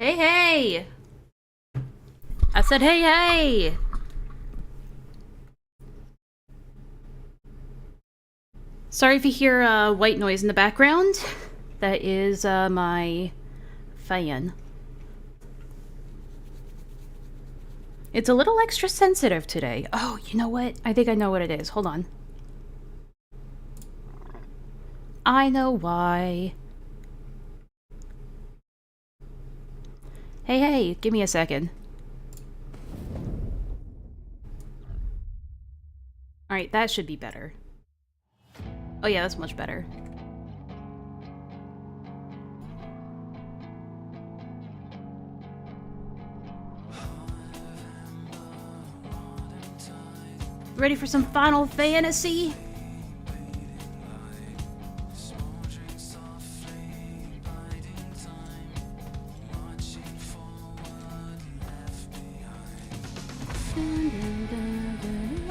Hey, hey! I said, hey, hey! Sorry if you hear white noise in the background. That is my fan. It's a little extra sensitive today. Oh, you know what? I think I know what it is. Hold on. I know why. Hey, hey, give me a second. Alright, that should be better. Oh yeah, that's much better. Ready for some Final Fantasy?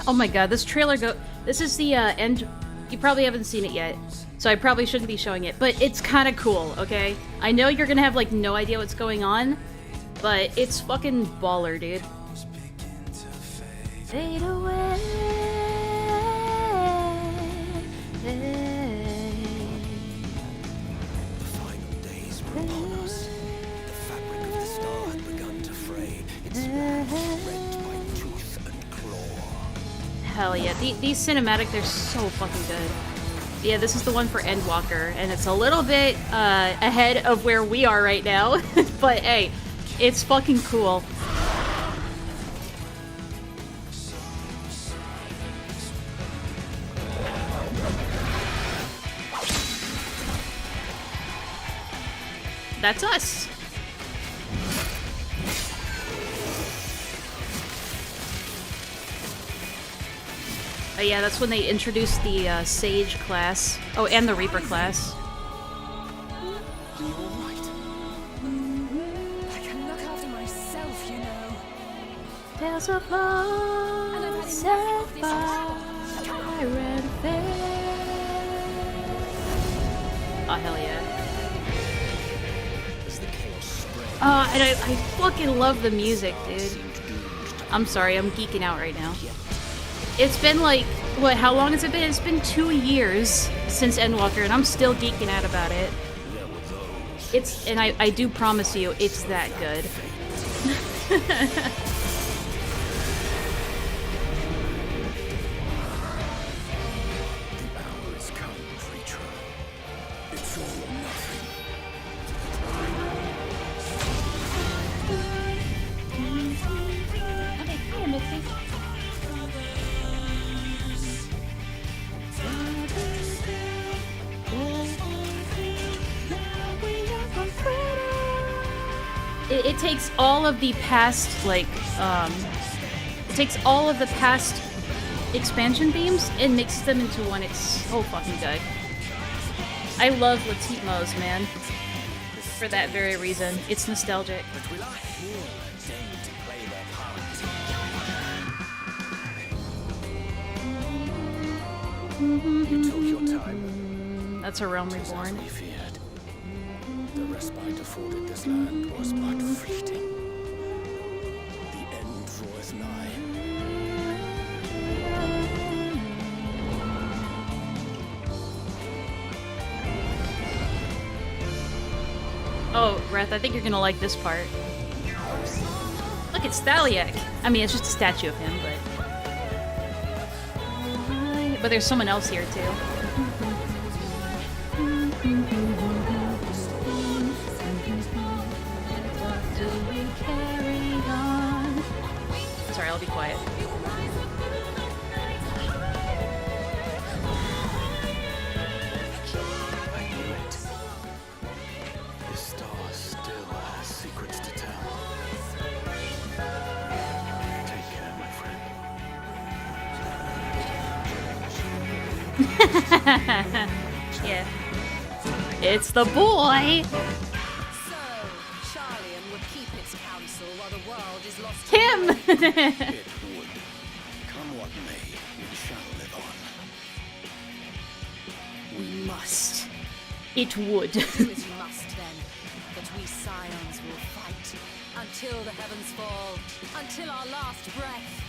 Oh my god, this trailer this is the end. You probably haven't seen it yet, so I probably shouldn't be showing it, but it's kind of cool, okay? I know you're gonna have like no idea what's going on, but it's fucking baller, dude. Fade away. The final days were upon us. The fabric of the star had begun to fray. Its walls rent by tooth and claw. Hell yeah, these cinematic, they're so fucking good. Yeah, this is the one for Endwalker, and it's a little bit ahead of where we are right now, but hey, it's fucking cool. That's us. Oh yeah, that's when they introduced the Sage class. Oh, and the Reaper class. Are you alright? I can look after myself, you know. There's a love set by red Oh, hell yeah. As the chaos spread, And I fucking love the music, dude. I'm sorry, I'm geeking out right now. It's been like, what, how long has it been? It's been 2 years since Endwalker, and I'm still geeking out about it. And I do promise you, it's that good. the hour has come, creature. It's all or nothing. Okay, hi, Mixie. It takes all of the past, like, it takes all of the past expansion themes and mixes them into one. It's so fucking good. I love Latimos, man. For that very reason. It's nostalgic. But will I hear a deign to play their part? You took your time. That's a Realm As Reborn. we feared. The respite afforded this land was but fleeting. The end draweth nigh. Oh, Wrath, I think you're gonna like this part. Look, it's Thaliak. I mean, it's just a statue of him, but there's someone else here, too. Sorry, I'll be quiet. I knew it. This star still has secrets to tell. Take care, my friend. Yeah. It's the boy! So, Charlian would keep its counsel while the world is lost. Him! It would. Come what may, we shall live on. We must. It would. Do as you must then, but we scions will fight. Until the heavens fall. Until our last breath.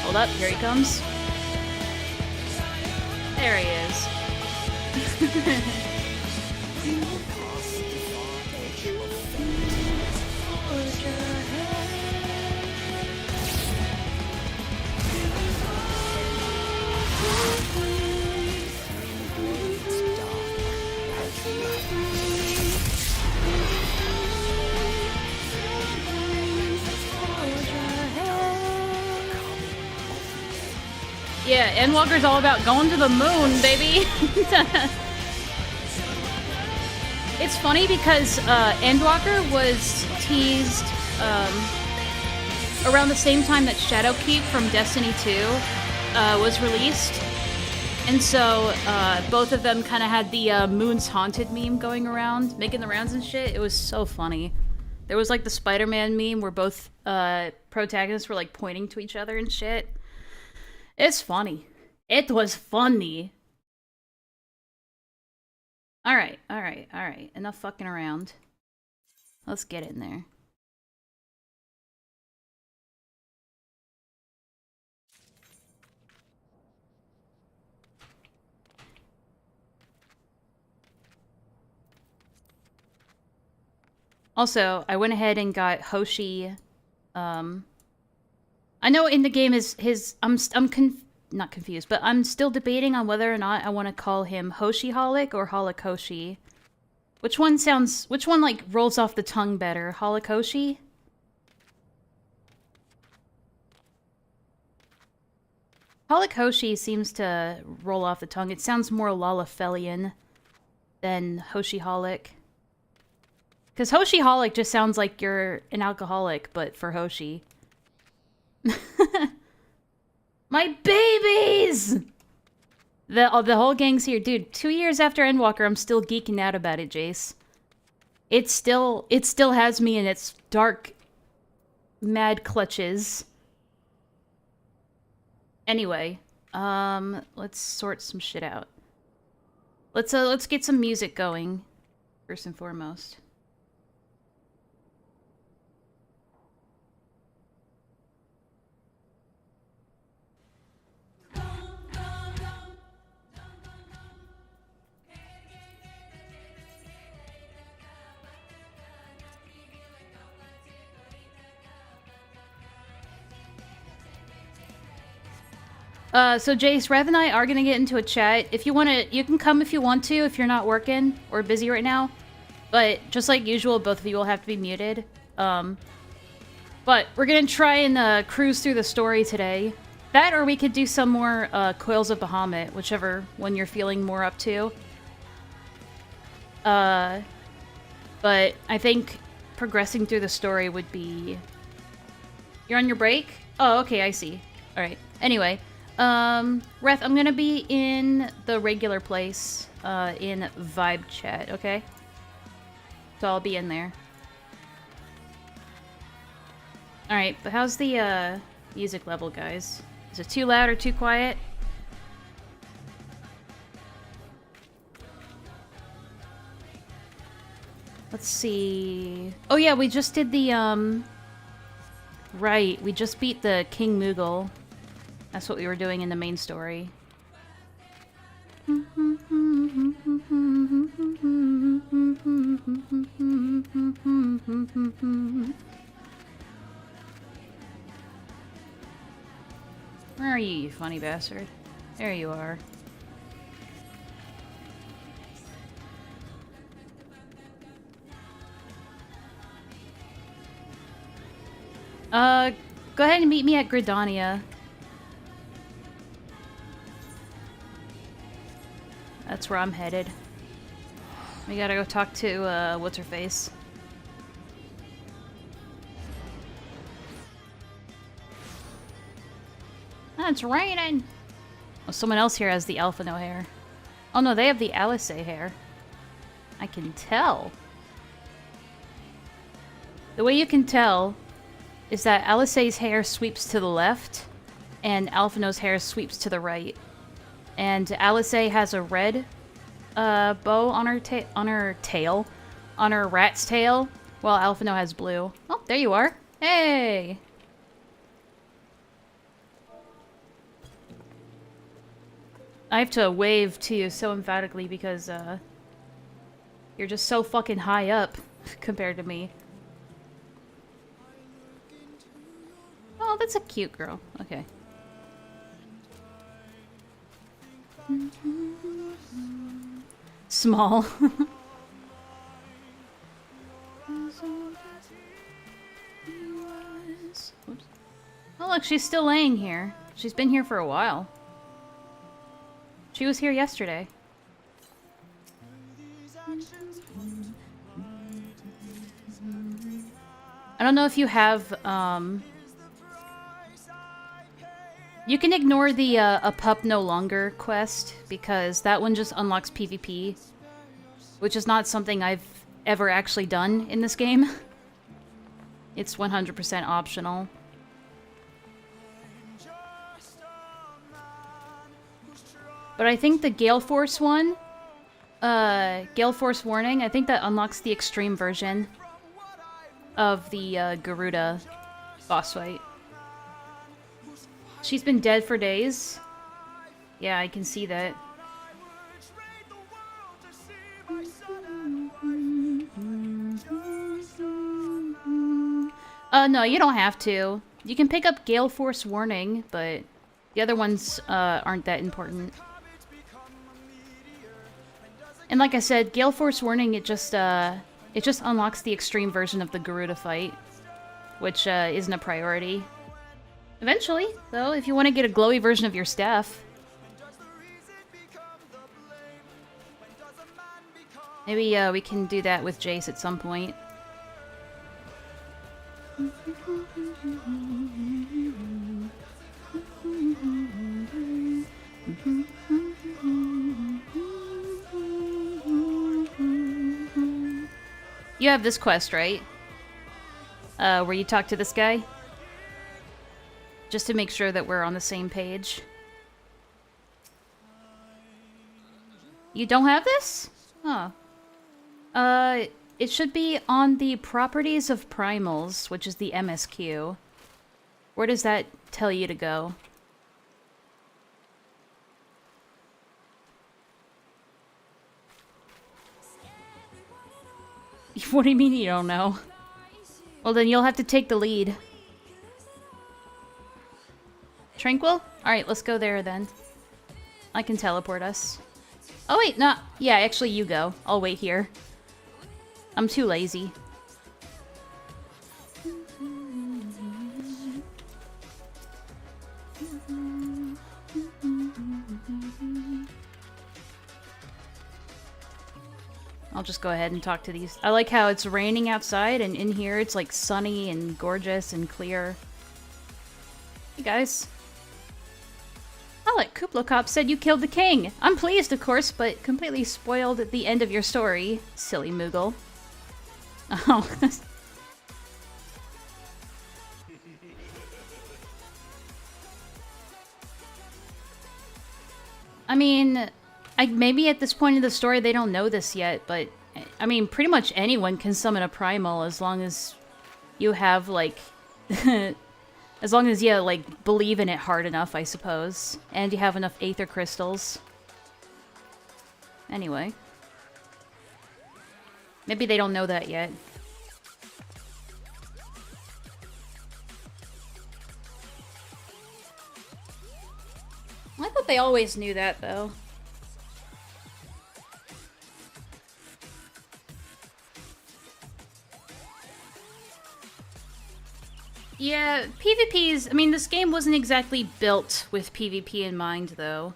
Hold up, here he comes. There he is. Yeah, Endwalker's all about going to the moon, baby! It's funny because Endwalker was teased around the same time that Shadowkeep from Destiny 2 was released. And so both of them kind of had the Moon's Haunted meme going around, making the rounds and shit. It was so funny. There was like the Spider-Man meme where both protagonists were like pointing to each other and shit. It's funny. It was funny. Alright. Enough fucking around. Let's get in there. Also, I went ahead and got Hoshi. I know in the game I'm not confused, but I'm still debating on whether or not I want to call him Hoshi-holic or Holoc-Hoshi. Which one like rolls off the tongue better? Holoc-Hoshi? Holoc-Hoshi seems to roll off the tongue. It sounds more Lalafelian than Hoshi-holic. Because Hoshi-holic just sounds like you're an alcoholic, but for Hoshi. My babies! The whole gang's here. Dude, 2 years after Endwalker, I'm still geeking out about it, Jace. It still has me in its dark, mad clutches. Anyway, let's sort some shit out. Let's get some music going, first and foremost. So Jace, Rev and I are gonna get into a chat. If you wanna, you can come if you want to, if you're not working or busy right now. But just like usual, both of you will have to be muted. But we're gonna try and cruise through the story today. That, or we could do some more Coils of Bahamut, whichever one you're feeling more up to. But I think progressing through the story would be... You're on your break? Oh, okay, I see. Alright. Anyway. Reth, I'm gonna be in the regular place, in Vibe Chat, okay? So I'll be in there. Alright, but how's the, music level, guys? Is it too loud or too quiet? Let's see... Oh yeah, we just did the, Right, we just beat the King Moogle. That's what we were doing in the main story. Where are you, you funny bastard? There you are. Go ahead and meet me at Gridania. That's where I'm headed. We gotta go talk to, what's-her-face. Ah, it's raining! Oh, someone else here has the Alpha No Hair. Oh no, they have the Alice hair. I can tell. The way you can tell is that Alice's hair sweeps to the left, and Alphino's hair sweeps to the right. And Alice has a red bow on her tail, on her rat's tail, while Alphino has blue. Oh, there you are. Hey! I have to wave to you so emphatically because, you're just so fucking high up compared to me. Oh, that's a cute girl. Okay. Small. Oops. Oh, look, she's still laying here. She's been here for a while. She was here yesterday. I don't know if you have, you can ignore the, A Pup No Longer quest, because that one just unlocks PvP, which is not something I've ever actually done in this game. It's 100% optional. But I think the Gale Force one, Gale Force Warning, I think that unlocks the extreme version of the Garuda boss fight. She's been dead for days. Yeah, I can see that. No, you don't have to. You can pick up Gale Force Warning, but the other ones aren't that important. And like I said, Gale Force Warning, it just unlocks the extreme version of the Garuda fight, which isn't a priority. Eventually, though, if you want to get a glowy version of your staff. Maybe we can do that with Jace at some point. You have this quest, right? Where you talk to this guy? Just to make sure that we're on the same page. You don't have this? Huh. It should be on the Properties of Primals, which is the MSQ. Where does that tell you to go? What do you mean you don't know? Well, then you'll have to take the lead. Tranquil? Alright, let's go there then. I can teleport us. Oh wait, no. Yeah, actually you go. I'll wait here. I'm too lazy. I'll just go ahead and talk to these. I like how it's raining outside, and in here it's like sunny and gorgeous and clear. Hey guys. Alec Kuplokop said you killed the king. I'm pleased, of course, but completely spoiled the end of your story. Silly Moogle. Oh. I mean, maybe at this point in the story they don't know this yet, but I mean, pretty much anyone can summon a primal as long as you have, like, as long as you, like, believe in it hard enough, I suppose. And you have enough Aether Crystals. Anyway. Maybe they don't know that yet. I thought they always knew that, though. Yeah, PvP's... I mean, this game wasn't exactly built with PvP in mind, though.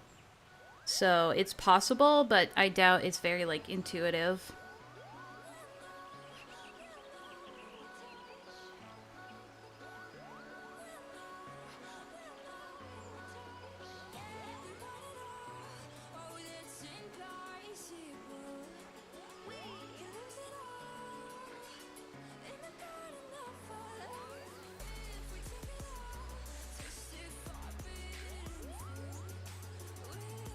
So, it's possible, but I doubt it's very, like, intuitive.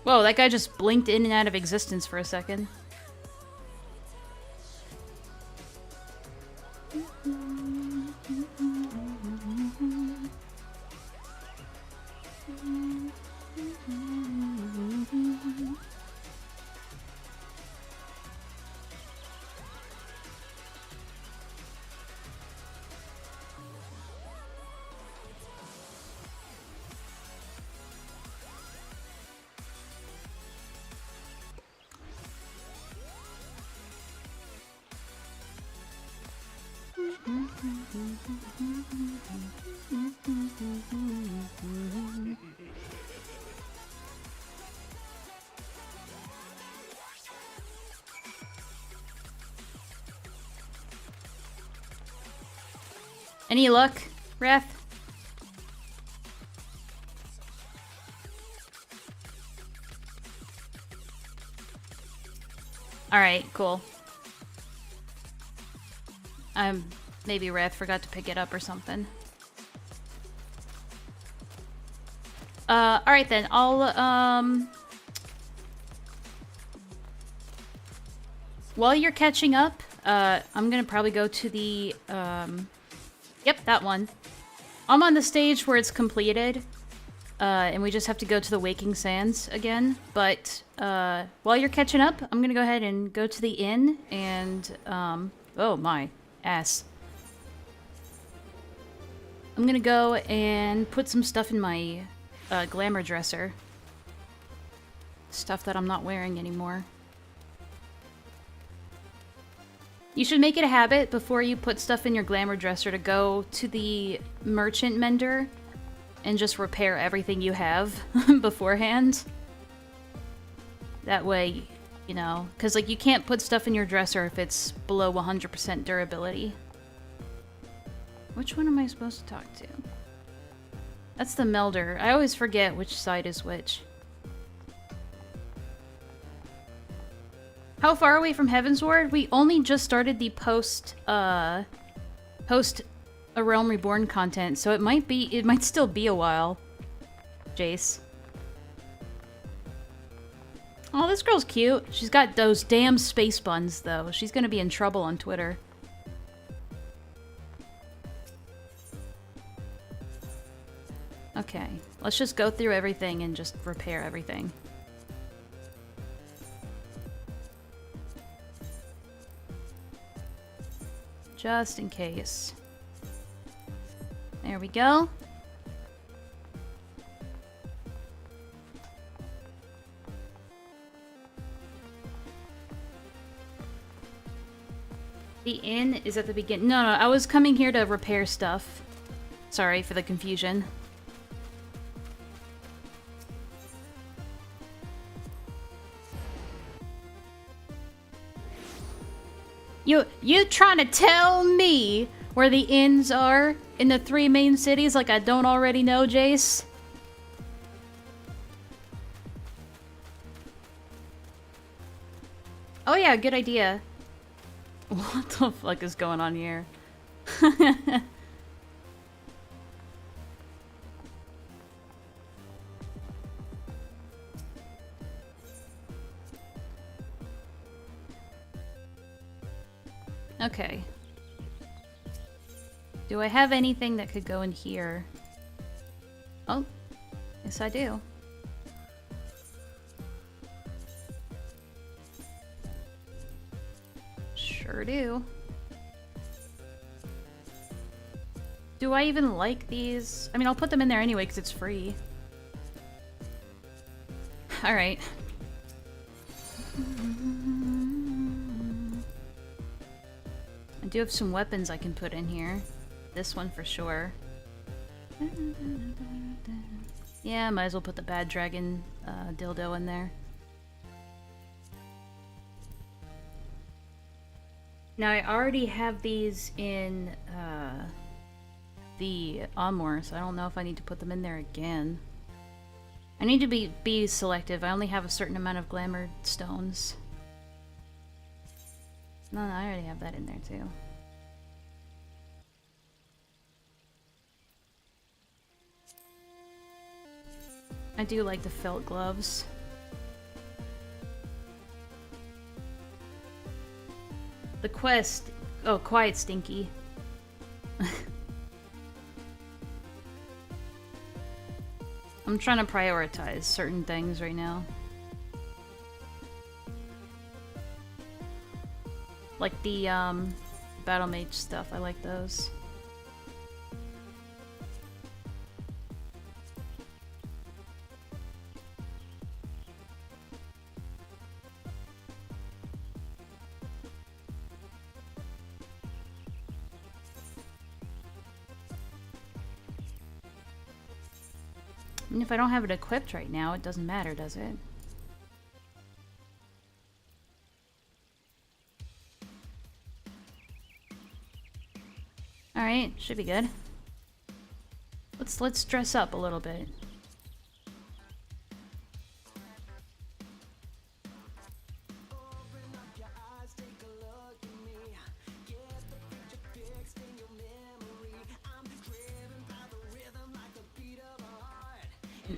Whoa, that guy just blinked in and out of existence for a second. Any luck, Wrath? Alright, cool. Maybe Wrath forgot to pick it up or something. Alright then, while you're catching up, I'm gonna probably go to the, yep, that one. I'm on the stage where it's completed, and we just have to go to the Waking Sands again, but, while you're catching up, I'm gonna go ahead and go to the inn, and, oh my ass. I'm gonna go and put some stuff in my, glamour dresser. Stuff that I'm not wearing anymore. You should make it a habit before you put stuff in your glamour dresser to go to the merchant mender and just repair everything you have beforehand. That way, you know, because like you can't put stuff in your dresser if it's below 100% durability. Which one am I supposed to talk to? That's the melder. I always forget which side is which. How far away from Heavensward? We only just started the post A Realm Reborn content, so it might still be a while. Jace. Oh, this girl's cute. She's got those damn space buns, though. She's gonna be in trouble on Twitter. Okay, let's just go through everything and just repair everything. Just in case. There we go. The inn is at the beginning. No, I was coming here to repair stuff. Sorry for the confusion. You trying to tell me where the inns are in the 3 main cities like I don't already know, Jace? Oh yeah, good idea. What the fuck is going on here? Okay. Do I have anything that could go in here? Oh, yes I do. Sure do. Do I even like these? I mean, I'll put them in there anyway because it's free. Alright. I do have some weapons I can put in here. This one for sure. Yeah, might as well put the bad dragon dildo in there. Now I already have these in the Amor, so I don't know if I need to put them in there again. I need to be selective. I only have a certain amount of glamour stones. No, I already have that in there too. I do like the felt gloves. The quest... Oh, quiet, Stinky. I'm trying to prioritize certain things right now. Like the, Battle Mage stuff. I like those. And if I don't have it equipped right now, it doesn't matter, does it? Alright, should be good. Let's dress up a little bit.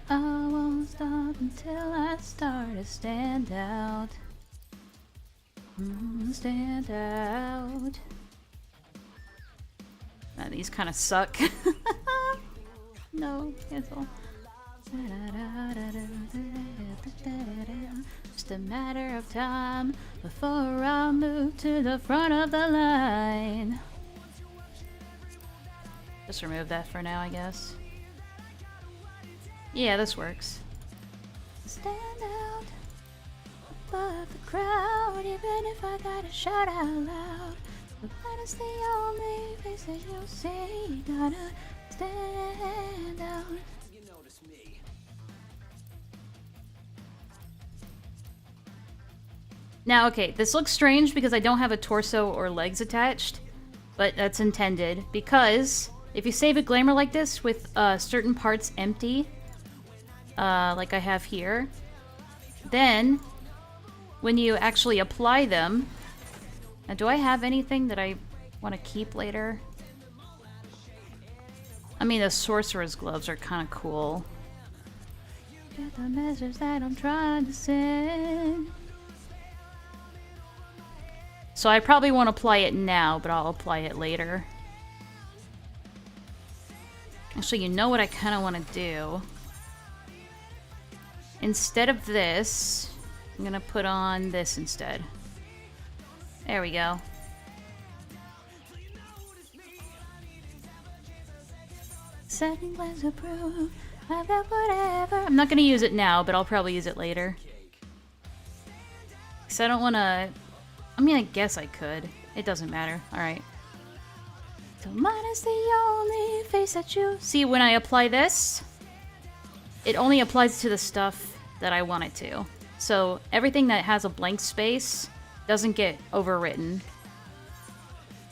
I won't stop until I start to stand out. Stand out. These kind of suck. No, cancel. Just a matter of time before I move to the front of the line. Just remove that for now, I guess. Yeah, this works. Stand out above the crowd, even if I gotta shout out loud. But that is the only face that you'll see. Gotta stand out. You notice me. Now, okay, this looks strange because I don't have a torso or legs attached, but that's intended because if you save a glamour like this with certain parts empty, like I have here, then when you actually apply them... Now, do I have anything that I want to keep later? I mean, the sorcerer's gloves are kind of cool. Get the message that I'm trying to send. So I probably won't apply it now, but I'll apply it later. Actually, you know what I kind of want to do? Instead of this, I'm gonna put on this instead. There we go. Second glance approve. I've got whatever. I'm not gonna use it now, but I'll probably use it later. Because I don't want to... I mean, I guess I could. It doesn't matter. Alright. So mine is the only face that you... See, when I apply this, it only applies to the stuff that I want it to. So everything that has a blank space doesn't get overwritten.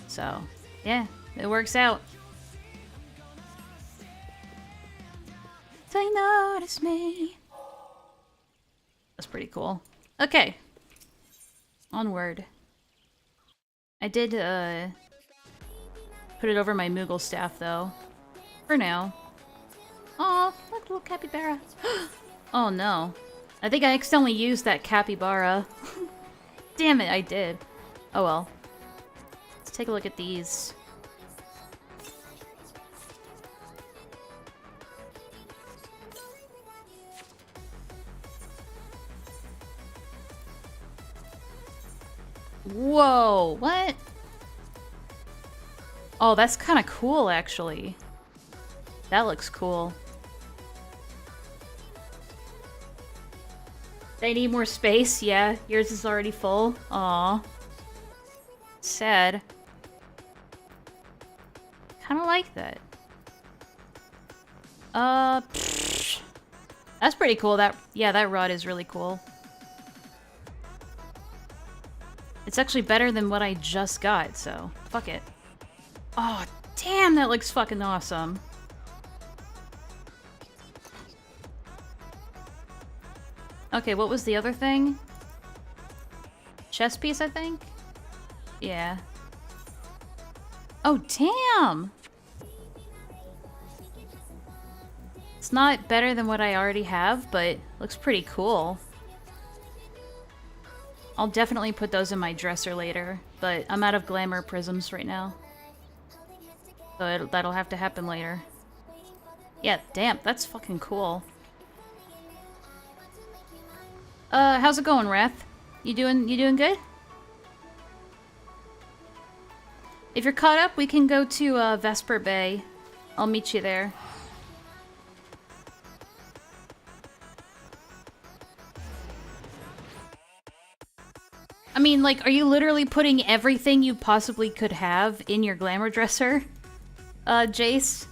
So, yeah, it works out. So you notice me. That's pretty cool. Okay. Onward. I did, put it over my Moogle staff, though. For now. Aw, look, little capybara. Oh, no. I think I accidentally used that capybara. Damn it, I did. Oh, well. Let's take a look at these. Whoa, what? Oh, that's kind of cool, actually. That looks cool. They need more space? Yeah, yours is already full. Aw. Sad. Kinda like that. That's pretty cool. Yeah, that rod is really cool. It's actually better than what I just got, so fuck it. Oh, damn, that looks fucking awesome. Okay, what was the other thing? Chest piece, I think? Yeah. Oh, damn! It's not better than what I already have, but looks pretty cool. I'll definitely put those in my dresser later, but I'm out of glamour prisms right now. So that'll have to happen later. Yeah, damn, that's fucking cool. How's it going, Wrath? You doing good? If you're caught up, we can go to Vesper Bay. I'll meet you there. I mean, like, are you literally putting everything you possibly could have in your glamour dresser? Jace?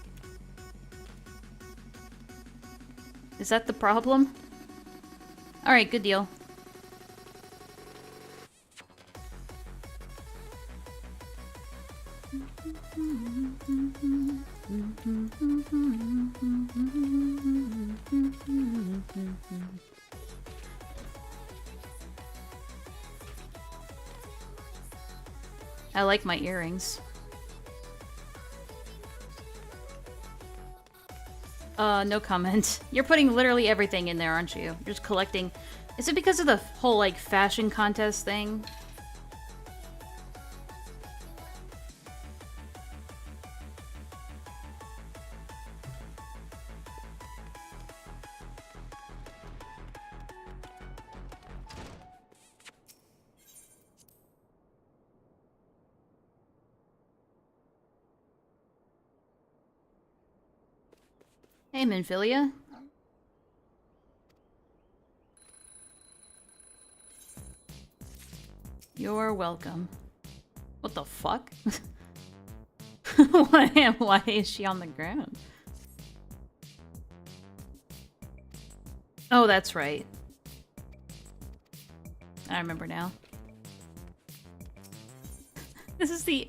Is that the problem? Alright, good deal. I like my earrings. No comment. You're putting literally everything in there, aren't you? You're just collecting... Is it because of the whole, like, fashion contest thing? Hey, Minfilia. You're welcome. What the fuck? Why is she on the ground? Oh, that's right. I remember now. This is the...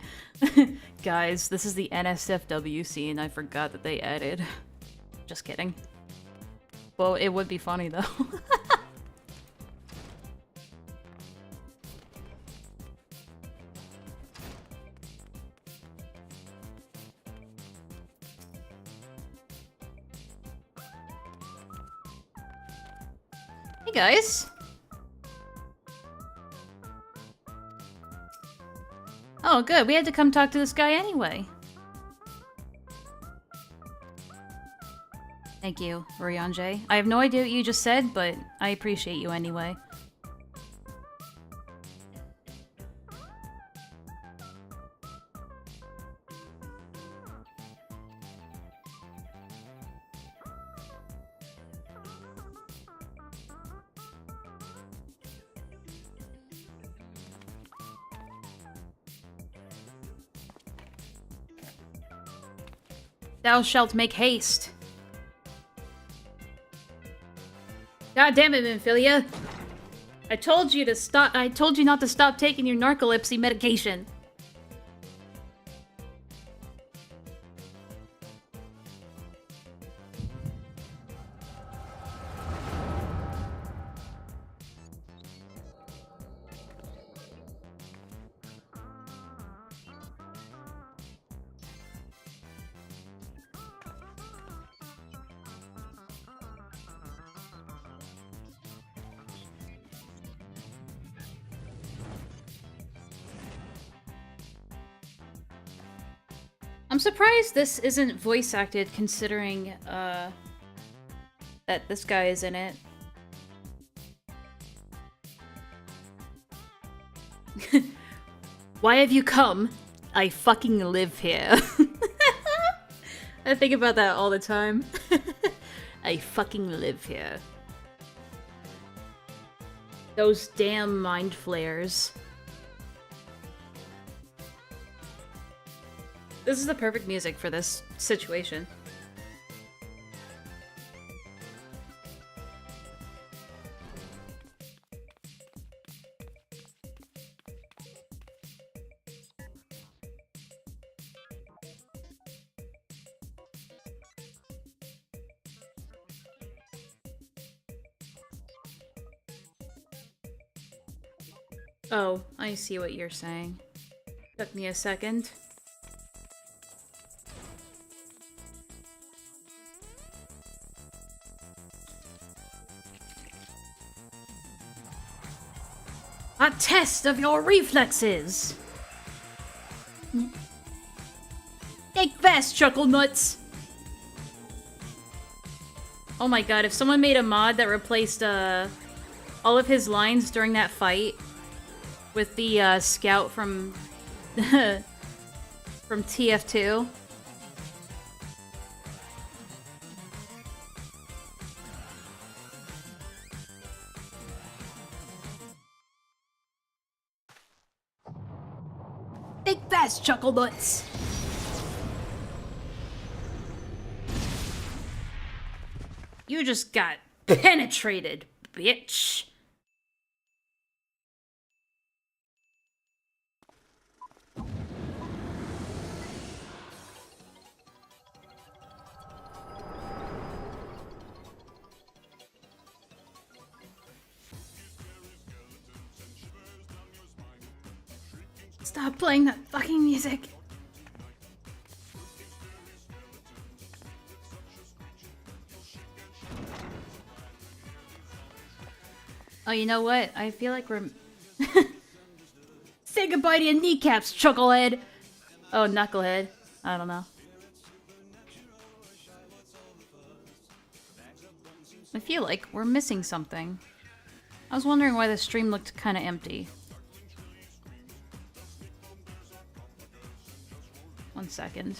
Guys, this is the NSFW scene I forgot that they added. Just kidding. Well, it would be funny, though. Hey, guys. Oh, good. We had to come talk to this guy anyway. Thank you, Ryanje. I have no idea what you just said, but I appreciate you anyway. Thou shalt make haste. God damn it, Minfilia. I told you to stop. I told you not to stop taking your narcolepsy medication. I'm surprised this isn't voice acted, considering that this guy is in it. Why have you come? I fucking live here. I think about that all the time. I fucking live here. Those damn mind flayers. This is the perfect music for this situation. Oh, I see what you're saying. Took me a second. A test of your reflexes! Think fast, Chuckle Nuts! Oh my god, if someone made a mod that replaced, all of his lines during that fight with the, scout from... from TF2. Think fast, Chuckle Nuts! You just got penetrated, bitch. Stop playing that fucking music. Oh, you know what? I feel like we're... Say goodbye to your kneecaps, Chucklehead! Oh, Knucklehead. I don't know. I feel like we're missing something. I was wondering why the stream looked kinda empty. 1 second.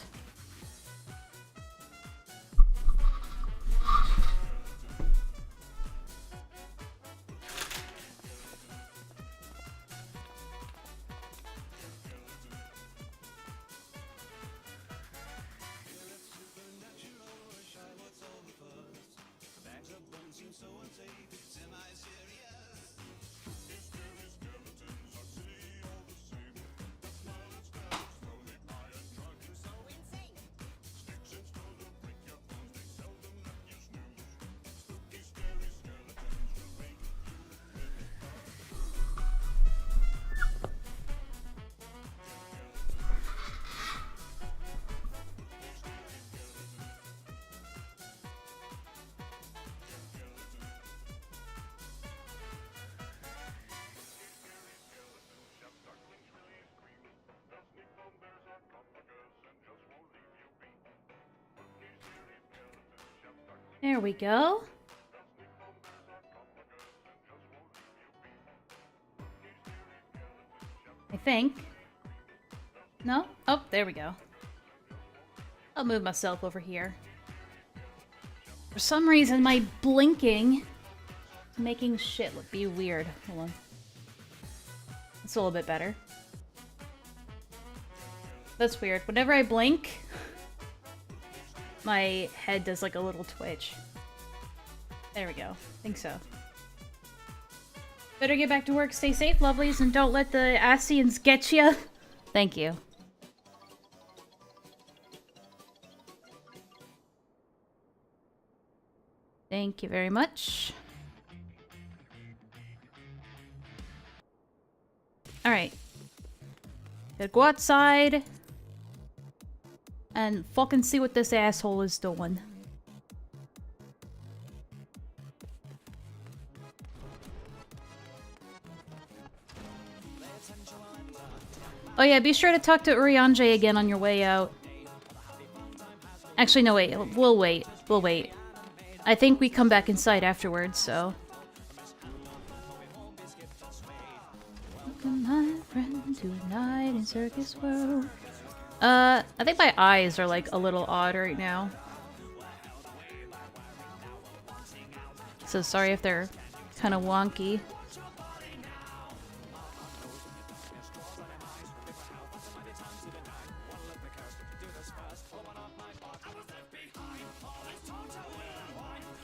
There we go. I think. No? Oh, there we go. I'll move myself over here. For some reason, my blinking is making shit look be weird. Hold on. That's a little bit better. That's weird. Whenever I blink, my head does like a little twitch. There we go. Think so. Better get back to work. Stay safe, lovelies, and don't let the Asians get you. Thank you. Thank you very much. Alright. Gotta go outside and fucking see what this asshole is doing. Oh yeah, be sure to talk to Urianger again on your way out. Actually, no, wait. We'll wait. We'll wait. I think we come back inside afterwards, so... Welcome, my friend, to a night in Circus World. I think my eyes are, like, a little odd right now. So sorry if they're kind of wonky.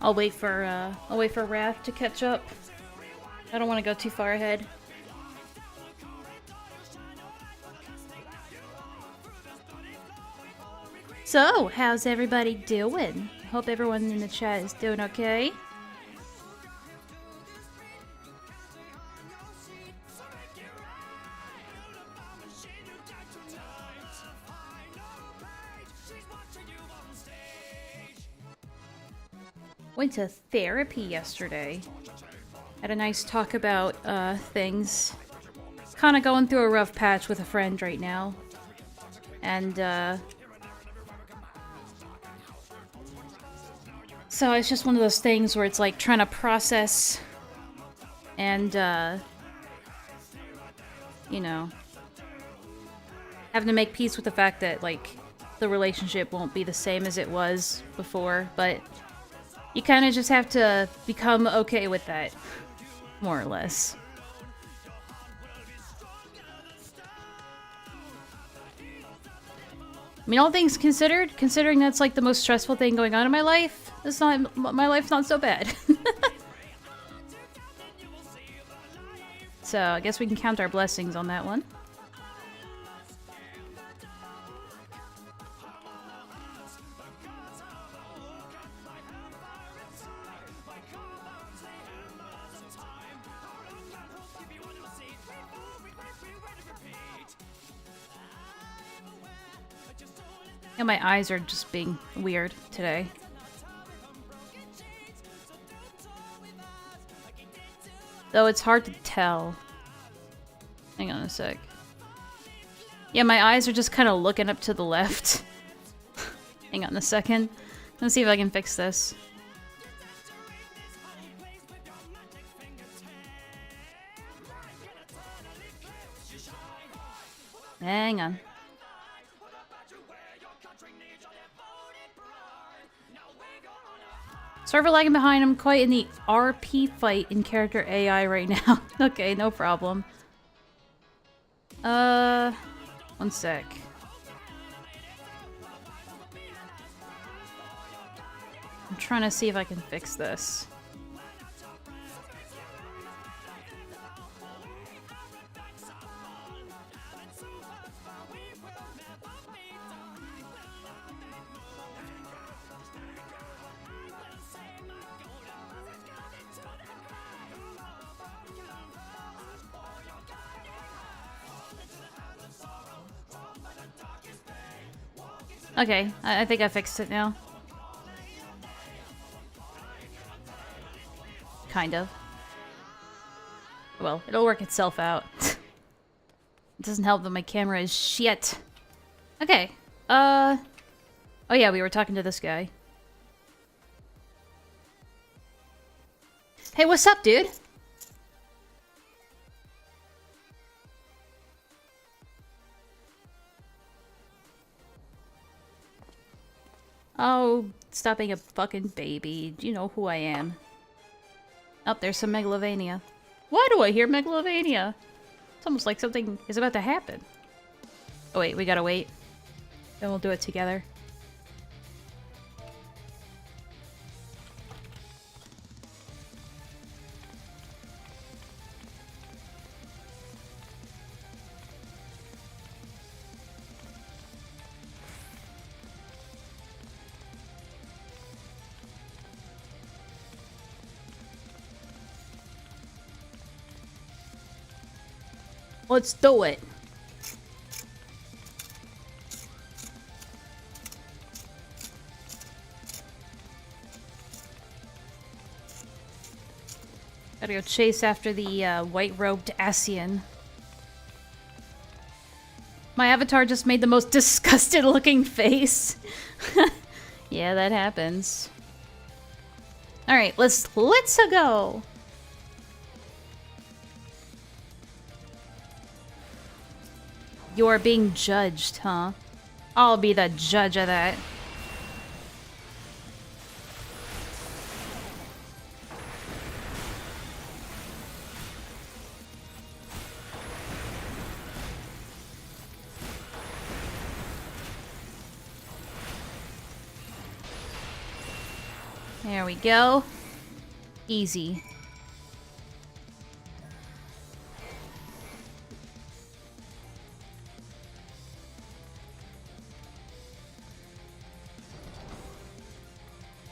I'll wait for Wrath to catch up. I don't want to go too far ahead. So, how's everybody doing? Hope everyone in the chat is doing okay. Went to therapy yesterday. Had a nice talk about things. kind of going through a rough patch with a friend right now. And, so it's just one of those things where it's like trying to process and, you know, having to make peace with the fact that, like, the relationship won't be the same as it was before, but you kind of just have to become okay with that, more or less. I mean, all things considered, considering that's like the most stressful thing going on in my life, my life's not so bad. So, I guess we can count our blessings on that one. Yeah, my eyes are just being weird today. Though it's hard to tell. Hang on a sec. Yeah, my eyes are just kind of looking up to the left. Hang on a second. Let's see if I can fix this. Hang on. Server lagging behind. I'm quite in the RP fight in character AI right now. Okay, no problem. One sec. I'm trying to see if I can fix this. Okay, I think I fixed it now. Kind of. Well, it'll work itself out. It doesn't help that my camera is shit. Okay, oh yeah, we were talking to this guy. Hey, what's up, dude? Oh, stop being a fucking baby. You know who I am. Oh, there's some megalovania. Why do I hear megalovania? It's almost like something is about to happen. Oh wait, we gotta wait. Then we'll do it together. Let's do it. Gotta go chase after the white-robed Asian. My avatar just made the most disgusted-looking face. Yeah, that happens. All right, let's go. You are being judged, huh? I'll be the judge of that. There we go. Easy.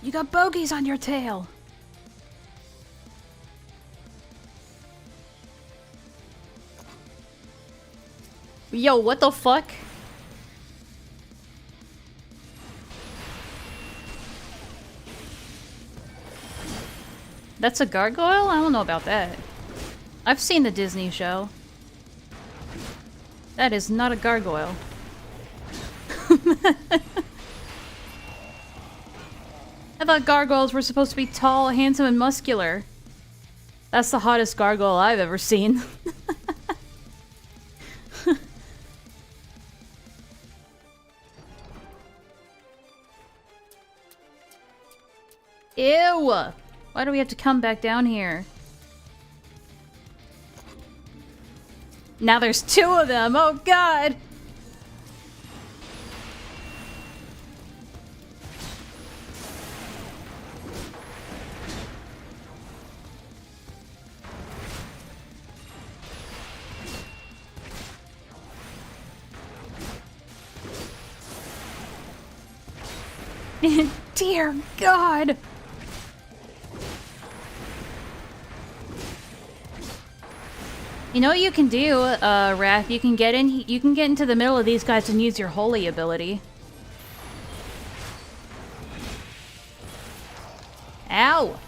You got bogeys on your tail. Yo, what the fuck? That's a gargoyle? I don't know about that. I've seen the Disney show. That is not a gargoyle. I thought gargoyles were supposed to be tall, handsome, and muscular. That's the hottest gargoyle I've ever seen. Ew! Why do we have to come back down here? Now there's two of them! Oh god! Dear God! You know what you can do, Wrath? You can get into the middle of these guys and use your holy ability. Ow!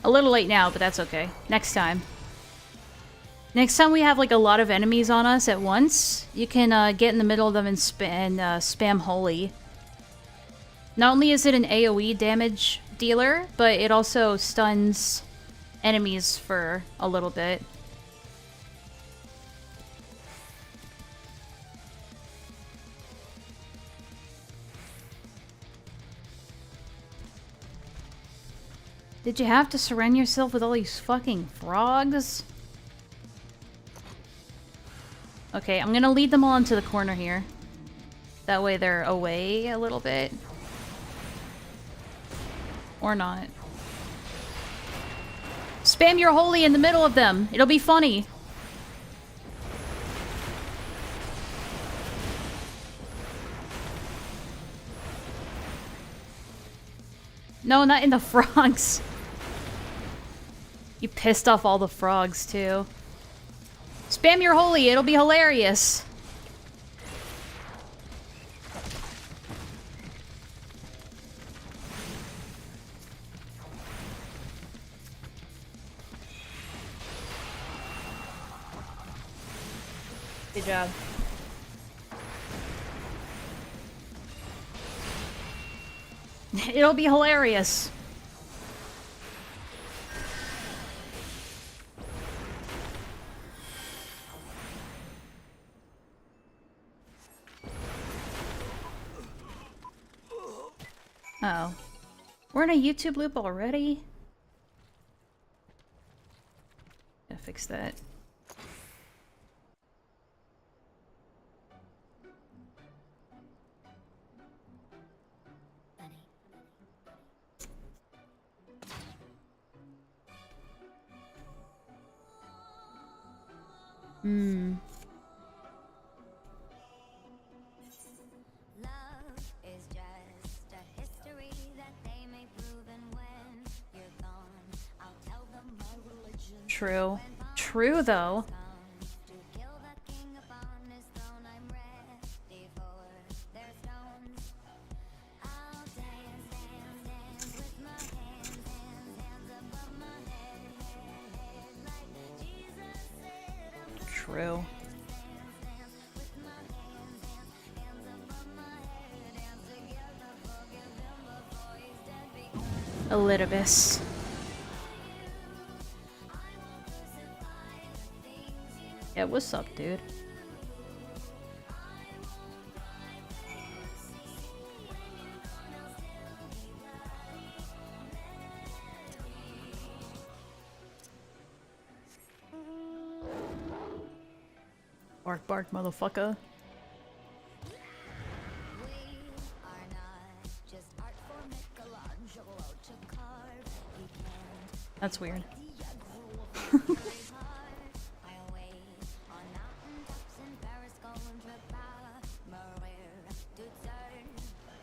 A little late now, but that's okay. Next time. Next time we have like a lot of enemies on us at once, you can get in the middle of them and spam holy. Not only is it an AoE damage dealer, but it also stuns enemies for a little bit. Did you have to surround yourself with all these fucking frogs? Okay, I'm gonna lead them all into the corner here. That way they're away a little bit. Or not. Spam your holy in the middle of them. It'll be funny. No, not in the frogs. You pissed off all the frogs, too. Spam your holy, it'll be hilarious. Good job. It'll be hilarious. Uh oh. We're in a YouTube loop already? Gotta fix that. Hmm. True. True, though. True. Elidibus. Yeah, what's up, dude? Bark, bark, motherfucker. That's weird.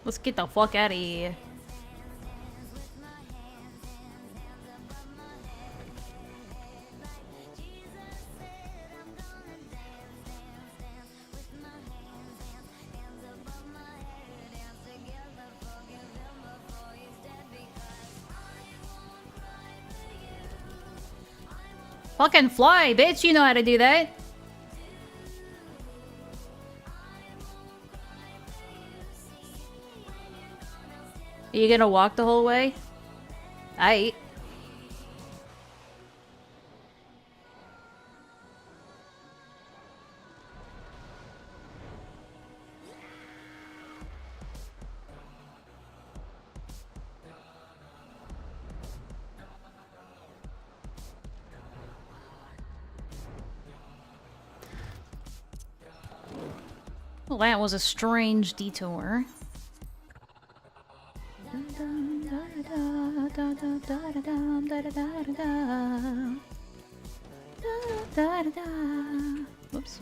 Let's get the fuck out of here. Fucking fly, bitch! You know how to do that. Are you gonna walk the whole way? Aight. Well, that was a strange detour. Whoops.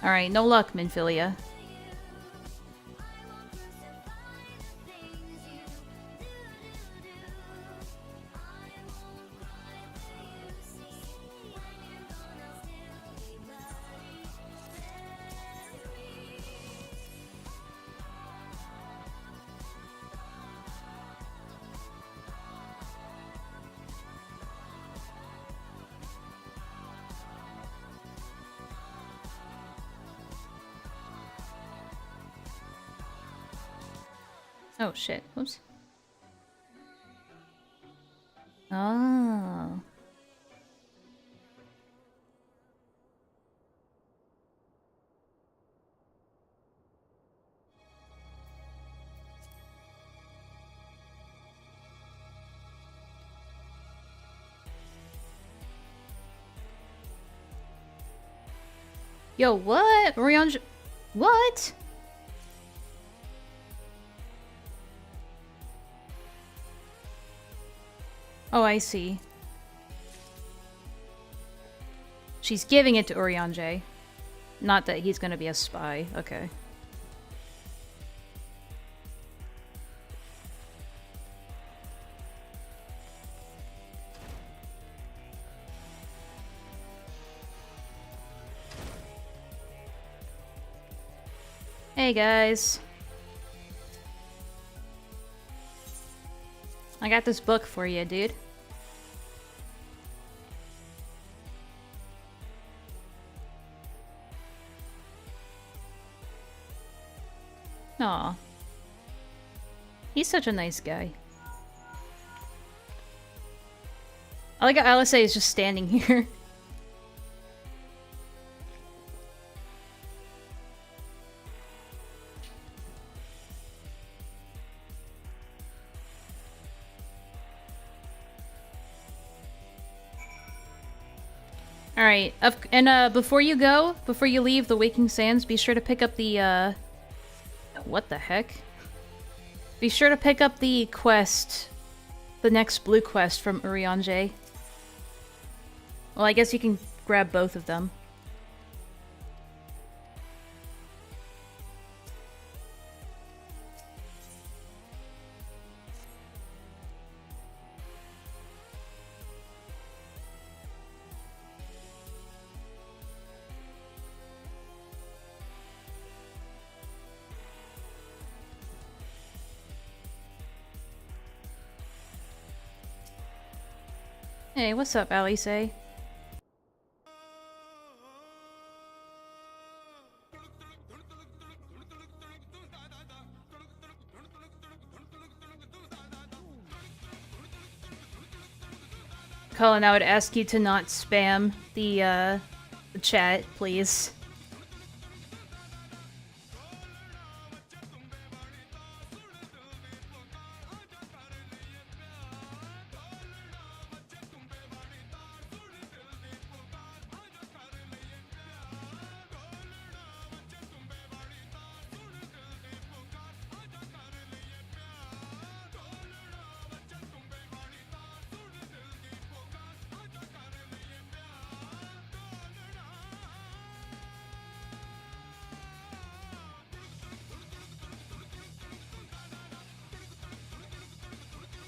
Alright, no luck, Minfilia. Oh shit, whoops. Oh. Yo, what? Marianne... What? Oh, I see. She's giving it to Urianger. Not that he's gonna be a spy. Okay. Hey guys. I got this book for you, dude. Aw. He's such a nice guy. I like how Alice is just standing here. Alright, and before you go, before you leave the Waking Sands, be sure to pick up the, what the heck? Be sure to pick up the quest, the next blue quest from Urianger. Well, I guess you can grab both of them. Hey, what's up, Alice? Colin, I would ask you to not spam the chat, please.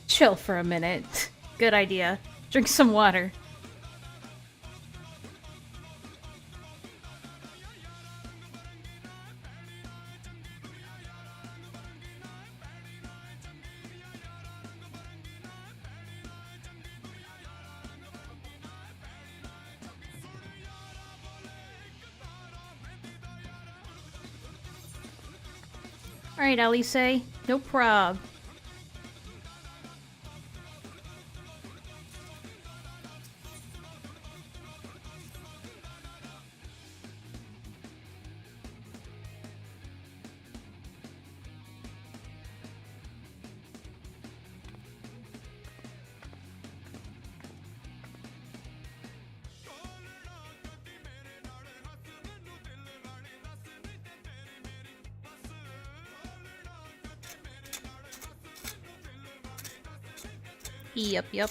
Chill for a minute. Good idea. Drink some water. Alright, Alice. No prob. Yep.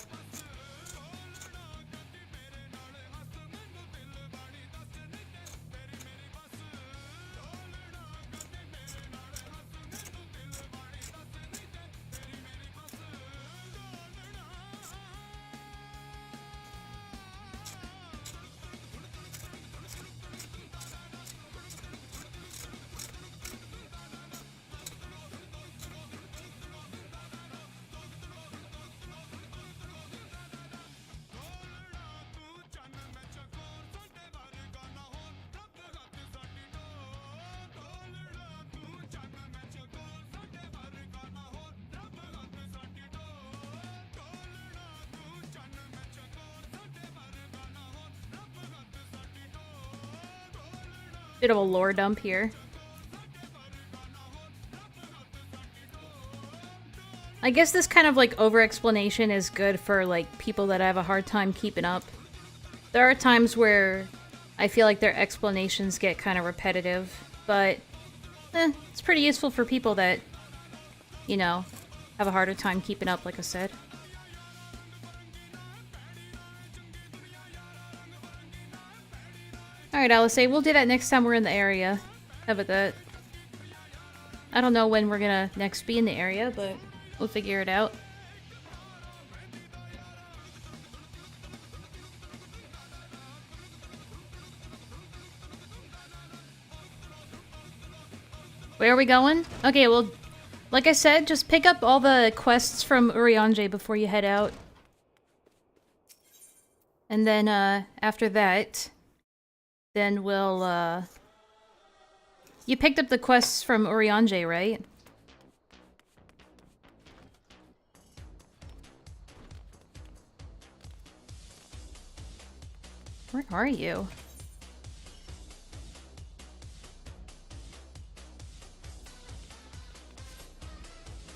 Bit of a lore dump here. I guess this kind of like over-explanation is good for like people that have a hard time keeping up. There are times where I feel like their explanations get kind of repetitive, but it's pretty useful for people that, you know, have a harder time keeping up, like I said. Alright, Alice, we'll do that next time we're in the area. How about that? I don't know when we're gonna next be in the area, but we'll figure it out. Where are we going? Okay, well, like I said, just pick up all the quests from Urianger before you head out. And then, after that, then we'll, You picked up the quests from Urianger, right? Where are you?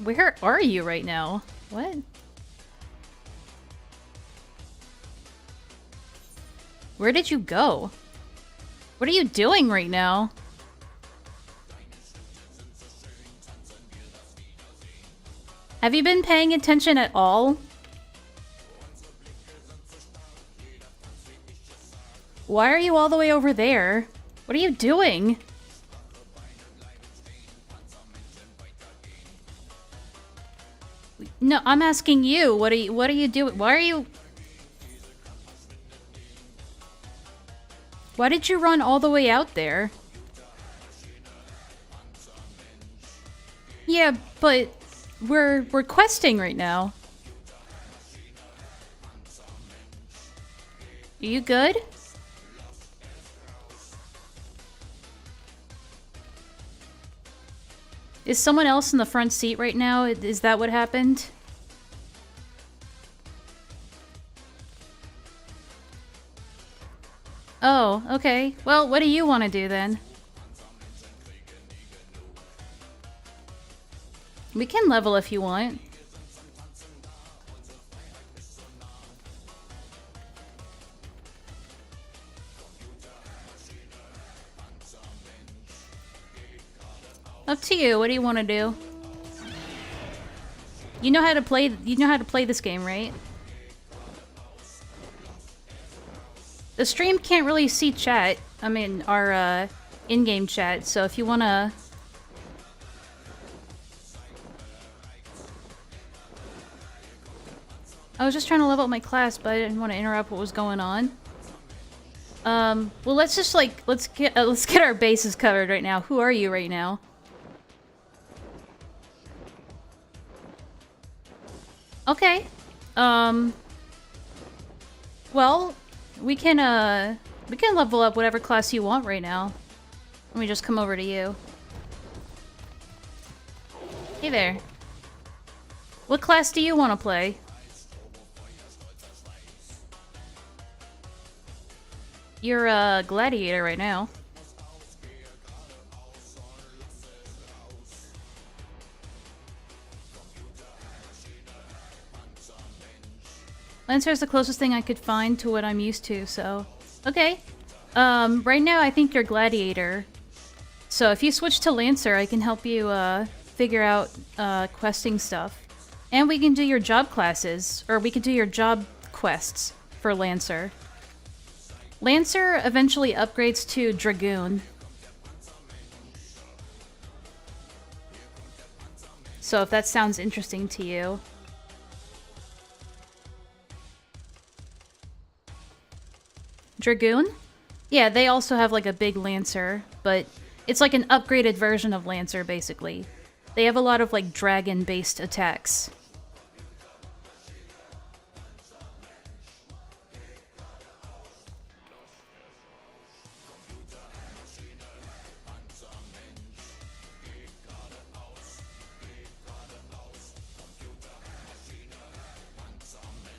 Where are you right now? What? Where did you go? What are you doing right now? Have you been paying attention at all? Why are you all the way over there? What are you doing? No, I'm asking you. What are you doing? Why are you... Why did you run all the way out there? Yeah, but we're questing right now. Are you good? Is someone else in the front seat right now? Is that what happened? Oh, okay. Well, what do you want to do then? We can level if you want. Up to you. What do you want to do? You know how to play. You know how to play this game, right? The stream can't really see chat. I mean, our in-game chat. So if you wanna, I was just trying to level up my class, but I didn't want to interrupt what was going on. Well, let's just like let's get our bases covered right now. Who are you right now? Okay. Well, we can level up whatever class you want right now. Let me just come over to you. Hey there. What class do you want to play? You're a gladiator right now. Lancer is the closest thing I could find to what I'm used to, so... Okay. Right now I think you're Gladiator. So if you switch to Lancer, I can help you, figure out, questing stuff. And we can do your job classes, or we can do your job quests for Lancer. Lancer eventually upgrades to Dragoon. So if that sounds interesting to you... Dragoon? Yeah, they also have like a big Lancer, but it's like an upgraded version of Lancer, basically. They have a lot of like dragon-based attacks.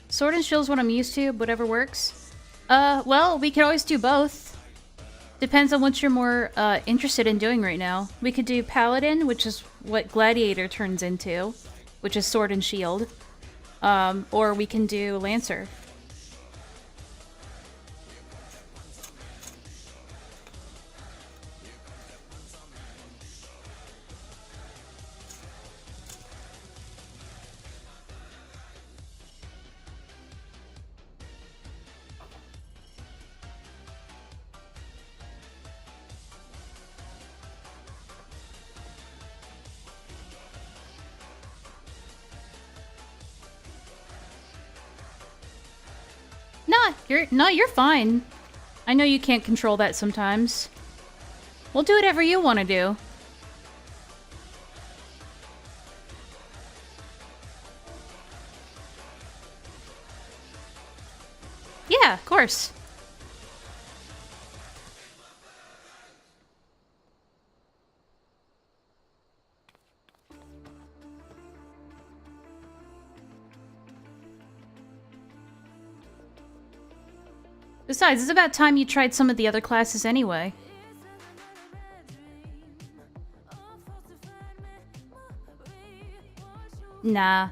Sword and shield's what I'm used to, whatever works. Well, we could always do both. Depends on what you're more, interested in doing right now. We could do Paladin, which is what Gladiator turns into, which is sword and shield. Or we can do Lancer. You're fine. I know you can't control that sometimes. We'll do whatever you want to do. Yeah, of course. Besides, it's about time you tried some of the other classes anyway. Nah.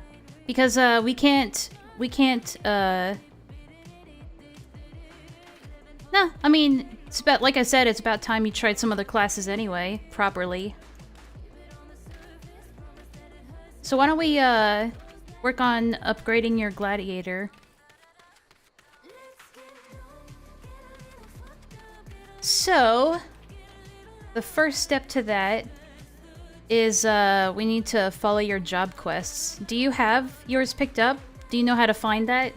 Because, we can't, Nah, I mean, it's about, like I said, it's about time you tried some other classes anyway, properly. So why don't we, work on upgrading your Gladiator. So, the first step to that is we need to follow your job quests. Do you have yours picked up? Do you know how to find that?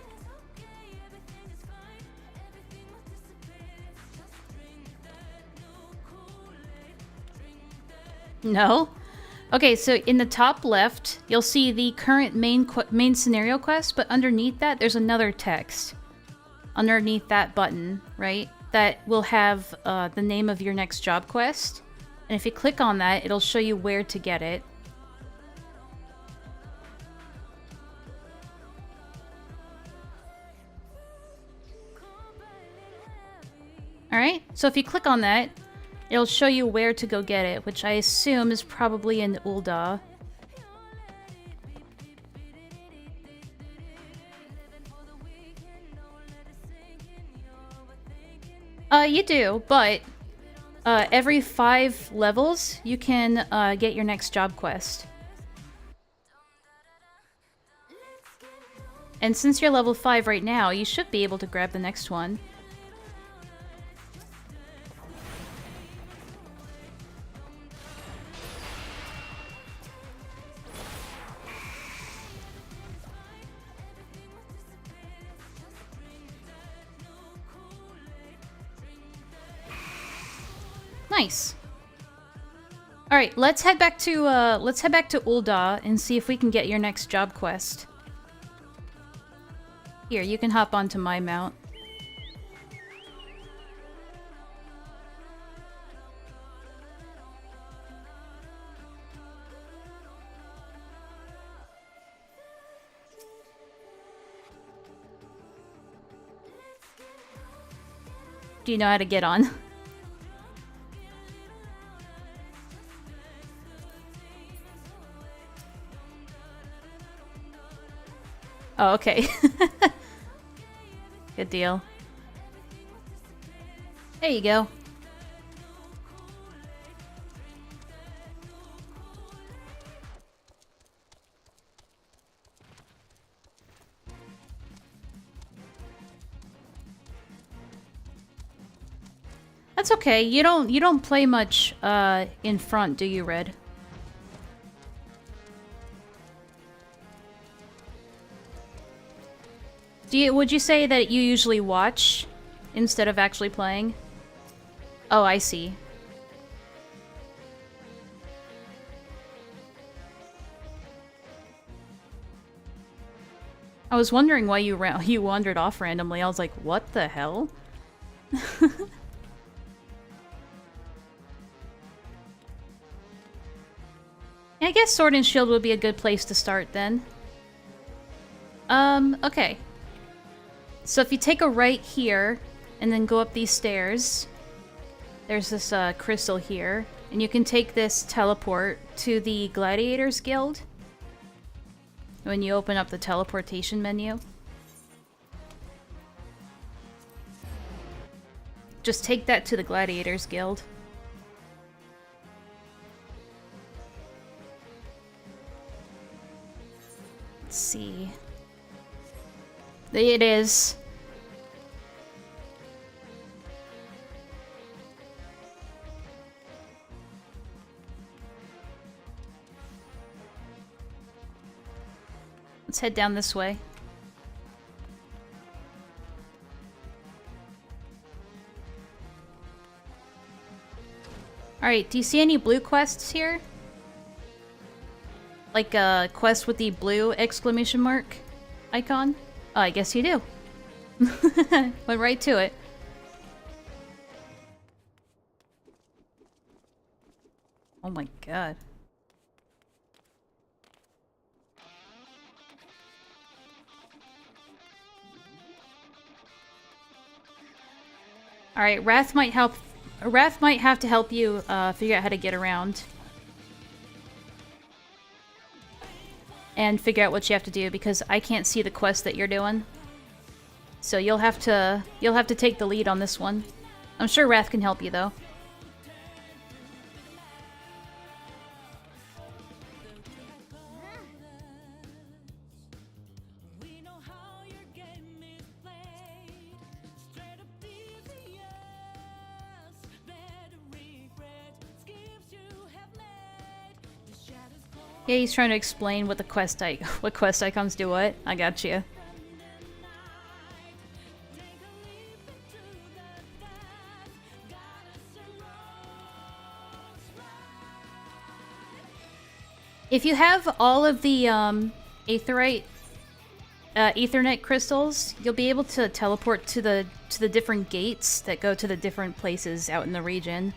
No? Okay, so in the top left, you'll see the current main scenario quest, but underneath that, there's another text. Underneath that button, right? That will have the name of your next job quest. And if you click on that, it'll show you where to get it. Alright, so if you click on that, it'll show you where to go get it, which I assume is probably in Ul'dah. You do, but every 5 levels, you can get your next job quest. And since you're level 5 right now, you should be able to grab the next one. Nice. All right, let's head back to Ul'dah and see if we can get your next job quest. Here, you can hop onto my mount. Do you know how to get on? Oh, okay. Good deal. There you go. That's okay. You don't play much in front, do you, Red? Would you say that you usually watch instead of actually playing? Oh, I see. I was wondering why you wandered off randomly. I was like, what the hell? Yeah, I guess Sword and Shield would be a good place to start then. Okay. So if you take a right here, and then go up these stairs, there's this crystal here, and you can take this teleport to the Gladiators Guild when you open up the teleportation menu. Just take that to the Gladiators Guild. Let's see. It is. Let's head down this way. Alright, do you see any blue quests here? Like a quest with the blue exclamation mark icon? Oh, I guess you do. Went right to it. Oh my god. Alright, Wrath might have to help you figure out how to get around. And figure out what you have to do, because I can't see the quest that you're doing. So you'll have to take the lead on this one. I'm sure Wrath can help you though. Yeah, he's trying to explain what the quest icons do what. I got you. If you have all of the Ethernet crystals, you'll be able to teleport to the different gates that go to the different places out in the region.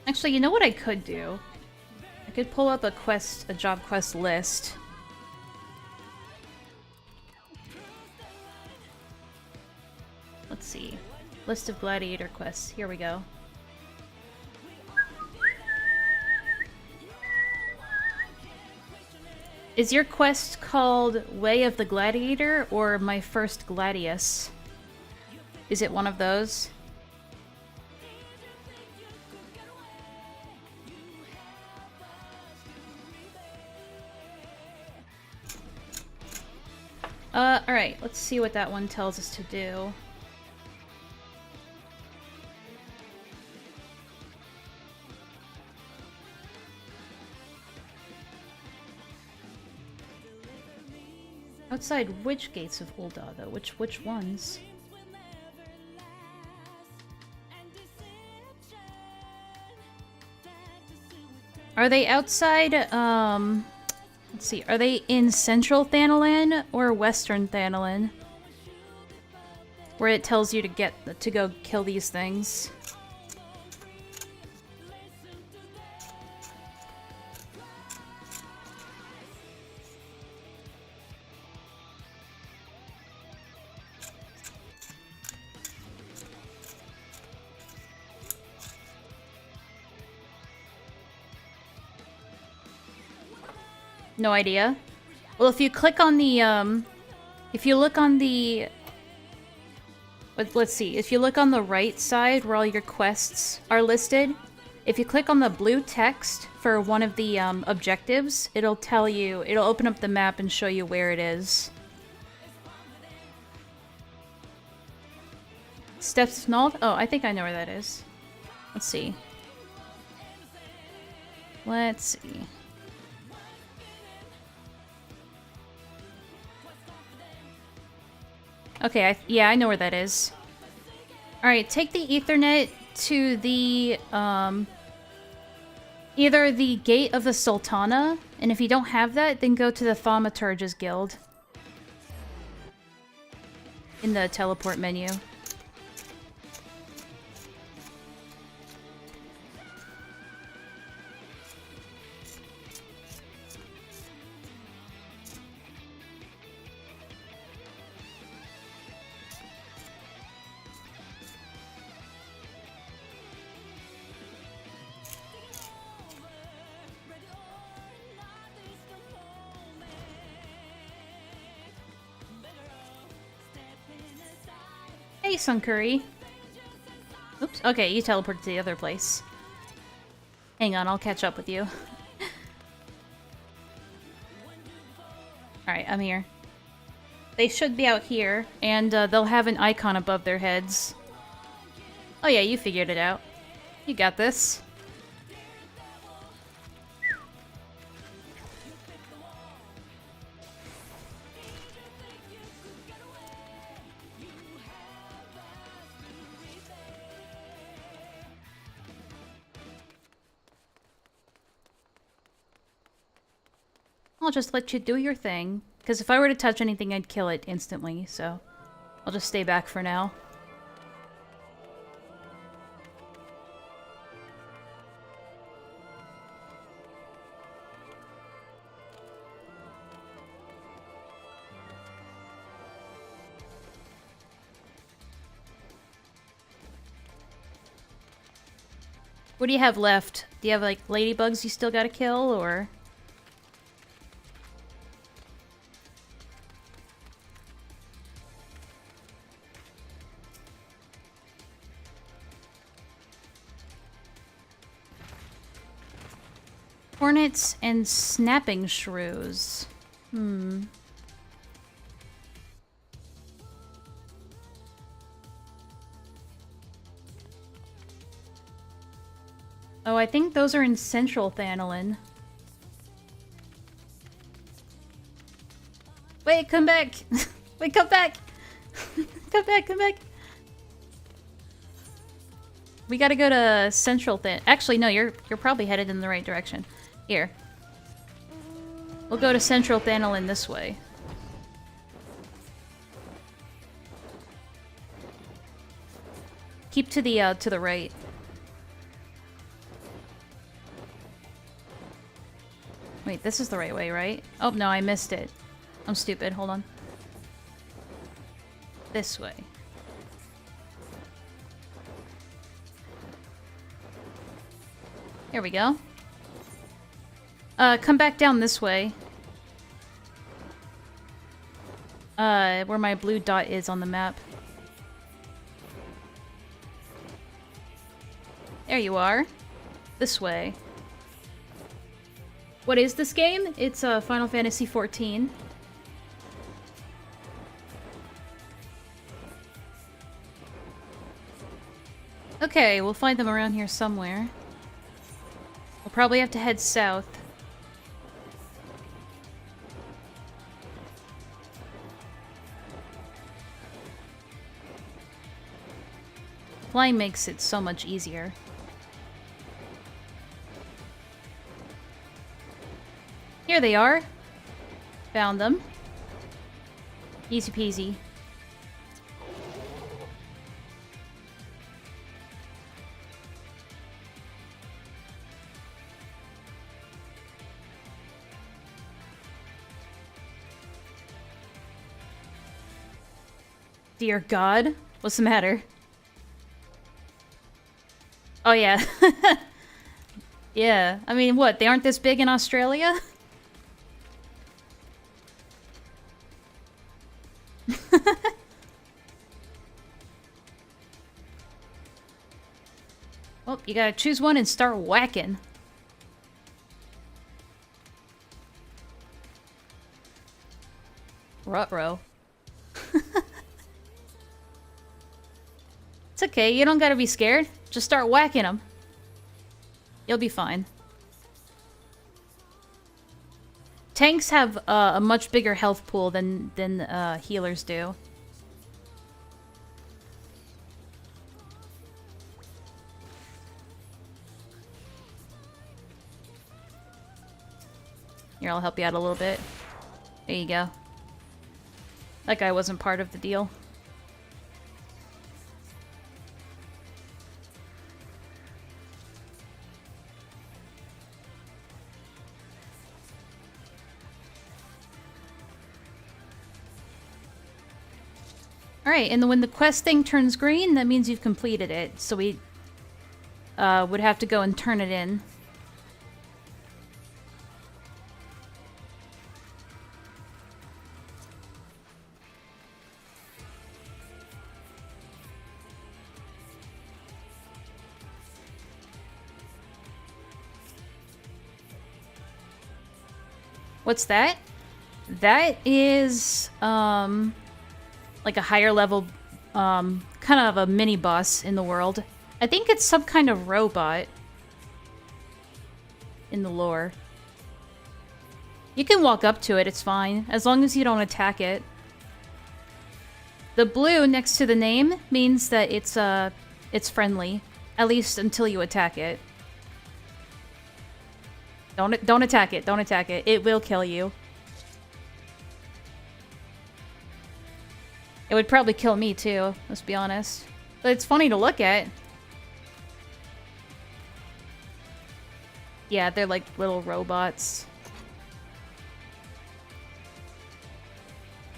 Actually, you know what I could do? I could pull up a job quest list. Let's see. List of gladiator quests. Here we go. Is your quest called Way of the Gladiator or My First Gladius? Is it one of those? Alright, let's see what that one tells us to do. Outside which gates of Ul'dah, though? Which ones? Are they outside, let's see, are they in Central Thanalan or Western Thanalan? Where it tells you to go kill these things. No idea. Well, if you click on the, if you look on the... Let's see. If you look on the right side where all your quests are listed, if you click on the blue text for one of the objectives, it'll tell you, it'll open up the map and show you where it is. Steps of Nald? Oh, I think I know where that is. Let's see. Let's see. Okay, yeah, I know where that is. Alright, take the Ethernet to the, either the Gate of the Sultana, and if you don't have that, then go to the Thaumaturge's Guild. In the teleport menu. Hey, Suncurry. Oops. Okay, you teleported to the other place. Hang on, I'll catch up with you. Alright, I'm here. They should be out here, and they'll have an icon above their heads. Oh yeah, you figured it out. You got this. I'll just let you do your thing. Because if I were to touch anything, I'd kill it instantly, so... I'll just stay back for now. What do you have left? Do you have, like, ladybugs you still gotta kill, or...? Hornets and snapping shrews. Hmm. Oh, I think those are in Central Thanalin. Wait, come back! Wait, come back! Come back, come back! We gotta go to Central Actually, no, you're probably headed in the right direction. Here. We'll go to Central Thanalin this way. Keep to the right. Wait, this is the right way, right? Oh, no, I missed it. I'm stupid. Hold on. This way. Here we go. Come back down this way. Where my blue dot is on the map. There you are. This way. What is this game? It's Final Fantasy XIV. Okay, we'll find them around here somewhere. We'll probably have to head south. Flying makes it so much easier. Here they are. Found them. Easy peasy. Dear God, what's the matter? Oh yeah. Yeah, I mean, what, they aren't this big in Australia? You gotta choose one and start whacking. Ruh-roh. It's okay, you don't gotta be scared. Just start whacking them. You'll be fine. Tanks have a much bigger health pool than healers do. Here, I'll help you out a little bit. There you go. That guy wasn't part of the deal. Alright, and when the quest thing turns green, that means you've completed it. So we would have to go and turn it in. What's that? That is, like a higher level, kind of a mini boss in the world. I think it's some kind of robot in the lore. You can walk up to it, it's fine, as long as you don't attack it. The blue next to the name means that it's friendly, at least until you attack it. Don't attack it, don't attack it. It will kill you. It would probably kill me too, let's be honest. But it's funny to look at. Yeah, they're like little robots.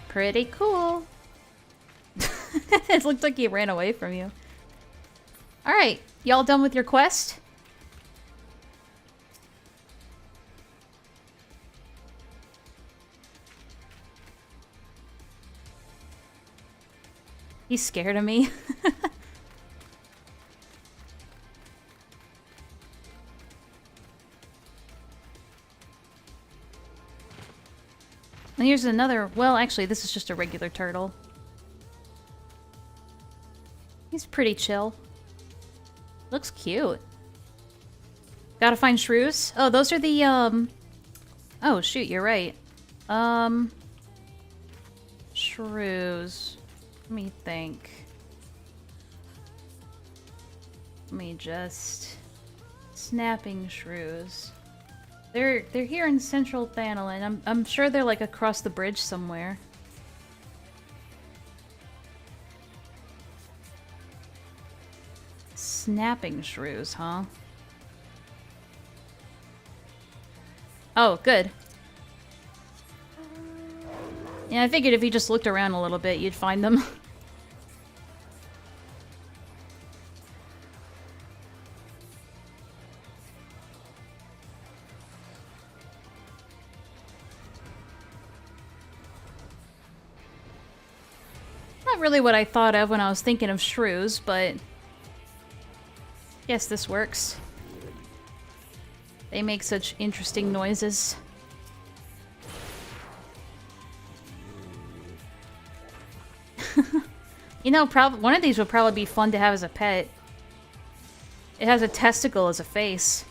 Pretty cool. It looked like he ran away from you. Alright, y'all done with your quest? He's scared of me. And here's another... Well, actually, this is just a regular turtle. He's pretty chill. Looks cute. Gotta find shrews. Oh, those are the, Oh, shoot, you're right. Shrews. Let me think. Let me just... Snapping shrews. They're here in Central Thanalan. I'm sure they're like across the bridge somewhere. Snapping shrews, huh? Oh, good. Yeah, I figured if you just looked around a little bit, you'd find them. Not really what I thought of when I was thinking of shrews, but... Yes, this works. They make such interesting noises. You know, one of these would probably be fun to have as a pet. It has a testicle as a face.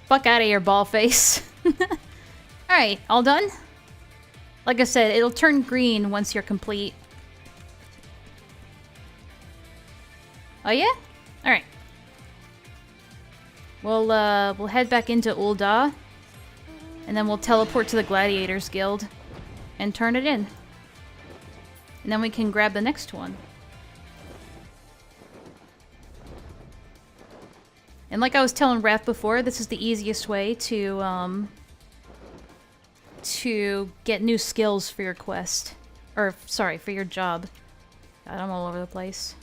Fuck out of here, ball face. Alright, all done? Like I said, it'll turn green once you're complete. Oh yeah? Alright. We'll head back into Ul'dah. And then we'll teleport to the Gladiators Guild. And turn it in. And then we can grab the next one. And like I was telling Raph before, this is the easiest way to get new skills for your quest. Or, sorry, for your job. God, I'm all over the place.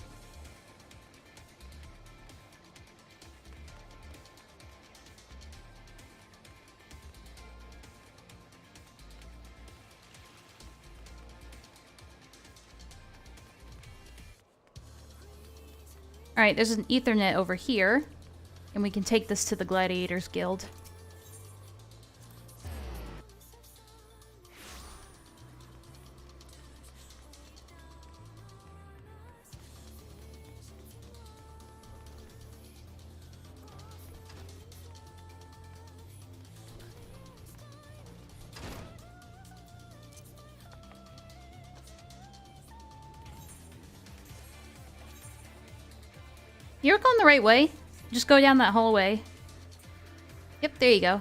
Alright, there's an Ethernet over here. And we can take this to the Gladiators Guild. You're going the right way. Just go down that hallway. Yep, there you go.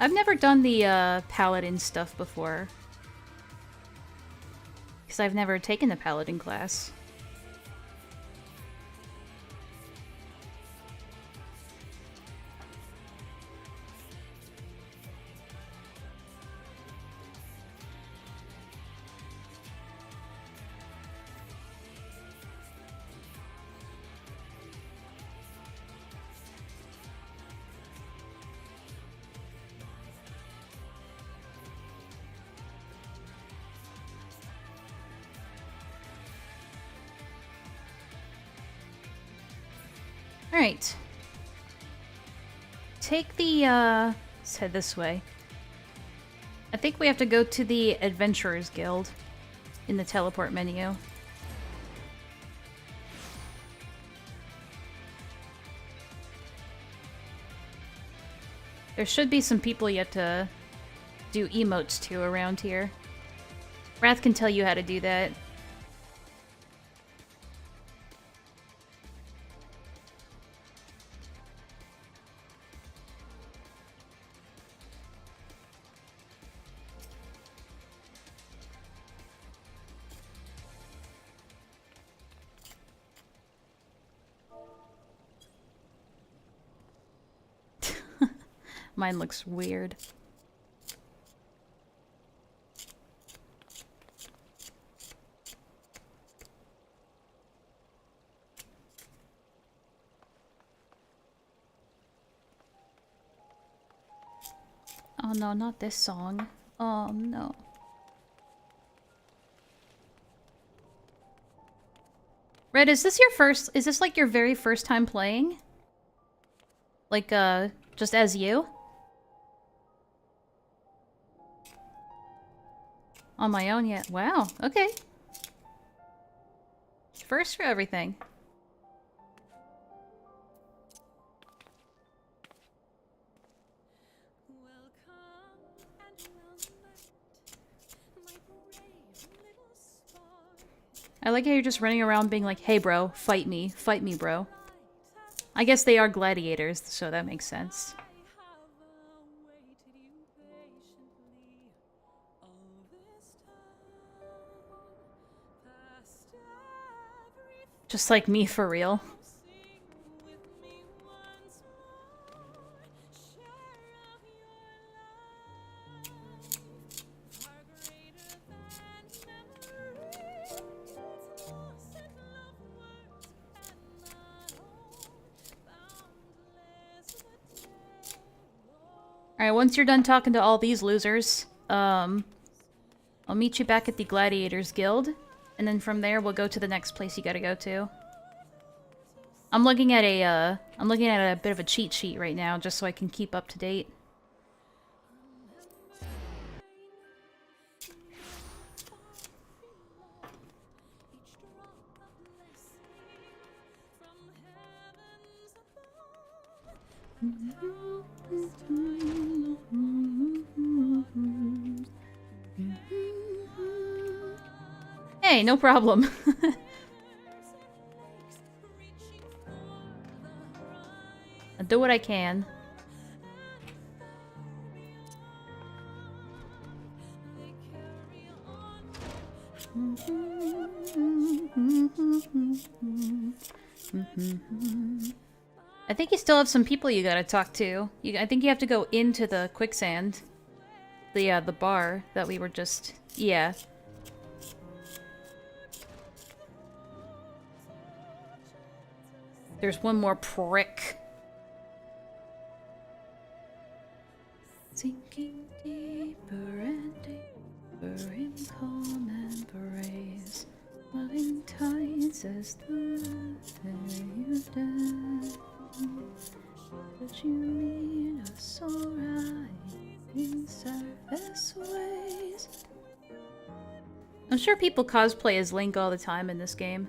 I've never done the paladin stuff before. Because I've never taken the paladin class. Alright. Take the, let's head this way. I think we have to go to the Adventurers Guild in the teleport menu. There should be some people you have to do emotes to around here. Wrath can tell you how to do that. Mine looks weird. Oh no, not this song. Oh no. Red, is this like your very first time playing? Like, just as you? On my own yet? Wow, okay. First for everything. I like how you're just running around being like, hey bro, fight me, bro. I guess they are gladiators, so that makes sense. Just like me, for real. Alright, once you're done talking to all these losers, I'll meet you back at the Gladiators Guild, and then from there we'll go to the next place you gotta go to. I'm looking at a bit of a cheat sheet right now, just so I can keep up to date. Hey, no problem. I'll do what I can. I think you still have some people you gotta talk to. I think you have to go into the quicksand. The bar that we were just... Yeah. There's one more prick. Sinking deeper and deeper in calm embrace, loving tides as the day you die. But you meet us alright in surface ways. I'm sure people cosplay as Link all the time in this game.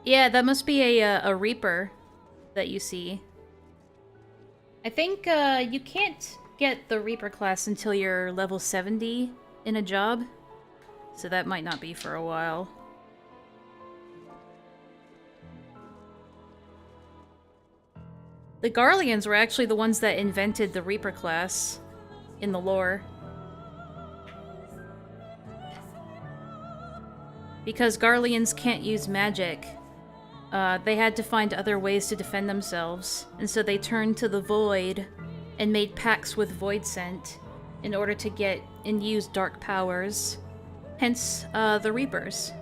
Yeah, that must be a Reaper that you see. I think you can't get the Reaper class until you're level 70 in a job, so that might not be for a while. The Garleans were actually the ones that invented the Reaper class in the lore. Because Garleans can't use magic, they had to find other ways to defend themselves, and so they turned to the Void and made pacts with Voidsent in order to get and use dark powers. Hence, the Reapers.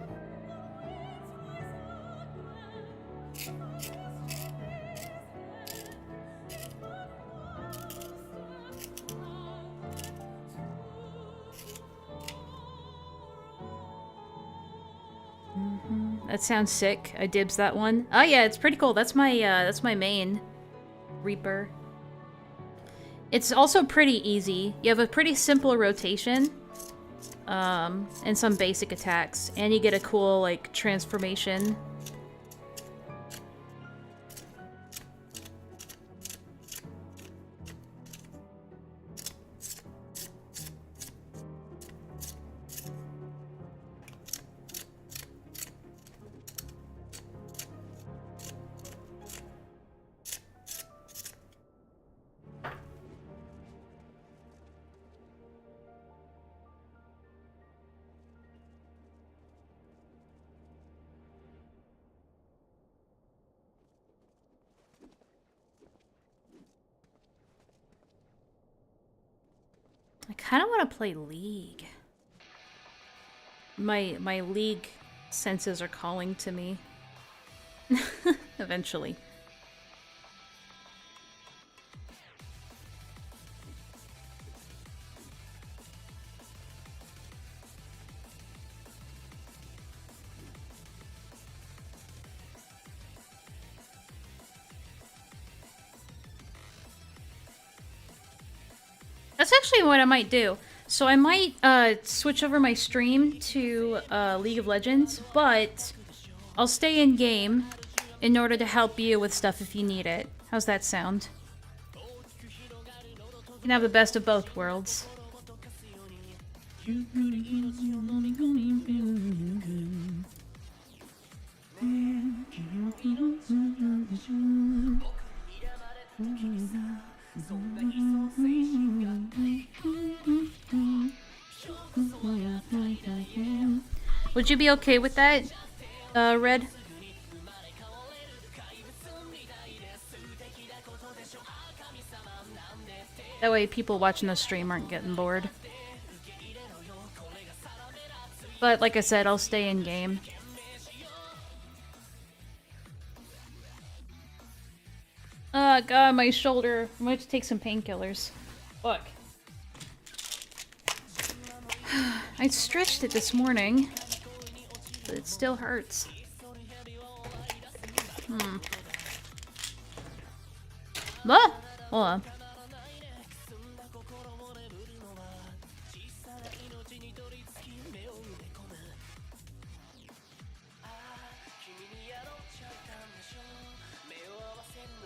That sounds sick. I dibs that one. Oh yeah, it's pretty cool. That's my main Reaper. It's also pretty easy. You have a pretty simple rotation, and some basic attacks, and you get a cool like transformation. I kind of want to play League. My League senses are calling to me. Eventually. That's actually what I might do. So I might switch over my stream to League of Legends, but I'll stay in game in order to help you with stuff if you need it. How's that sound? You can have the best of both worlds. Would you be okay with that, Red? That way people watching the stream aren't getting bored. But like I said, I'll stay in game. Oh god, my shoulder. I might have to take some painkillers. Fuck. I stretched it this morning, but it still hurts. Ah! Hold on.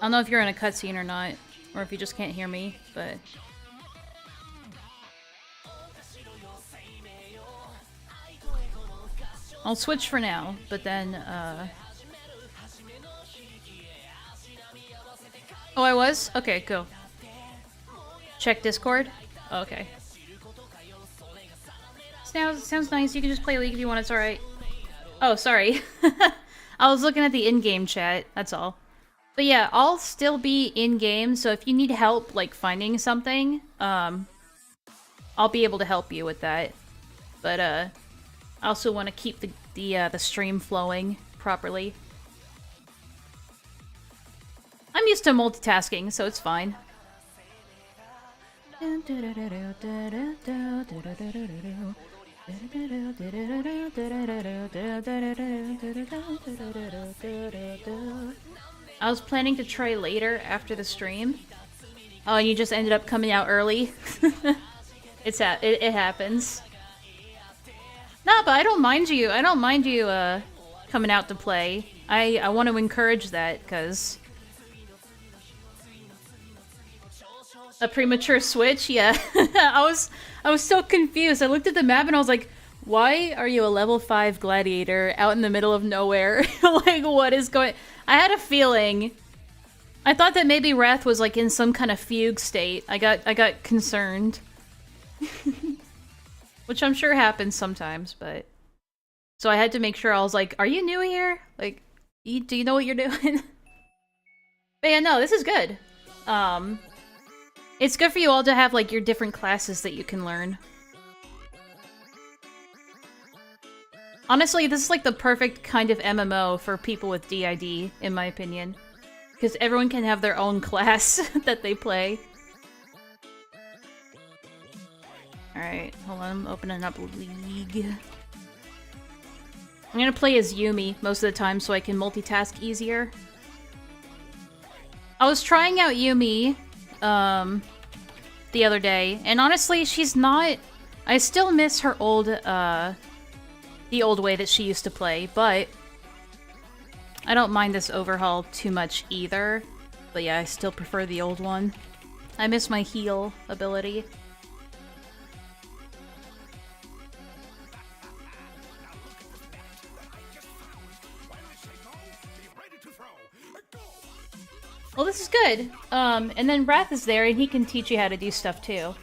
I don't know if you're in a cutscene or not. Or if you just can't hear me, but... I'll switch for now, but then, Oh, I was? Okay, go. Check Discord? Okay. Sounds nice. You can just play League if you want. It's alright. Oh, sorry. I was looking at the in-game chat. That's all. But yeah, I'll still be in-game, so if you need help, like, finding something, I'll be able to help you with that. But, I also want to keep the stream flowing properly. I'm used to multitasking, so it's fine. I was planning to try later after the stream. Oh, and you just ended up coming out early? It happens. No, but I don't mind you. I don't mind you coming out to play. I want to encourage that, because... A premature switch? Yeah. I was so confused. I looked at the map and I was like, why are you a level 5 gladiator out in the middle of nowhere? Like, what is going... I had a feeling. I thought that maybe Wrath was like in some kind of fugue state. I got concerned. Which I'm sure happens sometimes, but... So I had to make sure. I was like, are you new here? Like, do you know what you're doing? But yeah, no, this is good. It's good for you all to have, like, your different classes that you can learn. Honestly, this is, like, the perfect kind of MMO for people with DID, in my opinion. Because everyone can have their own class that they play. Alright, hold on, I'm opening up League. I'm gonna play as Yumi most of the time so I can multitask easier. I was trying out Yumi, the other day, and honestly, she's not... I still miss her old, the old way that she used to play, but... I don't mind this overhaul too much either. But yeah, I still prefer the old one. I miss my heal ability. Well, this is good. And then Wrath is there, and he can teach you how to do stuff too.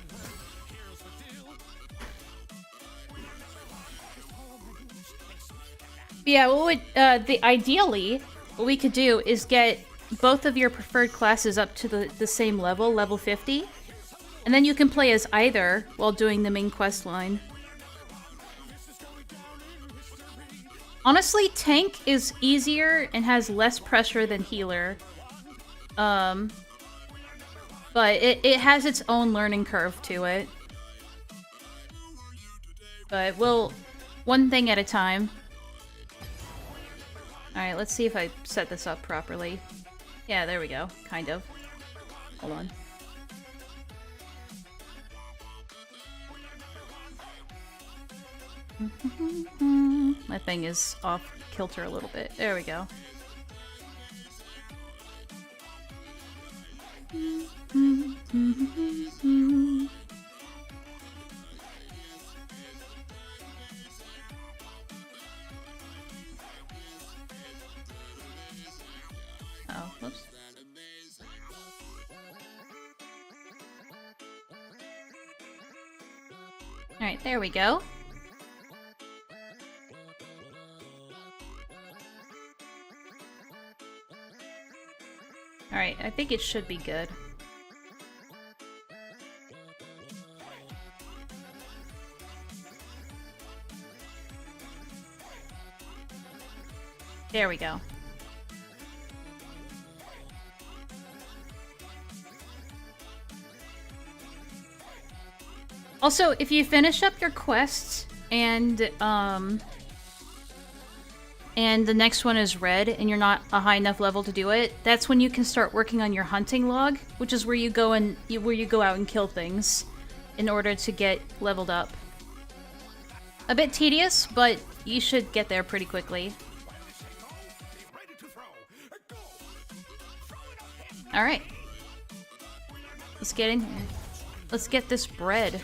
Yeah, well, ideally, what we could do is get both of your preferred classes up to the same level, level 50. And then you can play as either while doing the main quest line. Honestly, tank is easier and has less pressure than healer. But it has its own learning curve to it. But we'll... one thing at a time. Alright, let's see if I set this up properly. Yeah, there we go. Kind of. Hold on. My thing is off kilter a little bit. There we go. Oh, whoops. Alright, there we go. Alright, I think it should be good. There we go. Also, if you finish up your quests and the next one is red and you're not a high enough level to do it, that's when you can start working on your hunting log, which is where you go and where you go out and kill things in order to get leveled up. A bit tedious, but you should get there pretty quickly. Alright. Let's get in here. Let's get this bread.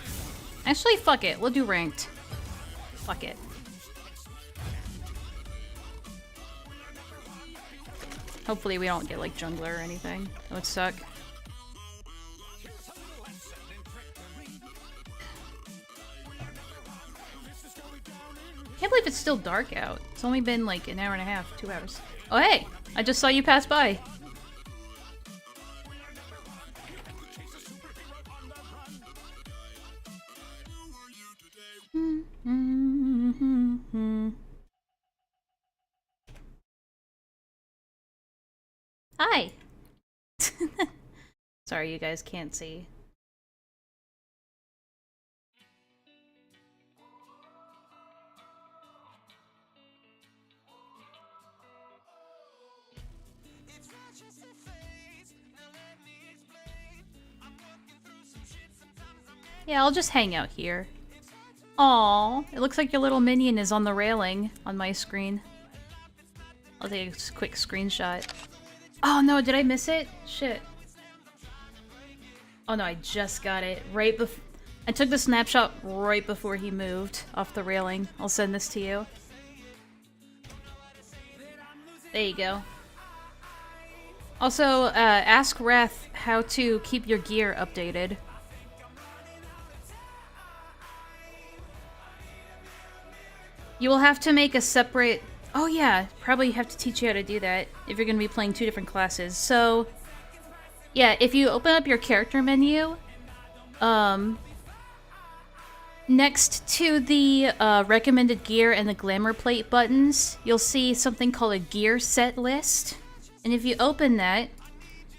Actually, fuck it. We'll do ranked. Fuck it. Hopefully we don't get, like, jungler or anything. That would suck. Can't believe it's still dark out. It's only been, like, an hour and a half, 2 hours. Oh, hey! I just saw you pass by. Hi! Sorry, you guys can't see. Yeah, I'll just hang out here. Aww, it looks like your little minion is on the railing on my screen. I'll take a quick screenshot. Oh no, did I miss it? Shit. Oh no, I just got it. Right before... I took the snapshot right before he moved off the railing. I'll send this to you. There you go. Also, ask Wrath how to keep your gear updated. You will have to make a separate... Oh yeah, probably have to teach you how to do that if you're going to be playing 2 different classes. So, yeah, if you open up your character menu, next to the recommended gear and the glamour plate buttons, you'll see something called a gear set list. And if you open that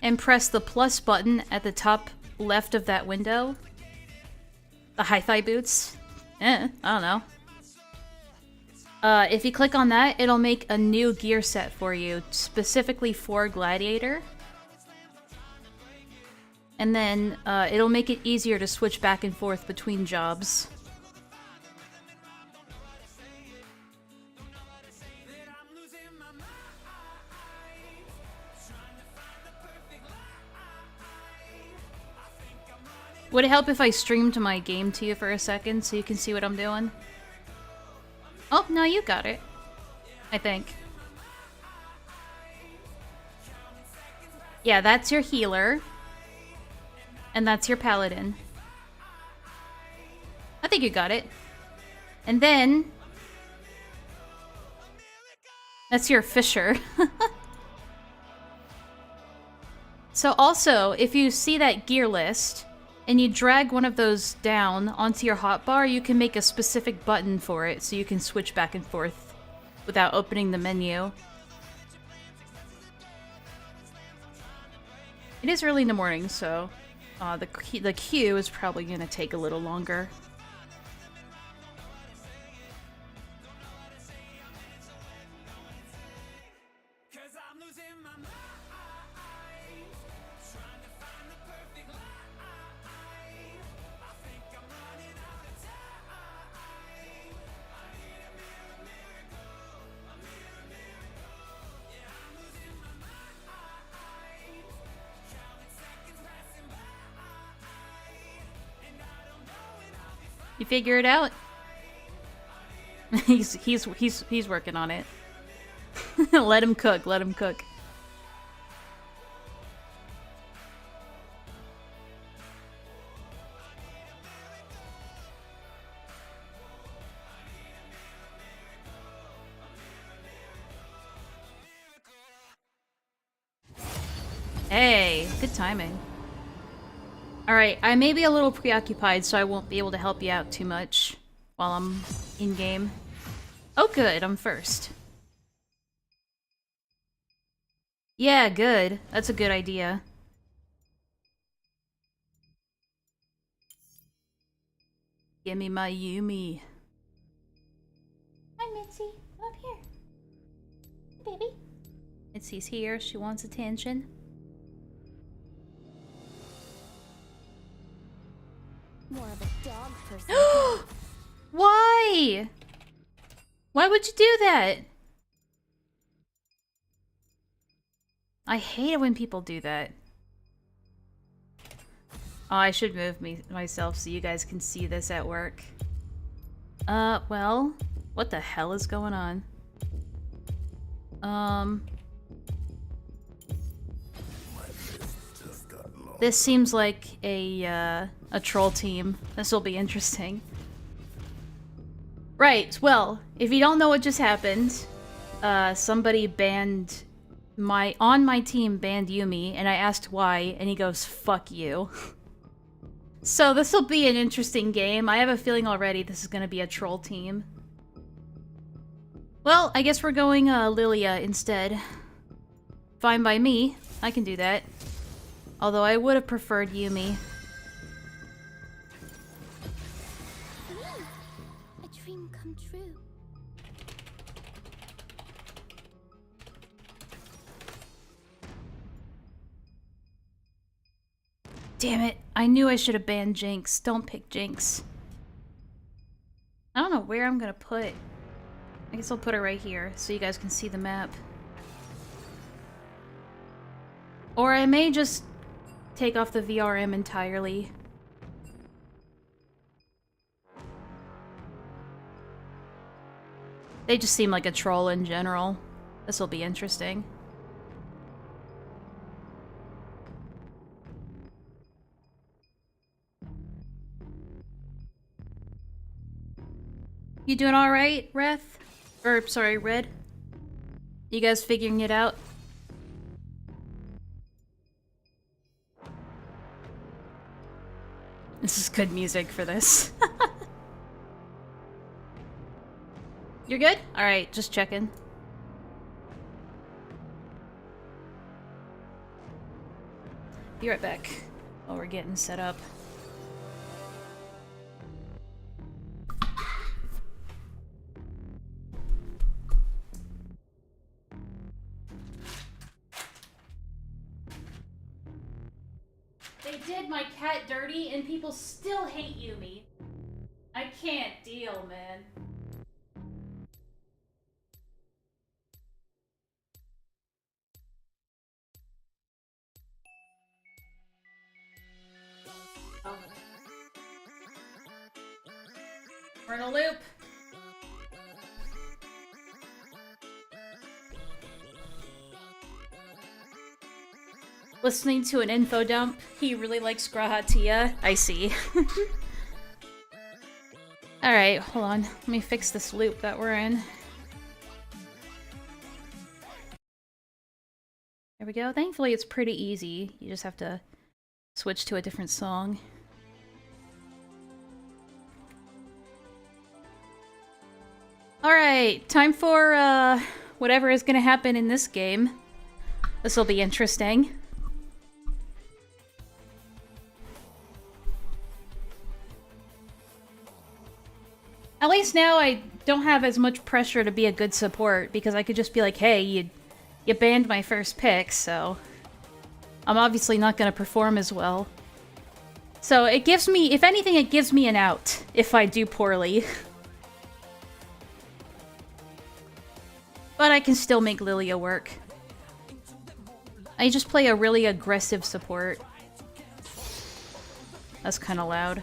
and press the plus button at the top left of that window, the high thigh boots, I don't know. If you click on that, it'll make a new gear set for you, specifically for Gladiator. And then, it'll make it easier to switch back and forth between jobs. Would it help if I streamed my game to you for a second so you can see what I'm doing? Oh, no, you got it. I think. Yeah, that's your healer. And that's your paladin. I think you got it. And then... that's your fisher. So also, if you see that gear list... and you drag one of those down onto your hotbar, you can make a specific button for it so you can switch back and forth without opening the menu. It is early in the morning, so the queue is probably going to take a little longer. You figure it out? he's working on it. Let him cook, let him cook. Hey, good timing. Alright, I may be a little preoccupied, so I won't be able to help you out too much while I'm in-game. Oh good, I'm first. Yeah, good. That's a good idea. Give me my Yumi. Hi, Mitzi. Come up here. Hey, baby. Mitzi's here. She wants attention. More of a dog person. Why? Why would you do that? I hate it when people do that. Oh, I should move myself so you guys can see this at work. Well, what the hell is going on? This seems like a troll team. This will be interesting. Right, well, if you don't know what just happened, somebody banned on my team banned Yumi, and I asked why, and he goes, "Fuck you." So this will be an interesting game. I have a feeling already this is gonna be a troll team. Well, I guess we're going Lilia instead. Fine by me. I can do that. Although I would have preferred Yumi. A dream come true. Damn it. I knew I should have banned Jinx. Don't pick Jinx. I don't know where I'm gonna put... I guess I'll put her right here so you guys can see the map. Or I may just take off the VRM entirely. They just seem like a troll in general. This will be interesting. You doing alright, Reth? Or, sorry, Red? You guys figuring it out? This is good music for this. You're good? Alright, just checking. Be right back while we're getting set up. They did my cat dirty and people still hate Yumi. I can't deal, man. Oh. We're in a loop. Listening to an info dump. He really likes Grahatia. I see. Alright, hold on. Let me fix this loop that we're in. There we go. Thankfully, it's pretty easy. You just have to switch to a different song. Alright, time for whatever is gonna happen in this game. This will be interesting. At least now I don't have as much pressure to be a good support, because I could just be like, hey, you banned my first pick, so... I'm obviously not gonna perform as well. So it gives me, if anything, it gives me an out if I do poorly. But I can still make Lilia work. I just play a really aggressive support. That's kind of loud.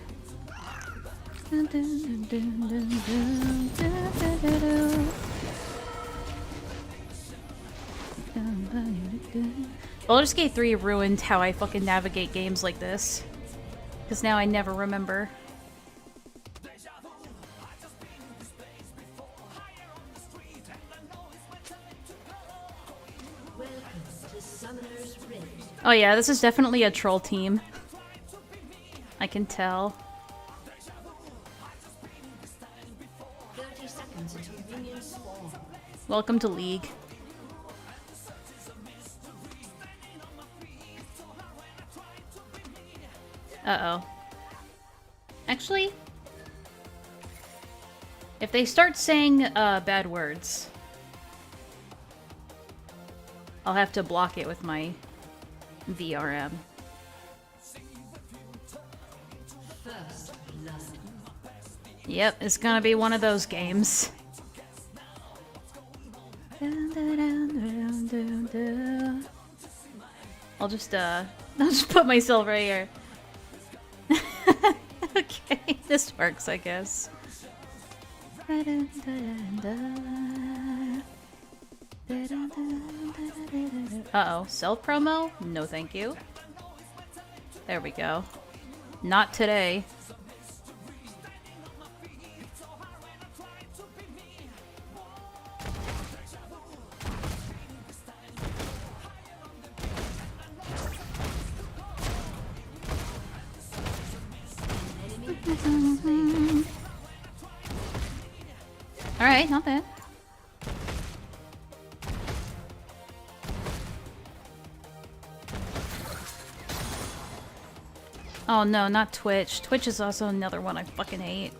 Baldur's Gate 3 ruined how I fucking navigate games like this. Because now I never remember. Oh yeah, this is definitely a troll team. I can tell. 30 seconds until minions spawn. Welcome to League. Uh-oh. Actually, if they start saying bad words, I'll have to block it with my VRM. First blood. Yep, it's gonna be one of those games. I'll just put myself right here. Okay, this works, I guess. Uh-oh, self-promo? No thank you. There we go. Not today. Alright, not bad. Oh no, not Twitch. Twitch is also another one I fucking hate.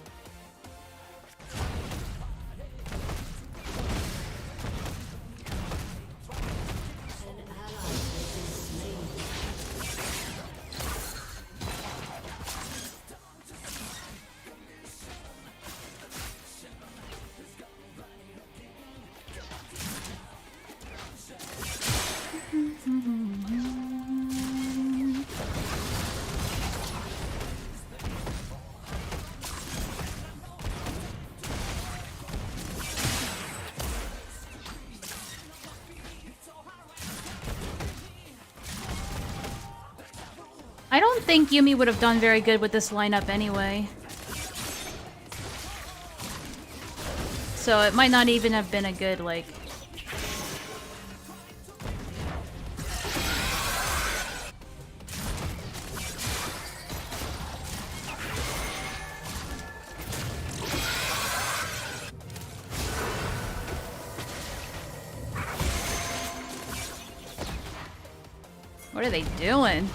I don't think Yumi would have done very good with this lineup anyway. So it might not even have been a good, like... What are they doing?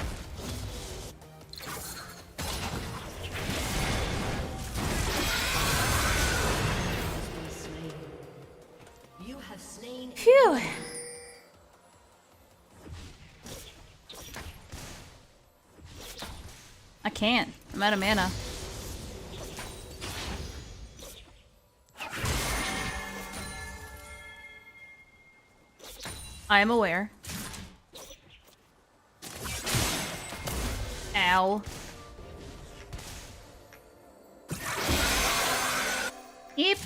Phew. I can't. I'm out of mana. I am aware. Ow. Yep.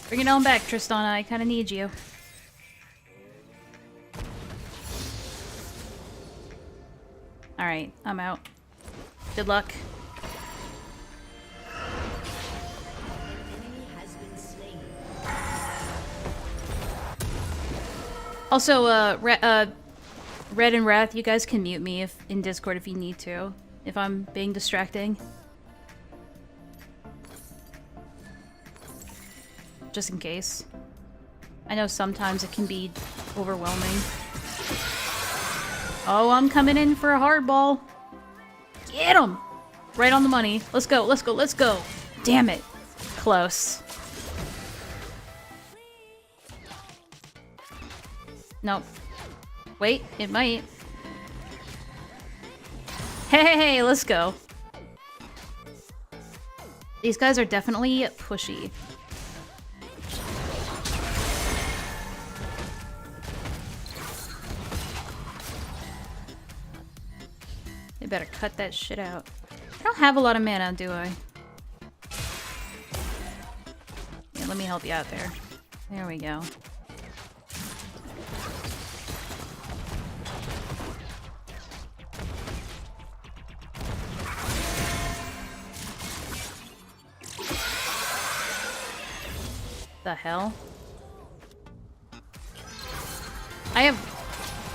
Bring it on back, Tristana. I kind of need you. Alright, I'm out. Good luck. Also, Red and Wrath, you guys can mute me if in Discord if you need to. If I'm being distracting. Just in case. I know sometimes it can be overwhelming. Oh, I'm coming in for a hardball. Get him! Right on the money. Let's go, let's go, let's go. Damn it. Close. Nope. Wait, it might. Hey, let's go. These guys are definitely pushy. They better cut that shit out. I don't have a lot of mana, do I? Yeah, let me help you out there. There we go. The hell? I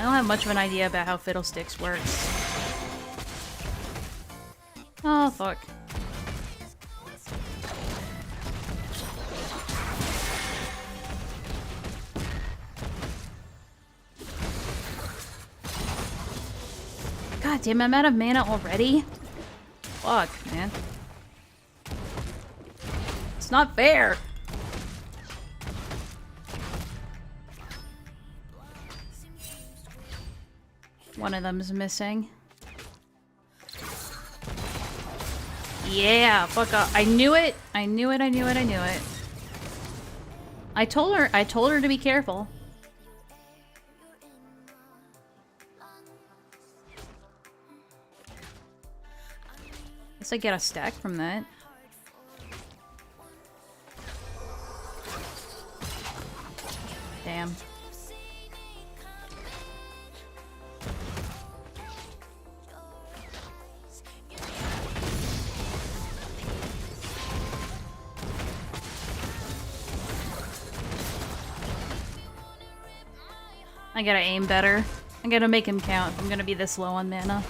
don't have much of an idea about how Fiddlesticks works. Oh, fuck. God damn, I'm out of mana already? Fuck, man. It's not fair! One of them is missing. Yeah, fuck up. I knew it. I knew it. I knew it. I knew it. I told her to be careful. Guess I get a stack from that. Damn. I gotta aim better. I gotta make him count if I'm gonna be this low on mana.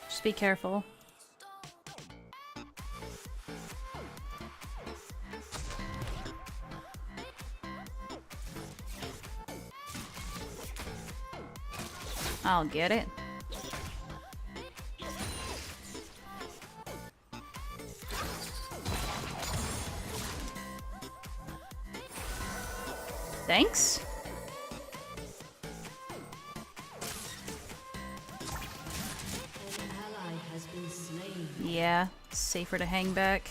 Just be careful. I'll get it. Thanks. Yeah, safer to hang back.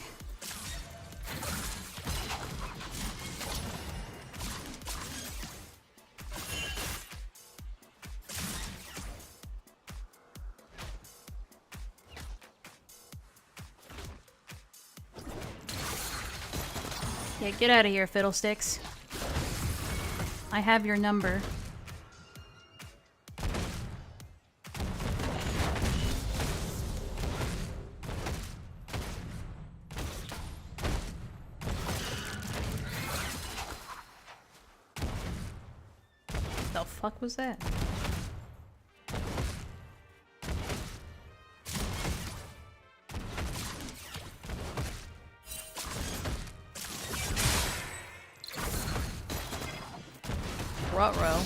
Yeah, get out of here, fiddlesticks. I have your number. The fuck was that? Ruh-roh.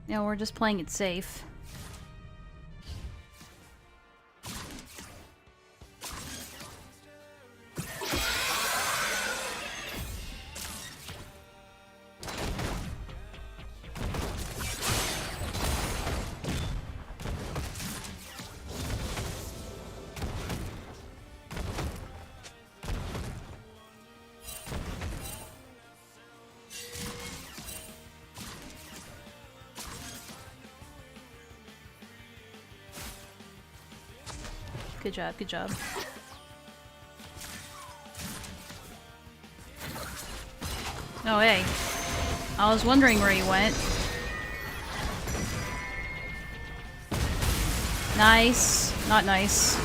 No, we're just playing it safe. Good job, good job. Oh, hey. I was wondering where you went. Nice. Not nice.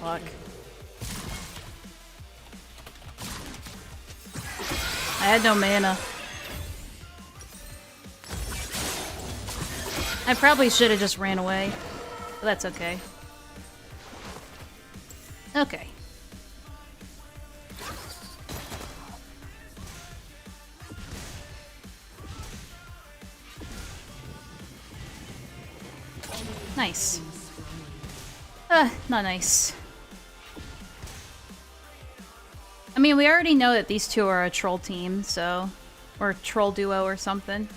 Fuck. I had no mana. I probably should have just ran away, but that's okay. Okay. Nice. Not nice. I mean, we already know that these two are a troll team, so... Or a troll duo or something.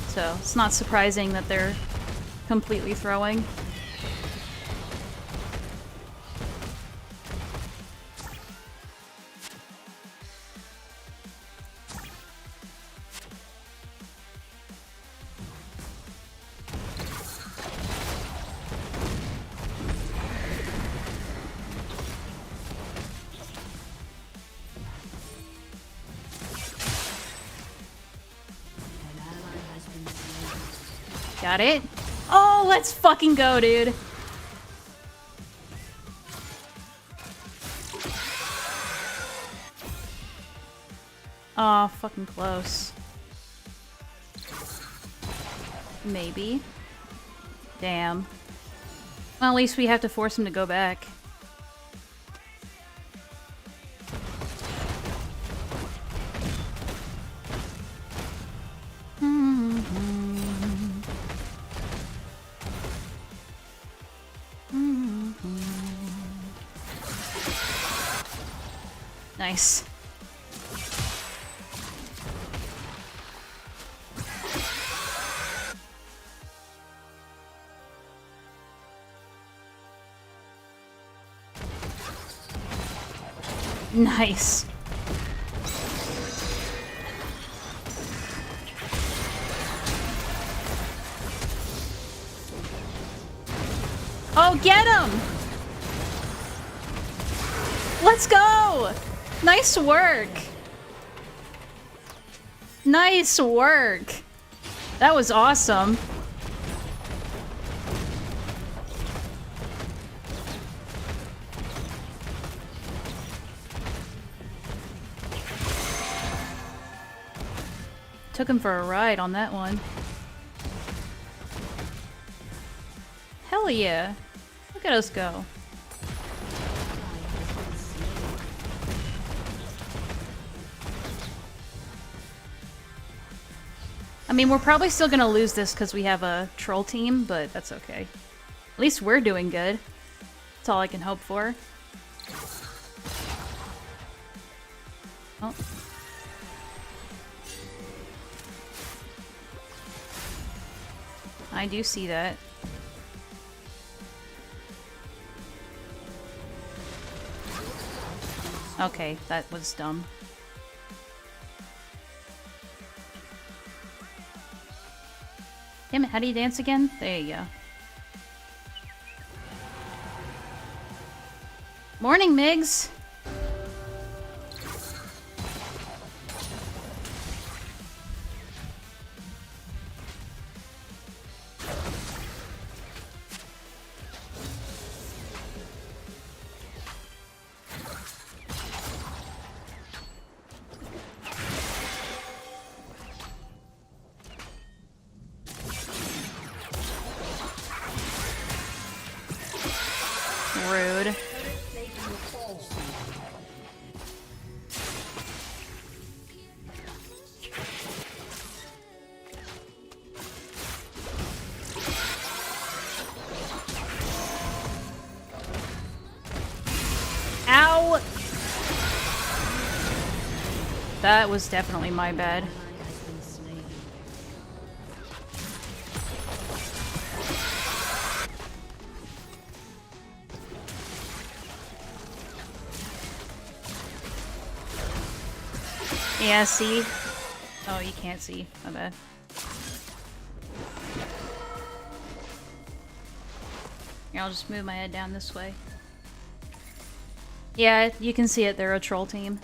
So, it's not surprising that they're completely throwing. Got it? Oh, let's fucking go, dude. Aw, fucking close. Maybe. Damn. Well, at least we have to force him to go back. Nice. Nice. Oh, get him! Let's go! Nice work. Nice work. That was awesome. Took him for a ride on that one. Hell yeah. Look at us go. I mean, we're probably still gonna lose this because we have a troll team, but that's okay. At least we're doing good. That's all I can hope for. Oh. I do see that. Okay, that was dumb. Damn it, how do you dance again? There you go. Morning, Migs! Rude. Ow! That was definitely my bad. Yeah, see? Oh, you can't see. My bad. Here, I'll just move my head down this way. Yeah, you can see it. They're a troll team.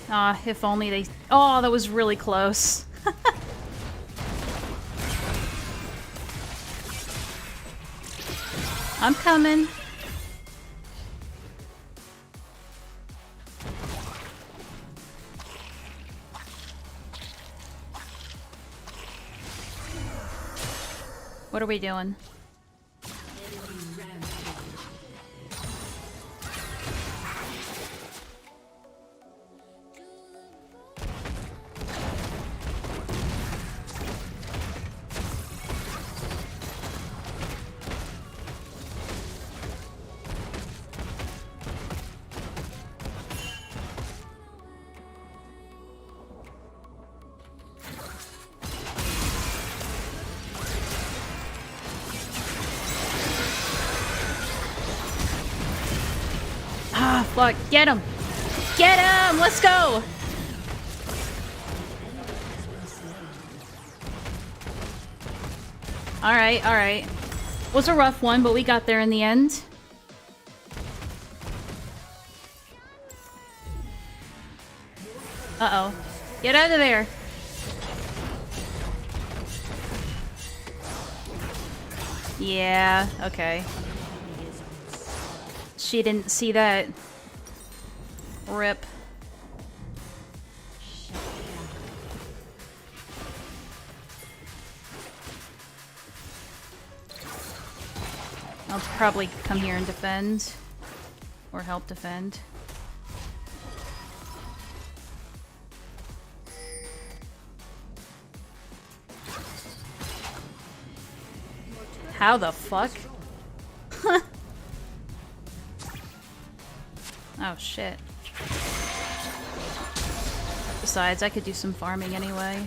Ah, if only they... Oh, that was really close. I'm coming. What are we doing? Fuck, get him! Get him! Let's go! Alright, alright. Was a rough one, but we got there in the end. Uh-oh. Get out of there! Yeah, okay. She didn't see that. Rip. I'll probably come here and defend. Or help defend. How the fuck? Oh shit. Besides, I could do some farming anyway.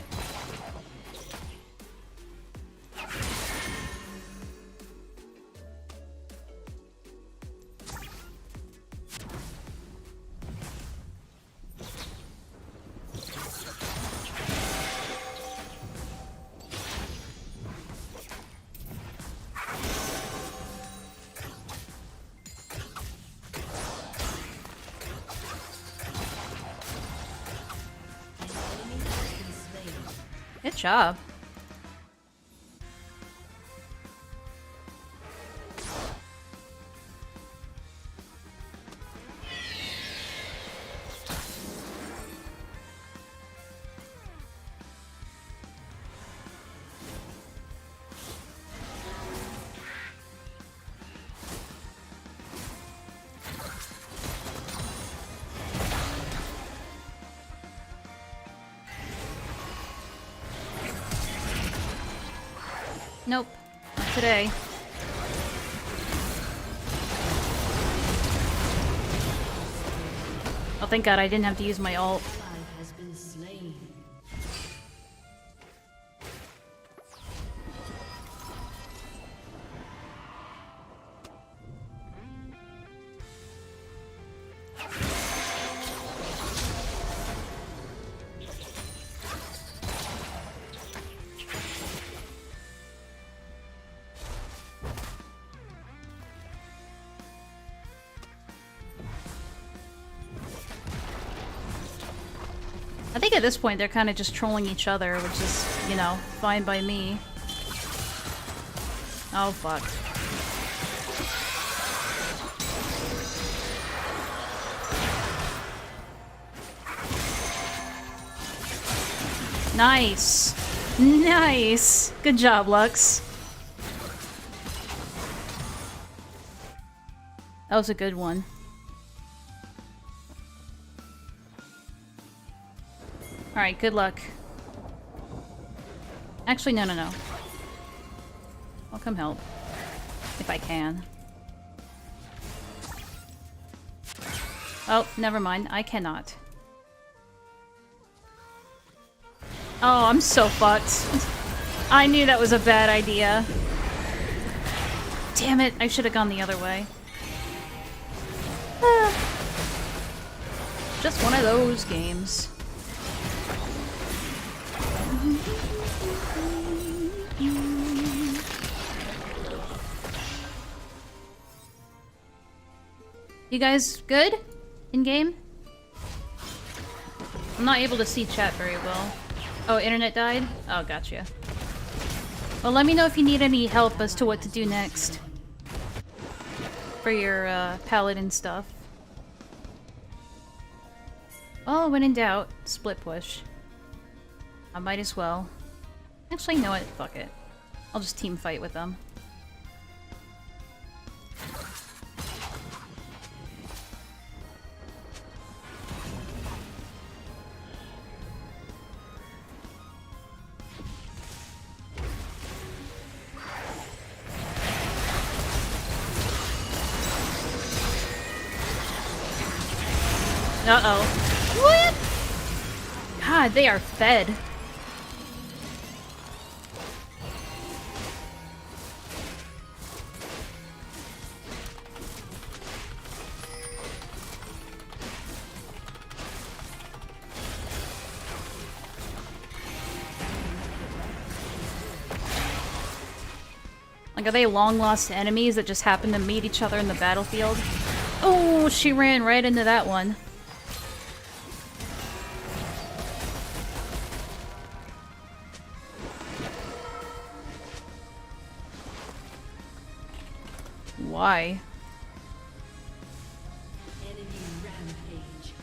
Good job. Nope. Not today. Oh, thank God I didn't have to use my ult. Has been slain. I think at this point they're kind of just trolling each other, which is, you know, fine by me. Oh, fuck. Nice! Nice! Good job, Lux. That was a good one. Alright, good luck. Actually, no. I'll come help. If I can. Oh, never mind. I cannot. Oh, I'm so fucked. I knew that was a bad idea. Damn it, I should have gone the other way. Just one of those games. You guys good? In-game? I'm not able to see chat very well. Oh, internet died? Oh, gotcha. Well, let me know if you need any help as to what to do next. For your, paladin stuff. Well, when in doubt, split push. I might as well. Actually, you know what? Fuck it. I'll just team fight with them. Uh-oh. What? God, they are fed. Like, are they long-lost enemies that just happen to meet each other in the battlefield? Oh, she ran right into that one. Why? Enemy rampage.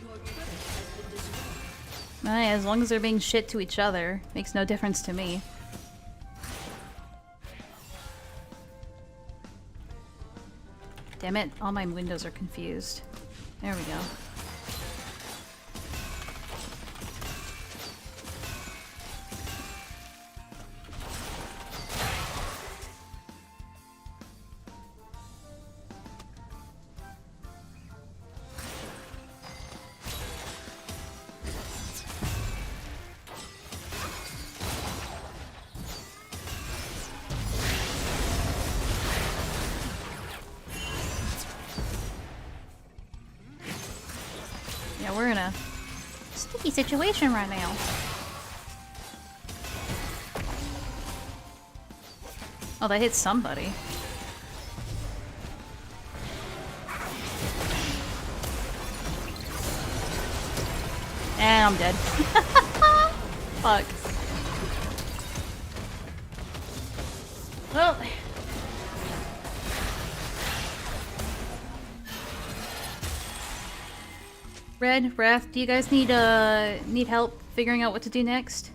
Your turret has been destroyed. As long as they're being shit to each other, makes no difference to me. Damn it, all my windows are confused. There we go. sticky situation right now. Oh, that hit somebody. And I'm dead. Fuck. Well. Red, Wrath, do you guys need help figuring out what to do next?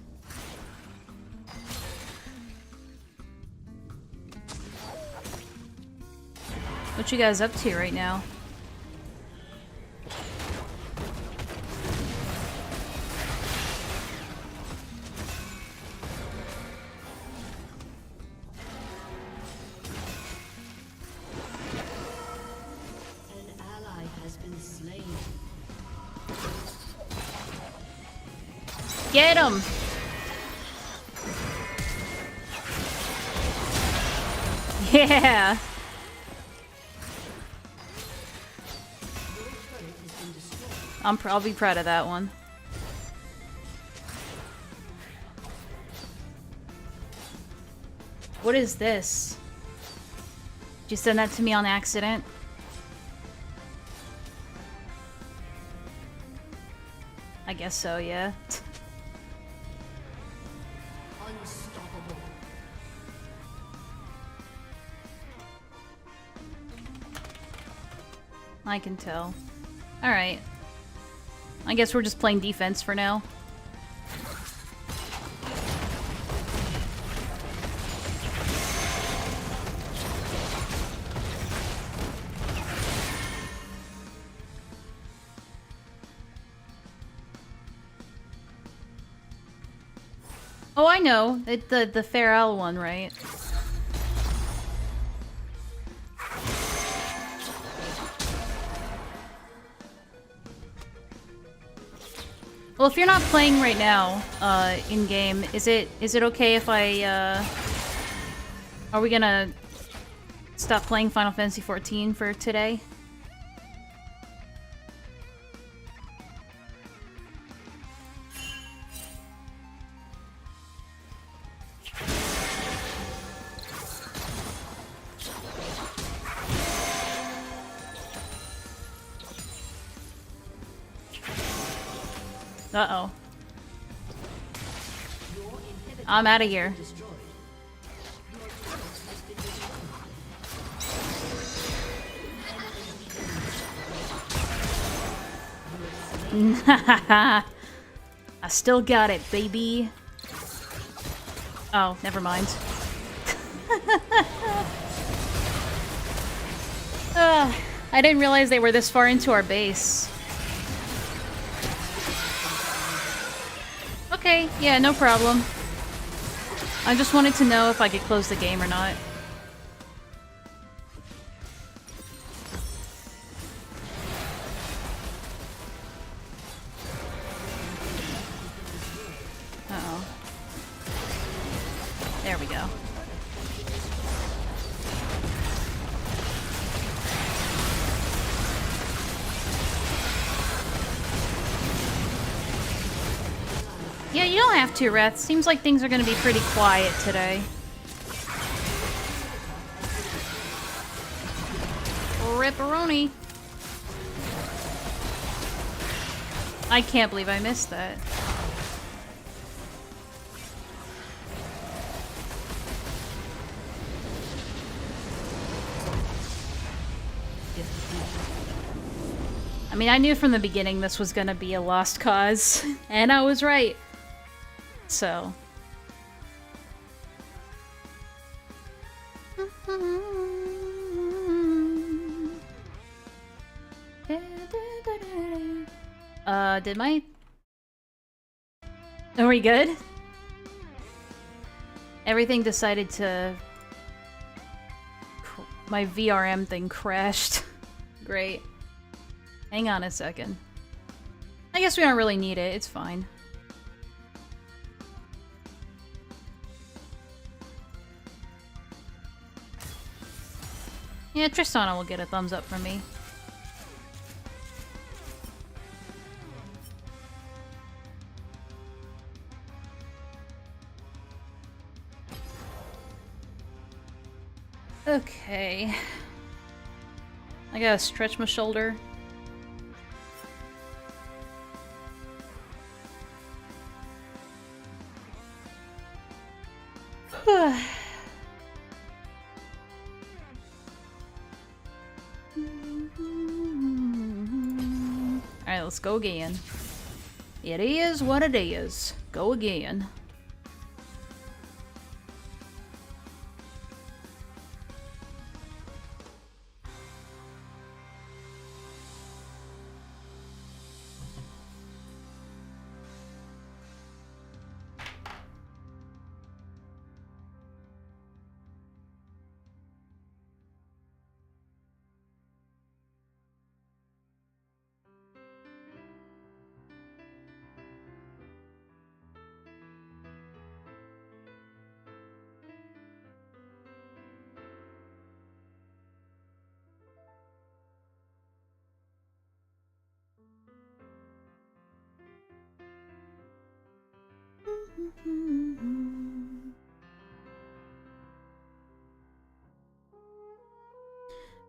What you guys up to right now? An ally has been slain. Get him! Yeah! I'll be proud of that one. What is this? Did you send that to me on accident? I guess so, yeah. Unstoppable. I can tell. Alright. I guess we're just playing defense for now. Oh, I know. The Farewell one, right? Well, if you're not playing right now, in game, is it okay if I are we gonna stop playing Final Fantasy XIV for today? Uh-oh. I'm out of here. I still got it, baby. Oh, never mind. I didn't realize they were this far into our base. Okay, yeah, no problem. I just wanted to know if I could close the game or not. Uh-oh. There we go. Yeah, you don't have to, Wrath. Seems like things are gonna be pretty quiet today. Ripperoni. I can't believe I missed that. I mean, I knew from the beginning this was gonna be a lost cause, and I was right. So. Did my... Are we good? Everything decided to... My VRM thing crashed. Great. Hang on a second. I guess we don't really need it. It's fine. Yeah, Tristana will get a thumbs up from me. Okay. I gotta stretch my shoulder. Alright, let's go again. It is what it is. Go again.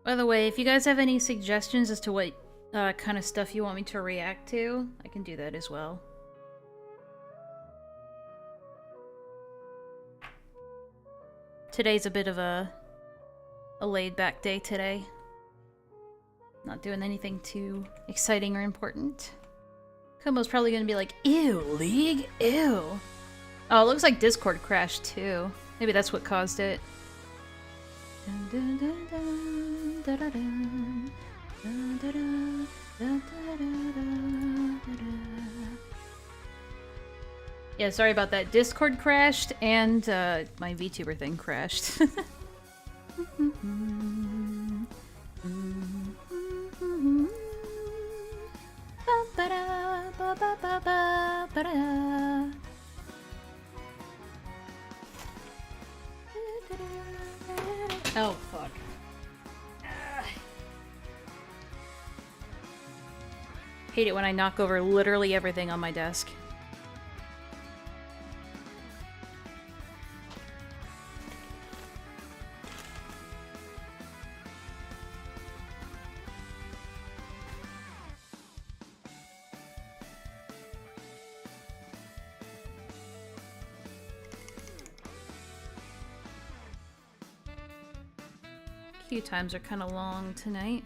By the way, if you guys have any suggestions as to what kind of stuff you want me to react to, I can do that as well. Today's a bit of a laid-back day today. Not doing anything too exciting or important. Kumo's probably gonna be like, ew, League, ew. Oh, it looks like Discord crashed too. Maybe that's what caused it. Yeah, sorry about that. Discord crashed and my VTuber thing crashed. Oh, fuck. Hate it when I knock over literally everything on my desk. Queue times are kind of long tonight.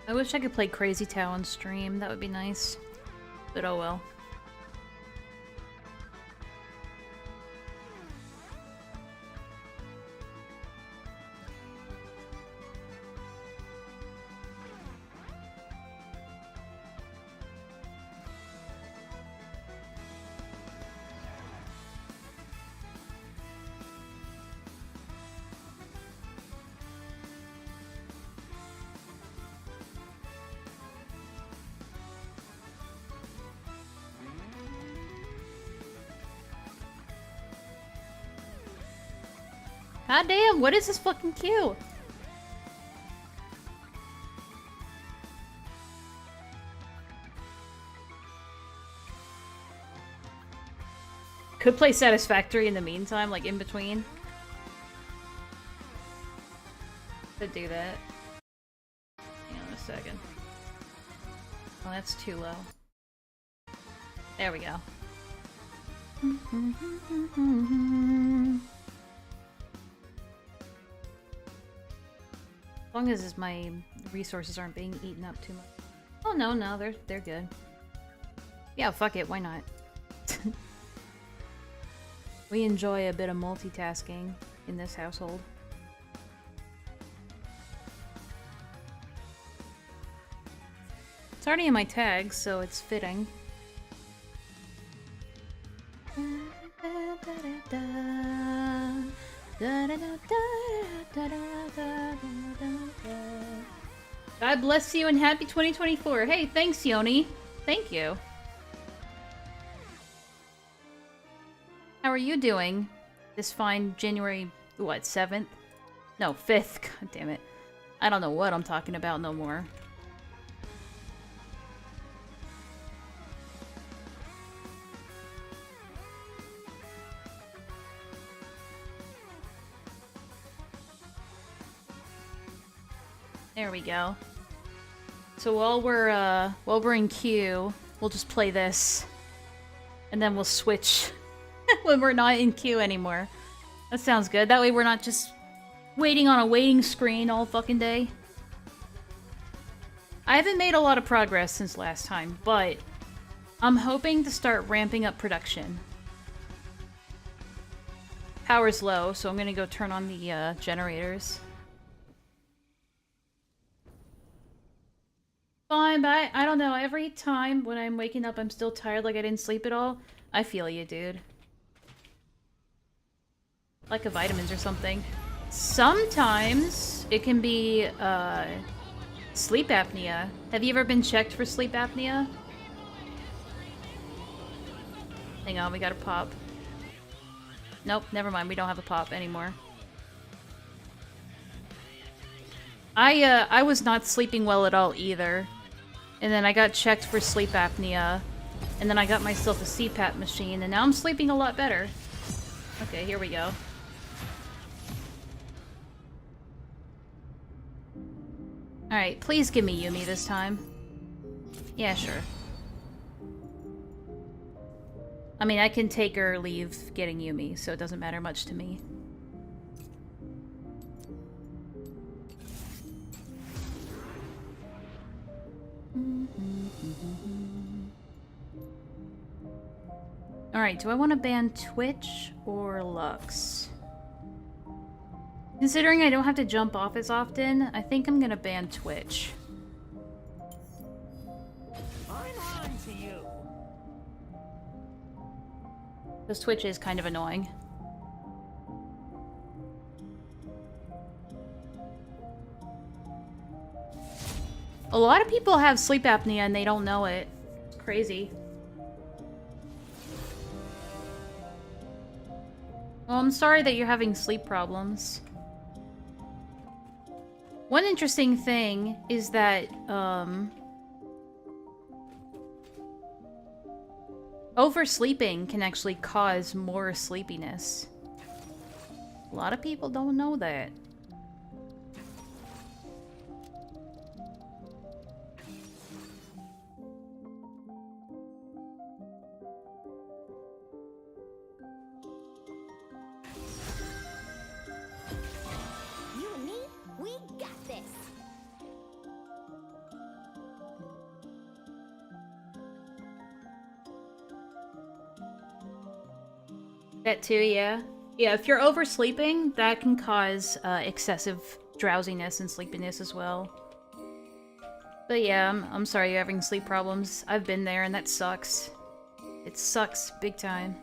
I wish I could play Crazy Tao on stream. That would be nice. But oh well. God damn, what is this fucking queue? Could play Satisfactory in the meantime, like in between. Could do that. Hang on a second. Oh, that's too low. There we go. As long as my resources aren't being eaten up too much. Oh no, they're good. Yeah, fuck it, why not? We enjoy a bit of multitasking in this household. It's already in my tags, so it's fitting. God bless you and happy 2024. Hey, thanks, Yoni. Thank you. How are you doing this fine January, what, 7th? No, 5th. God damn it. I don't know what I'm talking about no more. There we go. So while we're in queue, we'll just play this. And then we'll switch when we're not in queue anymore. That sounds good. That way we're not just waiting on a waiting screen all fucking day. I haven't made a lot of progress since last time, but I'm hoping to start ramping up production. Power's low, so I'm gonna go turn on the generators. Fine, but I don't know. Every time when I'm waking up, I'm still tired, like I didn't sleep at all. I feel you, dude. Like a vitamins or something. Sometimes it can be sleep apnea. Have you ever been checked for sleep apnea? Hang on, we got a pop. Nope, never mind. We don't have a pop anymore. I was not sleeping well at all either. And then I got checked for sleep apnea. And then I got myself a CPAP machine, and now I'm sleeping a lot better. Okay, here we go. Alright, please give me Yumi this time. Yeah, sure. I mean, I can take or leave getting Yumi, so it doesn't matter much to me. Alright, do I want to ban Twitch or Lux? Considering I don't have to jump off as often, I think I'm gonna ban Twitch. I'm on to you. Because Twitch is kind of annoying. A lot of people have sleep apnea and they don't know it. It's crazy. Well, I'm sorry that you're having sleep problems. One interesting thing is that, oversleeping can actually cause more sleepiness. A lot of people don't know that. You and me, we got this. That too, yeah. Yeah, if you're oversleeping, that can cause excessive drowsiness and sleepiness as well. But yeah, I'm sorry you're having sleep problems. I've been there and that sucks. It sucks big time.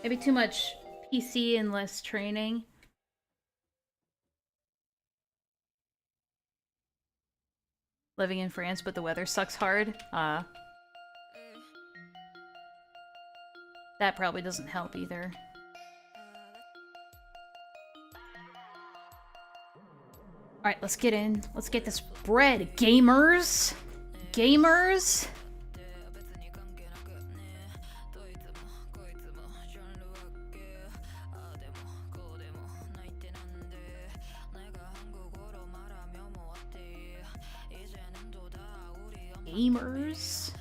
Maybe too much PC and less training. living in France, but the weather sucks hard. That probably doesn't help either. Alright, let's get in. Let's get this bread, gamers! Gamers! Gamers.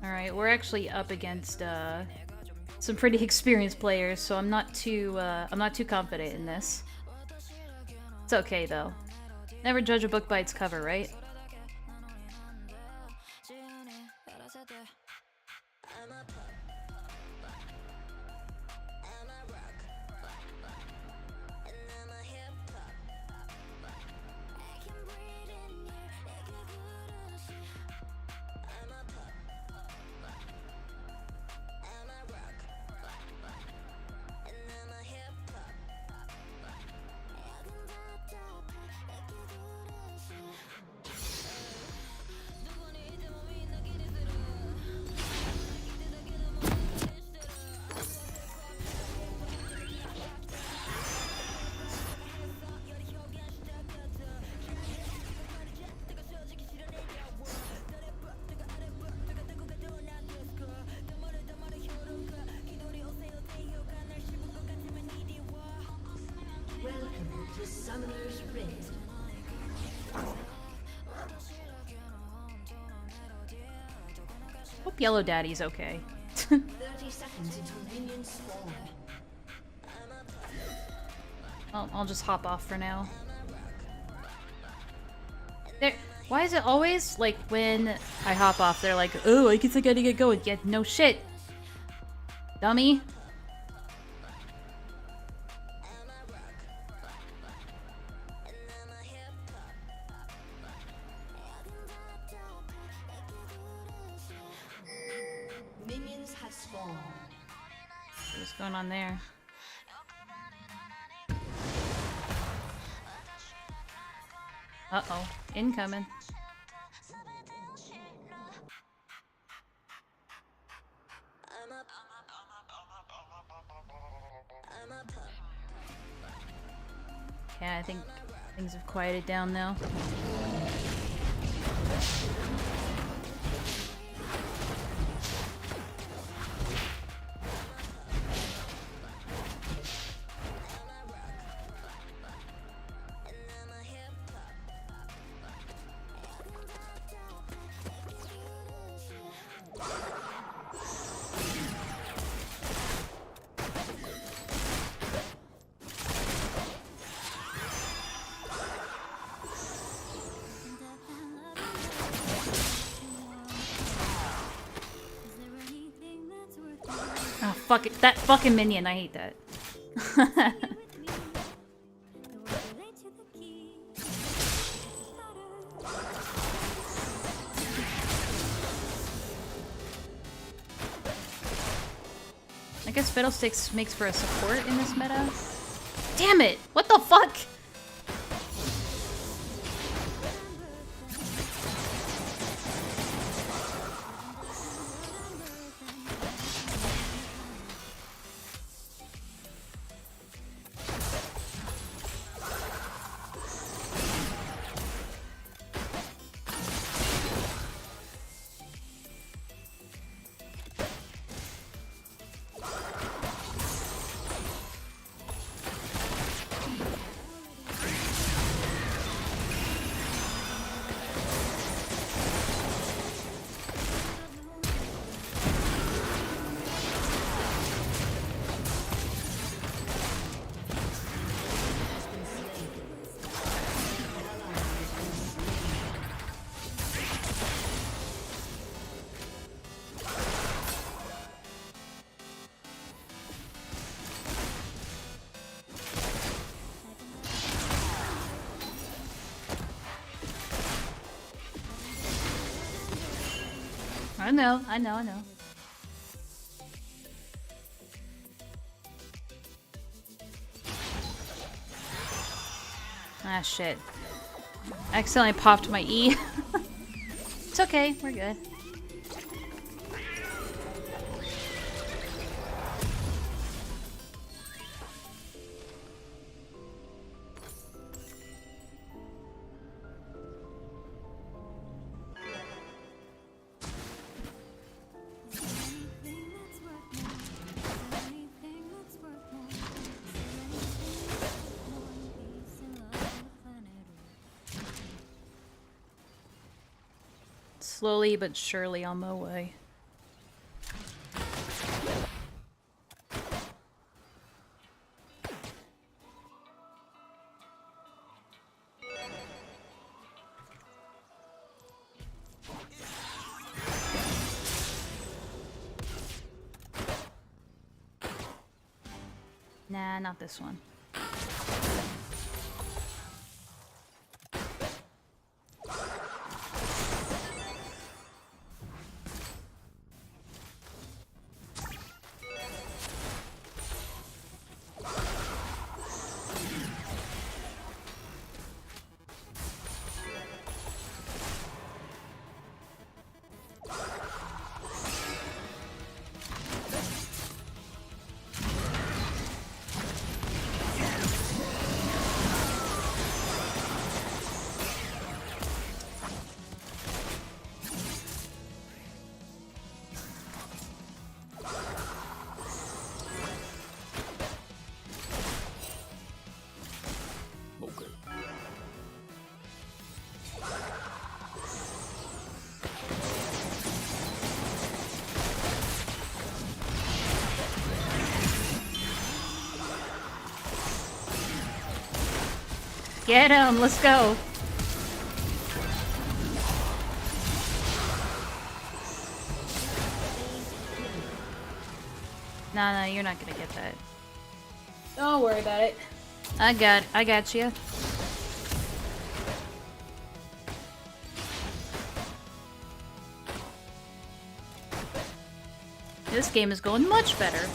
Alright, we're actually up against some pretty experienced players, so I'm not too confident in this. It's okay though. Never judge a book by its cover, right? Welcome to Summoner's Rift. Hope Yellow Daddy's okay. 30 seconds until minions spawn. I'll just hop off for now. Why is it always, like, when I hop off, they're like, oh, I guess I gotta get going. Yeah, no shit. Dummy. Minions have spawned. What's going on there? Uh-oh. Incoming. Yeah, I think things have quieted down now. Oh, fuck it. That fucking minion. I hate that. I guess Fiddlesticks makes for a support in this meta. Damn it! What the fuck? I know. Ah, shit. I accidentally popped my E. It's okay, we're good. Slowly but surely on my way. Nah, not this one. Get him! Let's go! No, you're not gonna get that. Don't worry about it. I got you. This game is going much better.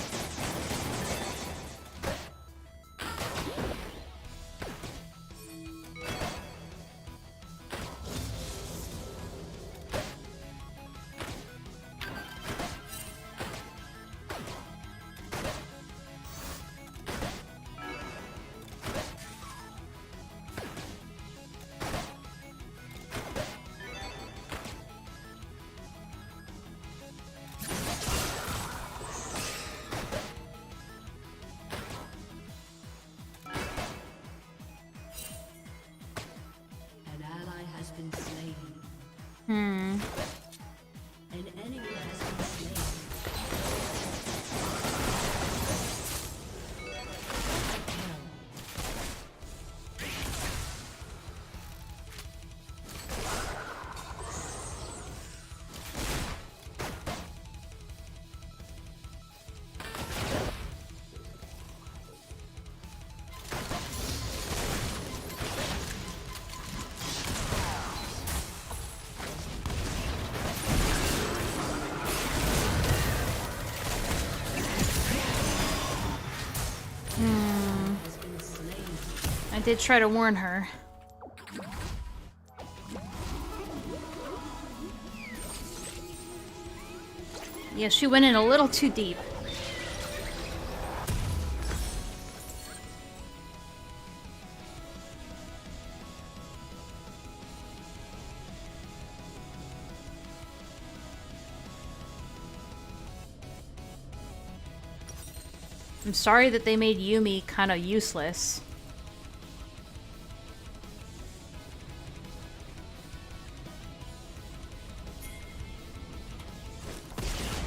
An ally has been slain. Hmm. An enemy has been slain. I did try to warn her. Yeah, she went in a little too deep. I'm sorry that they made Yumi kind of useless.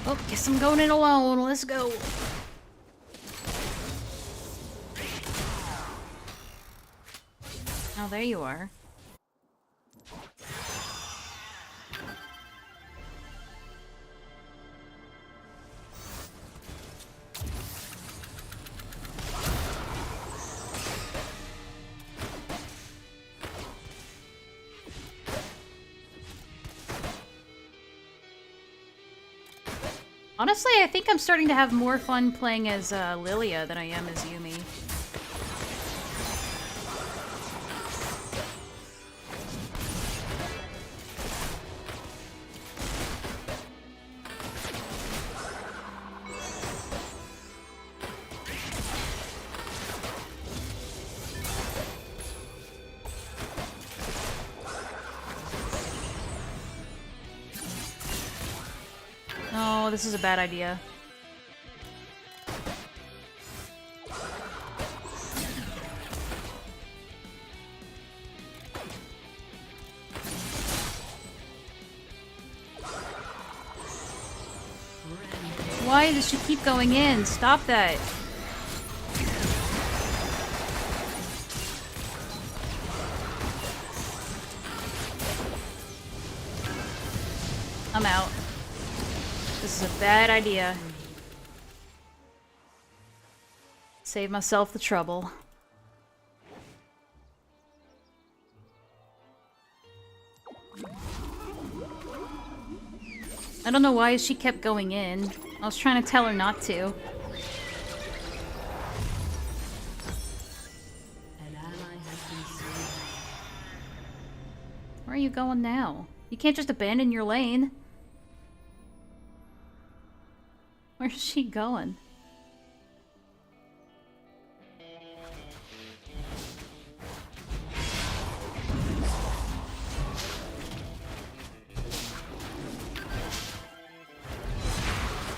Oh, guess I'm going in alone. Let's go. Oh, there you are. Honestly, I think I'm starting to have more fun playing as Lilia than I am as Yumi. this is a bad idea. Why does she keep going in? Stop that. I'm out. This is a bad idea. Save myself the trouble. I don't know why she kept going in. I was trying to tell her not to. An ally has been slain. Where are you going now? You can't just abandon your lane. Where's she going?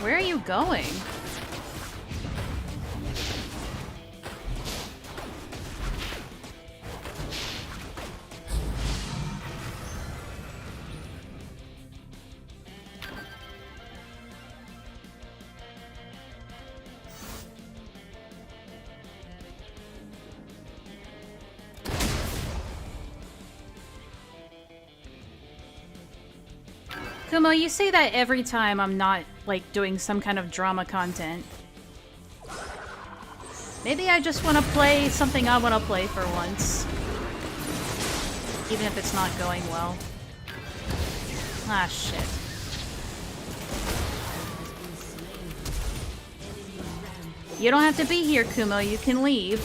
Where are you going? Kumo, you say that every time I'm not, like, doing some kind of drama content. Maybe I just want to play something I want to play for once. Even if it's not going well. Ah, shit. You don't have to be here, Kumo. You can leave.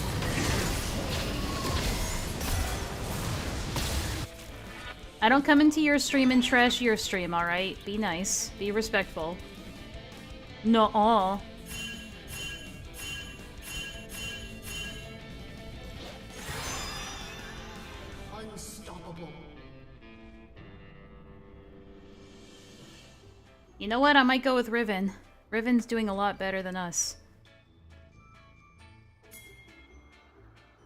I don't come into your stream and trash your stream, alright? Be nice. Be respectful. Nuh-uh. Unstoppable. You know what? I might go with Riven. Riven's doing a lot better than us.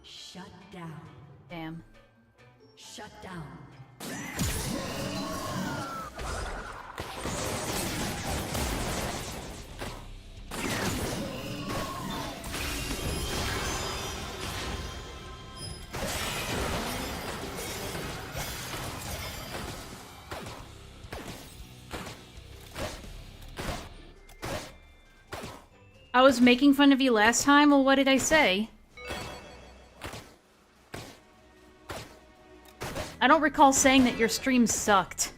Shut down. Damn. Shut down. I was making fun of you last time? Well, what did I say? I don't recall saying that your stream sucked.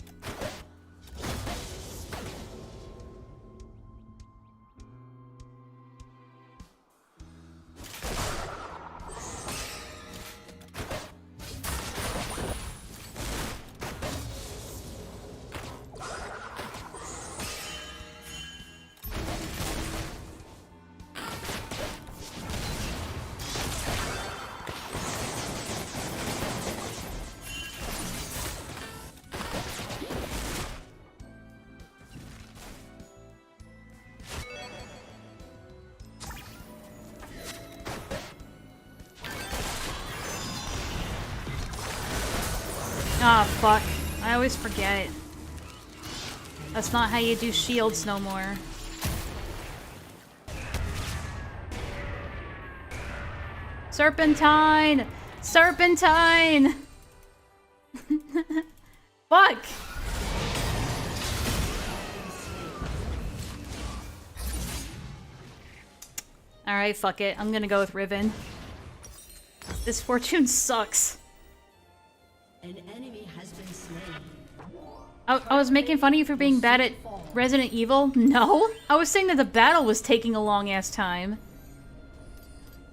Ah, fuck. I always forget. That's not how you do shields no more. Serpentine! Serpentine! Fuck! Alright, fuck it. I'm gonna go with Riven. This fortune sucks. An enemy has been slain. I was making fun of you for being bad at Resident Evil? No! I was saying that the battle was taking a long-ass time.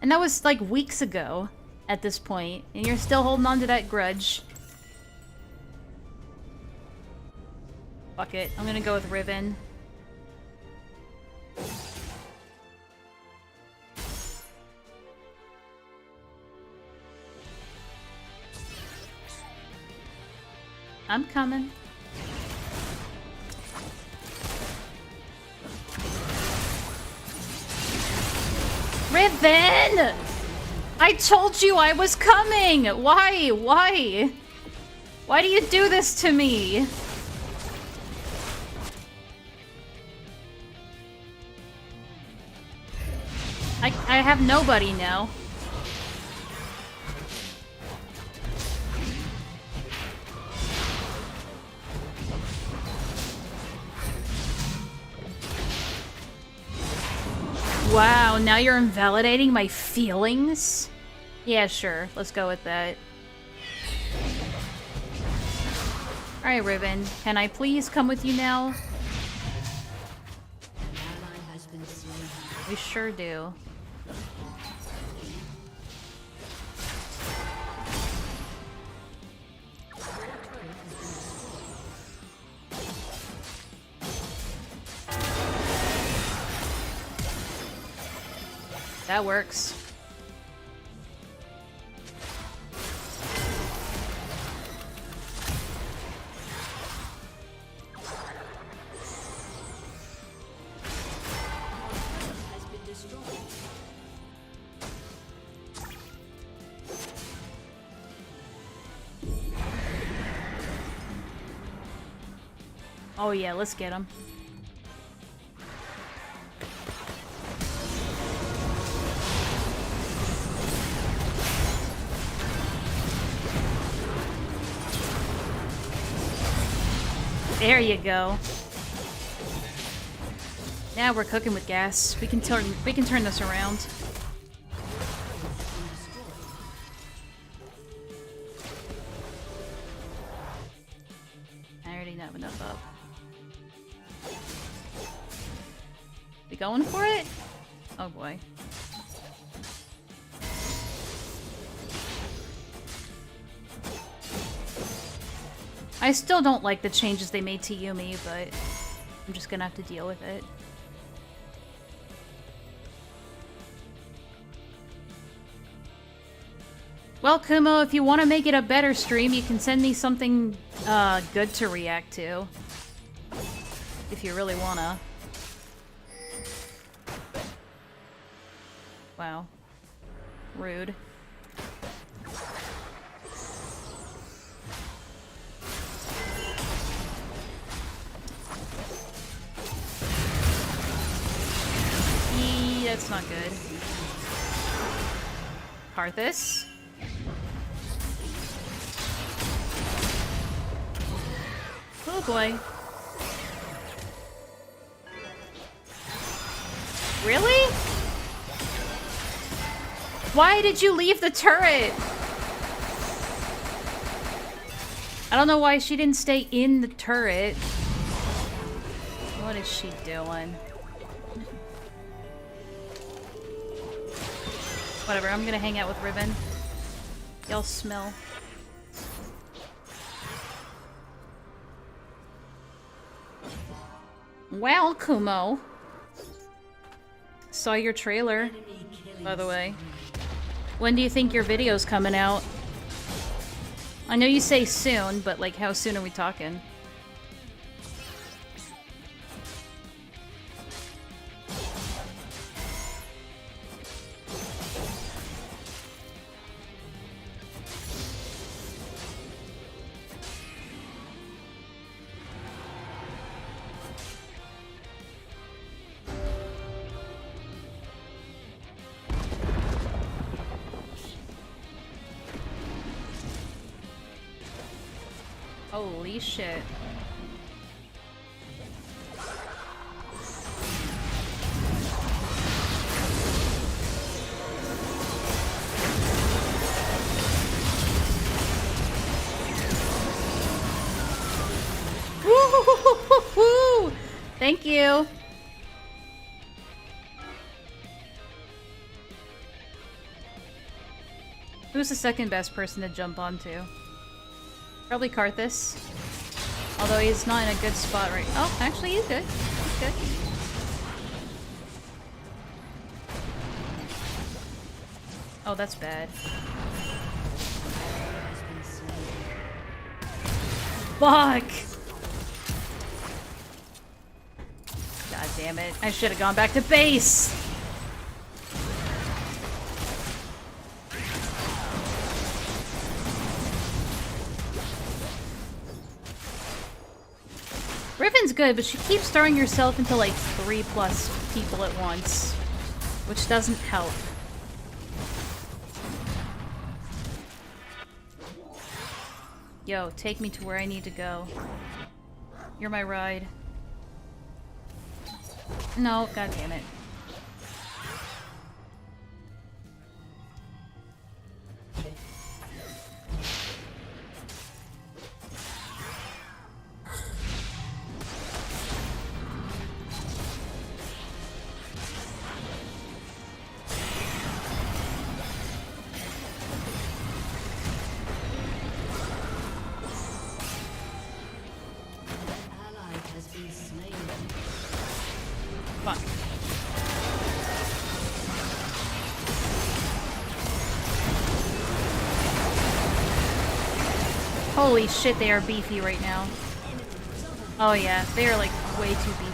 And that was, like, weeks ago at this point. And you're still holding on to that grudge. Fuck it. I'm gonna go with Riven. I'm coming. Riven! I told you I was coming! Why? Why? Why do you do this to me? I have nobody now. Wow, now you're invalidating my feelings? Yeah, sure. Let's go with that. Alright, Riven. Can I please come with you now? An ally has been slain. We sure do. That works. Has been destroyed. Oh yeah, let's get him. There you go. Now we're cooking with gas. We can turn this around. I already have enough up. We going for it? Oh boy. I still don't like the changes they made to Yumi, but I'm just gonna have to deal with it. Well, Kumo, if you want to make it a better stream, you can send me something good to react to. If you really wanna. Wow. Rude. That's not good. Karthus? Oh boy. Really? Why did you leave the turret? I don't know why she didn't stay in the turret. What is she doing? Whatever, I'm gonna hang out with Riven. Y'all smell. Well, Kumo. Saw your trailer, by the way. When do you think your video's coming out? I know you say soon, but like how soon are we talking? Holy shit. Woo! Thank you. Who's the second best person to jump onto? Probably Karthus. Although he's not in a good spot right. Oh, actually he's good. He's good. Oh, that's bad. Fuck! God damn it. I should have gone back to base! good, but she keeps throwing herself into like 3+ people at once, which doesn't help. Yo, take me to where I need to go. You're my ride. No, god damn it. Ally has been slain. Fuck. Holy shit, they are beefy right now. Oh yeah, they are like way too beefy.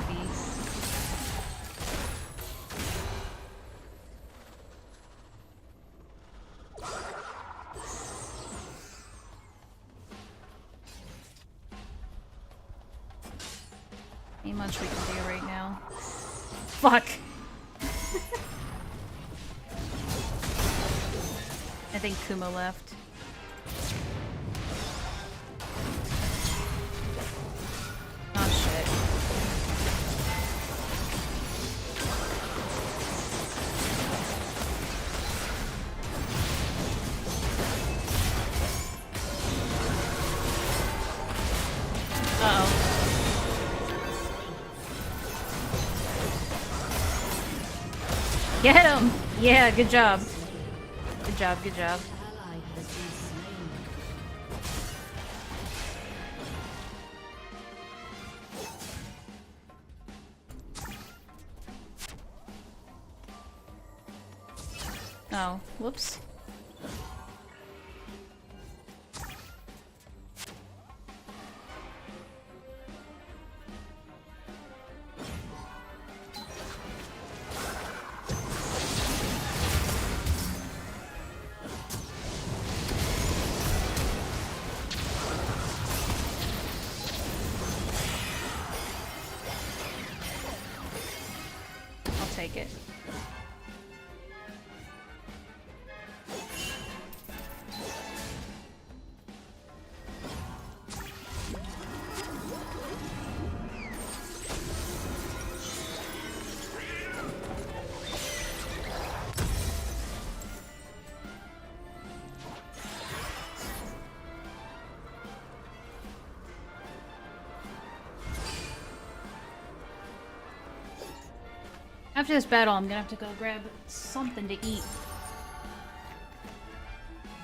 Ain't much we can do right now. Fuck! I think Kumo left. Oh shit. Uh-oh. Get him! Yeah, good job. Good job, good job. Ally has been slain. Oh, whoops. I'll take it. After this battle, I'm gonna have to go grab something to eat.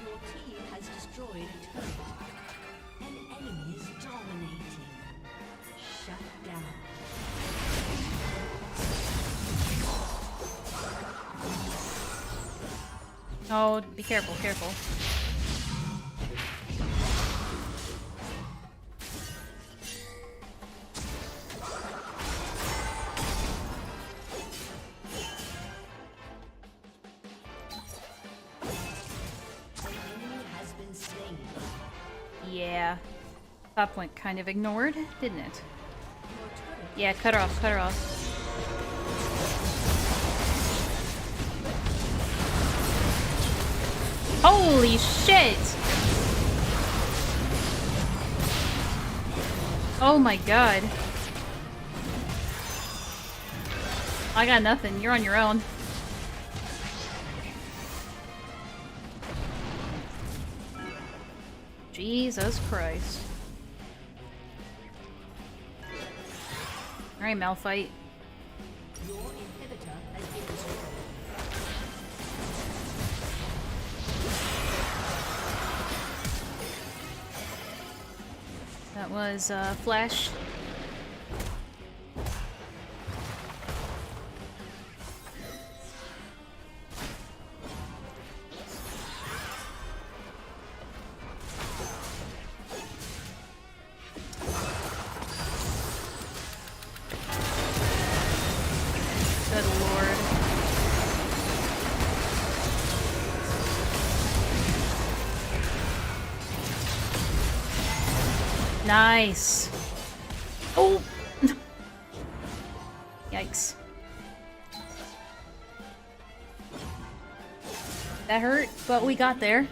Your team has destroyed a turret. An enemy is dominating. Shut down. Oh, be careful, careful. An enemy has been slain. Yeah. That point kind of ignored, didn't it? Your turret Yeah, cut her off, cut her off. Holy shit! Oh my god. I got nothing, you're on your own. Jesus Christ. Alright, Malphite. Your inhibitor has been destroyed. That was, Flash. Good lord. Nice. Oh! That hurt, but we got there.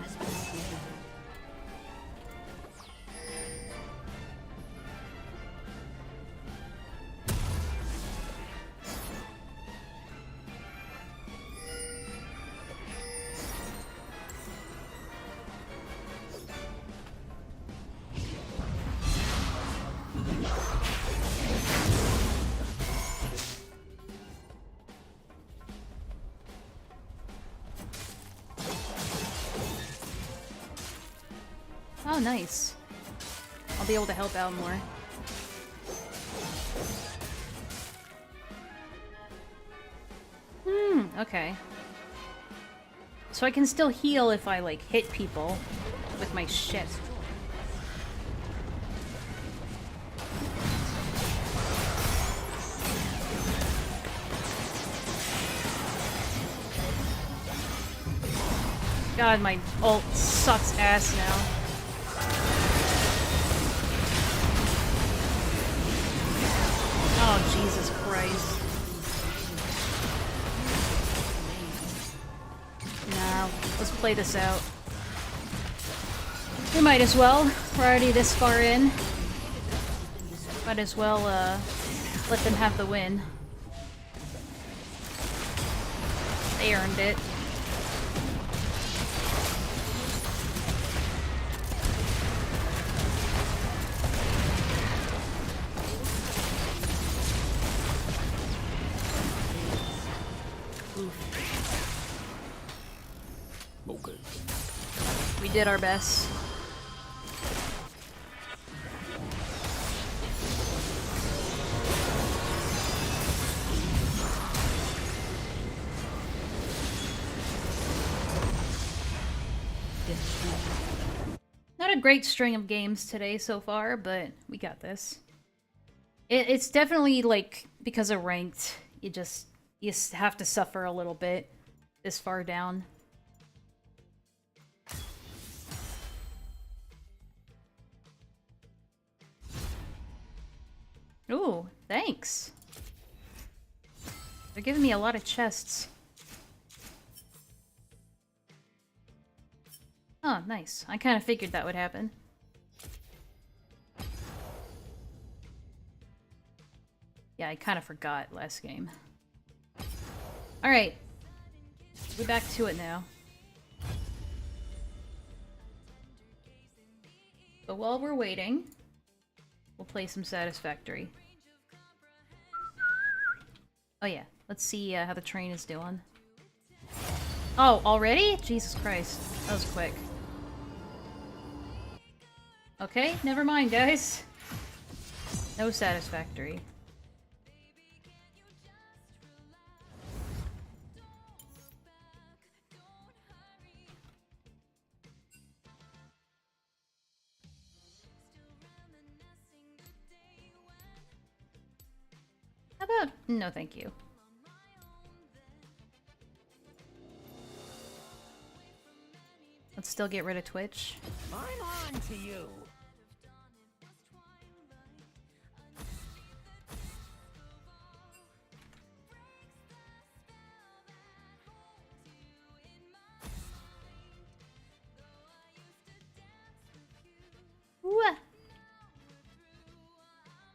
Oh, nice. I'll be able to help out more. Okay. So I can still heal if I, like, hit people with my shit. God, my ult sucks ass now. Oh, Jesus Christ. Nah, let's play this out. We might as well. We're already this far in. Might as well, let them have the win. They earned it. Okay. We did our best. Not a great string of games today so far, but we got this. It's definitely, like, because of ranked, you have to suffer a little bit this far down. Ooh, thanks. They're giving me a lot of chests. Oh, nice. I kind of figured that would happen. Yeah, I kind of forgot last game. Alright. We're back to it now. But while we're waiting, we'll play some Satisfactory. Oh yeah, let's see how the train is doing. Oh, already? Jesus Christ. That was quick. Okay, never mind, guys. No Satisfactory. How about... No, thank you. Let's still get rid of Twitch. I'm on to you. Wah.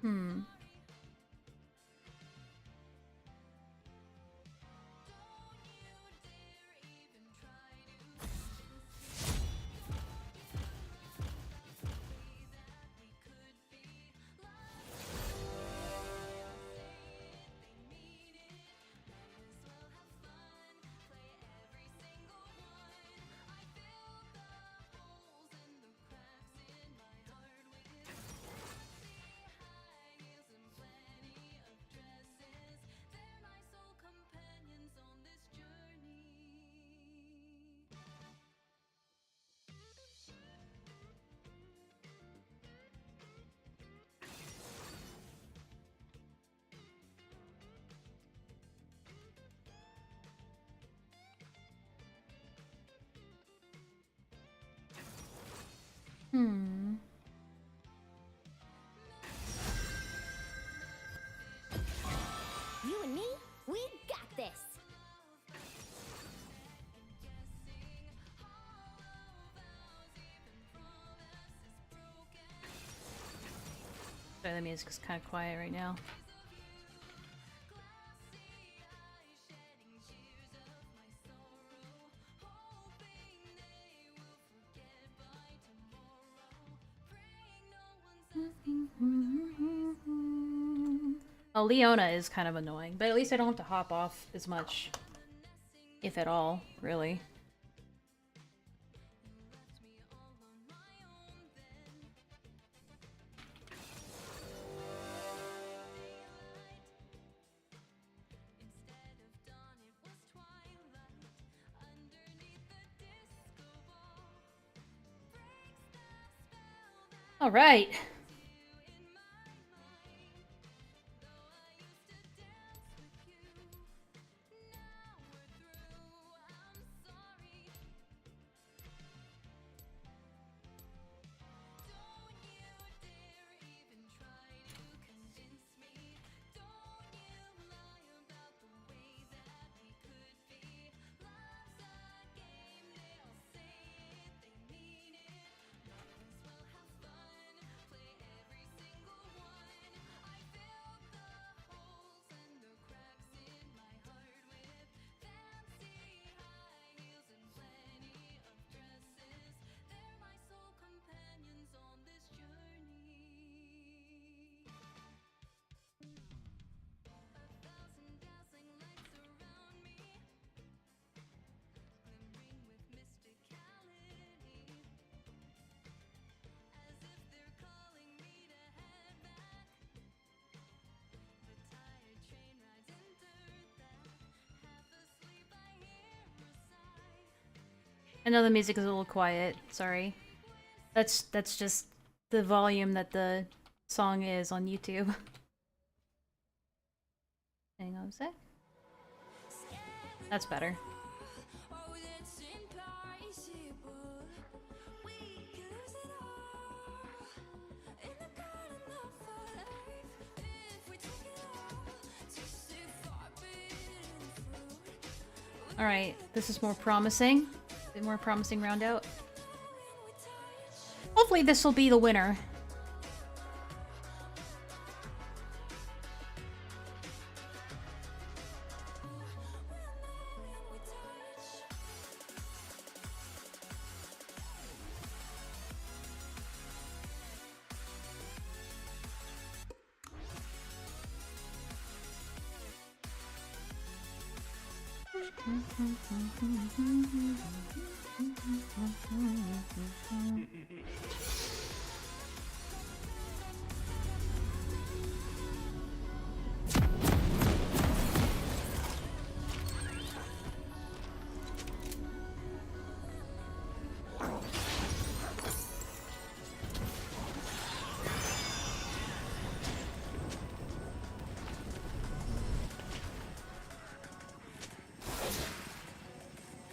Hmm. Hmm. You and me, we got this. the music is kind of quiet right now. Oh, Leona is kind of annoying, but at least I don't have to hop off as much, if at all, really. All right. I know the music is a little quiet, sorry. That's just the volume that the song is on YouTube. Hang on a sec. That's better. Alright, this is more promising. A bit more promising round out. Hopefully this will be the winner.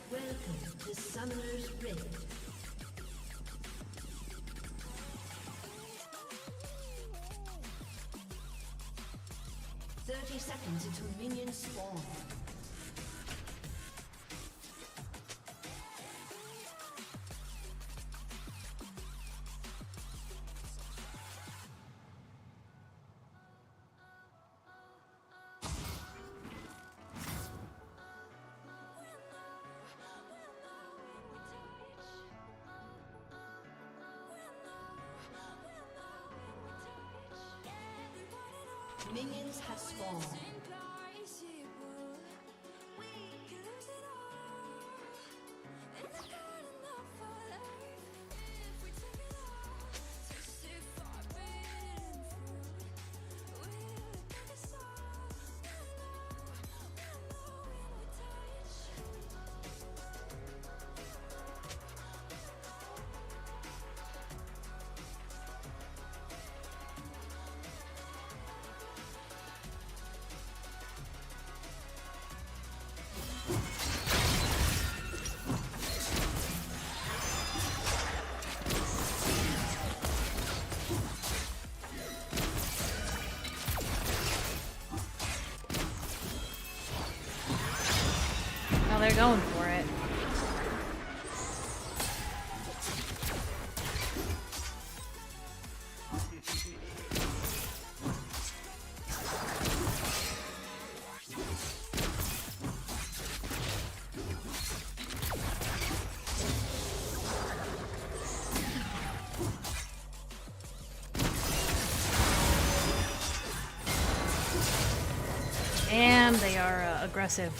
Welcome to Summoner's Rift. Seconds until minions spawn. Minions have spawned. Oh, they're going for it. Damn, they are aggressive.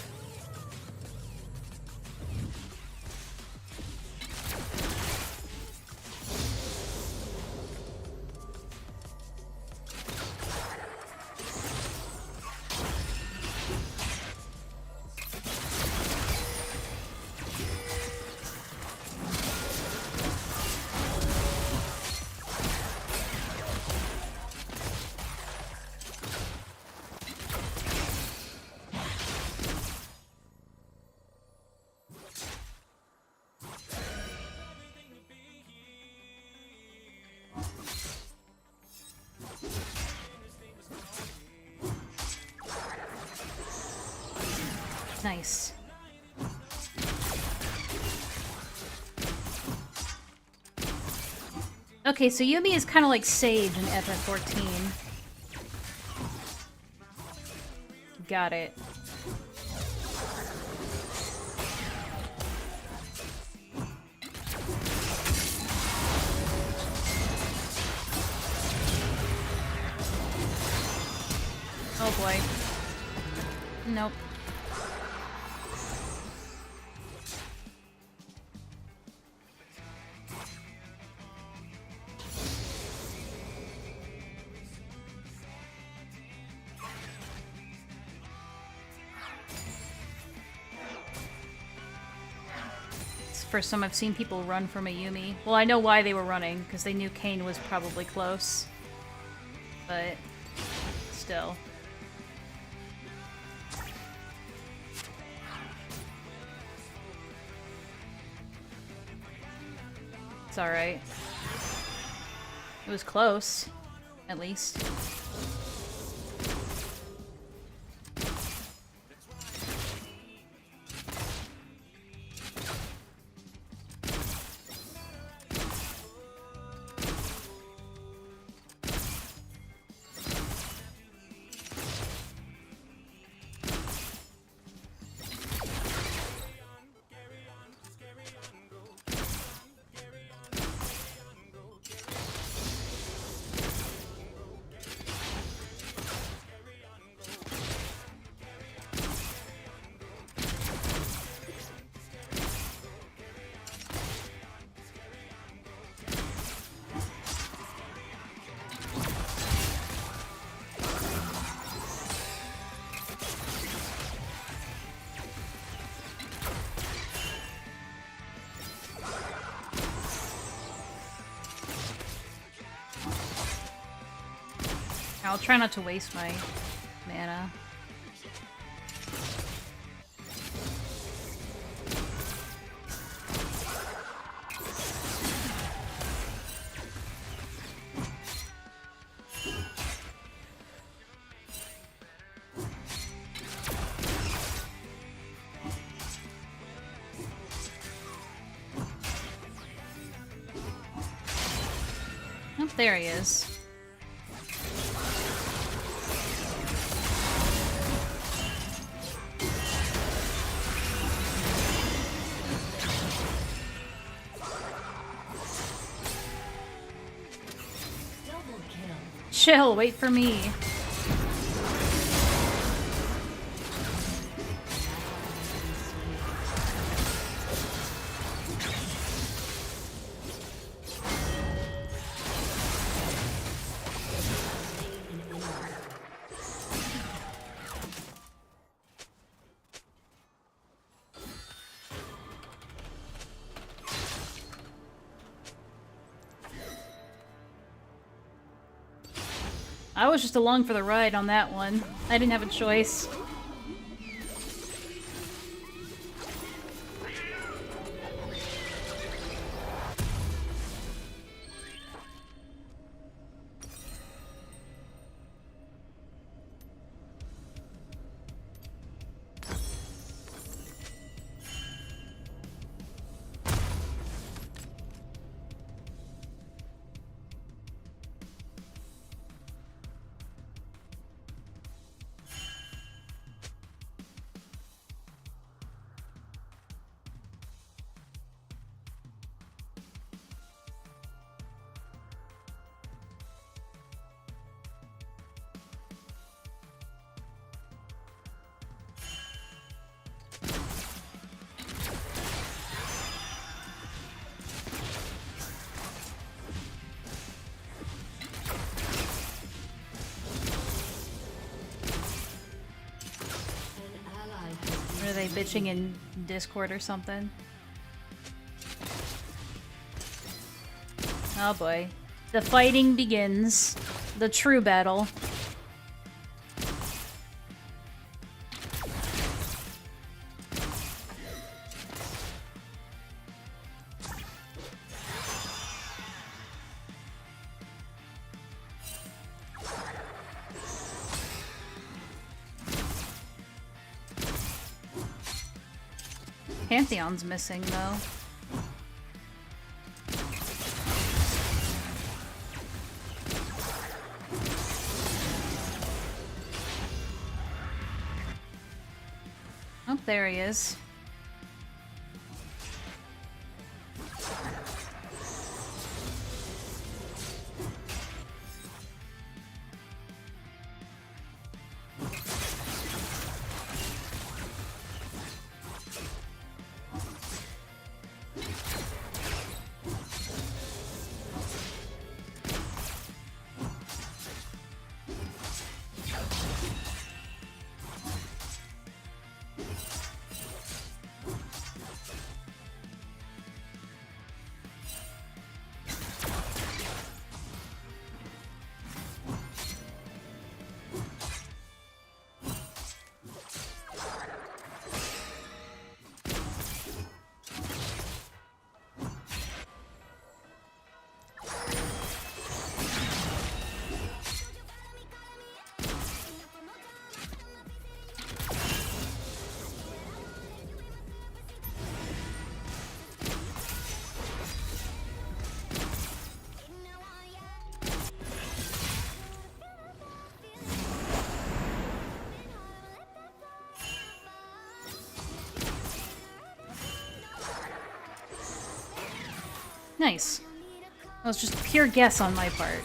Nice. Okay, so Yumi is kind of like Sage in FF14. Got it. Oh boy. Nope. First time I've seen people run from a Yumi. Well, I know why they were running, because they knew Kain was probably close. But still. It's alright. It was close, at least. I'll try not to waste my mana. Oh, there he is. Chill, wait for me. I was just along for the ride on that one. I didn't have a choice. Are they bitching in Discord or something? Oh boy. The fighting begins. The true battle. Pantheon's missing, though. Oh, there he is. Nice. That was just pure guess on my part.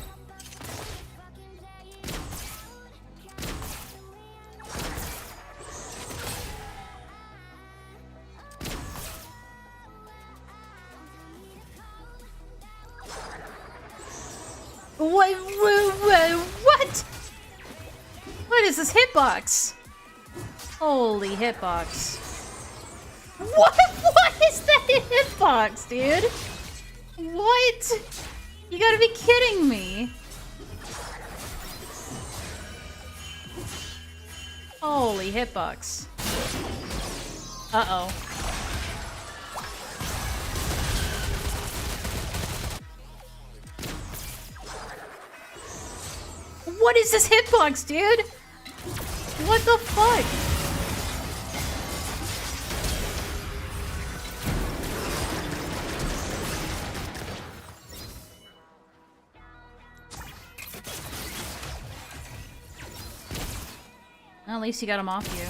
What? What is this hitbox? Holy hitbox. What is that hitbox, dude? What? You gotta be kidding me. Holy hitbox. Uh-oh. What is this hitbox, dude? What the fuck? Well, at least you got him off you.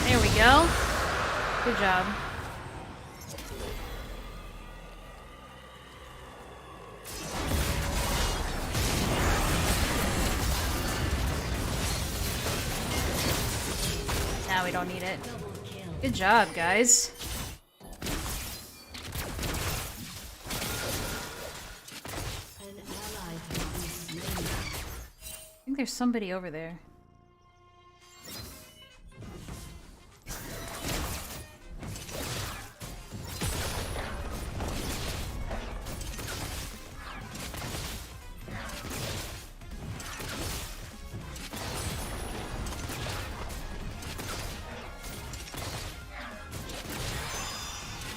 There we go. Good job. Now we don't need it. Good job, guys. I think there's somebody over there.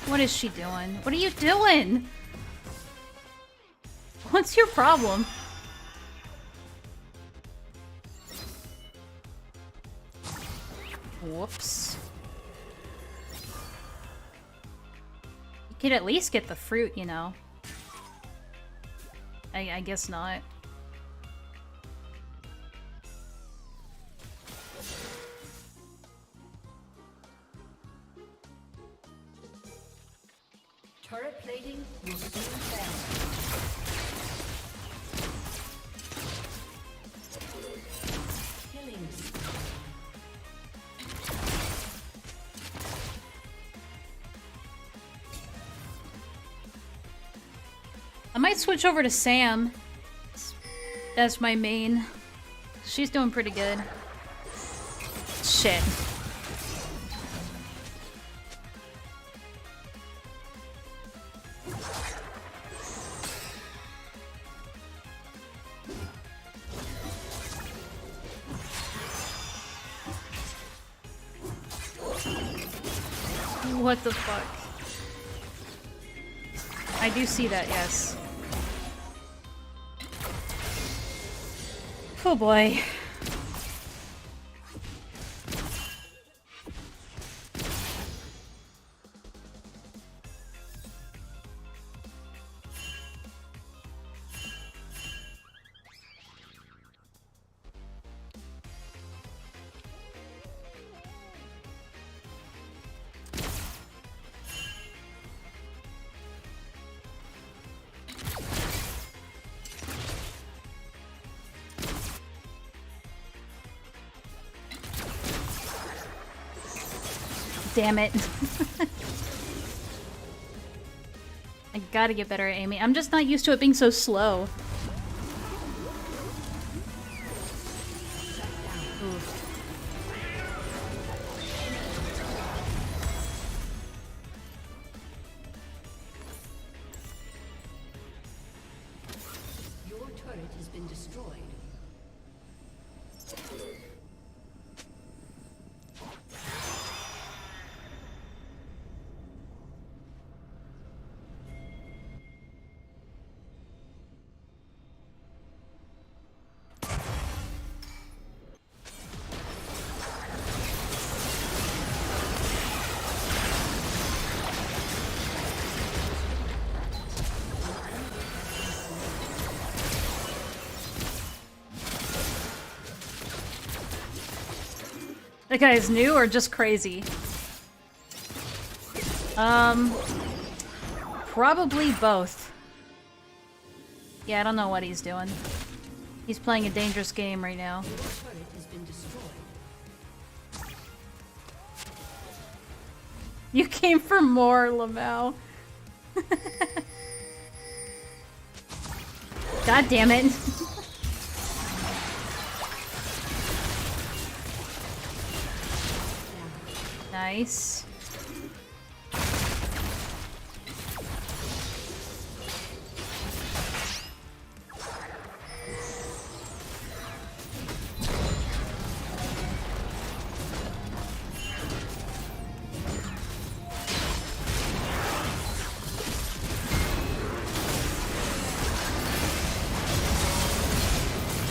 What is she doing? What are you doing? What's your problem? Whoops. You could at least get the fruit, you know. I guess not. Turret plating will soon fall. Killing spree. I might switch over to Sam as my main. She's doing pretty good. Shit. What the fuck? I do see that, yes. Oh boy. Damn it. I gotta get better at aiming. I'm just not used to it being so slow. Oof. Your turret has been destroyed. That guy is new or just crazy? Probably both. Yeah, I don't know what he's doing. He's playing a dangerous game right now. Your turret has been destroyed. You came for more, Lamau. God damn it. Nice.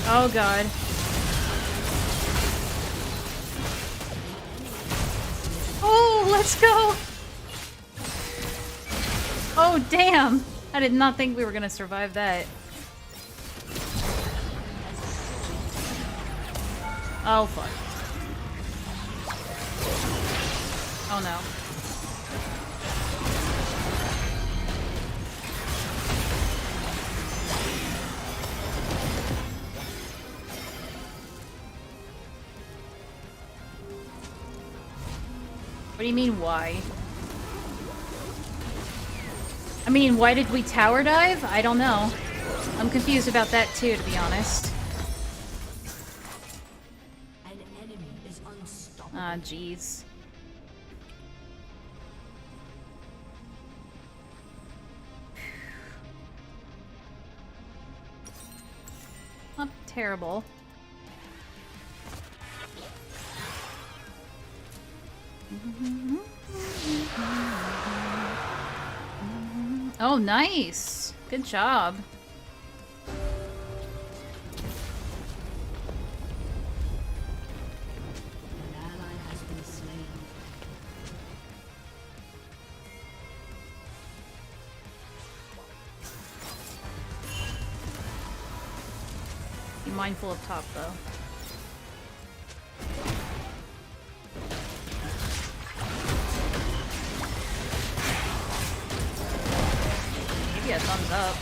Oh god. Oh, let's go! Oh, damn! I did not think we were gonna survive that. Oh, fuck. Oh, no. What do you mean, why? I mean, why did we tower dive? I don't know. I'm confused about that too, to be honest. An enemy is unstoppable. Ah, jeez. Not terrible. Oh, nice. Good job. An ally has been slain. Be mindful of top, though. Maybe a thumbs up.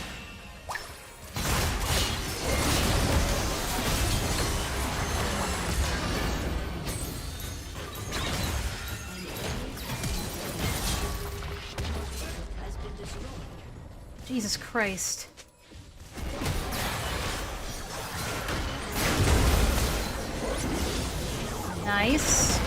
Has been destroyed. Jesus Christ. Nice.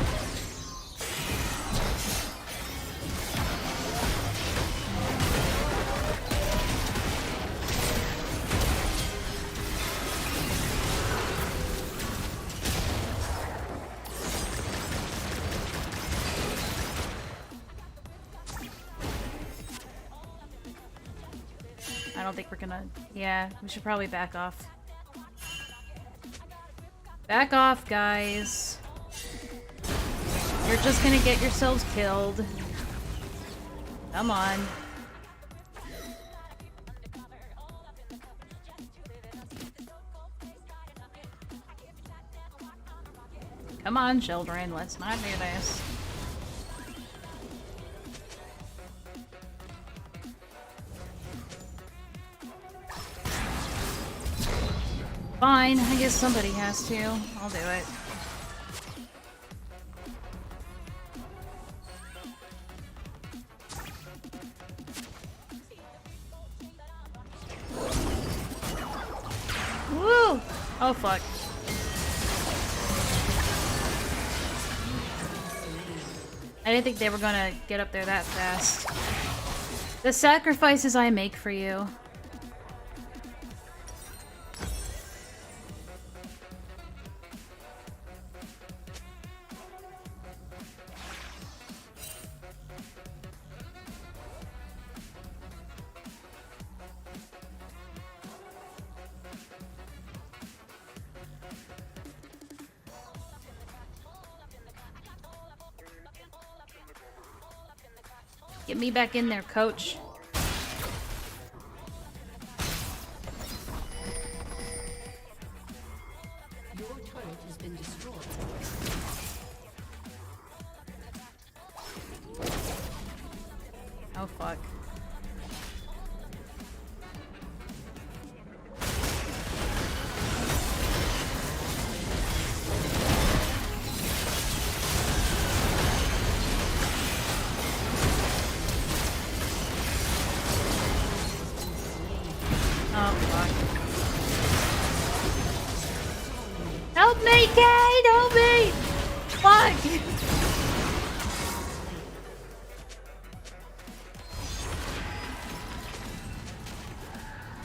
I don't think we're gonna... Yeah, we should probably back off. Back off, guys. You're just gonna get yourselves killed. Come on. Come on, children. Let's not do this. Fine, I guess somebody has to. I'll do it. Woo! Oh fuck. I didn't think they were gonna get up there that fast. The sacrifices I make for you. Get me back in there, coach. Your turret has been destroyed. Oh fuck. Oh fuck. Help me, Kate! Help me! Fuck!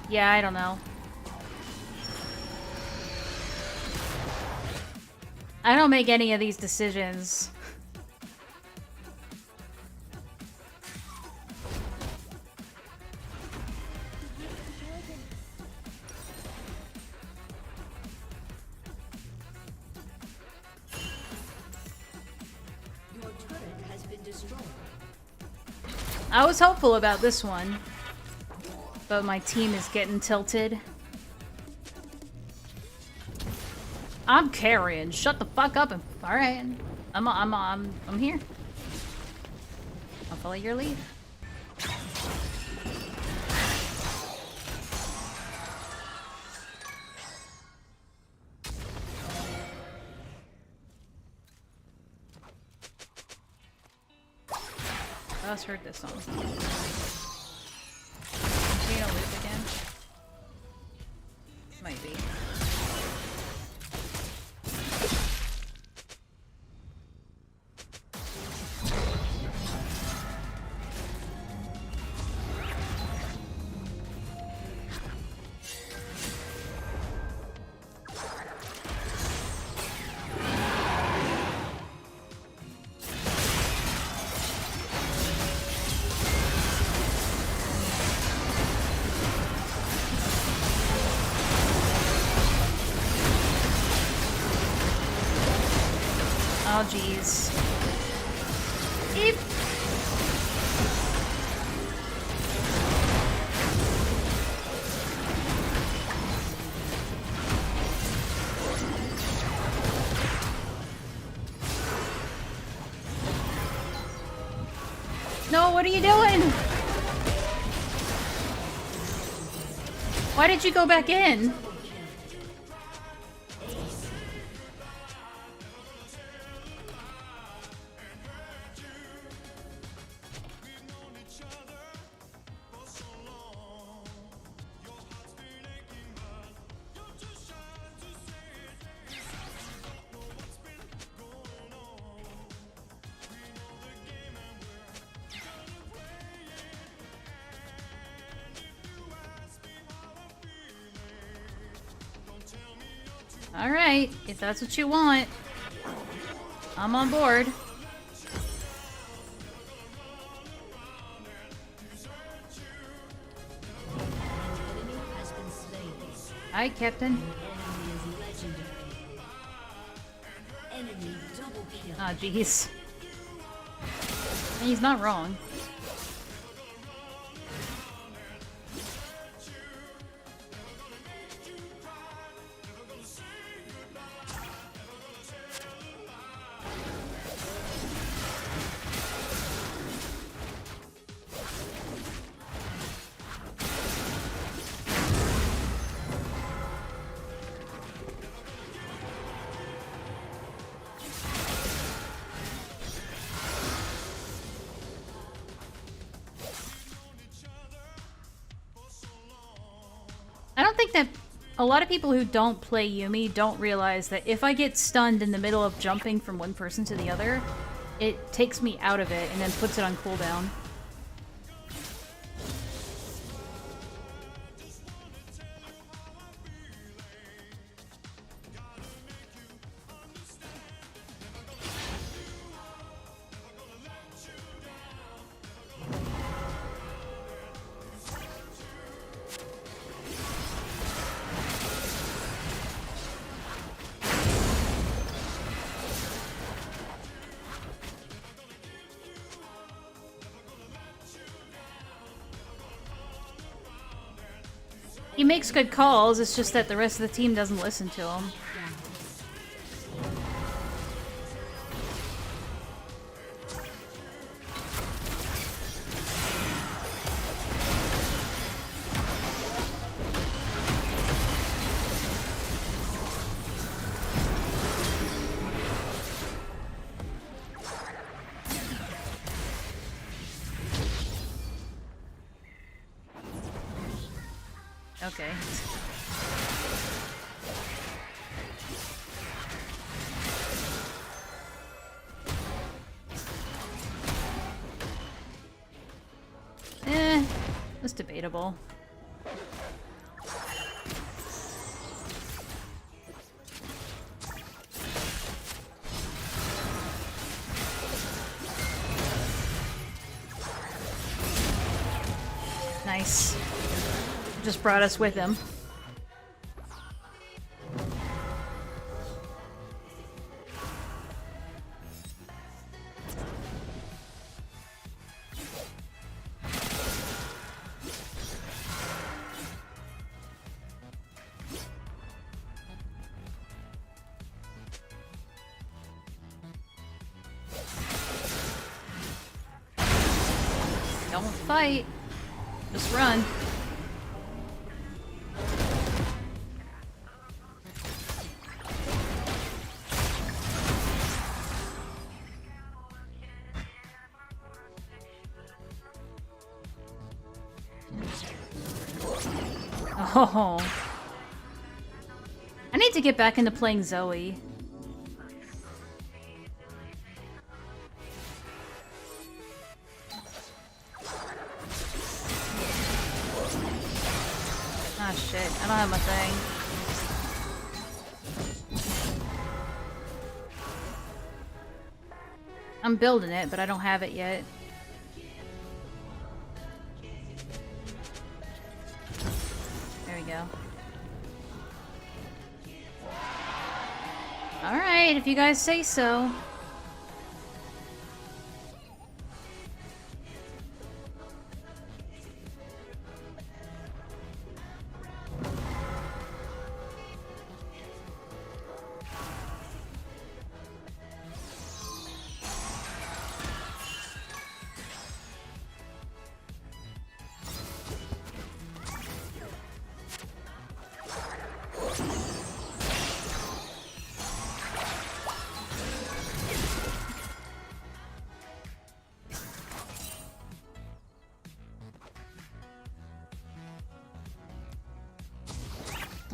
Yeah, I don't know. I don't make any of these decisions. Your turret has been destroyed. I was hopeful about this one, but my team is getting tilted. I'm carrying. Shut the fuck up. And all right, I'm here. I'll follow your lead. I just heard this song. Is she gonna loop again? Might be. Oh, jeez. Eep. No, what are you doing? Why did you go back in? Alright, if that's what you want, I'm on board. Enemy has been slain. Hi, Captain. Enemy is legendary. Enemy double kill. Ah, jeez. He's not wrong. I don't think that a lot of people who don't play Yumi don't realize that if I get stunned in the middle of jumping from one person to the other, it takes me out of it and then puts it on cooldown. He makes good calls, it's just that the rest of the team doesn't listen to him. Okay. That's debatable. Nice. Just brought us with him. Don't fight. Just run. Oh. I need to get back into playing Zoe. Ah, shit. I don't have my thing. I'm building it, but I don't have it yet. There we go. Alright, if you guys say so.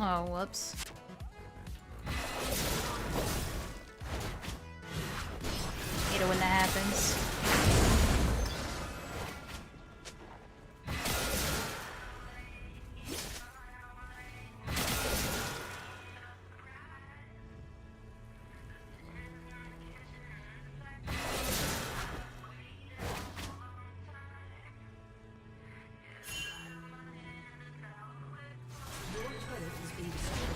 Oh, whoops. Hate it when that happens. Your turret has been destroyed.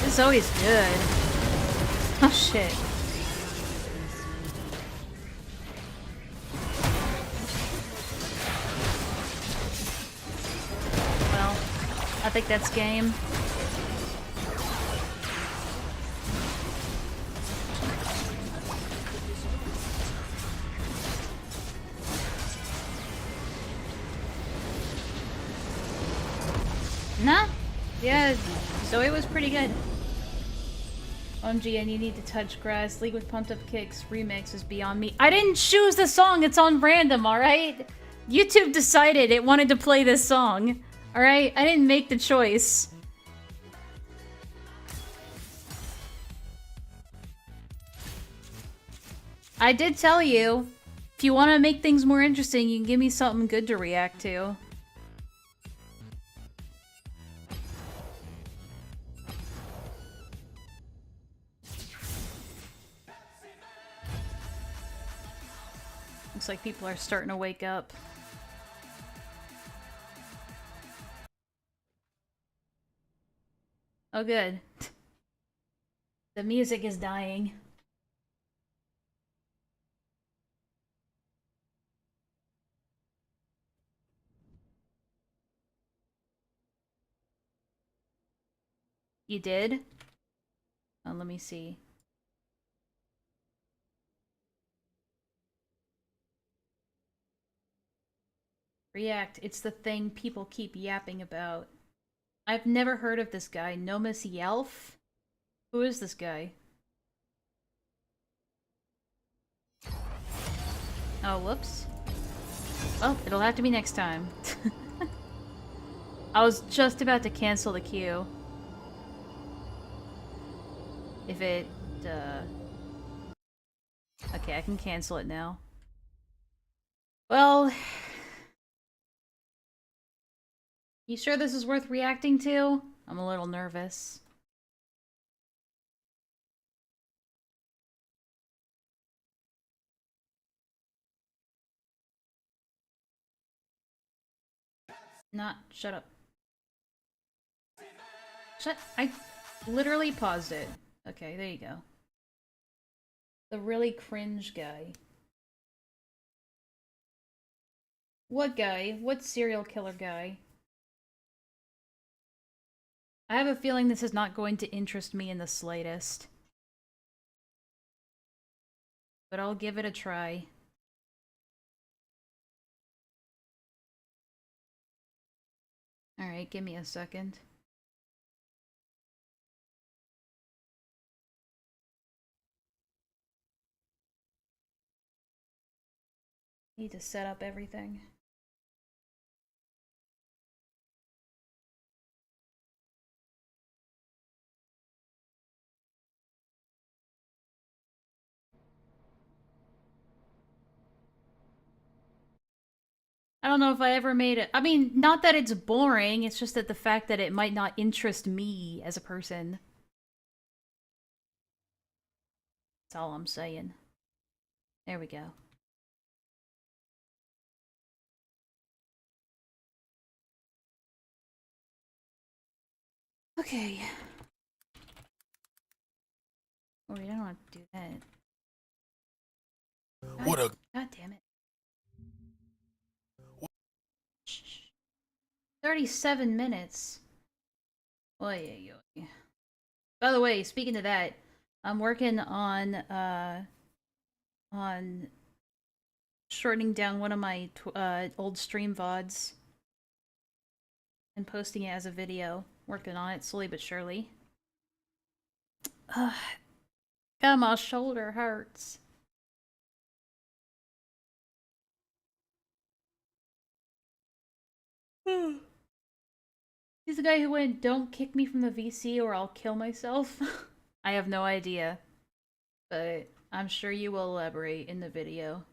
This is always good. Oh shit. Well, I think that's game. Nah. Yeah, Zoe was pretty good. OMG, and you need to touch grass. League with pumped up kicks. Remix is beyond me. I didn't choose the song. It's on random, alright? YouTube decided it wanted to play this song. Alright? I didn't make the choice. I did tell you, if you want to make things more interesting, you can give me something good to react to. Looks like people are starting to wake up. Oh, good. The music is dying. You did? Oh, let me see. React, it's the thing people keep yapping about. I've never heard of this guy. Nomus Yelf? Who is this guy? Oh, whoops. Well, it'll have to be next time. I was just about to cancel the queue. If it, Okay, I can cancel it now. Well... You sure this is worth reacting to? I'm a little nervous. Shut up. I literally paused it. Okay, there you go. The really cringe guy. What guy? What serial killer guy? I have a feeling this is not going to interest me in the slightest. But I'll give it a try. Alright, give me a second. Need to set up everything. I don't know if I ever made it. I mean, not that it's boring, it's just that the fact that it might not interest me as a person. That's all I'm saying. There we go. Okay. Oh, we don't want to do that. What a... God damn it. 37 minutes. Oy, oy, oy. By the way, speaking of that, I'm working on shortening down one of my old stream VODs and posting it as a video. Working on it slowly but surely. Ugh. God, my shoulder hurts. He's the guy who went, "Don't kick me from the VC or I'll kill myself." I have no idea, but I'm sure you will elaborate in the video.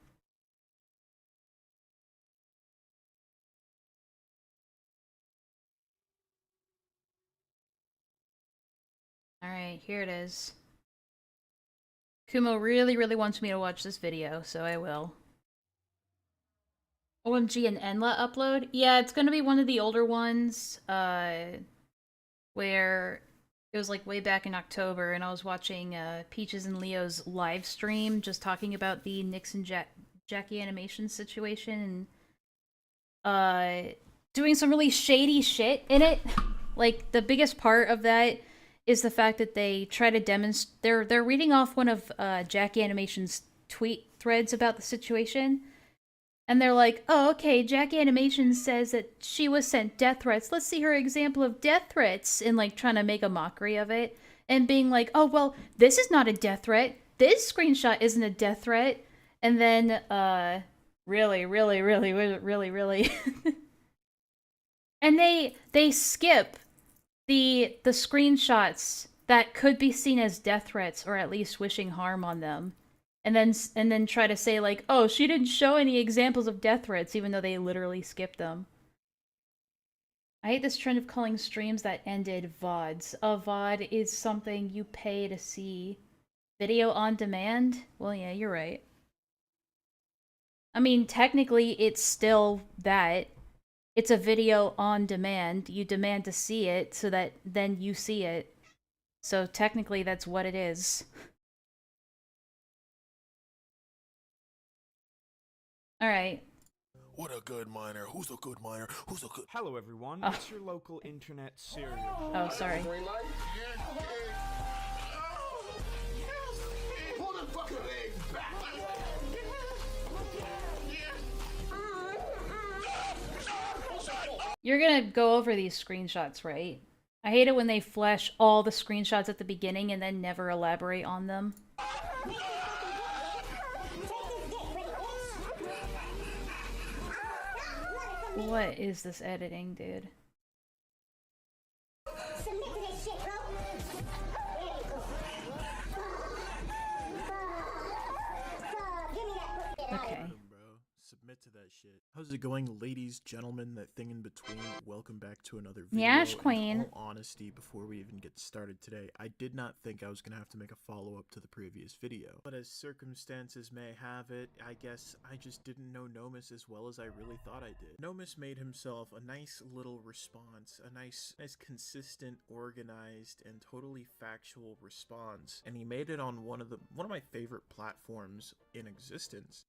Alright, here it is. Kumo really wants me to watch this video, so I will. OMG, an Enlaa upload? Yeah, it's gonna be one of the older ones, where it was like way back in October, and I was watching Peaches and Leo's live stream just talking about the Nyx and Jackie animation situation, and doing some really shady shit in it. Like, the biggest part of that is the fact that they try to demonstrate. They're reading off one of Jackie Animation's tweet threads about the situation, and they're like, "Oh, okay, Jackie Animation says that she was sent death threats. Let's see her example of death threats," and like trying to make a mockery of it, and being like, "Oh, well, this is not a death threat. This screenshot isn't a death threat," and then really, and they skip the screenshots that could be seen as death threats or at least wishing harm on them, and then try to say like, "Oh, she didn't show any examples of death threats," even though they literally skipped them. I hate this trend of calling streams that ended VODs. A VOD is something you pay to see. Video on demand? Well, yeah, you're right. I mean, technically, it's still that. It's a video on demand. You demand to see it so that then you see it. So technically, that's what it is. Alright. What a good miner. Who's a good miner? Who's a good... Hello everyone, Oh. it's your local internet cereal. Oh, sorry. You're gonna go over these screenshots, right? I hate it when they flash all the screenshots at the beginning and then never elaborate on them. What is this editing, dude? Submit to this shit, bro. Give me that. Okay. Bro, submit to that shit. How's it going, ladies, gentlemen, that thing in between? Welcome back to another video. Yash In Queen. all honesty, before we even get started today, I did not think I was gonna have to make a follow-up to the previous video. But as circumstances may have it, I guess I just didn't know Nomus as well as I really thought I did. Nomus made himself a nice little response, a nice consistent, organized, and totally factual response. And he made it on one of my favorite platforms in existence.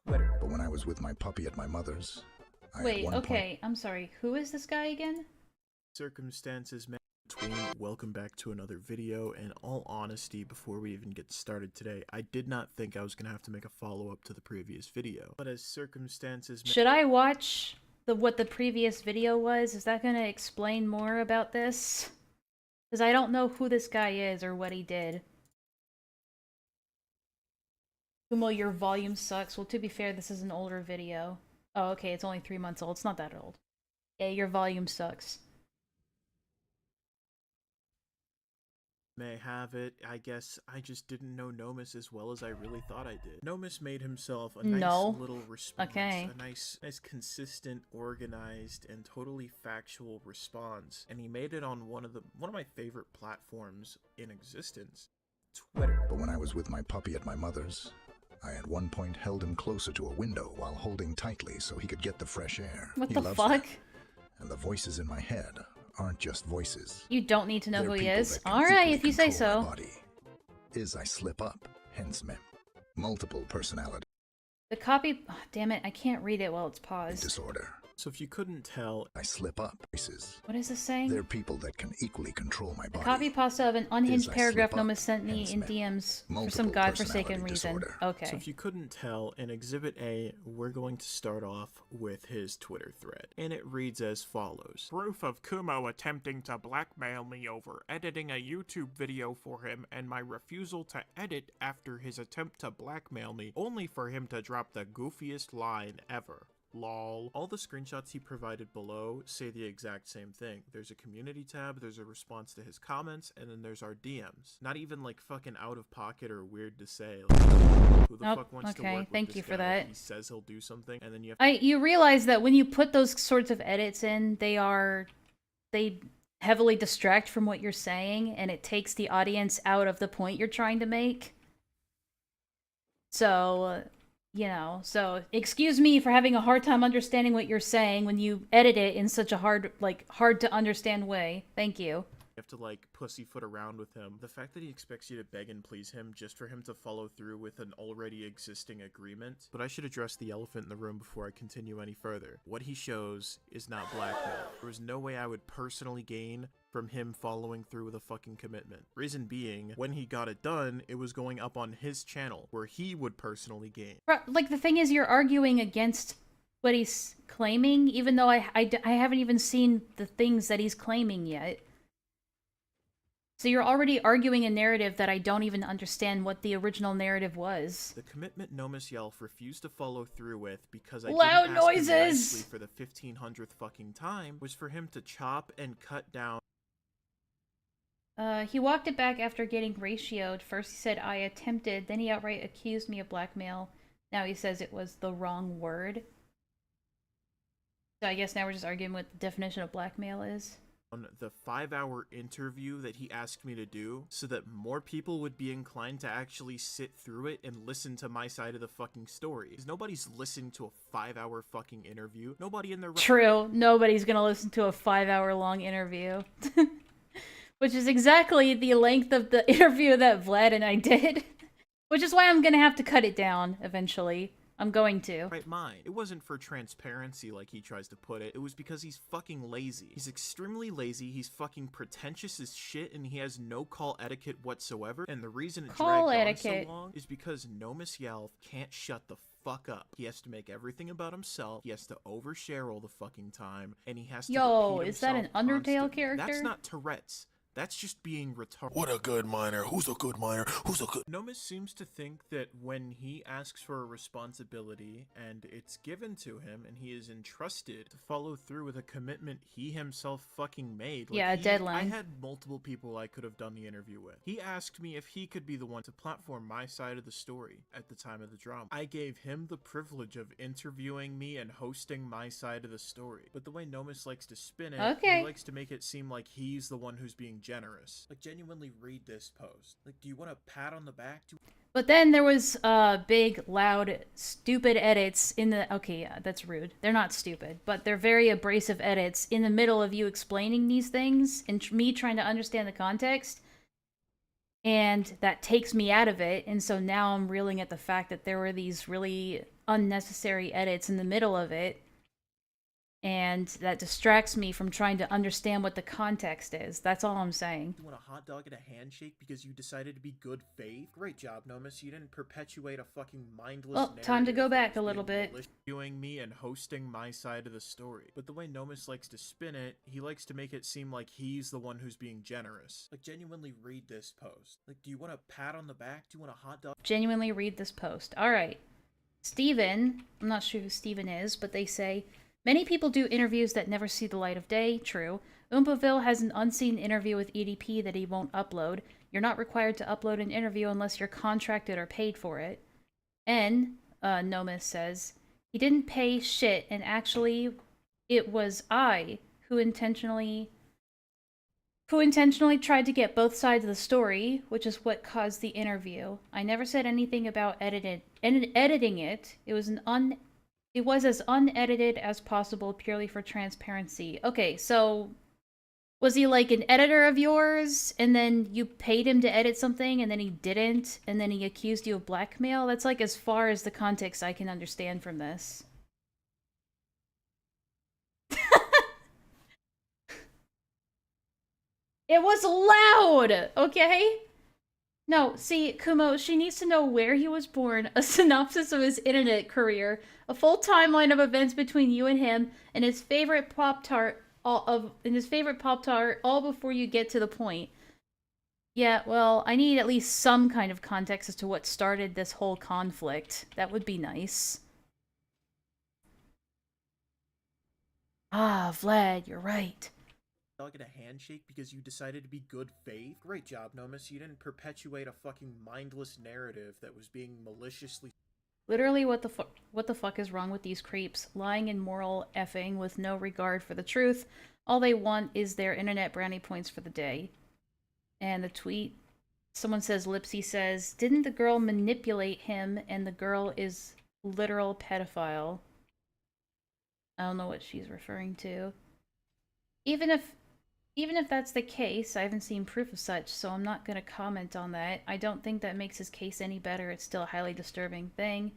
Twitter. But when I was with my puppy at my mother's, I at Wait, one okay, I'm sorry. Who is this guy again? Circumstances may between. Welcome back to another video. In all honesty, before we even get started today, I did not think I was gonna have to make a follow-up to the previous video. But as circumstances may Should I watch what the previous video was? Is that gonna explain more about this? Because I don't know who this guy is or what he did. Kumo, your volume sucks. Well, to be fair, this is an older video. Oh, okay, it's only 3 months old. It's not that old. Yeah, your volume sucks. may have it, I guess I just didn't know Nomus as well as I really thought I did. Nomus made himself a nice little response, Okay. a nice consistent, organized, and totally factual response, and he made it on one of my favorite platforms in existence, Twitter. But when I was with my puppy at my mother's, I at one point held him closer to a window while holding tightly so he could get the fresh air. What He the loves fuck? her, and the voices in my head aren't just voices. You don't need to know They're who he people is. that can Alright, equally if you say control my so. body. Is I slip up, hence multiple personality The copy... Oh, damn it, I can't read it while it's paused. disorder. So if you couldn't tell, I slip up. Voices. What is this saying? They're people that can equally control my body. Copy pasta of an unhinged Is I paragraph slip up, Noma sent me hence in meant DMs for multiple some godforsaken personality reason. disorder. Okay. So if you couldn't tell, in Exhibit A, we're going to start off with his Twitter thread. And it reads as follows. Proof of Kumo attempting to blackmail me over editing a YouTube video for him and my refusal to edit after his attempt to blackmail me, only for him to drop the goofiest line ever. Lol. All the screenshots he provided below say the exact same thing. There's a community tab, there's a response to his comments, and then there's our DMs. Not even like fucking out of pocket or weird to say. Like, who the fuck wants to work with thank this you for guy? that. He says he'll do something, and then you have You realize that when you put those sorts of edits in, they heavily distract from what you're saying, and it takes the audience out of the point you're trying to make. So, you know, so excuse me for having a hard time understanding what you're saying when you edit it in such a hard to understand way. Thank you. have to like pussyfoot around with him. The fact that he expects you to beg and please him just for him to follow through with an already existing agreement. But I should address the elephant in the room before I continue any further. What he shows is not blackmail. There was no way I would personally gain from him following through with a fucking commitment. Reason being, when he got it done, it was going up on his channel, where he would personally gain. Like, the thing is, you're arguing against what he's claiming, even though I haven't even seen the things that he's claiming yet. So you're already arguing a narrative that I don't even understand what the original narrative was. The commitment Nomis Yelf refused to follow through with because I Loud didn't ask noises! him nicely for the 1500th fucking time was for him to chop and cut down. He walked it back after getting ratioed. First he said I attempted, then he outright accused me of blackmail. Now he says it was the wrong word. So I guess now we're just arguing what the definition of blackmail is. On the 5-hour interview that he asked me to do so that more people would be inclined to actually sit through it and listen to my side of the fucking story. Because nobody's listening to a 5-hour fucking interview. Nobody in their True. Nobody's gonna listen to a 5-hour long interview. Which is exactly the length of the interview that Vlad and I did. Which is why I'm gonna have to cut it down eventually. I'm going to. Right mind. It wasn't for transparency like he tries to put it. It was because he's fucking lazy. He's extremely lazy, he's fucking pretentious as shit, and he has no call etiquette whatsoever. And the reason it dragged on so long is because Nomis Yelf can't shut the fuck up. He has to make everything about himself, he has to overshare all the fucking time, and he has to repeat is that an himself Undertale constantly. character? That's not Tourette's. That's just being retarded. What a good miner. Who's a good miner? Who's a good... Nomis seems to think that when he asks for a responsibility and it's given to him and he is entrusted to follow through with a commitment he himself fucking made. Like, yeah, a deadline. I had multiple people I could have done the interview with. He asked me if he could be the one to platform my side of the story at the time of the drama. I gave him the privilege of interviewing me and hosting my side of the story. But the way Nomis likes to spin it, he likes to make it seem like he's the one who's being generous. Like, genuinely read this post. Like, do you want a pat on the back? But then there was big, loud, stupid edits in the... Okay, yeah, that's rude. They're not stupid, but they're very abrasive edits in the middle of you explaining these things and me trying to understand the context. And that takes me out of it, and so now I'm reeling at the fact that there were these really unnecessary edits in the middle of it. And that distracts me from trying to understand what the context is. That's all I'm saying. You want a hot dog and a handshake because you decided to be good faith? Great job, Nomis. You didn't perpetuate a fucking mindless Well, time to go back a little bit. Viewing me and hosting my side of the story. But the way Nomis likes to spin it, he likes to make it seem like he's the one who's being generous. Like, genuinely read this post. Like, do you want a pat on the back? Do you want a hot dog? Genuinely read this post. Alright. Steven, I'm not sure who Steven is, but they say... Many people do interviews that never see the light of day. True. Oompaville has an unseen interview with EDP that he won't upload. You're not required to upload an interview unless you're contracted or paid for it. And, Nomis says, he didn't pay shit, and actually, it was I who intentionally tried to get both sides of the story, which is what caused the interview. I never said anything about editing it. It was as unedited as possible, purely for transparency. Okay, so was he like an editor of yours, and then you paid him to edit something, and then he didn't, and then he accused you of blackmail? That's like as far as the context I can understand from this. It was loud, okay? No, see, Kumo, she needs to know where he was born, a synopsis of his internet career, a full timeline of events between you and him, and his favorite Pop-Tart, all before you get to the point. Yeah, well, I need at least some kind of context as to what started this whole conflict. That would be nice. Ah, Vlad, you're right. Dog at a handshake because you decided to be good faith? Great job, Nomus. You didn't perpetuate a fucking mindless narrative that was being maliciously. Literally, what the fuck is wrong with these creeps? Lying and moral effing with no regard for the truth. All they want is their internet brownie points for the day. And the tweet, someone says, Lipsy says, didn't the girl manipulate him and the girl is literal pedophile? I don't know what she's referring to. Even if that's the case, I haven't seen proof of such, so I'm not going to comment on that. I don't think that makes his case any better. It's still a highly disturbing thing.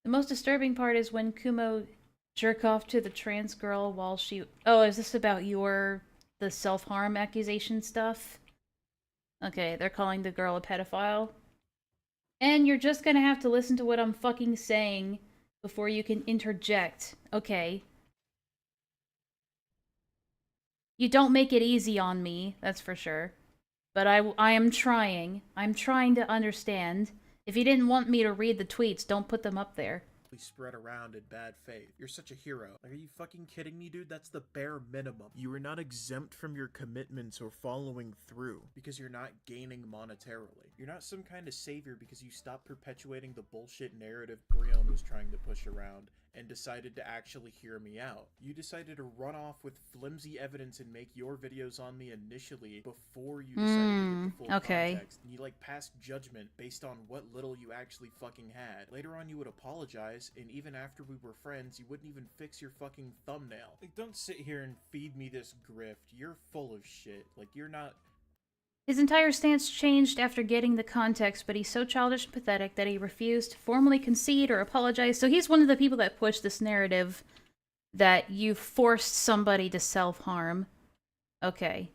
The most disturbing part is when Kumo jerk off to the trans girl while she... Oh, is this about the self-harm accusation stuff? Okay, they're calling the girl a pedophile. And you're just gonna have to listen to what I'm fucking saying before you can interject. Okay. You don't make it easy on me, that's for sure. But I am trying. I'm trying to understand. If you didn't want me to read the tweets, don't put them up there. Spread around in bad faith. You're such a hero. Like, are you fucking kidding me, dude? That's the bare minimum. You are not exempt from your commitments or following through because you're not gaining monetarily. You're not some kind of savior because you stopped perpetuating the bullshit narrative Brion was trying to push around and decided to actually hear me out. You decided to run off with flimsy evidence and make your videos on me initially before you decided to get the full context. And you like passed judgment based on what little you actually fucking had. Later on you would apologize, and even after we were friends, you wouldn't even fix your fucking thumbnail. Like, don't sit here and feed me this grift. You're full of shit. Like, you're not... His entire stance changed after getting the context, but he's so childish and pathetic that he refused to formally concede or apologize. So he's one of the people that pushed this narrative that you forced somebody to self-harm. Okay.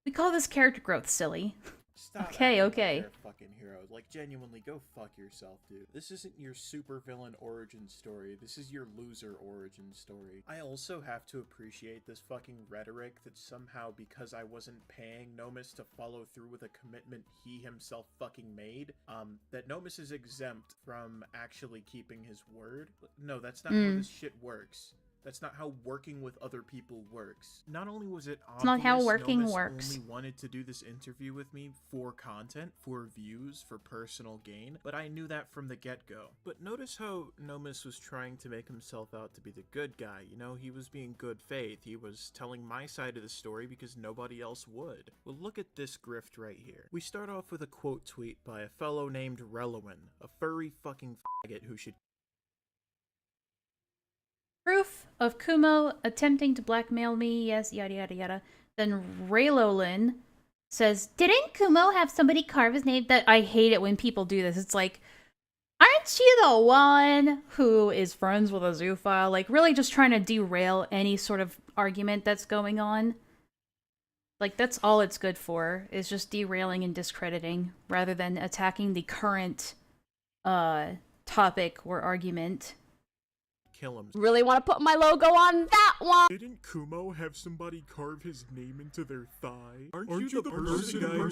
We call this character growth, silly. Stop okay. They're fucking heroes. Like, genuinely, go fuck yourself, dude. This isn't your supervillain origin story. This is your loser origin story. I also have to appreciate this fucking rhetoric that somehow, because I wasn't paying Nomus to follow through with a commitment he himself fucking made, that Nomus is exempt from actually keeping his word. No, that's not how this shit works. That's not how working with other people works. Not only was it obvious not how working Nomus works. only wanted to do this interview with me for content, for views, for personal gain, but I knew that from the get-go. But notice how Nomus was trying to make himself out to be the good guy. You know, he was being good faith. He was telling my side of the story because nobody else would. Well, look at this grift right here. We start off with a quote tweet by a fellow named Relowin, a furry fucking faggot who should Proof of Kumo attempting to blackmail me, yes, yada yada yada. Then Raylolin says, didn't Kumo have somebody carve his name? That I hate it when people do this. It's like, aren't you the one who is friends with a zoophile? Like, really just trying to derail any sort of argument that's going on. Like, that's all it's good for, is just derailing and discrediting, rather than attacking the current, topic or argument. kill him. Really want to put my logo on that one? Didn't Kumo have somebody carve his name into their thigh? Aren't you the person who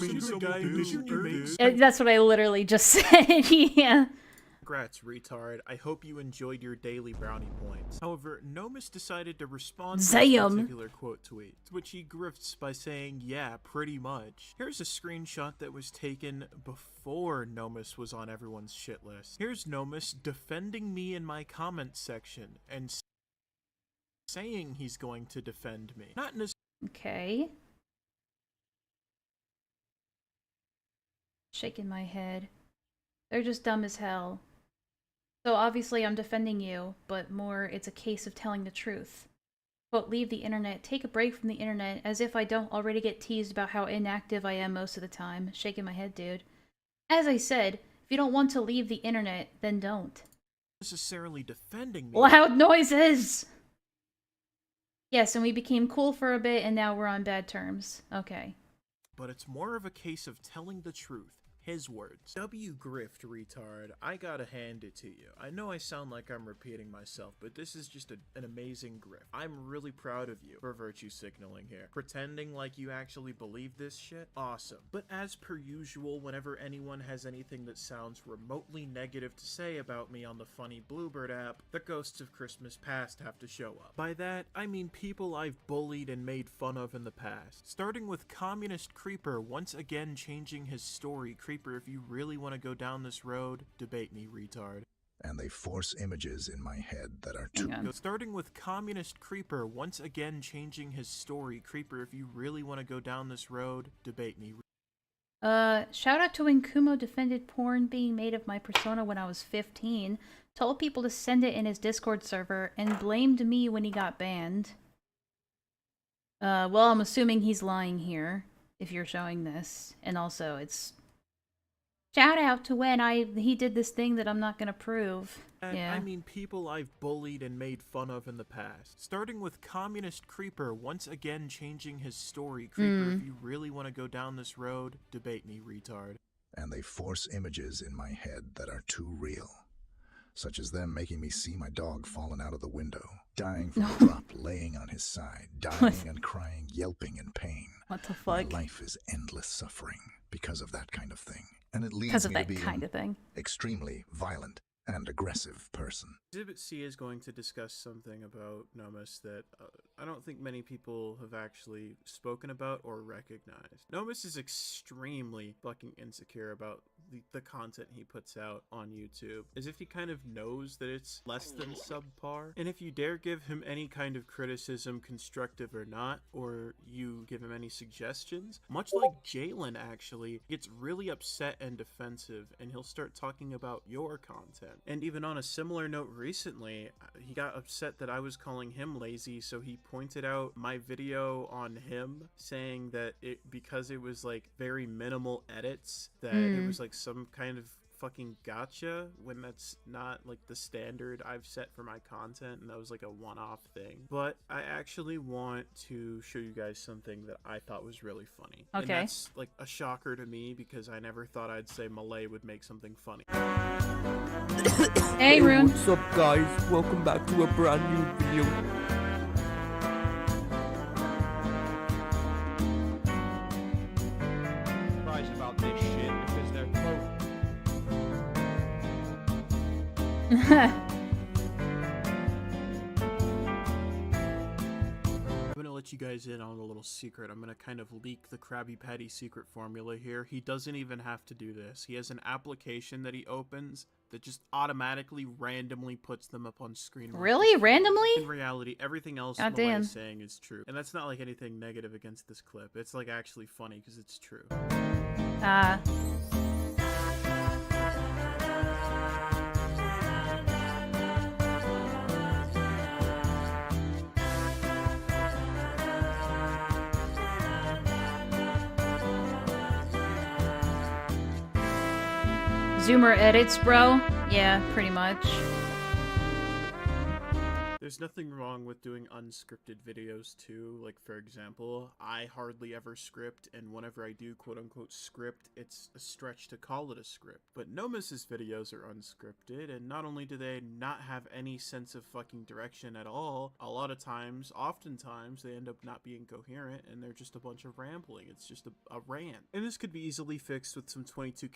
made this? That's what I literally just said, yeah. Congrats, retard. I hope you enjoyed your daily brownie points. However, Nomus decided to respond to this particular quote tweet, to which he grifts by saying, yeah, pretty much. Here's a screenshot that was taken before Nomus was on everyone's shit list. Here's Nomus defending me in my comments section, and saying he's going to defend me. Not in a... Okay. Shaking my head. They're just dumb as hell. So obviously I'm defending you, but more it's a case of telling the truth. Quote, leave the internet, take a break from the internet, as if I don't already get teased about how inactive I am most of the time. Shaking my head, dude. As I said, if you don't want to leave the internet, then don't. necessarily defending me. Loud noises! Yes, and we became cool for a bit, and now we're on bad terms. Okay. But it's more of a case of telling the truth. His words. W grift, retard. I gotta hand it to you. I know I sound like I'm repeating myself, but this is just an amazing grift. I'm really proud of you for virtue signaling here. Pretending like you actually believe this shit? Awesome. But as per usual, whenever anyone has anything that sounds remotely negative to say about me on the funny Bluebird app, the ghosts of Christmas past have to show up. By that, I mean people I've bullied and made fun of in the past. Starting with Communist Creeper once again changing his story. Creeper, if you really want to go down this road, debate me, retard. And they force images in my head that are too... Starting with Communist Creeper once again changing his story. Creeper, if you really want to go down this road, debate me. Shout out to when Kumo defended porn being made of my persona when I was 15, told people to send it in his Discord server, and blamed me when he got banned. Well, I'm assuming he's lying here, if you're showing this. And also, it's... Shout out to when he did this thing that I'm not gonna prove. Yeah. I mean people I've bullied and made fun of in the past. Starting with Communist Creeper once again changing his story. Creeper, if you really want to go down this road, debate me, retard. And they force images in my head that are too real. Such as them making me see my dog falling out of the window, dying from a drop, laying on his side, dying and crying, yelping in pain. What the fuck? My life is endless suffering because of that kind of thing. And it leads me to be an extremely violent and aggressive person. Exhibit C is going to discuss something about Nomus that I don't think many people have actually spoken about or recognized. Nomus is extremely fucking insecure about the content he puts out on YouTube, as if he kind of knows that it's less than subpar. And if you dare give him any kind of criticism, constructive or not, or you give him any suggestions, much like Jalen actually, gets really upset and defensive, and he'll start talking about your content. And even on a similar note recently, he got upset that I was calling him lazy, so he pointed out my video on him, saying that because it was like very minimal edits, that it was like some kind of fucking gotcha, when that's not like the standard I've set for my content, and that was like a one-off thing. But I actually want to show you guys something that I thought was really funny. Okay. And that's like a shocker to me, because I never thought I'd say Malay would make something funny. Hey, Rune. What's up, guys? Welcome back to a brand new video. About this shit because they're I'm gonna let you guys in on a little secret. I'm gonna kind of leak the Krabby Patty secret formula here. He doesn't even have to do this. He has an application that he opens that just automatically randomly puts them up on screen. Really? Randomly? In reality, everything else Malay is saying is true. And that's not like anything negative against this clip. It's like actually funny because it's true. Zoomer edits, bro? Yeah, pretty much. There's nothing wrong with doing unscripted videos too. Like, for example, I hardly ever script, and whenever I do quote-unquote script, it's a stretch to call it a script. But Nomus's videos are unscripted, and not only do they not have any sense of fucking direction at all, a lot of times, oftentimes, they end up not being coherent, and they're just a bunch of rambling. It's just a rant. And this could be easily fixed with some 22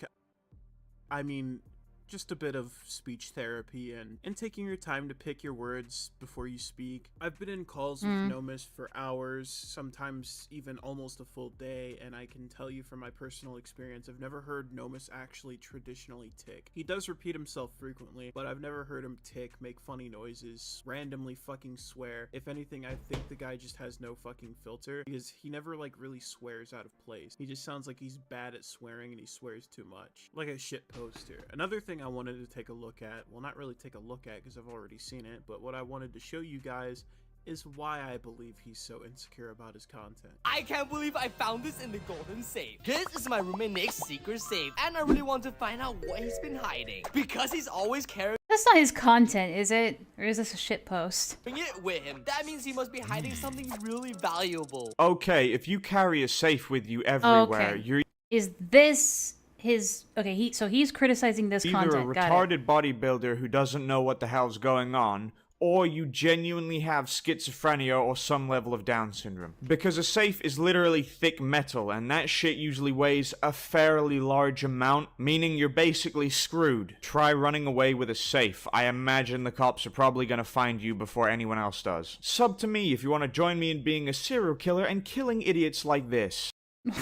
I mean, just a bit of speech therapy and taking your time to pick your words before you speak. I've been in calls with Nomus for hours, sometimes even almost a full day, and I can tell you from my personal experience, I've never heard Nomus actually traditionally tick. He does repeat himself frequently, but I've never heard him tick, make funny noises, randomly fucking swear. If anything, I think the guy just has no fucking filter, because he never like really swears out of place. He just sounds like he's bad at swearing and he swears too much. Like a shit poster. Another thing I wanted to take a look at, well, not really take a look at because I've already seen it, but what I wanted to show you guys is why I believe he's so insecure about his content. I can't believe I found this in the golden safe. This is my roommate Nick's secret safe, and I really want to find out what he's been hiding, because he's always carrying That's not his content, is it? Or is this a shit post? Bring it with him. That means he must be hiding something really valuable. Okay, if you carry a safe with you everywhere, Okay. you're Is this his... Okay, so he's criticizing this either content. a Got it. retarded bodybuilder who doesn't know what the hell's going on, or you genuinely have schizophrenia or some level of Down syndrome. Because a safe is literally thick metal, and that shit usually weighs a fairly large amount, meaning you're basically screwed. Try running away with a safe. I imagine the cops are probably gonna find you before anyone else does. Sub to me if you want to join me in being a serial killer and killing idiots like this.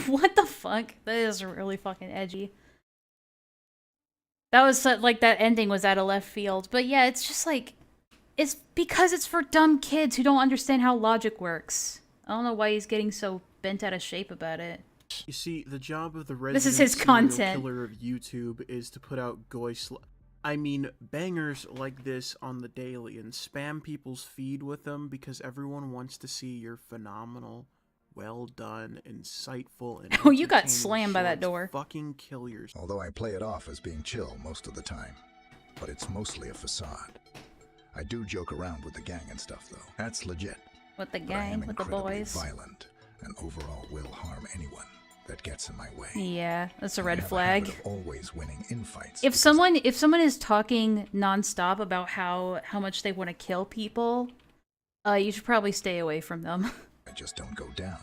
What the fuck? That is really fucking edgy. That was like, that ending was out of left field. But yeah, it's just like... It's because it's for dumb kids who don't understand how logic works. I don't know why he's getting so bent out of shape about it. You see, the job of the This is his resident serial content. killer of YouTube is to put out bangers like this on the daily and spam people's feed with them because everyone wants to see your phenomenal, well done, insightful, and Oh, you got entertaining slammed by that shorts. door. Fucking kill yourself. Although I play it off as being chill most of the time, but it's mostly a facade. I do joke around with the gang and stuff, though. That's legit. With the But I am gang, with the incredibly boys. violent, and overall will harm anyone that gets in my way. Yeah, that's a I red have flag. habit of always winning in fights. If because someone is talking nonstop about how much they want to kill people, you should probably stay away from them. I just don't go down.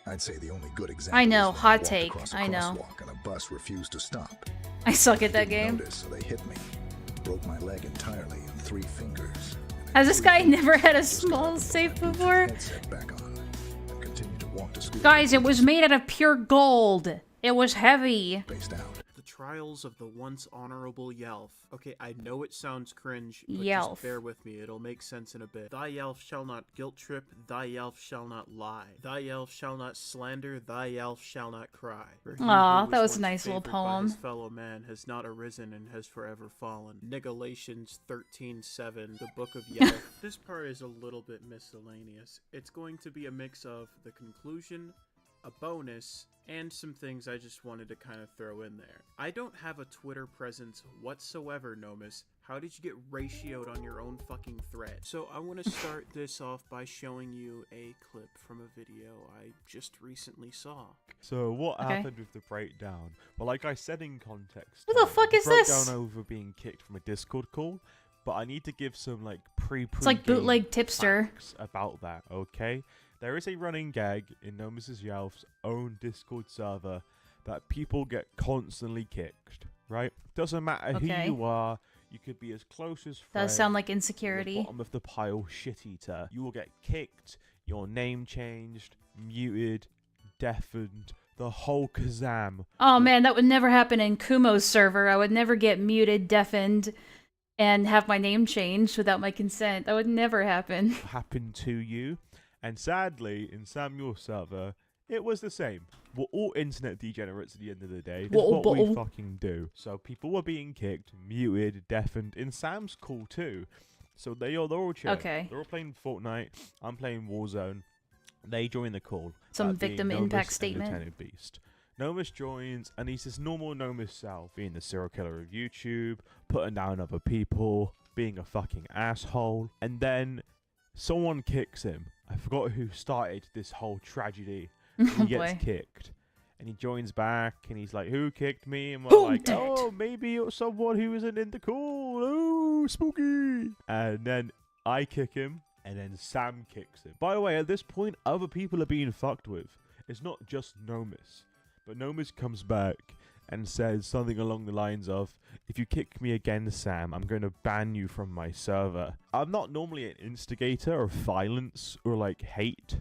I'd say the only good example I know, is when hot walked take. across a I know. crosswalk and a bus refused to stop. I suck at that Didn't game. notice, so they hit me. Broke my leg entirely in 3 fingers. Has this guy never had a small safe before? Headset back on and continued to walk to school. Guys, it was made out of pure gold. It was heavy. Spaced out. The trials of the once honorable Yelf. Okay, I know it sounds cringe, but Yelf. just bear with me, it'll make sense in a bit. Thy Yelf shall not guilt trip, thy Yelf shall not lie. Thy Yelf shall not slander, thy Yelf shall not cry. For he Aw, who that was a once nice little favored by poem. his fellow man has not arisen and has forever fallen. Galatians 13:7, the book of Yelf. This part is a little bit miscellaneous. It's going to be a mix of the conclusion, a bonus, and some things I just wanted to kind of throw in there. I don't have a Twitter presence whatsoever, Nomus. How did you get ratioed on your own fucking thread? So I want to start this off by showing you a clip from a video I just recently saw. So what Okay. happened with the breakdown? Well, like I said in context, What the fuck is broke this? down over being kicked from a Discord call, but I need to give some like It's like bootleg tipster. facts about that. Okay, there is a running gag in No Mrs. Yelf's own Discord server that people get constantly kicked. Right? Doesn't matter Okay. who you are. You could be as close as Does sound like the insecurity. bottom of the pile shit eater. You will get kicked, your name changed, muted, deafened, the whole kazam. Oh man, that would never happen in Kumo's server. I would never get muted, deafened, and have my name changed without my consent. That would never happen. Happen to you. And sadly, in Samuel's server, it was the same. We're all internet degenerates at the end of the day. It's what we fucking do. So people were being kicked, muted, deafened. In Sam's call too. So they're all chilling. Okay. They're all playing Fortnite. I'm playing Warzone. They join the call. Some that being victim Nomus impact and statement. Lieutenant Beast. Nomus joins, and he's this normal Nomus self, being the serial killer of YouTube, putting down other people, being a fucking asshole. And then someone kicks him. I forgot who started this whole tragedy. Oh He gets boy. kicked. And he joins back, and he's like, who kicked me? And we're Boom, like, dead. oh, maybe you're someone who isn't in the call. Oh, spooky. And then I kick him, and then Sam kicks him. By the way, at this point, other people are being fucked with. It's not just Nomus. But Nomus comes back and says something along the lines of, if you kick me again, Sam, I'm going to ban you from my server. I'm not normally an instigator of violence or like hate,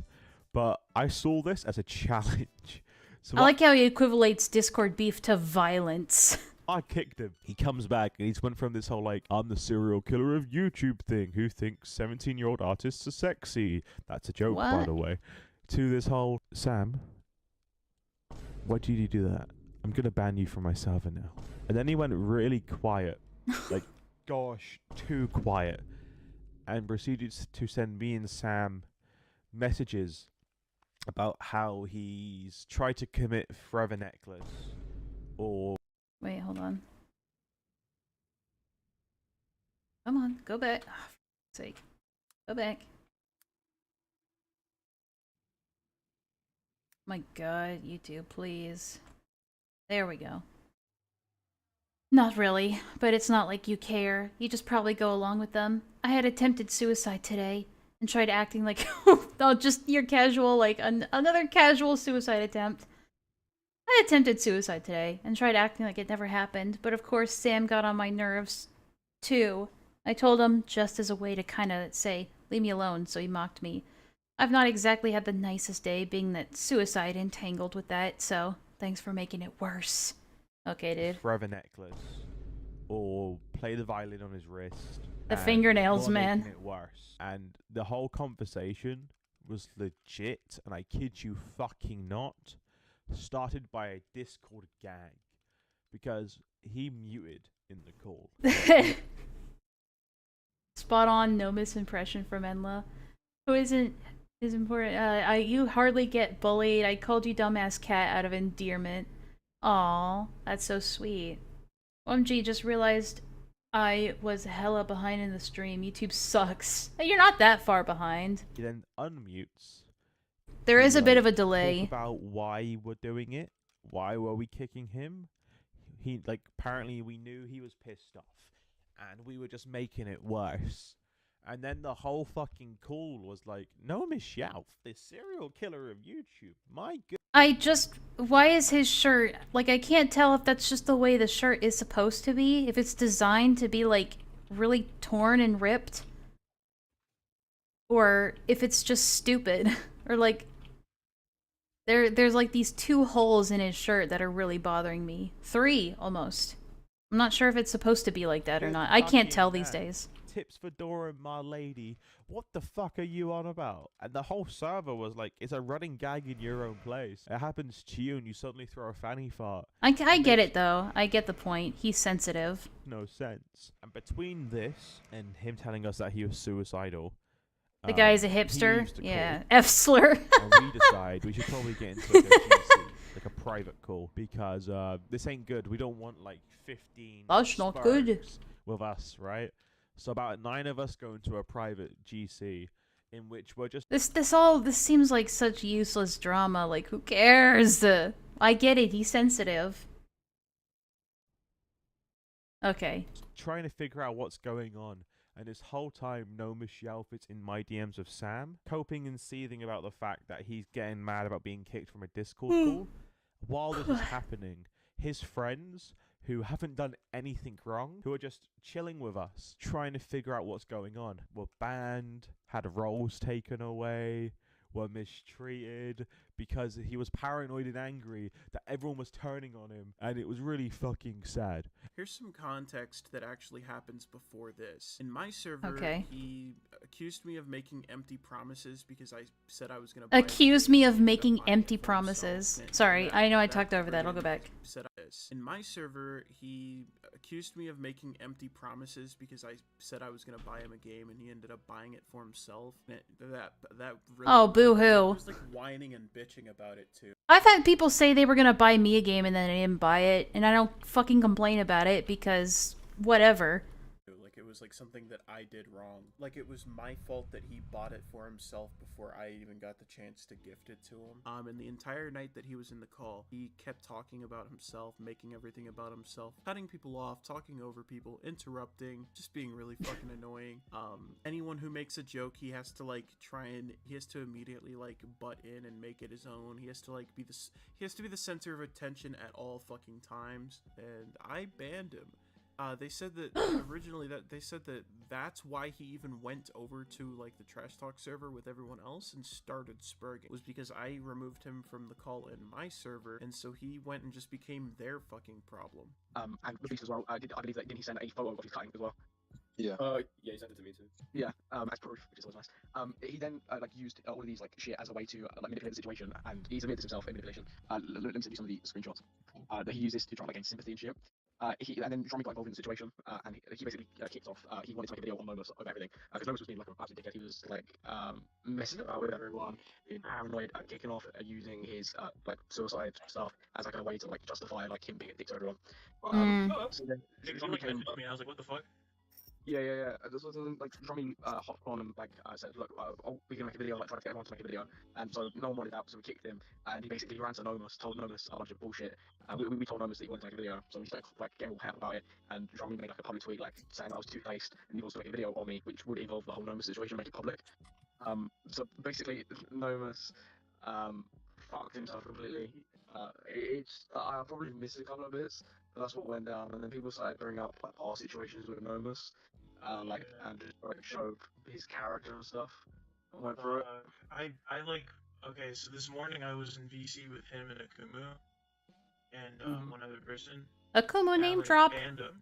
but I saw this as a challenge. So I like how he equivalates Discord beef to violence. I kicked him. He comes back and he's went from this whole like, I'm the serial killer of YouTube thing who thinks 17-year-old artists are sexy. That's a joke, by What? the way. To this whole, Sam, why did you do that? I'm going to ban you from my server now. And then he went really quiet. Like, gosh, too quiet. And proceeded to send me and Sam messages about how he's tried to commit Forever Necklace. Or... Wait, hold on. Come on, go back. Oh, for sake. Go back. My god, YouTube, please. There we go. Not really, but it's not like you care. You just probably go along with them. I had attempted suicide today and tried acting like oh, just your casual, like another casual suicide attempt. I attempted suicide today and tried acting like it never happened, but of course Sam got on my nerves too. I told him just as a way to kind of say, leave me alone, so he mocked me. I've not exactly had the nicest day, being that suicide entangled with that, so thanks for making it worse. Okay, dude. Forever necklace. Or play the violin on his wrist. The and fingernails, you're man. making it worse. And the whole conversation was legit, and I kid you fucking not, started by a Discord gang. Because he muted in the call. Spot on, no misimpression from Enlaa. Who isn't is important. You hardly get bullied. I called you dumbass cat out of endearment. Aw, that's so sweet. OMG, just realized I was hella behind in the stream. YouTube sucks. You're not that far behind. He then unmutes. There is a bit of a Talk delay. about why we're doing it. Why were we kicking him? He, like, apparently we knew he was pissed off. And we were just making it worse. And then the whole fucking call was like, no, Miss Yalf, this serial killer of YouTube. My god. Why is his shirt, like, I can't tell if that's just the way the shirt is supposed to be. If it's designed to be, like, really torn and ripped. Or if it's just stupid. Or, like, there's, like, these 2 holes in his shirt that are really bothering me. 3, almost. I'm not sure if it's supposed to be like that or not. I can't tell these days. Tips for Dora, my lady. What the fuck are you on about? And the whole server was like, it's a running gag in your own place. It happens to you and you suddenly throw a fanny fart. I get it, though. I get the point. He's sensitive. No sense. And between this and him telling us that he was suicidal... The guy's a hipster? Yeah. F-slur. And we decide we should probably get into like a GC, like a private call, because this ain't good. We don't want like 15 That's not good. with us, right? So about 9 of us go into a private GC in which we're just... This seems like such useless drama. Like, who cares? I get it. He's sensitive. Okay. Trying to figure out what's going on. And this whole time, no Michelle fits in my DMs of Sam, coping and seething about the fact that he's getting mad about being kicked from a Discord call. While this is happening, his friends, who haven't done anything wrong, who are just chilling with us, trying to figure out what's going on, were banned, had roles taken away, were mistreated, because he was paranoid and angry that everyone was turning on him, and it was really fucking sad. Here's some context that actually happens before this. In my server, he accused me of making empty promises because I said I was going to accuse me of making empty promises. Sorry, I know I talked over that. I'll go back. In my server, he accused me of making empty promises because I said I was going to buy him a game, and he ended up buying it for himself. That really... Oh, boo-hoo. He was like whining and bitching about it too. I've had people say they were gonna buy me a game and then they didn't buy it, and I don't fucking complain about it because whatever. Like, it was like something that I did wrong. Like, it was my fault that he bought it for himself before I even got the chance to gift it to him. And the entire night that he was in the call, he kept talking about himself, making everything about himself, cutting people off, talking over people, interrupting, just being really fucking annoying. Anyone who makes a joke, he has to like he has to immediately like butt in and make it his own. He has to like be the center of attention at all fucking times, and I banned him. They said that originally that's why he even went over to like the Trash Talk server with everyone else and started spurging, was because I removed him from the call in my server, and so he went and just became their fucking problem. And Release as well. I believe that didn't he send a photo of what he's cutting as well? Yeah. Yeah, he sent it to me too. Yeah, as proof, which is always nice. He then like used all of these like shit as a way to like manipulate the situation, and he's admitted himself in manipulation. Let me send you some of the screenshots. That he used this to try to gain sympathy and shit. And then Johnny got involved in the situation, and he basically kicked off. He wanted to make a video on Lomas over everything, because Lomas was being like an absolute dickhead. He was like messing about with everyone, being paranoid, kicking off, using his like suicide stuff as like a way to like justify like him being a dick to everyone. So then Johnny came. I was like, what the fuck? Yeah. This was like Drumming hopped on and like said, look, we can make a video, like try to get everyone to make a video. And so no one wanted that, so we kicked him. And he basically ran to Nomus, told Nomus a bunch of bullshit. We told Nomus that he wanted to make a video, so we started like getting all happy about it. And Drumming made like a public tweet, like saying that I was two-faced, and he wants to make a video on me, which would involve the whole Nomus situation, make it public. So basically, Nomus fucked himself completely. I probably missed a couple of bits, but that's what went down. And then people started bringing up like past situations with Nomus, and just like show his character and stuff. I went through it. I like, okay, so this morning I was in VC with him and Akumu, and one other person. Akumu and name I, like, drop. Banned him.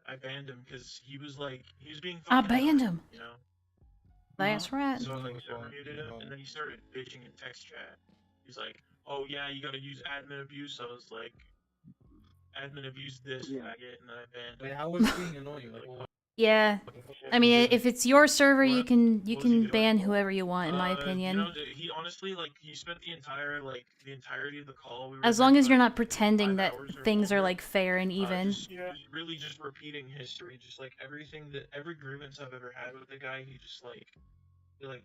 I banned him because he was being I fucking banned annoying, him. you know? That's right. So I muted him, and then he started bitching in text chat. He's like, "Oh yeah, you gotta use admin abuse." I was like, "Admin abuse this faggot," and then I banned him. Wait, how was being annoying? Like, Yeah. I mean, if it's your server, you can ban whoever you want, in my opinion. You know, he honestly, like, he spent the entirety of the call. We were As long as you're not pretending that things are like fair and even. Just really just repeating history, just like every grievance I've ever had with the guy, he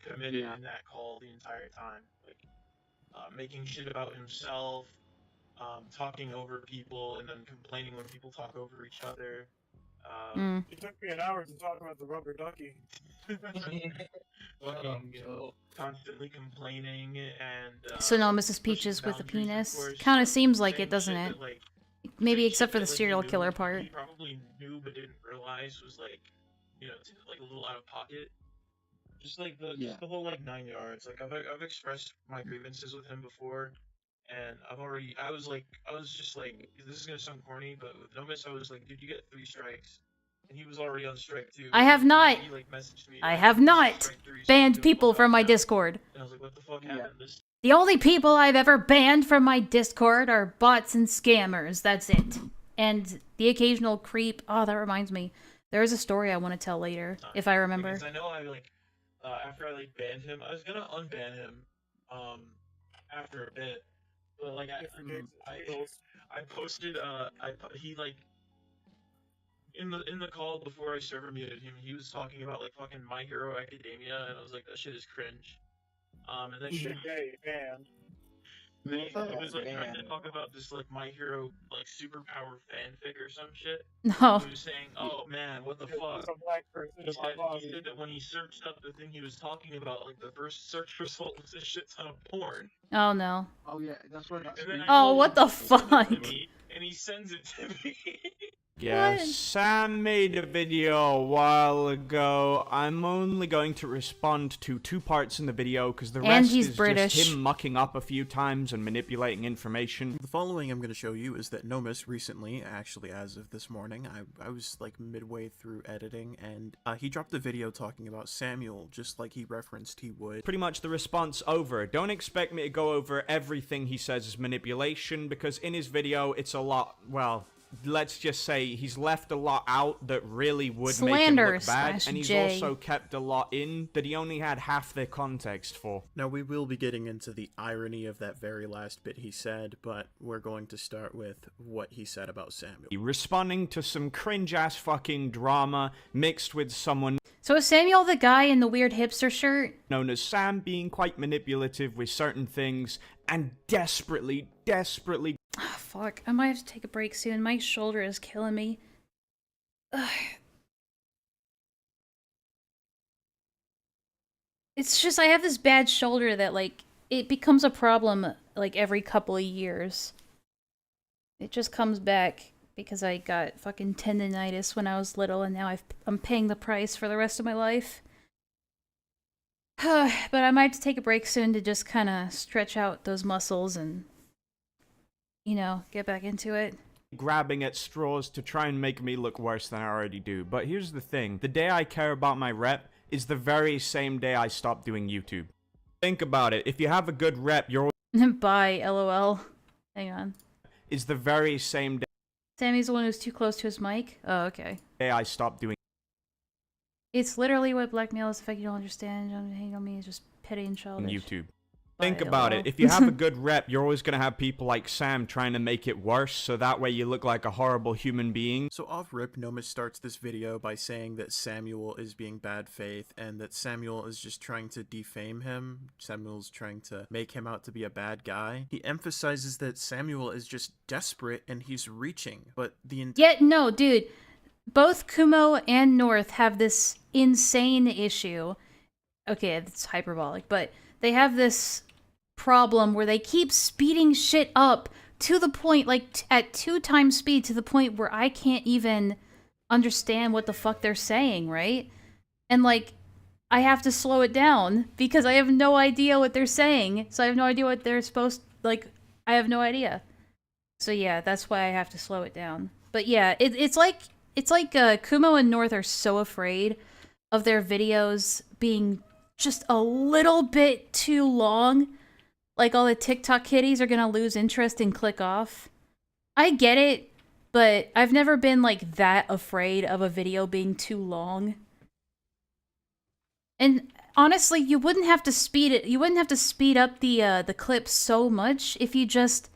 committed in that call the entire time, like making shit about himself, talking over people, and then complaining when people talk over each other. It took me an hour to talk about the rubber ducky. Constantly complaining and. So no, Mrs. Peaches with a penis. Kind of seems like it, doesn't it? Maybe except for the serial killer part. He probably knew but didn't realize was like, you know, like a little out of pocket. Just like the whole like 9 yards. Like I've expressed my grievances with him before, and I was just like, this is gonna sound corny, but with Nomus I was like, dude, you get 3 strikes, and he was already on strike 2. I have not. He, like, messaged me, I have not banned people from my Discord. And I was like, what the fuck happened? This. The only people I've ever banned from my Discord are bots and scammers. That's it. And the occasional creep. Oh, that reminds me. There is a story I want to tell later, if I remember. Because I know after I banned him, I was gonna unban him, after a bit, but like I posted he like in the call before I server muted him, he was talking about like fucking My Hero Academia, and I was like, that shit is cringe. And then he was like trying to talk about this like My Hero like superpower fanfic or some shit. No. He was saying, "Oh man, what the fuck?" He said that when he searched up the thing he was talking about, like the first search result was a shit ton of porn. Oh no. Oh yeah, that's what. Oh, what the fuck? And he sends it to me. Yeah, Sam made a video a while ago. I'm only going to respond to 2 parts in the video because the rest is British. just him mucking up a few times and manipulating information. The following I'm going to show you is that Nomus recently, actually as of this morning, I was like midway through editing, and he dropped a video talking about Samuel, just like he referenced he would. Pretty much the response over. Don't expect me to go over everything he says is manipulation, because in his video it's a lot, well, let's just say he's left a lot out that really would make him look bad, and he's also kept a lot in that he only had half the context for. Now, we will be getting into the irony of that very last bit he said, but we're going to start with what he said about Samuel. Responding to some cringe-ass fucking drama mixed with someone... So is Samuel the guy in the weird hipster shirt? ...known as Sam being quite manipulative with certain things and desperately... Oh, fuck, I might have to take a break soon. My shoulder is killing me. Ugh. It's just, I have this bad shoulder that, like, it becomes a problem, like, every couple of years. It just comes back because I got fucking tendonitis when I was little, and now I'm paying the price for the rest of my life. But I might have to take a break soon to just kind of stretch out those muscles and, you know, get back into it. Grabbing at straws to try and make me look worse than I already do. But here's the thing. The day I care about my rep is the very same day I stop doing YouTube. Think about it. If you have a good rep, you're... Bye, LOL. Hang on. Is the very same day... Sammy's the one who's too close to his mic? Oh, okay. ...day I stop doing... It's literally what blackmail is. If you don't understand, don't hang on me, it's just petty and childish. YouTube. Think about it. If you have a good rep, you're always going to have people like Sam trying to make it worse, so that way you look like a horrible human being. So off rip, Nomis starts this video by saying that Samuel is being bad faith and that Samuel is just trying to defame him. Samuel's trying to make him out to be a bad guy. He emphasizes that Samuel is just desperate and he's reaching, but Yet no, dude. Both Kumo and North have this insane issue. Okay, it's hyperbolic, but they have this problem where they keep speeding shit up to the point, like, at 2 times speed, to the point where I can't even understand what the fuck they're saying, right? And, like, I have to slow it down because I have no idea what they're saying, so I have no idea what they're supposed, like, I have no idea. So yeah, that's why I have to slow it down. But yeah, it's like Kumo and North are so afraid of their videos being just a little bit too long. Like, all the TikTok kiddies are gonna lose interest and click off. I get it, but I've never been, like, that afraid of a video being too long. And honestly, you wouldn't have to speed it. You wouldn't have to speed up the clips so much if you just,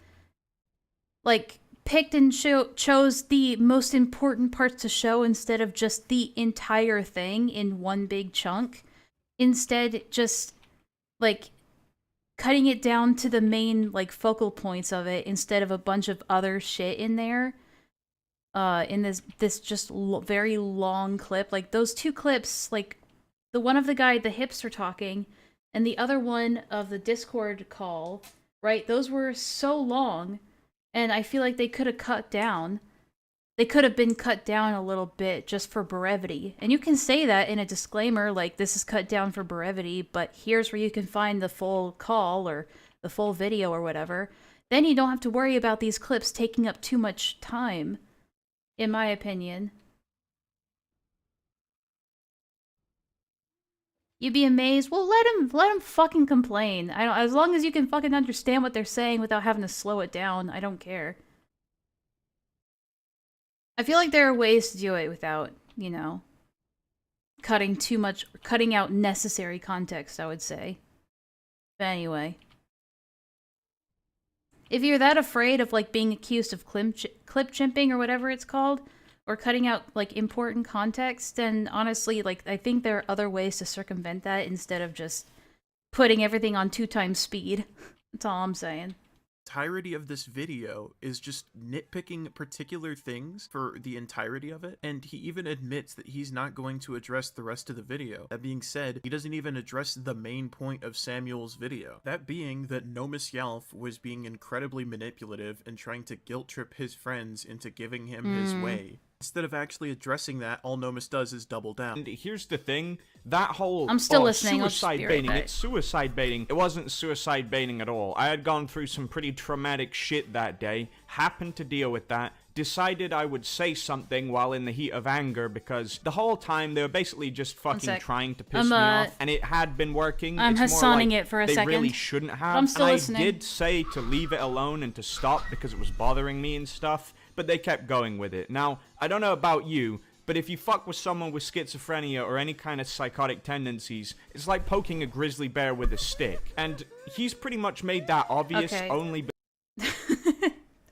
like, picked and chose the most important parts to show instead of just the entire thing in one big chunk. Instead, just, like, cutting it down to the main, like, focal points of it instead of a bunch of other shit in there. In this just very long clip. Like, those 2 clips, like, the one of the guy, the hipster talking, and the other one of the Discord call, right? Those were so long, and I feel like they could have cut down. They could have been cut down a little bit just for brevity. And you can say that in a disclaimer, like, this is cut down for brevity, but here's where you can find the full call or the full video or whatever. Then you don't have to worry about these clips taking up too much time, in my opinion. You'd be amazed. Well, let him fucking complain. I don't, as long as you can fucking understand what they're saying without having to slow it down, I don't care. I feel like there are ways to do it without, you know, cutting out necessary context, I would say. But anyway. If you're that afraid of, like, being accused of clip chimping or whatever it's called, or cutting out, like, important context, then honestly, like, I think there are other ways to circumvent that instead of just putting everything on 2 times speed. That's all I'm saying. Entirety of this video is just nitpicking particular things for the entirety of it, and he even admits that he's not going to address the rest of the video. That being said, he doesn't even address the main point of Samuel's video. That being that Nomis Yalf was being incredibly manipulative and trying to guilt trip his friends into giving him his way. Instead of actually addressing that, all Nomis does is double down. And here's the thing, that whole I'm still listening. suicide baiting, it's suicide baiting. It wasn't suicide baiting at all. I had gone through some pretty traumatic shit that day, happened to deal with that, decided I would say something while in the heat of anger because the whole time they were basically just fucking trying to piss me off, and it had been working. I'm Hassaning it for a second. They really shouldn't have. I'm still listening. I did say to leave it alone and to stop because it was bothering me and stuff, but they kept going with it. Now, I don't know about you, but if you fuck with someone with schizophrenia or any kind of psychotic tendencies, it's like poking a grizzly bear with a stick. And he's pretty much made that obvious only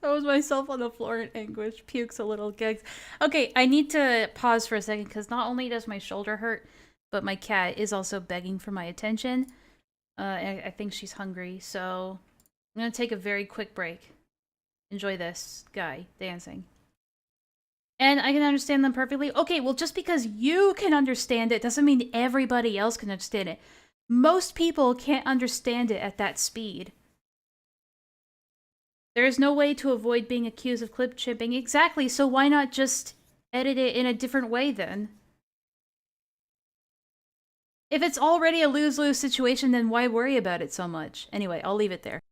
Throws myself on the floor in anguish, pukes a little, gigs. Okay, I need to pause for a second because not only does my shoulder hurt, but my cat is also begging for my attention. I think she's hungry, so I'm gonna take a very quick break. Enjoy this guy dancing. And I can understand them perfectly. Okay, well, just because you can understand it doesn't mean everybody else can understand it. Most people can't understand it at that speed. There is no way to avoid being accused of clip chimping. Exactly, so why not just edit it in a different way then? If it's already a lose-lose situation, then why worry about it so much? Anyway, I'll leave it there.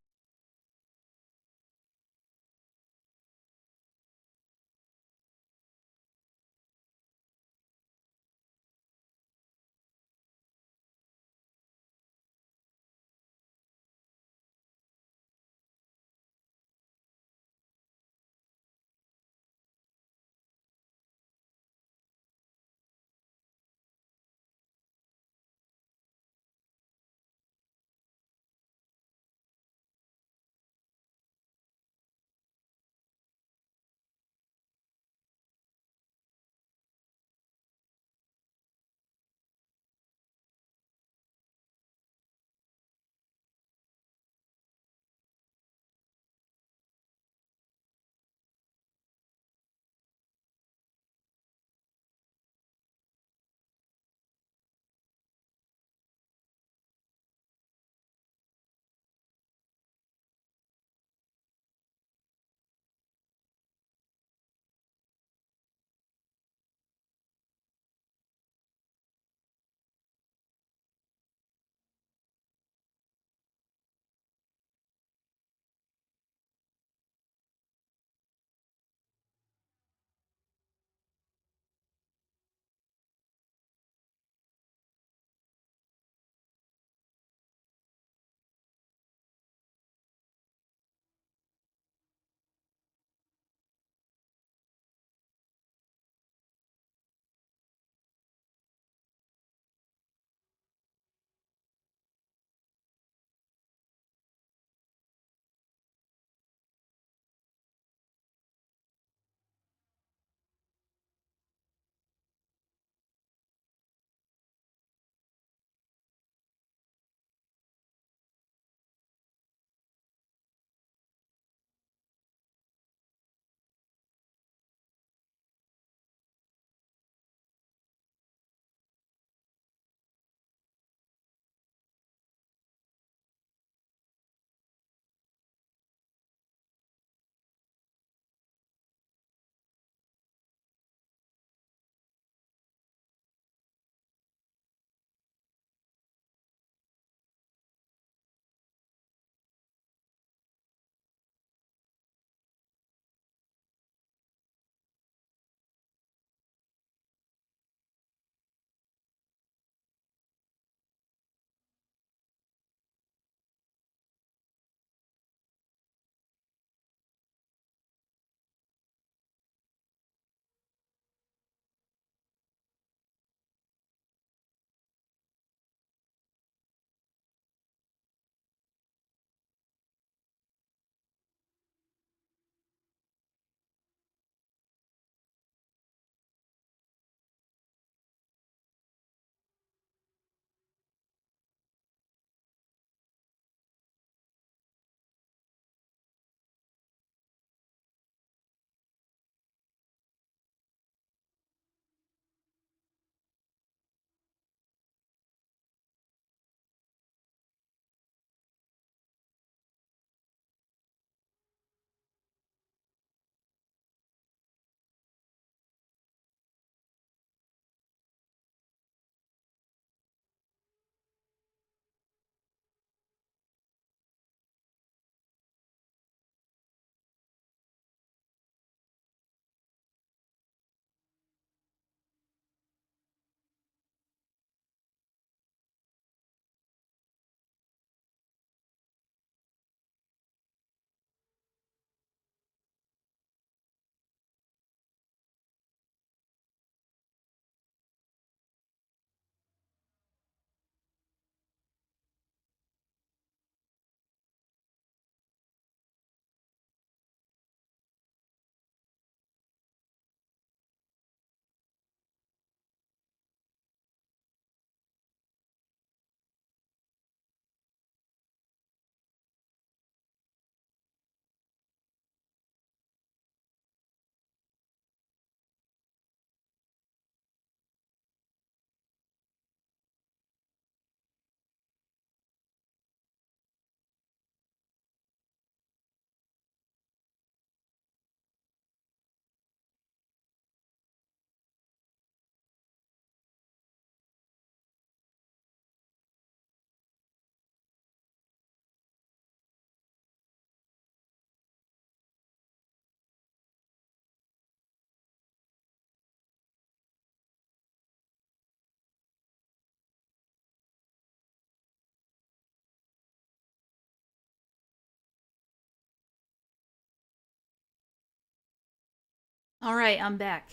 Alright, I'm back.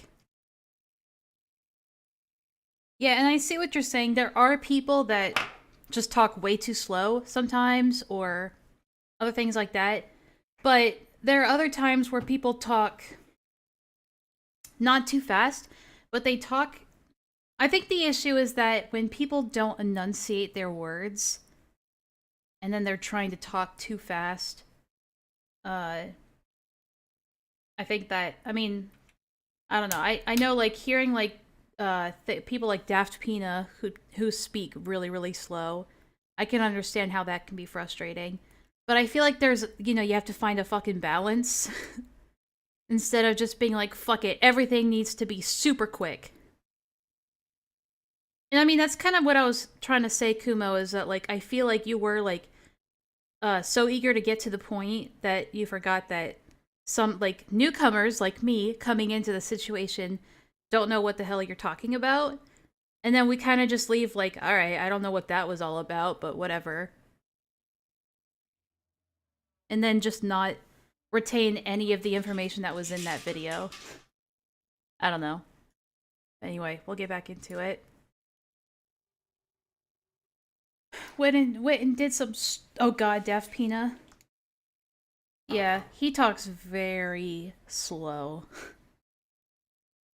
Yeah, and I see what you're saying. There are people that just talk way too slow sometimes, or other things like that. But there are other times where people talk not too fast, but they talk... I think the issue is that when people don't enunciate their words, and then they're trying to talk too fast, I think that, I mean, I don't know. I know, like, hearing, like, people like Daft Pina who speak really, really slow, I can understand how that can be frustrating. But I feel like there's, you know, you have to find a fucking balance. Instead of just being like, fuck it, everything needs to be super quick. And I mean, that's kind of what I was trying to say, Kumo, is that, like, I feel like you were, like, so eager to get to the point that you forgot that some, like, newcomers like me coming into the situation don't know what the hell you're talking about. And then we kind of just leave like, alright, I don't know what that was all about, but whatever. And then just not retain any of the information that was in that video. I don't know. Anyway, we'll get back into it. Went and did some... Oh god, Daft Pina. Yeah, he talks very slow.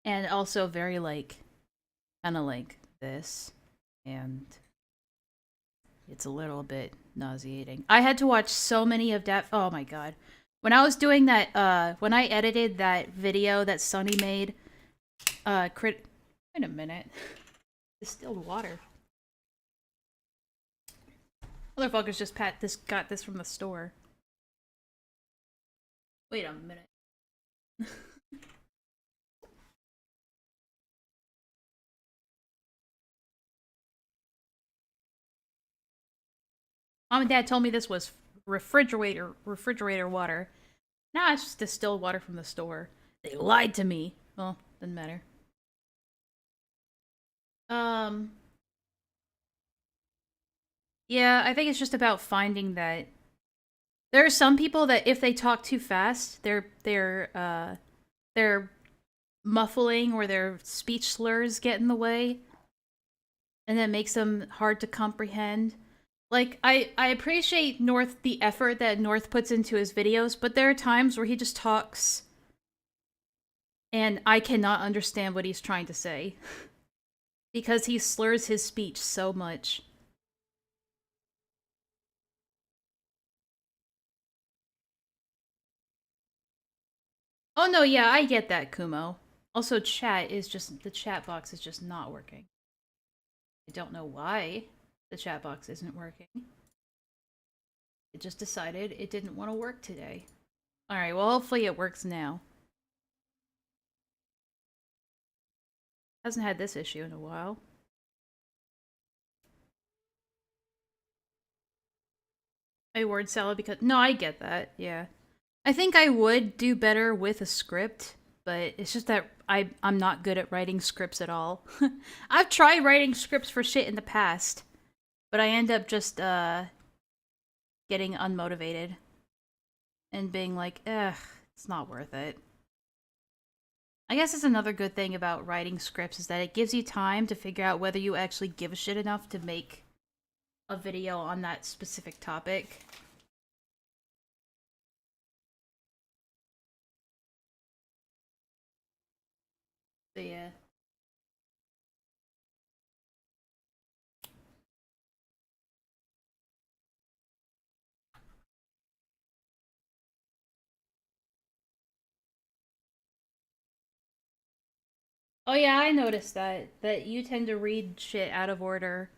And also very, like, kind of like this. And it's a little bit nauseating. I had to watch so many of Daft... Oh my god. When I was doing that, when I edited that video that Sunny made, Wait a minute. Distilled water. Motherfuckers just got this from the store. Wait a minute. Mom and Dad told me this was refrigerator water. Now it's just distilled water from the store. They lied to me. Well, doesn't matter. Yeah, I think it's just about finding that there are some people that if they talk too fast, they're muffling or their speech slurs get in the way. And that makes them hard to comprehend. Like, I appreciate North, the effort that North puts into his videos, but there are times where he just talks and I cannot understand what he's trying to say. Because he slurs his speech so much. Oh no, yeah, I get that, Kumo. Also, the chat box is just not working. I don't know why the chat box isn't working. It just decided it didn't want to work today. Alright, well, hopefully it works now. Hasn't had this issue in a while. I word salad because... No, I get that, yeah. I think I would do better with a script, but it's just that I'm not good at writing scripts at all. I've tried writing scripts for shit in the past, but I end up just, getting unmotivated. And being like, ugh, it's not worth it. I guess that's another good thing about writing scripts is that it gives you time to figure out whether you actually give a shit enough to make a video on that specific topic. So yeah. Oh yeah, I noticed that you tend to read shit out of order.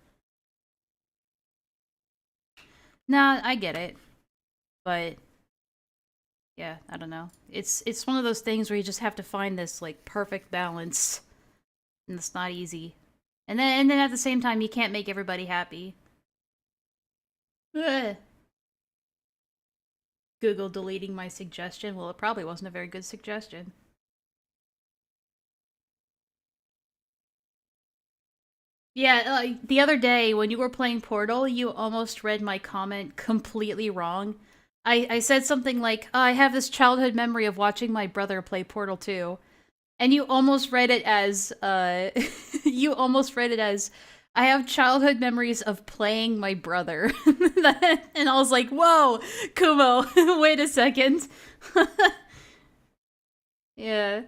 Nah, I get it. But yeah, I don't know. It's one of those things where you just have to find this like perfect balance. And it's not easy. And then at the same time you can't make everybody happy. Ugh. Google deleting my suggestion. Well, it probably wasn't a very good suggestion. Yeah, the other day when you were playing Portal, you almost read my comment completely wrong. I said something like, I have this childhood memory of watching my brother play Portal 2. And you almost read it as, you almost read it as, I have childhood memories of playing my brother. And I was like, whoa, Kumo, wait a second. Yeah.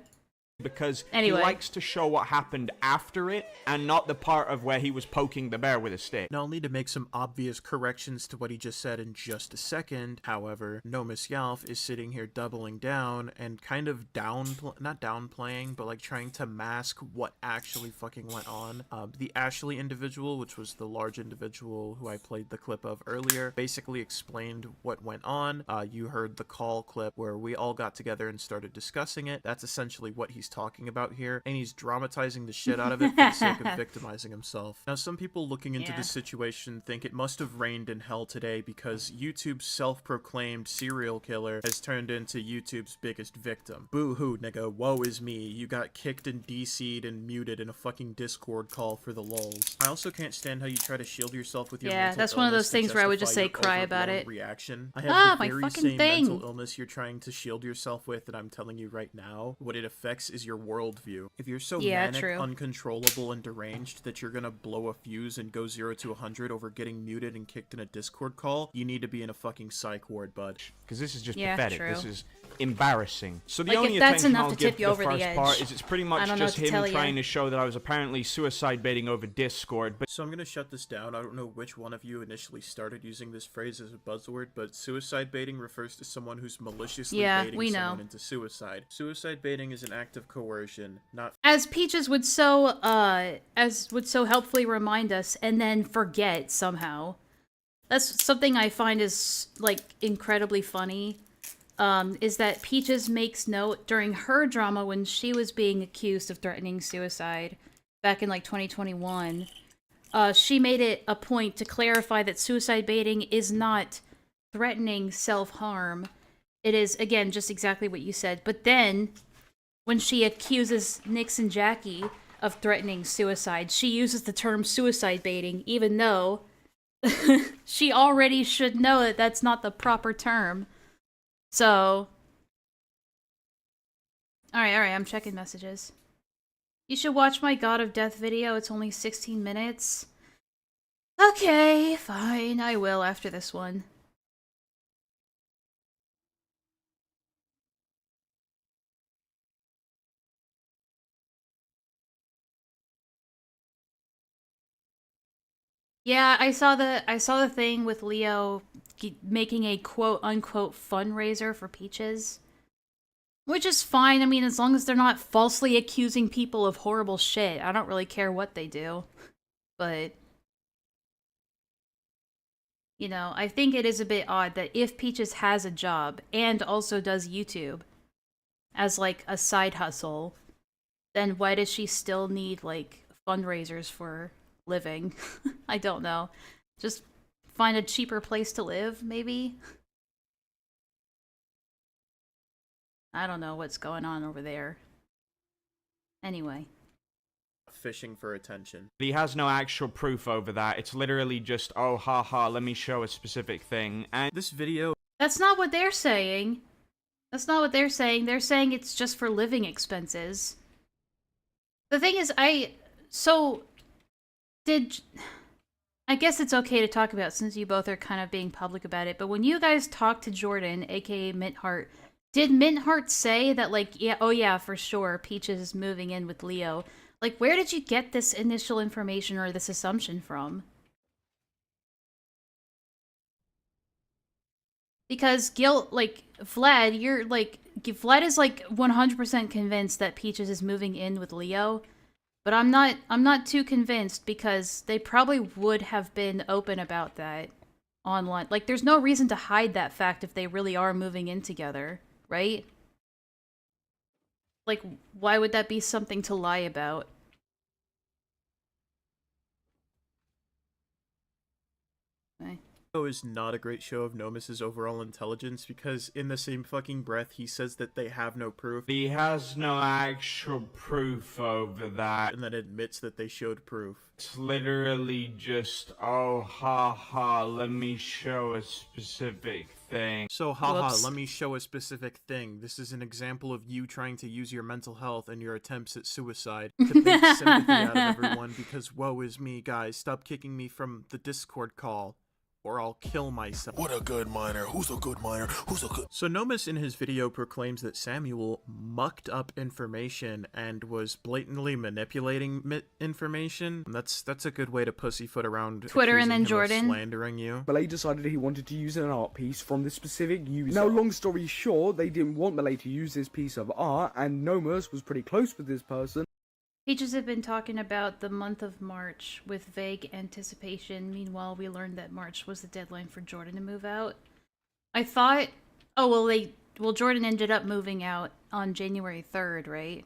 Because Anyway. he likes to show what happened after it, and not the part of where he was poking the bear with a stick. Now, I'll need to make some obvious corrections to what he just said in just a second. However, Nomis Yalf is sitting here doubling down and kind of not downplaying, but like trying to mask what actually fucking went on. The Ashley individual, which was the large individual who I played the clip of earlier, basically explained what went on. You heard the call clip where we all got together and started discussing it. That's essentially what he's talking about here, and he's dramatizing the shit out of it for the sake of victimizing himself. Now, some people looking into this situation think it must have rained in hell today because YouTube's self-proclaimed serial killer has turned into YouTube's biggest victim. Boo-hoo, nigga, woe is me. You got kicked and DC'd and muted in a fucking Discord call for the lulz. I also can't stand how you try to shield yourself with your mental that's one of illness those to things where I would just say justify cry your about overblown it. reaction. I have the my very fucking same thing. mental illness you're trying to shield yourself with, and I'm telling you right now, what it affects is your worldview. If you're so manic, uncontrollable, and deranged that you're gonna blow a fuse and go 0 to 100 over getting muted and kicked in a Discord call, you need to be in a fucking psych ward, bud. Because this is just pathetic. This is embarrassing. So the Like, only if that's attention enough I'll to give tip you to the over the first edge, part is it's pretty I much don't know just what to him tell ya. trying to show that I was apparently suicide baiting over Discord. But so I'm gonna shut this down. I don't know which one of you initially started using this phrase as a buzzword, but suicide baiting refers to someone who's maliciously baiting someone into suicide. Suicide baiting is an act of coercion, not as Peaches would so helpfully remind us and then forget somehow. That's something I find is like incredibly funny. Is that Peaches makes note during her drama when she was being accused of threatening suicide back in like 2021. She made it a point to clarify that suicide baiting is not threatening self-harm. It is, again, just exactly what you said. But then, when she accuses Nyx and Jackie of threatening suicide, she uses the term suicide baiting, even though she already should know that that's not the proper term. So, alright, I'm checking messages. You should watch my God of Death video, it's only 16 minutes. Okay, fine, I will after this one. Yeah, I saw the thing with Leo making a quote-unquote fundraiser for Peaches. Which is fine, I mean, as long as they're not falsely accusing people of horrible shit. I don't really care what they do. But, you know, I think it is a bit odd that if Peaches has a job and also does YouTube as, like, a side hustle, then why does she still need, like, fundraisers for living? I don't know. Just find a cheaper place to live, maybe? I don't know what's going on over there. Anyway. Fishing for attention. he has no actual proof over that. It's literally just, oh, haha, let me show a specific thing. And this video... That's not what they're saying. That's not what they're saying. They're saying it's just for living expenses. The thing is, I guess it's okay to talk about since you both are kind of being public about it, but when you guys talked to Jordan, aka Mintheart, did Mintheart say that, like, yeah, oh yeah, for sure, Peaches is moving in with Leo? Like, where did you get this initial information or this assumption from? Because Vlad, Vlad is like 100% convinced that Peaches is moving in with Leo, but I'm not too convinced because they probably would have been open about that online. Like, there's no reason to hide that fact if they really are moving in together, right? Like, why would that be something to lie about? Okay. Is not a great show of Nomus's overall intelligence because in the same fucking breath he says that they have no proof. He has no actual proof over that. And then admits that they showed proof. It's literally just, oh, ha ha, let me show a specific thing. So, haha, let me show a specific thing. This is an example of you trying to use your mental health and your attempts at suicide to pick sympathy out of everyone because woe is me, guys. Stop kicking me from the Discord call, or I'll kill myself. What a good miner. Who's a good miner? Who's a good... So Nomus in his video proclaims that Samuel mucked up information and was blatantly manipulating information. That's a good way to pussyfoot around Twitter and then him Jordan of slandering you. Malay decided he wanted to use an art piece from this specific user. Now, long story short, they didn't want Malay to use this piece of art, and Nomus was pretty close with this person. Peaches had been talking about the month of March with vague anticipation. Meanwhile, we learned that March was the deadline for Jordan to move out. I thought... Oh, well, Jordan ended up moving out on January 3rd, right?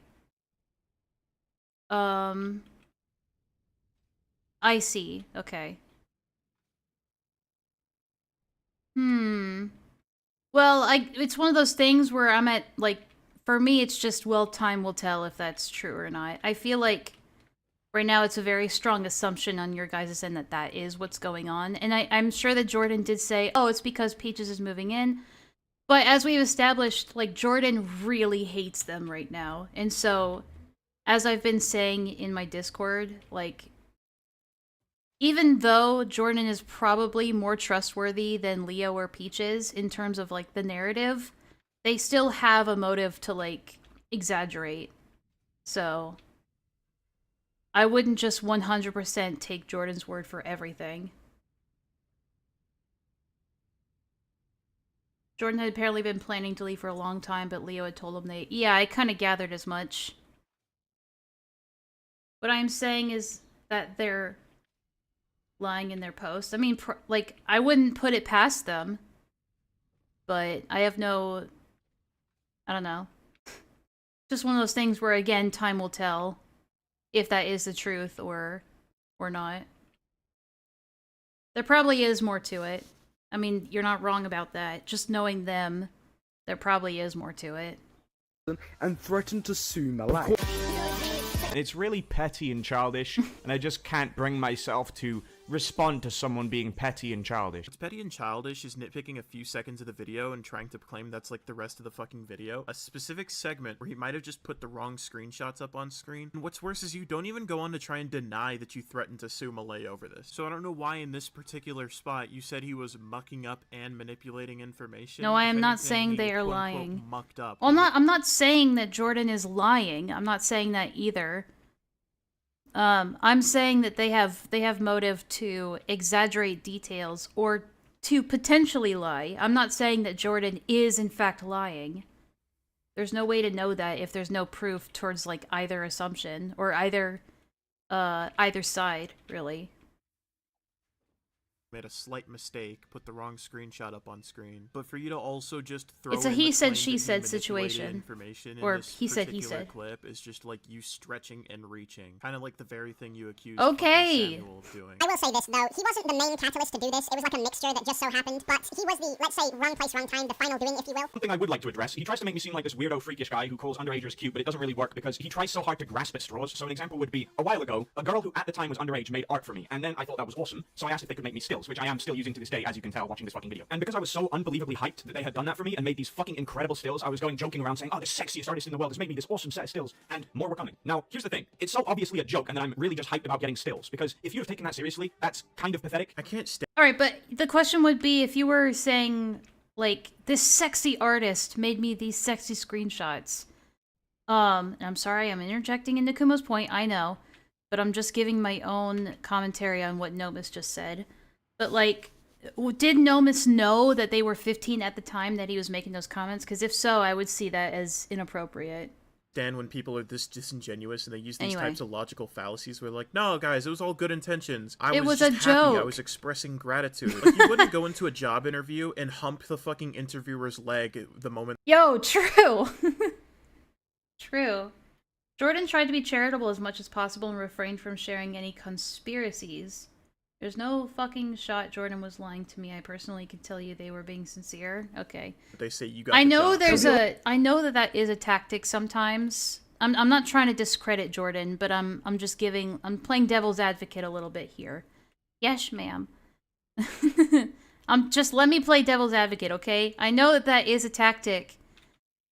I see. Okay. Well, it's one of those things where I'm at, like... For me, it's just, well, time will tell if that's true or not. I feel like right now it's a very strong assumption on your guys' end that that is what's going on. And I'm sure that Jordan did say, oh, it's because Peaches is moving in. But as we've established, like, Jordan really hates them right now. And so, as I've been saying in my Discord, like, even though Jordan is probably more trustworthy than Leo or Peaches in terms of, like, the narrative... They still have a motive to, like, exaggerate. So, I wouldn't just 100% take Jordan's word for everything. Jordan had apparently been planning to leave for a long time, but Leo had told him yeah, I kind of gathered as much. What I'm saying is that they're lying in their post. I mean, like, I wouldn't put it past them. But I have no... I don't know. Just one of those things where, again, time will tell if that is the truth or not. There probably is more to it. I mean, you're not wrong about that. Just knowing them, there probably is more to it. And threatened to sue Malay. It's really petty and childish, and I just can't bring myself to respond to someone being petty and childish. What's petty and childish is nitpicking a few seconds of the video and trying to claim that's like the rest of the fucking video. A specific segment where he might have just put the wrong screenshots up on screen. And what's worse is you don't even go on to try and deny that you threatened to sue Malay over this. So I don't know why in this particular spot you said he was mucking up and manipulating information. No, I am not saying they are lying. Mucked up. Well, I'm not saying that Jordan is lying. I'm not saying that either. I'm saying that they have motive to exaggerate details or to potentially lie. I'm not saying that Jordan is in fact lying. There's no way to know that if there's no proof towards like either assumption or either side, really. Made a slight mistake, put the wrong screenshot up on screen. But for you to also just throw it's a he said she said situation, or he said he said clip is just like you stretching and reaching, kind of like the very thing you accused Samuel of doing. I will say this though, he wasn't the main catalyst to do this. It was like a mixture that just so happened, but he was the, let's say, wrong place, wrong time, the final doing, if you will. One thing I would like to address, he tries to make me seem like this weirdo, freakish guy who calls underagers cute, but it doesn't really work because he tries so hard to grasp at straws. So an example would be, a while ago, a girl who at the time was underage made art for me, and then I thought that was awesome, so I asked if they could make me stills, which I am still using to this day, as you can tell watching this fucking video. And because I was so unbelievably hyped that they had done that for me and made these fucking incredible stills, I was going joking around saying, oh, the sexiest artist in the world has made me this awesome set of stills, and more were coming. Now, here's the thing. It's so obviously a joke, and then I'm really just hyped about getting stills, because if you have taken that seriously, that's kind of pathetic. I can't stand. Alright, but the question would be if you were saying, like, this sexy artist made me these sexy screenshots. And I'm sorry, I'm interjecting into Kumo's point, I know. But I'm just giving my own commentary on what Nomus just said. But, like, did Nomus know that they were 15 at the time that he was making those comments? Because if so, I would see that as inappropriate. Dan, when people are this disingenuous and they use these types of logical fallacies where like, no, guys, it was all good intentions. It was a happy. joke. I was expressing gratitude. Like, you wouldn't go into a job interview and hump the fucking interviewer's leg the moment. Yo, true. True. Jordan tried to be charitable as much as possible and refrained from sharing any conspiracies. There's no fucking shot Jordan was lying to me. I personally can tell you they were being sincere. Okay. They say you got I the know job. there's I know that is a tactic sometimes. I'm not trying to discredit Jordan, but I'm playing devil's advocate a little bit here. Yes, ma'am. Let me play devil's advocate, okay? I know that is a tactic.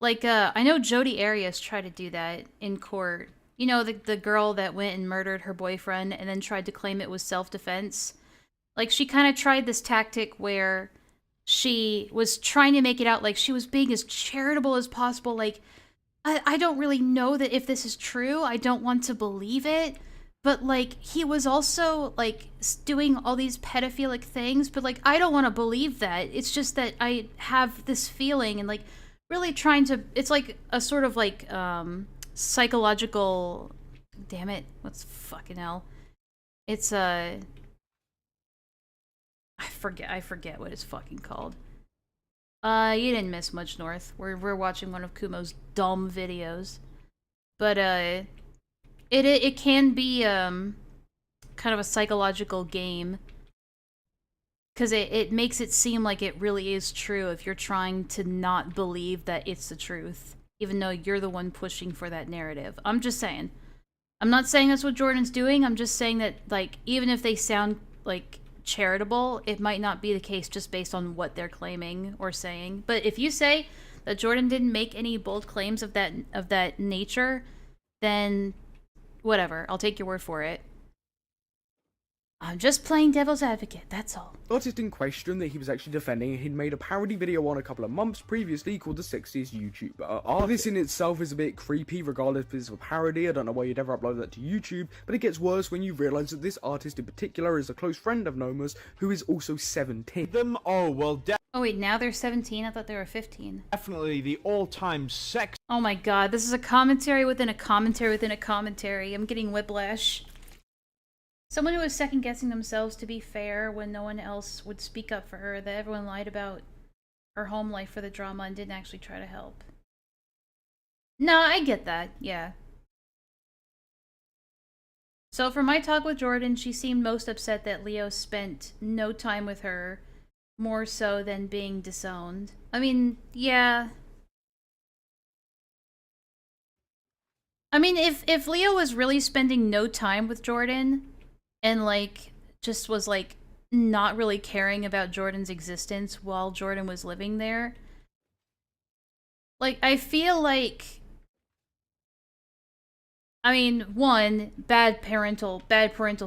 Like, I know Jodi Arias tried to do that in court. You know, the girl that went and murdered her boyfriend and then tried to claim it was self-defense. Like, she kind of tried this tactic where she was trying to make it out like she was being as charitable as possible. Like, I don't really know that if this is true. I don't want to believe it. But, like, he was also, like, doing all these pedophilic things. But, like, I don't want to believe that. It's just that I have this feeling and, like, really trying to... It's like a sort of, like, psychological... Damn it. What's fucking hell? It's, I forget what it's fucking called. You didn't miss much, North. We're watching one of Kumo's dumb videos. But, it can be, kind of a psychological game. Because it makes it seem like it really is true if you're trying to not believe that it's the truth. Even though you're the one pushing for that narrative. I'm just saying. I'm not saying that's what Jordan's doing. I'm just saying that, like, even if they sound, like, charitable, it might not be the case just based on what they're claiming or saying. But if you say that Jordan didn't make any bold claims of that nature, then whatever. I'll take your word for it. I'm just playing devil's advocate, that's all. The artist in question that he was actually defending, he'd made a parody video on a couple of months previously called the 60s YouTuber Art. This in itself is a bit creepy regardless if it's a parody. I don't know why you'd ever upload that to YouTube, but it gets worse when you realise that this artist in particular is a close friend of Noma's who is also 17. Oh wait, now they're 17? I thought they were 15. Definitely the all-time sex... Oh my god, this is a commentary within a commentary within a commentary. I'm getting whiplash. Someone who is second-guessing themselves to be fair when no one else would speak up for her, that everyone lied about her home life for the drama and didn't actually try to help. No, I get that, yeah. So for my talk with Jordan, she seemed most upset that Leo spent no time with her, more so than being disowned. I mean, yeah. I mean, if Leo was really spending no time with Jordan... and, like, just was, like, not really caring about Jordan's existence while Jordan was living there. Like, I feel like... I mean, one, bad parental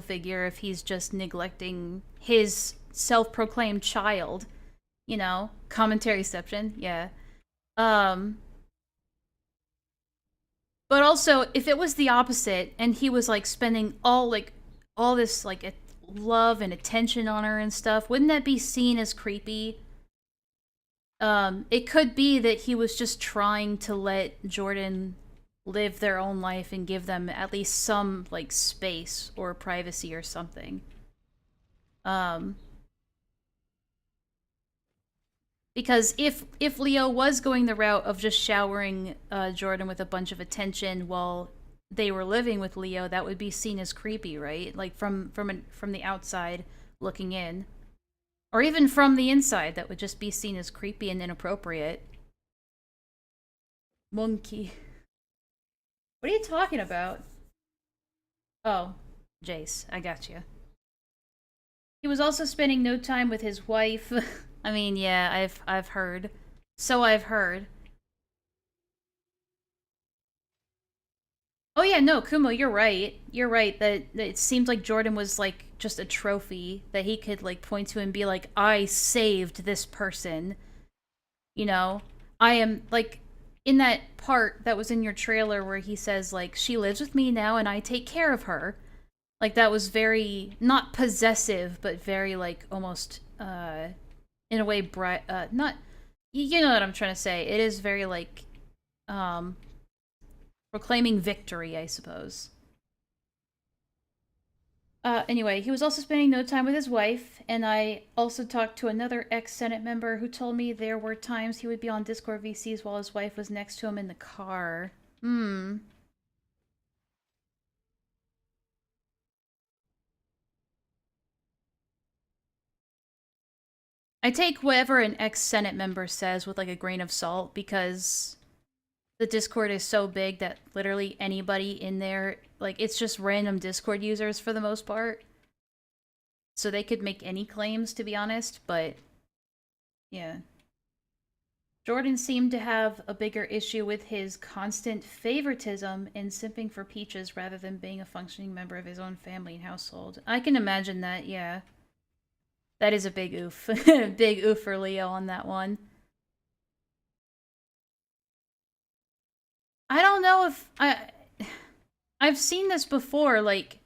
figure if he's just neglecting his self-proclaimed child. You know? Commentaryception, yeah. But also, if it was the opposite, and he was, like, spending all this, like, love and attention on her and stuff, wouldn't that be seen as creepy? It could be that he was just trying to let Jordan live their own life and give them at least some, like, space or privacy or something. Because if Leo was going the route of just showering Jordan with a bunch of attention while they were living with Leo, that would be seen as creepy, right? Like from the outside looking in. Or even from the inside, that would just be seen as creepy and inappropriate. Monkey. What are you talking about? Oh, Jace, I got you. He was also spending no time with his wife. I mean, yeah, I've heard. So I've heard. Oh yeah, no, Kumo, you're right. You're right that it seemed like Jordan was, like, just a trophy that he could, like, point to and be like, I saved this person. You know? I am, like, in that part that was in your trailer where he says, like, she lives with me now and I take care of her. Like, that was very, not possessive, but very, like, almost, in a way, not, you know what I'm trying to say. It is very, like, proclaiming victory, I suppose. Anyway, he was also spending no time with his wife, and I also talked to another ex-Senate member who told me there were times he would be on Discord VCs while his wife was next to him in the car. I take whatever an ex-Senate member says with like a grain of salt because the Discord is so big that literally anybody in there, like, it's just random Discord users for the most part. So they could make any claims, to be honest, but yeah. Jordan seemed to have a bigger issue with his constant favoritism and simping for Peaches rather than being a functioning member of his own family and household. I can imagine that, yeah. That is a big oof. Big oof for Leo on that one. I don't know if I've seen this before, like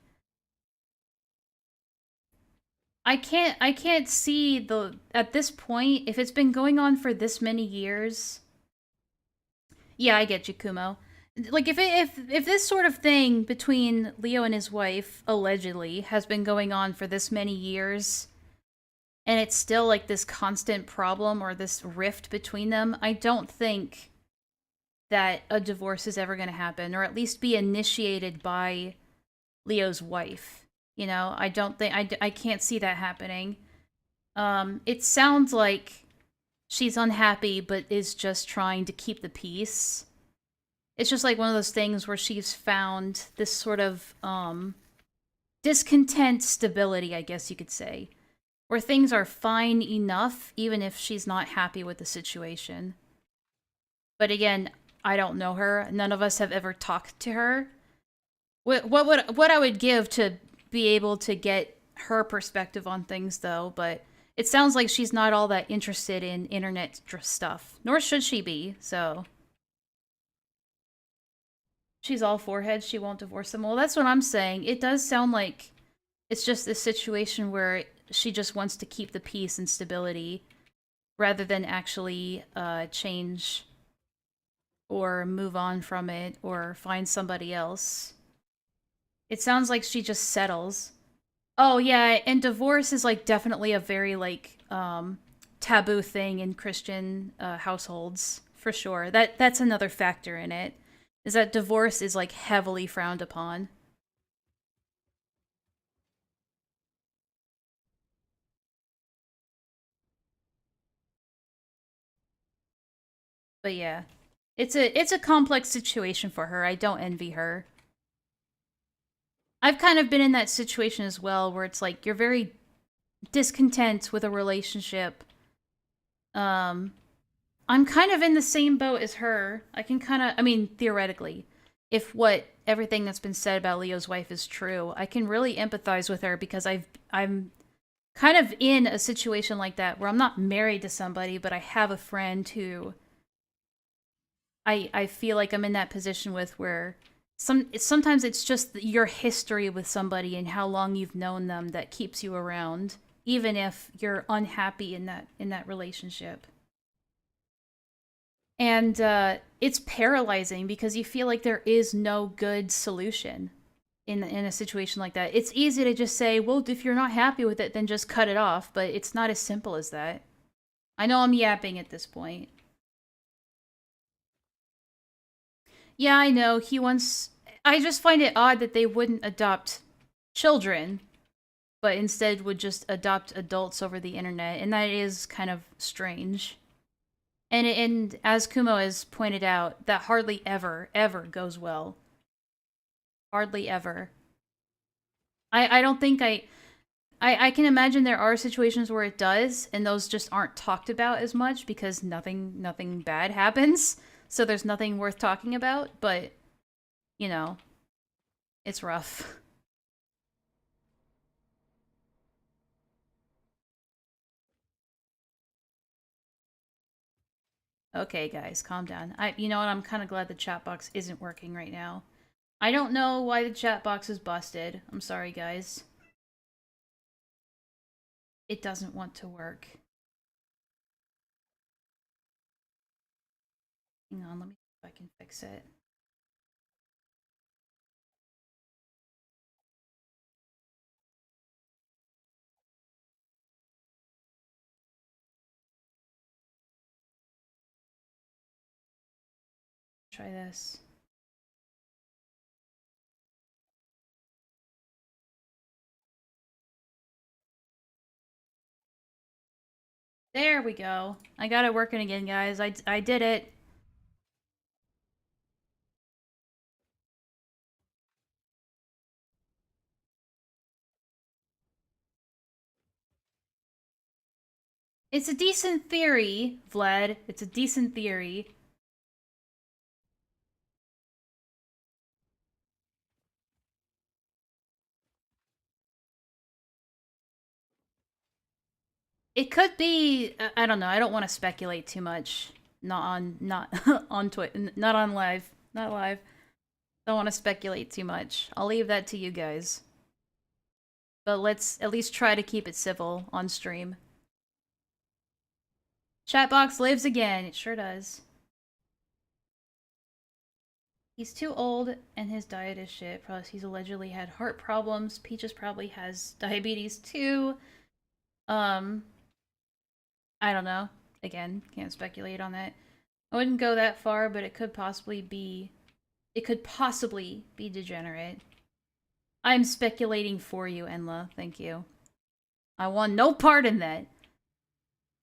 I can't see the at this point if it's been going on for this many years. Yeah, I get you, Kumo. Like if this sort of thing between Leo and his wife allegedly has been going on for this many years and it's still like this constant problem or this rift between them, I don't think that a divorce is ever going to happen or at least be initiated by Leo's wife. You know, I don't think I can't see that happening. It sounds like she's unhappy but is just trying to keep the peace. It's just like one of those things where she's found this sort of discontent stability, I guess you could say, where things are fine enough even if she's not happy with the situation. But again, I don't know her. None of us have ever talked to her. What I would give to be able to get her perspective on things, though, but it sounds like she's not all that interested in internet stuff, nor should she be, so. She's all foreheads, she won't divorce them. Well, that's what I'm saying. It does sound like it's just this situation where she just wants to keep the peace and stability rather than actually change or move on from it or find somebody else. It sounds like she just settles. Oh yeah, and divorce is like definitely a very like taboo thing in Christian households for sure. That's another factor in it. Is that divorce is like heavily frowned upon. But yeah, it's a complex situation for her. I don't envy her. I've kind of been in that situation as well where it's like you're very discontent with a relationship. I'm kind of in the same boat as her. I can kind of, I mean, theoretically, if what everything that's been said about Leo's wife is true, I can really empathize with her because I'm kind of in a situation like that where I'm not married to somebody, but I have a friend who I feel like I'm in that position with where sometimes it's just your history with somebody and how long you've known them that keeps you around, even if you're unhappy in that relationship. And it's paralyzing because you feel like there is no good solution in a situation like that. It's easy to just say, well, if you're not happy with it, then just cut it off. But it's not as simple as that. I know I'm yapping at this point. Yeah, I know. He wants. I just find it odd that they wouldn't adopt children, but instead would just adopt adults over the internet. And that is kind of strange. And as Kumo has pointed out, that hardly ever goes well. Hardly ever. I don't think I can imagine there are situations where it does, and those just aren't talked about as much because nothing bad happens. So there's nothing worth talking about, but you know, it's rough. Okay, guys, calm down. You know what? I'm kind of glad the chat box isn't working right now. I don't know why the chat box is busted. I'm sorry, guys. It doesn't want to work. Hang on, let me see if I can fix it. Try this. There we go. I got it working again, guys. I did it. It's a decent theory, Vlad. It's a decent theory. It could be. I don't know. I don't want to speculate too much. Not on Twitter. Not on live. Not live. Don't want to speculate too much. I'll leave that to you guys. But let's at least try to keep it civil on stream. Chatbox lives again. It sure does. He's too old and his diet is shit. Plus, he's allegedly had heart problems. Peaches probably has diabetes too. I don't know. Again, can't speculate on that. I wouldn't go that far, but it could possibly be... It could possibly be degenerate. I'm speculating for you, Enlaa. Thank you. I want no part in that.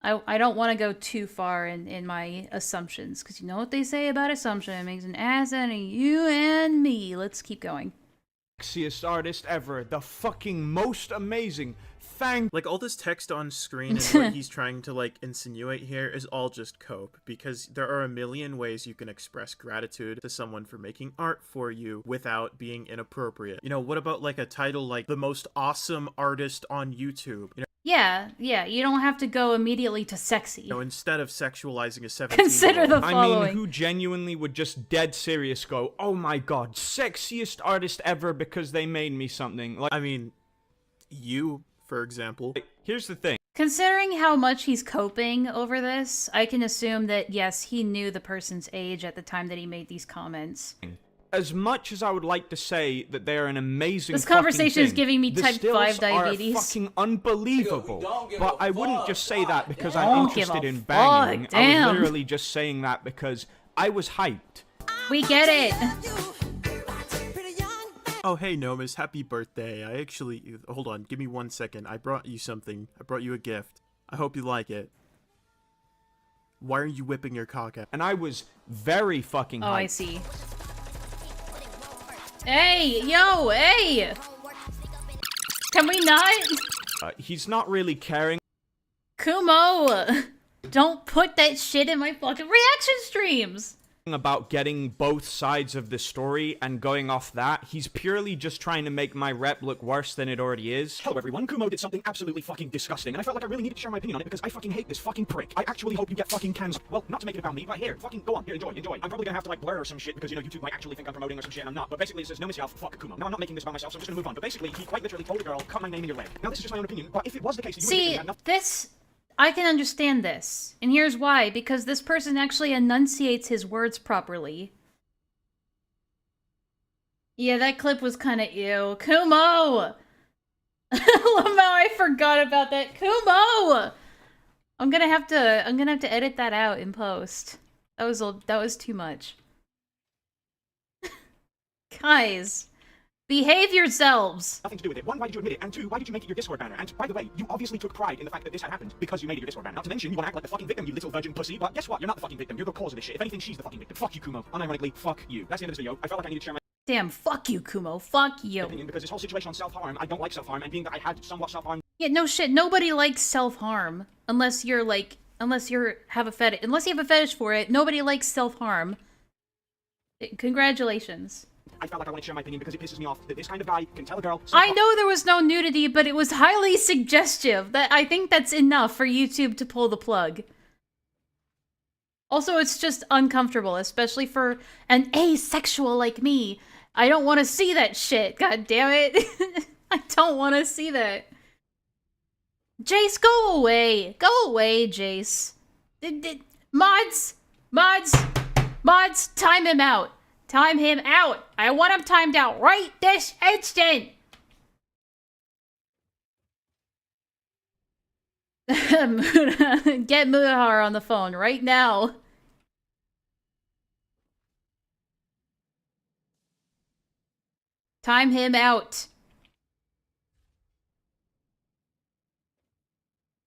I don't want to go too far in my assumptions, because you know what they say about assumption. It makes an ass out of you and me. Let's keep going. Sexiest artist ever. The fucking most amazing. Like, all this text on screen and what he's trying to, like, insinuate here is all just cope, because there are a million ways you can express gratitude to someone for making art for you without being inappropriate. You know, what about, like, a title like The Most Awesome Artist on YouTube? You know, Yeah, you don't have to go immediately to sexy. Instead of sexualizing a 17-year-old. Consider the following. I mean, who genuinely would just dead serious go, oh my god, sexiest artist ever because they made me something? Like, I mean, you, for example. Here's the thing. Considering how much he's coping over this, I can assume that, yes, he knew the person's age at the time that he made these comments. As much as I would like to say that they're an amazing This conversation is giving me the type stills 5 diabetes. Are fucking unbelievable. But I wouldn't just say that because Don't I'm give interested a in fuck, banging. I damn. was literally just saying that because I was hyped. We get it. Oh, hey, Nomus, happy birthday. I actually... Hold on, give me 1 second. I brought you something. I brought you a gift. I hope you like it. Why are you whipping your cock out? And I was very fucking hyped. Oh, I see. Hey, yo, hey! Can we not? He's not really caring. Kumo! Don't put that shit in my fucking reaction streams! About getting both sides of the story and going off that. He's purely just trying to make my rep look worse than it already is. Hello everyone, Kumo did something absolutely fucking disgusting, and I felt like I really needed to share my opinion on it because I fucking hate this fucking prick. I actually hope you get fucking cans. Well, not to make it about me, but here, fucking go on, here, enjoy. I'm probably gonna have to like blur or some shit because, you know, YouTube might actually think I'm promoting or some shit and I'm not. But basically it says, no myself, fuck Kumo. Now I'm not making this about myself, so I'm just gonna move on. But basically, he quite literally told a girl, cut my name in your leg. Now this is just my own opinion, but if it was the case that you See, had nothing... this... I can understand this. And here's why. Because this person actually enunciates his words properly. Yeah, that clip was kind of ew. Kumo! Lamau, I forgot about that. Kumo! I'm gonna have to edit that out in post. That was too much. Guys, behave yourselves. Nothing to do with it. One, why did you admit it? And two, why did you make it your Discord banner? And by the way, you obviously took pride in the fact that this had happened because you made it your Discord banner. Not to mention, you want to act like the fucking victim, you little virgin pussy. But guess what? You're not the fucking victim. You're the cause of this shit. If anything, she's the fucking victim. Fuck you, Kumo. Unironically, fuck you. That's the end of this video. I felt like I needed to share my Damn, fuck you, Kumo. Fuck you. opinion because this whole situation on self-harm, I don't like self-harm, and being that I had somewhat self-harm... Yeah, no shit. Nobody likes self-harm unless you're like, unless you have a fetish for it. Nobody likes self-harm. Congratulations. I felt like I wanted to share my opinion because it pisses me off that this kind of guy can tell a girl... I know there was no nudity, but it was highly suggestive. That I think that's enough for YouTube to pull the plug. Also, it's just uncomfortable, especially for an asexual like me. I don't want to see that shit, god damn it. I don't want to see that. Jace, go away. Go away, Jace. Mods, time him out. Time him out. I want him timed out right this instant. Get Mudahar on the phone right now. Time him out.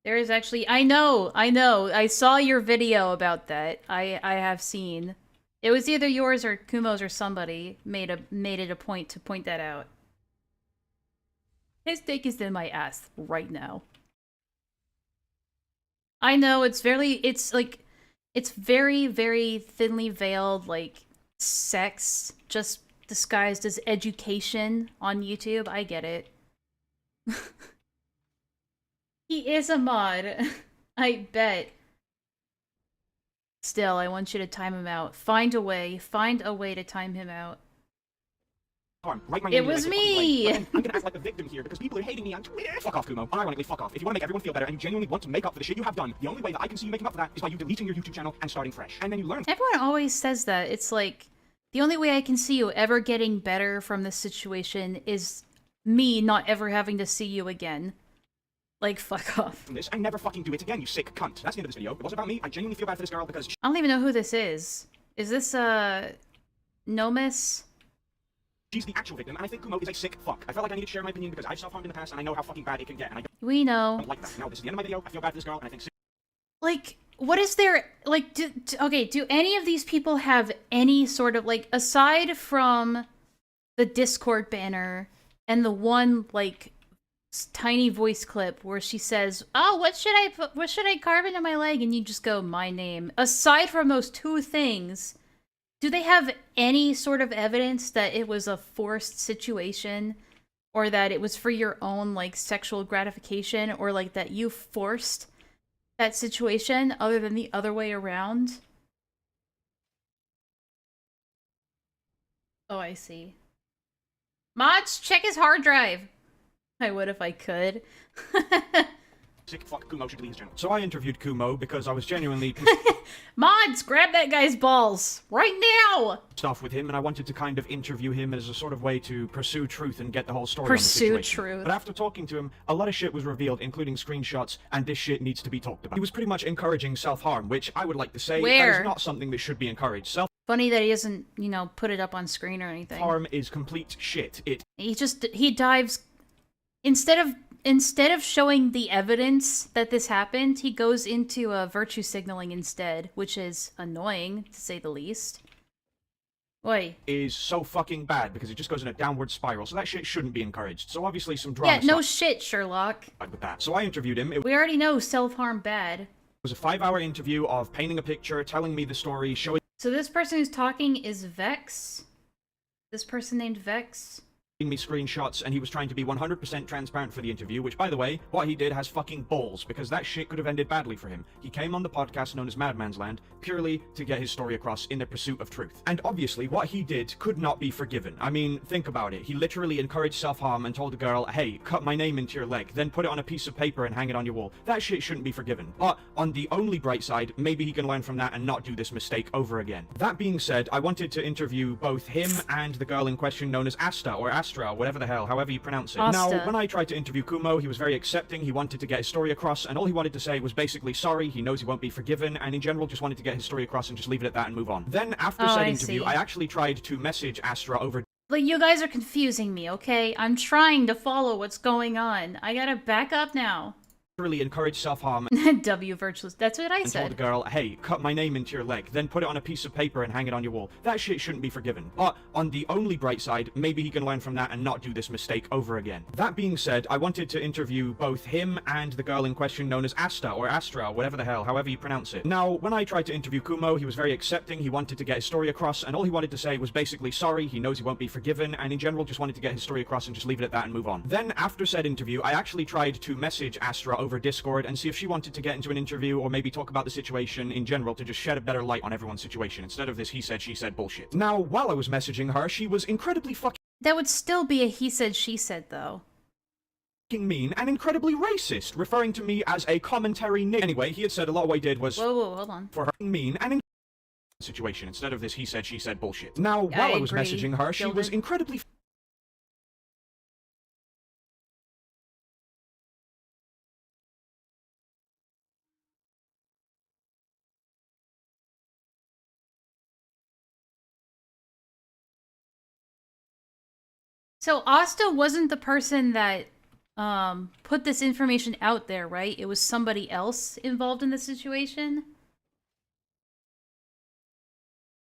There is actually, I know, I saw your video about that. I have seen. It was either yours or Kumo's or somebody made it a point to point that out. His dick is in my ass right now. I know, it's very, it's very, very thinly veiled, like, sex, just disguised as education on YouTube. I get it. He is a mod. I bet. Still, I want you to time him out. Find a way to time him out. It was me! I'm gonna act like a victim here because people are hating me on Twitter. Fuck off, Kumo. Ironically, fuck off. If you want to make everyone feel better and you genuinely want to make up for the shit you have done, the only way that I can see you making up for that is by you deleting your YouTube channel and starting fresh. And then you learn. Everyone always says that. It's like, the only way I can see you ever getting better from this situation is me not ever having to see you again. Like, fuck off. This, I never fucking do it again, you sick cunt. That's the end of this video. It wasn't about me. I genuinely feel bad for this girl because I don't even know who this is. Is this, Nomis? she's the actual victim, and I think Kumo is a sick fuck. I felt like I needed to share my opinion because I've self-harmed in the past, and I know how fucking bad it can get, and I We know. don't like that. Now, this is the end of my video. I feel bad for this girl, and I think... Like, what is there, like, do any of these people have any sort of, like, aside from the Discord banner and the one, like, tiny voice clip where she says, oh, what should I carve into my leg? And you just go, my name. Aside from those two things, do they have any sort of evidence that it was a forced situation? Or that it was for your own, like, sexual gratification? Or, like, that you forced that situation other than the other way around? Oh, I see. Mods, check his hard drive! I would if I could. Sick fuck, Kumo should leave his channel. So I interviewed Kumo because I was genuinely Mods, grab that guy's balls! Right now! Stuff with him, and I wanted to kind of interview him as a sort of way to pursue truth and get the whole story Pursue on the situation. truth. But after talking to him, a lot of shit was revealed, including screenshots, and this shit needs to be talked about. He was pretty much encouraging self-harm, which I would like to say Where? that is not something that should be encouraged. Funny that he doesn't, you know, put it up on screen or anything. Self-harm is complete shit. He dives... Instead of showing the evidence that this happened, he goes into virtue signaling instead, which is annoying, to say the least. Oi. Is so fucking bad because it just goes in a downward spiral, so that shit shouldn't be encouraged. So obviously some drama Yeah, no shit, Sherlock. with that. So I interviewed him. We already know self-harm bad. It was a 5-hour interview of painting a picture, telling me the story, showing So this person who's talking is Vex? This person named Vex? me screenshots, and he was trying to be 100% transparent for the interview, which, by the way, what he did has fucking balls, because that shit could have ended badly for him. He came on the podcast known as Madman's Land, purely to get his story across in the pursuit of truth. And obviously, what he did could not be forgiven. I mean, think about it. He literally encouraged self-harm and told the girl, hey, cut my name into your leg, then put it on a piece of paper and hang it on your wall. That shit shouldn't be forgiven. But, on the only bright side, maybe he can learn from that and not do this mistake over again. That being said, I wanted to interview both him and the girl in question known as Asta, or Astra, whatever the hell, however you pronounce it. Asta. Now, when I tried to interview Kumo, he was very accepting, he wanted to get his story across, and all he wanted to say was basically sorry, he knows he won't be forgiven, and in general just wanted to get his story across and just leave it at that and move on. Then, after said interview, I actually tried to message Astra over... Like, you guys are confusing me, okay? I'm trying to follow what's going on. I gotta back up now. Really encourage self-harm W virtuous. That's what I and told the said. girl, hey, cut my name into your leg, then put it on a piece of paper and hang it on your wall. That shit shouldn't be forgiven. But on the only bright side, maybe he can learn from that and not do this mistake over again. That being said, I wanted to interview both him and the girl in question known as Asta, or Astra, whatever the hell, however you pronounce it. Now, when I tried to interview Kumo, he was very accepting, he wanted to get his story across, and all he wanted to say was basically sorry, he knows he won't be forgiven, and in general just wanted to get his story across and just leave it at that and move on. Then, after said interview, I actually tried to message Astra over Discord and see if she wanted to get into an interview or maybe talk about the situation in general to just shed a better light on everyone's situation instead of this he said, she said bullshit. Now, while I was messaging her, she was incredibly fucking That would still be a he said, she said, though. mean and incredibly racist, referring to me as a commentary nigger. Anyway, he had said a lot of what he did was Whoa, hold on. for her mean and situation instead of this he said, she said bullshit. Now, while I was agree, messaging her, she was Gildan. incredibly So Asta wasn't the person that put this information out there, right? It was somebody else involved in the situation.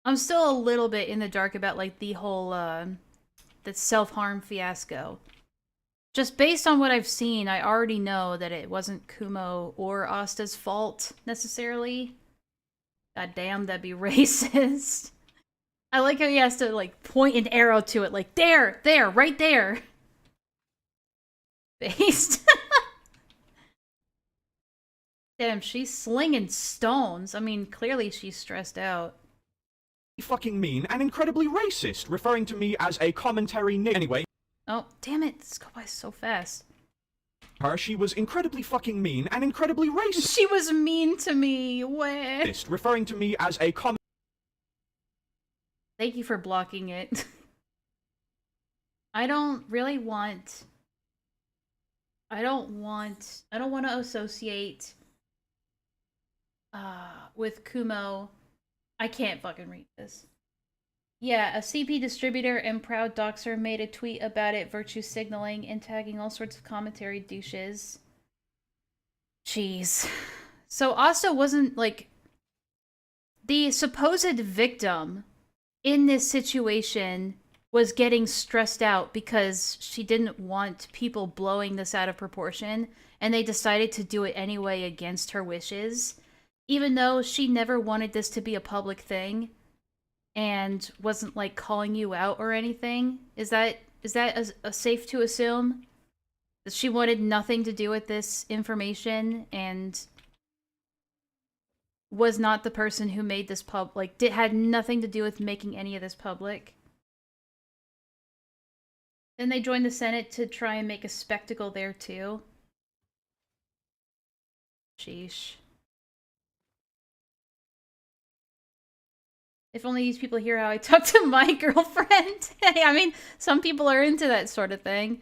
I'm still a little bit in the dark about, like, the whole, the self-harm fiasco. Just based on what I've seen, I already know that it wasn't Kumo or Asta's fault, necessarily. God damn, that'd be racist. I like how he has to, like, point an arrow to it, like, there, right there. Based. Damn, she's slinging stones. I mean, clearly she's stressed out. Fucking mean and incredibly racist, referring to me as a commentary anyway. Oh, damn it. This go by so fast. She was incredibly fucking mean and incredibly racist. She was mean to me. What? Referring to me as a Thank you for blocking it. I don't really want... I don't want to associate with Kumo. I can't fucking read this. Yeah, a CP distributor and proud doxer made a tweet about it, virtue signaling and tagging all sorts of commentary douches. Jeez. So Asta wasn't, like, the supposed victim in this situation was getting stressed out because she didn't want people blowing this out of proportion, and they decided to do it anyway against her wishes, even though she never wanted this to be a public thing and wasn't, like, calling you out or anything. Is that a safe to assume that she wanted nothing to do with this information and was not the person who made this had nothing to do with making any of this public? Then they joined the Senate to try and make a spectacle there too. Sheesh. If only these people hear how I talk to my girlfriend. Hey, I mean, some people are into that sort of thing.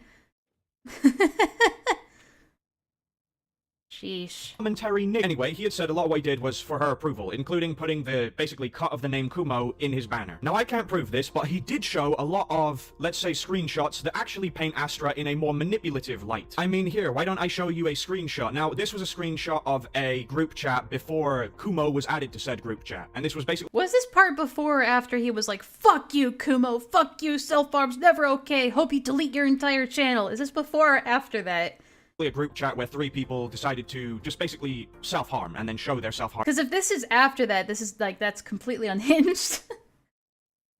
Sheesh. Commentary anyway, he had said a lot of what he did was for her approval, including putting the basically cut of the name Kumo in his banner. Now I can't prove this, but he did show a lot of, let's say, screenshots that actually paint Astra in a more manipulative light. I mean, here, why don't I show you a screenshot? Now, this was a screenshot of a group chat before Kumo was added to said group chat, and this was basically— Was this part before or after he was like, fuck you, Kumo, fuck you, self-harm's never okay, hope you delete your entire channel? Is this before or after that? a group chat where 3 people decided to just basically self-harm and then show their self-harm. Because if this is after that, this is like, that's completely unhinged.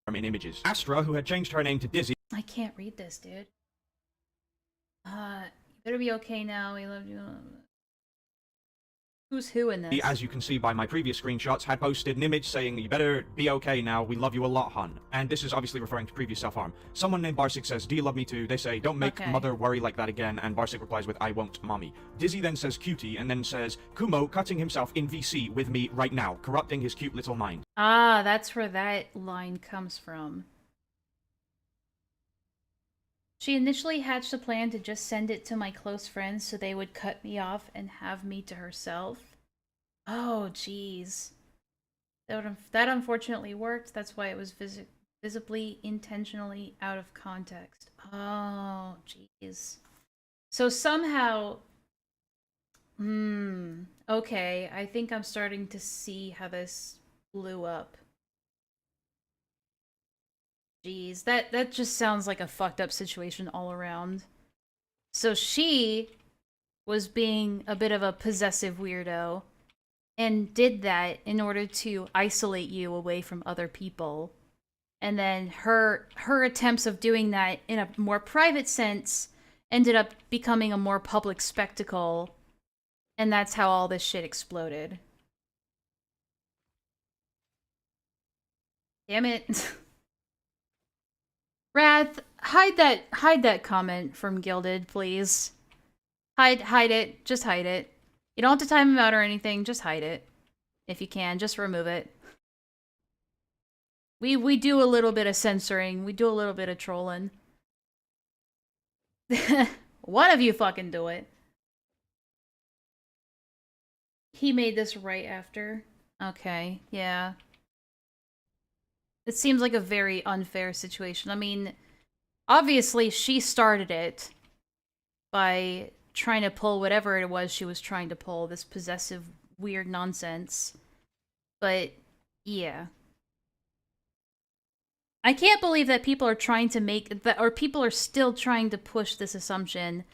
In images. Astra, who had changed her name to Dizzy. I can't read this, dude. You better be okay now, we love you. Who's who in this? As you can see by my previous screenshots, had posted an image saying, you better be okay now, we love you a lot, hon. And this is obviously referring to previous self-harm. Someone named Barsik says, do you love me too? They say, don't make mother worry like that again, and Barsik replies with, I won't, mommy. Dizzy then says cutie, and then says, Kumo cutting himself in VC with me right now, corrupting his cute little mind. Ah, that's where that line comes from. She initially hatched a plan to just send it to my close friends so they would cut me off and have me to herself. Oh, jeez. That unfortunately worked. That's why it was visibly, intentionally out of context. Oh, jeez. So somehow... okay, I think I'm starting to see how this blew up. Jeez, that just sounds like a fucked up situation all around. So she was being a bit of a possessive weirdo and did that in order to isolate you away from other people. And then her attempts of doing that in a more private sense ended up becoming a more public spectacle. And that's how all this shit exploded. Damn it. Wrath, hide that comment from Gilded, please. Hide it. Just hide it. You don't have to time him out or anything. Just hide it. If you can, just remove it. We do a little bit of censoring. We do a little bit of trolling. One of you fucking do it. He made this right after. Okay, yeah. It seems like a very unfair situation. I mean, obviously she started it. by trying to pull whatever it was she was trying to pull, this possessive weird nonsense. But yeah. I can't believe that people are trying to make that, or people are still trying to push this assumption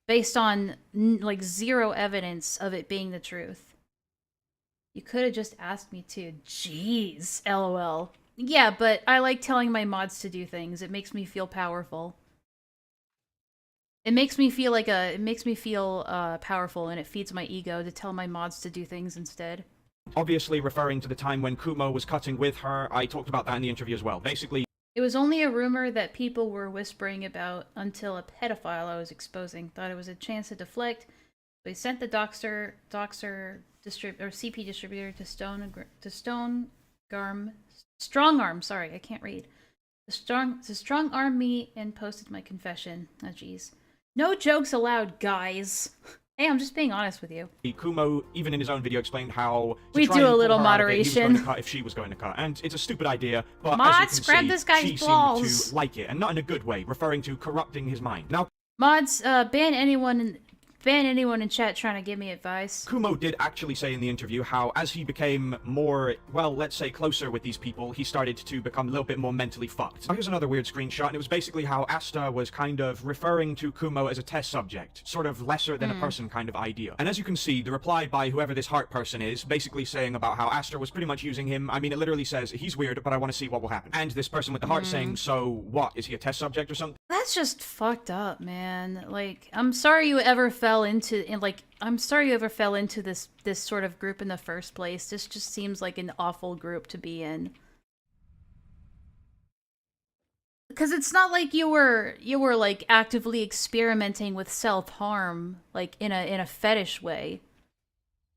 based on like zero evidence of it being the truth. You could have just asked me to. Jeez, lol. Yeah, but I like telling my mods to do things. It makes me feel powerful. It makes me feel like powerful, and it feeds my ego to tell my mods to do things instead. Obviously referring to the time when Kumo was cutting with her. I talked about that in the interview as well. Basically, it was only a rumor that people were whispering about until a pedophile I was exposing thought it was a chance to deflect. They sent the doxer CP distributor to strong arm. Sorry, I can't read. To strong arm me and posted my confession. Oh jeez. No jokes allowed, guys. Hey, I'm just being honest with you. Kumo, even in his own video, explained how we do a little moderation. He was going to cut if she was going to cut, and it's a stupid idea. But mods, as you can grab see, this guy's she balls. seemed to like it, and not in a good way, referring to corrupting his mind. Now, mods, ban anyone in chat trying to give me advice. Kumo did actually say in the interview how, as he became more, well, let's say closer with these people, he started to become a little bit more mentally fucked. Now, here's another weird screenshot, and it was basically how Asta was kind of referring to Kumo as a test subject, sort of lesser than a person kind of idea. And as you can see, the reply by whoever this heart person is, basically saying about how Asta was pretty much using him. I mean, it literally says, he's weird, but I want to see what will happen. And this person with the heart saying, so what, is he a test subject or something? That's just fucked up, man. Like, I'm sorry you ever fell into this sort of group in the first place. This just seems like an awful group to be in. Because it's not like you were like actively experimenting with self-harm, like in a fetish way.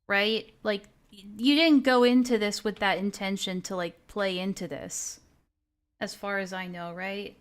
Right? Like, you didn't go into this with that intention to like play into this. As far as I know, right?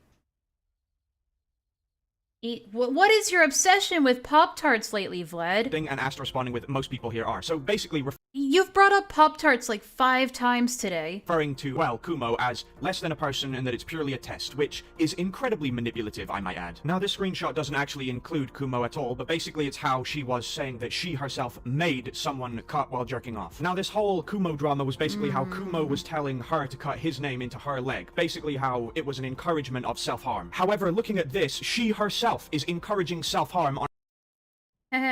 What is your obsession with Pop-Tarts lately, Vlad? And Asta responding with, most people here are. So basically, you've brought up Pop-Tarts like 5 times today. Referring to, well, Kumo as less than a person and that it's purely a test, which is incredibly manipulative, I might add. Now, this screenshot doesn't actually include Kumo at all, but basically it's how she was saying that she herself made someone cut while jerking off. Now, this whole Kumo drama was basically how Kumo was telling her to cut his name into her leg. Basically how it was an encouragement of self-harm. However, looking at this, she herself is encouraging self-harm on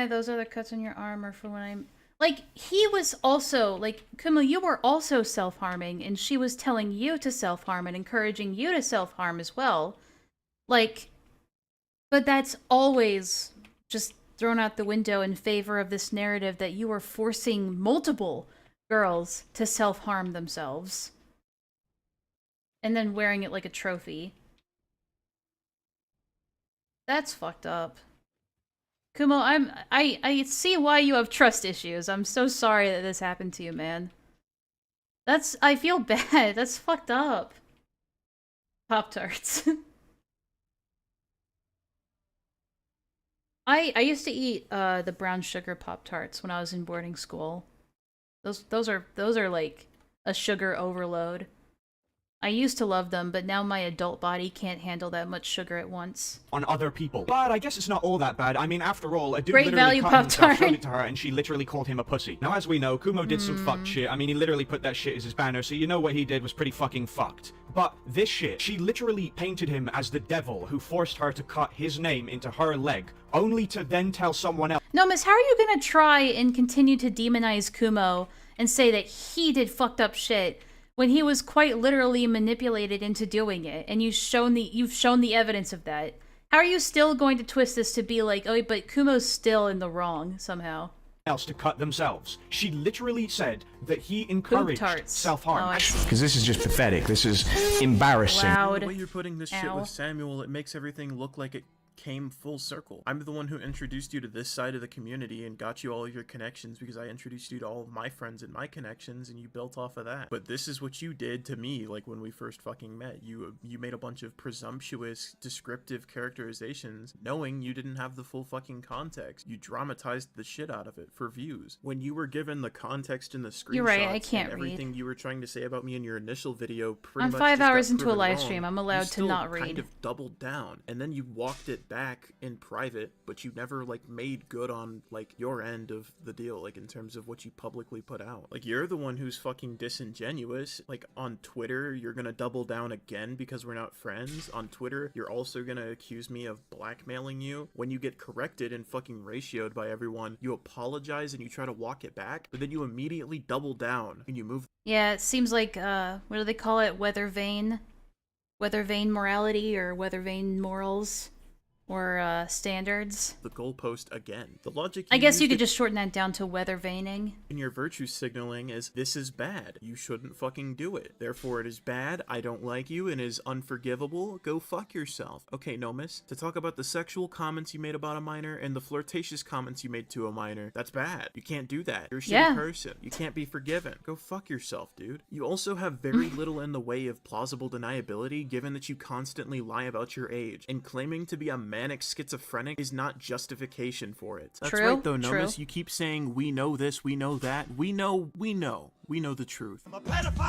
those other cuts on your arm are for when I'm... Like, he was also... Like, Kumo, you were also self-harming, and she was telling you to self-harm and encouraging you to self-harm as well. Like, but that's always just thrown out the window in favor of this narrative that you were forcing multiple girls to self-harm themselves. And then wearing it like a trophy. That's fucked up. Kumo, I see why you have trust issues. I'm so sorry that this happened to you, man. I feel bad. That's fucked up. Pop-Tarts. I used to eat the brown sugar Pop-Tarts when I was in boarding school. Those are like a sugar overload. I used to love them, but now my adult body can't handle that much sugar at once. On other people. But I guess it's not all that bad. I mean, after all, a dude Great literally value cut himself, Pop-Tart. showed it to her, and she literally called him a pussy. Now, as we know, Kumo did some fucked shit. I mean, he literally put that shit as his banner, so you know what he did was pretty fucking fucked. But this shit, she literally painted him as the devil who forced her to cut his name into her leg, only to then tell someone else. No, miss, how are you gonna try and continue to demonize Kumo and say that he did fucked up shit when he was quite literally manipulated into doing it, and you've shown the evidence of that? How are you still going to twist this to be like, oh, but Kumo's still in the wrong somehow? Else to cut themselves. She literally said that he encouraged self-harm. Because this is just pathetic. This is embarrassing. Loud. The way you're putting this shit Ow. with Samuel, it makes everything look like it came full circle. I'm the one who introduced you to this side of the community and got you all of your connections because I introduced you to all of my friends and my connections, and you built off of that. But this is what you did to me, like when we first fucking met. You made a bunch of presumptuous, descriptive characterizations, knowing you didn't have the full fucking context. You dramatized the shit out of it for views. When you were given the context in the screenshots, You're right, I can't and everything read. you were trying to say about me in your initial video, pretty I'm much 5 just got hours into a proven live wrong. stream. I'm You allowed to still not read. kind of doubled down, and then you walked it back in private, but you never like made good on like your end of the deal, like in terms of what you publicly put out. Like you're the one who's fucking disingenuous. Like on Twitter, you're gonna double down again because we're not friends. On Twitter, you're also gonna accuse me of blackmailing you. When you get corrected and fucking ratioed by everyone, you apologize and you try to walk it back, but then you immediately double down and you move. Yeah, it seems like, what do they call it? Weather vane morality or weather vane morals or, standards. The goalpost again. The logic I guess you could just shorten that down to weather vaning. in your virtue signaling is, this is bad. You shouldn't fucking do it. Therefore, it is bad. I don't like you and is unforgivable. Go fuck yourself. Okay, Nomus, to talk about the sexual comments you made about a minor and the flirtatious comments you made to a minor, that's bad. You can't do that. You're a shitty person. You can't be forgiven. Go fuck yourself, dude. You also have very little in the way of plausible deniability, given that you constantly lie about your age, and claiming to be a manic schizophrenic is not justification for it. That's right though, Nomus. You keep saying, we know this, we know that. We know the truth.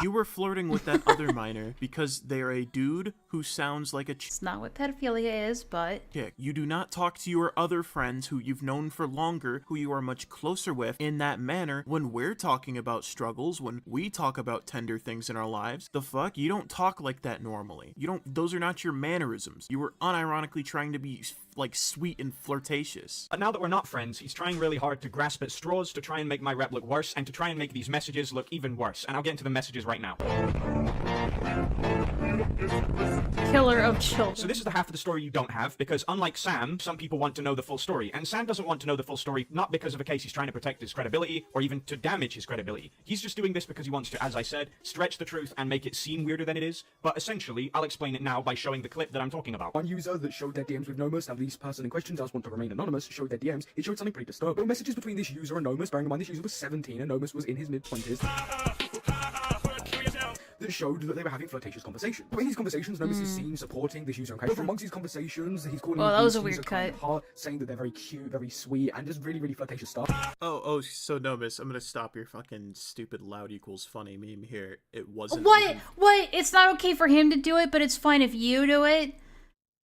You were flirting with that other minor because they're a dude who sounds like a It's not what pedophilia is, but... chick. You do not talk to your other friends who you've known for longer, who you are much closer with, in that manner when we're talking about struggles, when we talk about tender things in our lives. The fuck? You don't talk like that normally. Those are not your mannerisms. You were unironically trying to be like sweet and flirtatious. But now that we're not friends, he's trying really hard to grasp at straws to try and make my rep look worse and to try and make these messages look even worse. And I'll get into the messages right now. Killer of children. So this is the half of the story you don't have, because unlike Sam, some people want to know the full story. And Sam doesn't want to know the full story, not because of a case he's trying to protect his credibility, or even to damage his credibility. He's just doing this because he wants to, as I said, stretch the truth and make it seem weirder than it is. But essentially, I'll explain it now by showing the clip that I'm talking about. One user that showed their DMs with Nomus, now this person in question does want to remain anonymous, showed their DMs, it showed something pretty disturbing. There were messages between this user and Nomus, bearing in mind this user was 17 and Nomus was in his mid-20s. That showed that they were having flirtatious conversations. In these conversations, Nomus is seen supporting this user in question. But amongst these conversations, he's calling that was a this weird user cut. kind heart, saying that they're very cute, very sweet, and just really, really flirtatious stuff. So Nomus, I'm gonna stop your fucking stupid loud equals funny meme here. It wasn't. What? It's not okay for him to do it, but it's fine if you do it?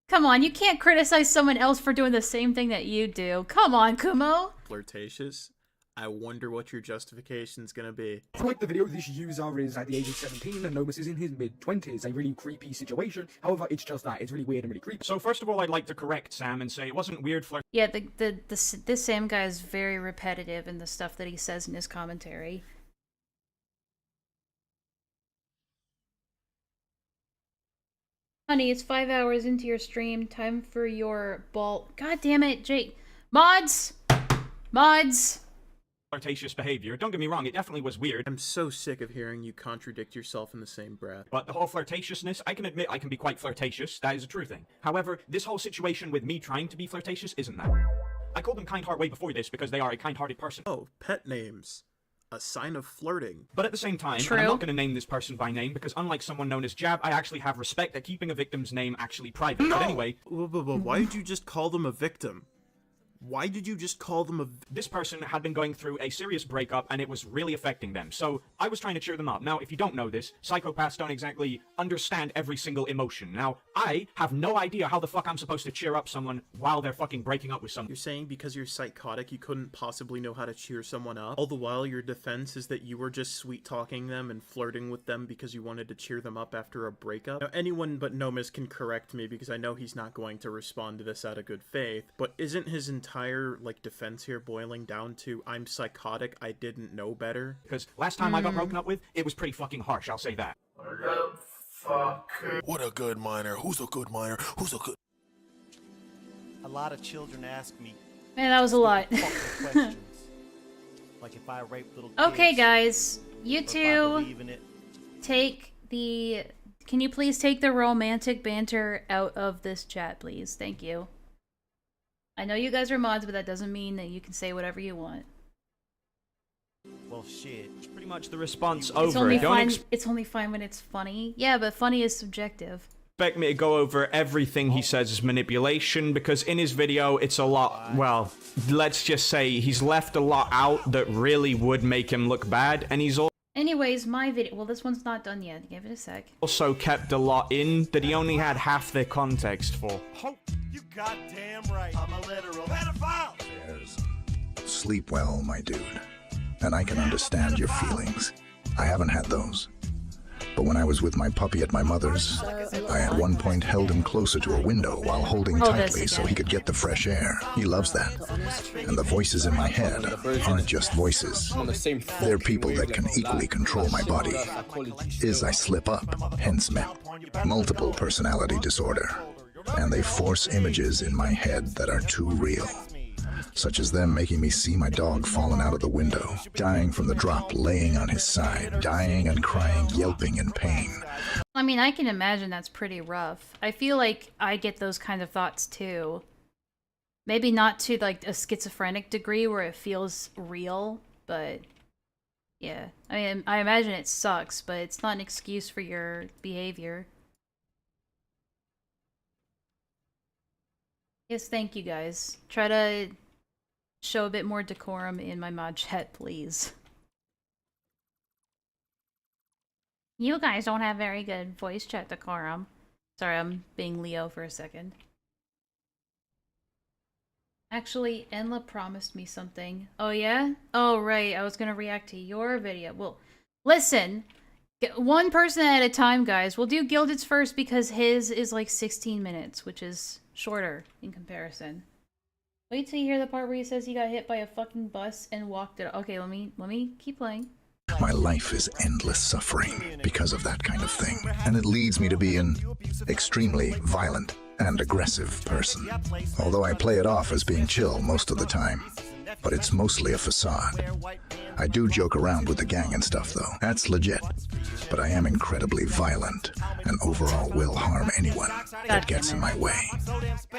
Come on, you can't criticize someone else for doing the same thing that you do. Come on, Kumo. Flirtatious? I wonder what your justification's gonna be. Like the video, this user is at the age of 17 and Nomus is in his mid-20s. A really creepy situation. However, it's just that. It's really weird and really creepy. So first of all, I'd like to correct Sam and say it wasn't weird flirt. Yeah, this Sam guy is very repetitive in the stuff that he says in his commentary. Honey, it's 5 hours into your stream. Time for your ball. God damn it, Jake. Mods! Flirtatious behavior. Don't get me wrong, it definitely was weird. I'm so sick of hearing you contradict yourself in the same breath. But the whole flirtatiousness, I can admit I can be quite flirtatious. That is a true thing. However, this whole situation with me trying to be flirtatious isn't that. I called them kind heart way before this because they are a kind-hearted person. Oh, pet names. A sign of flirting. But at the same time, and I'm not going to name this person by name because unlike someone known as Jab, I actually have respect at keeping a victim's name actually private. No! But anyway... Why did you just call them a victim? Why did you just call them a... This person had been going through a serious breakup and it was really affecting them. So I was trying to cheer them up. Now, if you don't know this, psychopaths don't exactly understand every single emotion. Now, I have no idea how the fuck I'm supposed to cheer up someone while they're fucking breaking up with someone. You're saying because you're psychotic, you couldn't possibly know how to cheer someone up? All the while, your defense is that you were just sweet-talking them and flirting with them because you wanted to cheer them up after a breakup? Now, anyone but Nomus can correct me because I know he's not going to respond to this out of good faith, but isn't his entire like defense here boiling down to I'm psychotic, I didn't know better? Because last time I got broken up with, it was pretty fucking harsh, I'll say that. What a good minor. Who's a good minor? Who's a good... A lot of children ask me. Man, that was a lot. Questions. Like if I rape little kids. Okay, guys. You two take the... Can you please take the romantic banter out of this chat, please? Thank you. I know you guys are mods, but that doesn't mean that you can say whatever you want. Well, shit. It's pretty much the response It's over. only fine. It's only fine when it's funny. Yeah, but funny is subjective. Expect me to go over everything he says is manipulation, because in his video it's a lot, well, let's just say he's left a lot out that really would make him look bad, and he's Anyways, my video... Well, this one's not done yet. Give it a sec. also kept a lot in that he only had half their context for. You goddamn right. I'm a literal pedophile. Sleep well, my dude. And I can understand your feelings. I haven't had those. But when I was with my puppy at my mother's, I at one point held him closer to a window while holding tightly so he could get the fresh air. He loves that. And the voices in my head aren't just voices. They're people that can equally control my body. I slip up, hence multiple personality disorder. And they force images in my head that are too real. Such as them making me see my dog fallen out of the window, dying from the drop, laying on his side, dying and crying, yelping in pain. I mean, I can imagine that's pretty rough. I feel like I get those kind of thoughts too. Maybe not to like a schizophrenic degree where it feels real, but yeah. I mean, I imagine it sucks, but it's not an excuse for your behavior. Yes, thank you guys. Try to show a bit more decorum in my mod chat, please. You guys don't have very good voice chat decorum. Sorry, I'm being Leo for a second. Actually, Enlaa promised me something. Oh yeah? Oh right, I was gonna react to your video. Well, listen! Get one person at a time, guys. We'll do Gilded's first because his is like 16 minutes, which is shorter in comparison. Wait till you hear the part where he says he got hit by a fucking bus and walked it. Okay, let me keep playing. My life is endless suffering because of that kind of thing, and it leads me to be an extremely violent and aggressive person. Although I play it off as being chill most of the time, but it's mostly a facade. I do joke around with the gang and stuff though, that's legit. But I am incredibly violent and overall will harm anyone that gets in my way.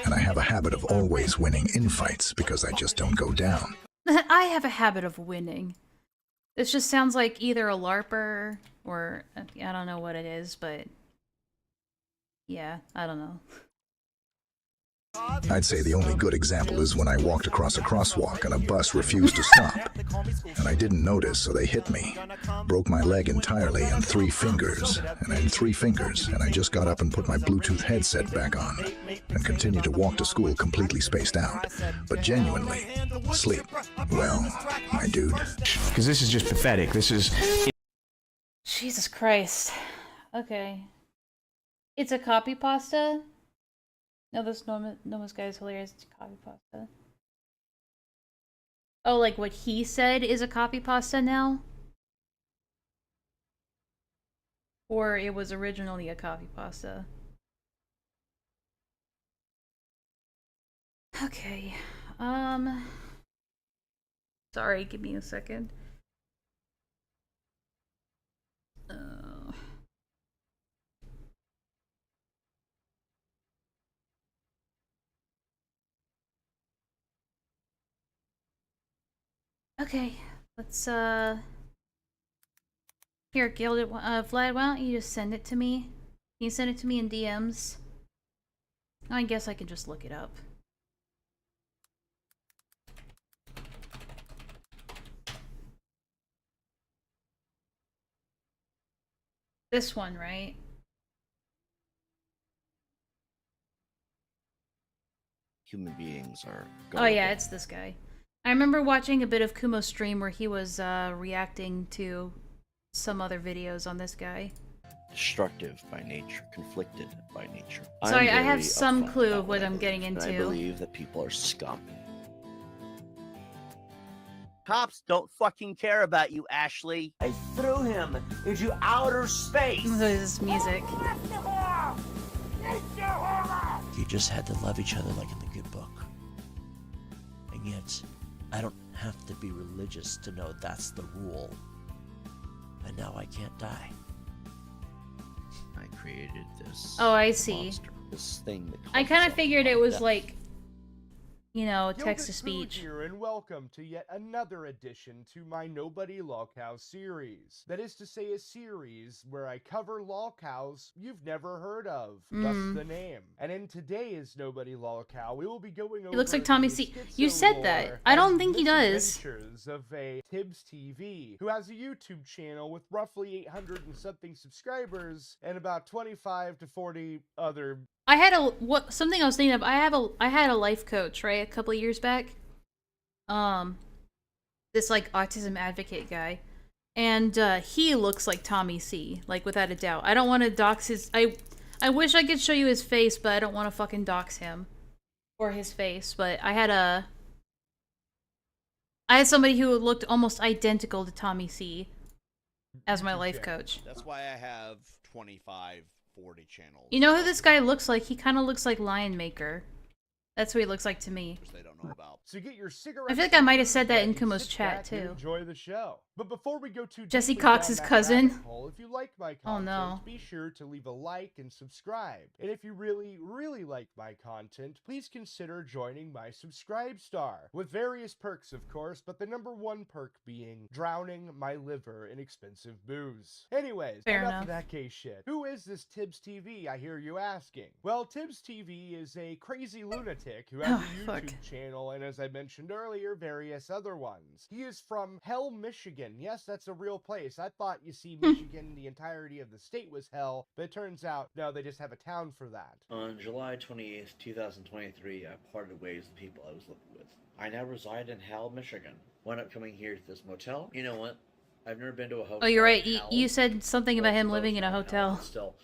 And I have a habit of always winning in fights because I just don't go down. I have a habit of winning. This just sounds like either a LARPer or I don't know what it is, but yeah, I don't know. I'd say the only good example is when I walked across a crosswalk and a bus refused to stop. And I didn't notice, so they hit me. Broke my leg entirely and 3 fingers. And I had 3 fingers, and I just got up and put my Bluetooth headset back on. And continued to walk to school completely spaced out. But genuinely, sleep well, my dude. Because this is just pathetic. This is... Jesus Christ. Okay. It's a copy pasta? No, this Noma's guy is hilarious. It's copy pasta. Oh, like what he said is a copy pasta now? Or it was originally a copy pasta? Okay. Sorry, give me a second. Okay, let's, here, Gilded, Vlad, why don't you just send it to me? Can you send it to me in DMs? I guess I can just look it up. This one, right? Human beings are Oh yeah, it's this guy. I remember watching a bit of Kumo's stream where he was reacting to some other videos on this guy. destructive by nature, conflicted by nature. Sorry, I'm I have very some upfront clue about of what I'm getting and I into. believe that people are scum. Cops don't fucking care about you, Ashley. I threw him into outer space. Look at this music. You just had to love each other like in the good book. And yet, I don't have to be religious to know that's the rule. And now I can't die. I created this. Oh, I see. Monster, this thing that I kind of figured it was death. like, you know, text to speech. Here, and welcome to yet another addition to my Nobody Lolcow series. That is to say, a series where I cover lolcows you've never heard of, thus the name. And in today's Nobody Lolcow, we will be going over. He looks like Tommy C. You schizo said that. lore I don't and think he does. misadventures of a Tibbs TV, who has a YouTube channel with roughly 800 and something subscribers and about 25 to 40 other I had something I was thinking of. I had a life coach, right, a couple of years back. This like autism advocate guy, and he looks like Tommy C, like without a doubt. I don't want to dox his. I wish I could show you his face, but I don't want to fucking dox him or his face. But I had somebody who looked almost identical to Tommy C as my life coach. That's why I have 25, 40 channels. You know who this guy looks like? He kind of looks like Lion Maker. That's what he looks like to me. They don't know about. So get your cigarettes. I feel like I might have said that in ready, Kumo's sit chat back and too. Enjoy the show. But before we go too Jesse deeply down Cox's that cousin. rabbit hole, if you like my content, Oh, no. be sure to leave a like and subscribe. And if you really, really like my content, please consider joining my Subscribe Star, with various perks, of course, but the #1 perk being drowning my liver in expensive booze. Anyways, Fair enough enough. of that gay shit. Who is this Tibbs TV, I hear you asking? Well, Tibbs TV is a crazy lunatic who has Oh, a fuck. YouTube channel, and as I mentioned earlier, various other ones. He is from Hell, Michigan. Yes, that's a real place. I thought, you see, Michigan, the entirety of the state was hell, but it turns out, no, they just have a town for that. On July 28th, 2023, I parted ways with the people I was living with. I now reside in Hell, Michigan. Wound up coming here to this motel. You know what? I've never been to a hotel. Oh, you're right. in Hell. You said something about him Well, living in a no, hotel. Still,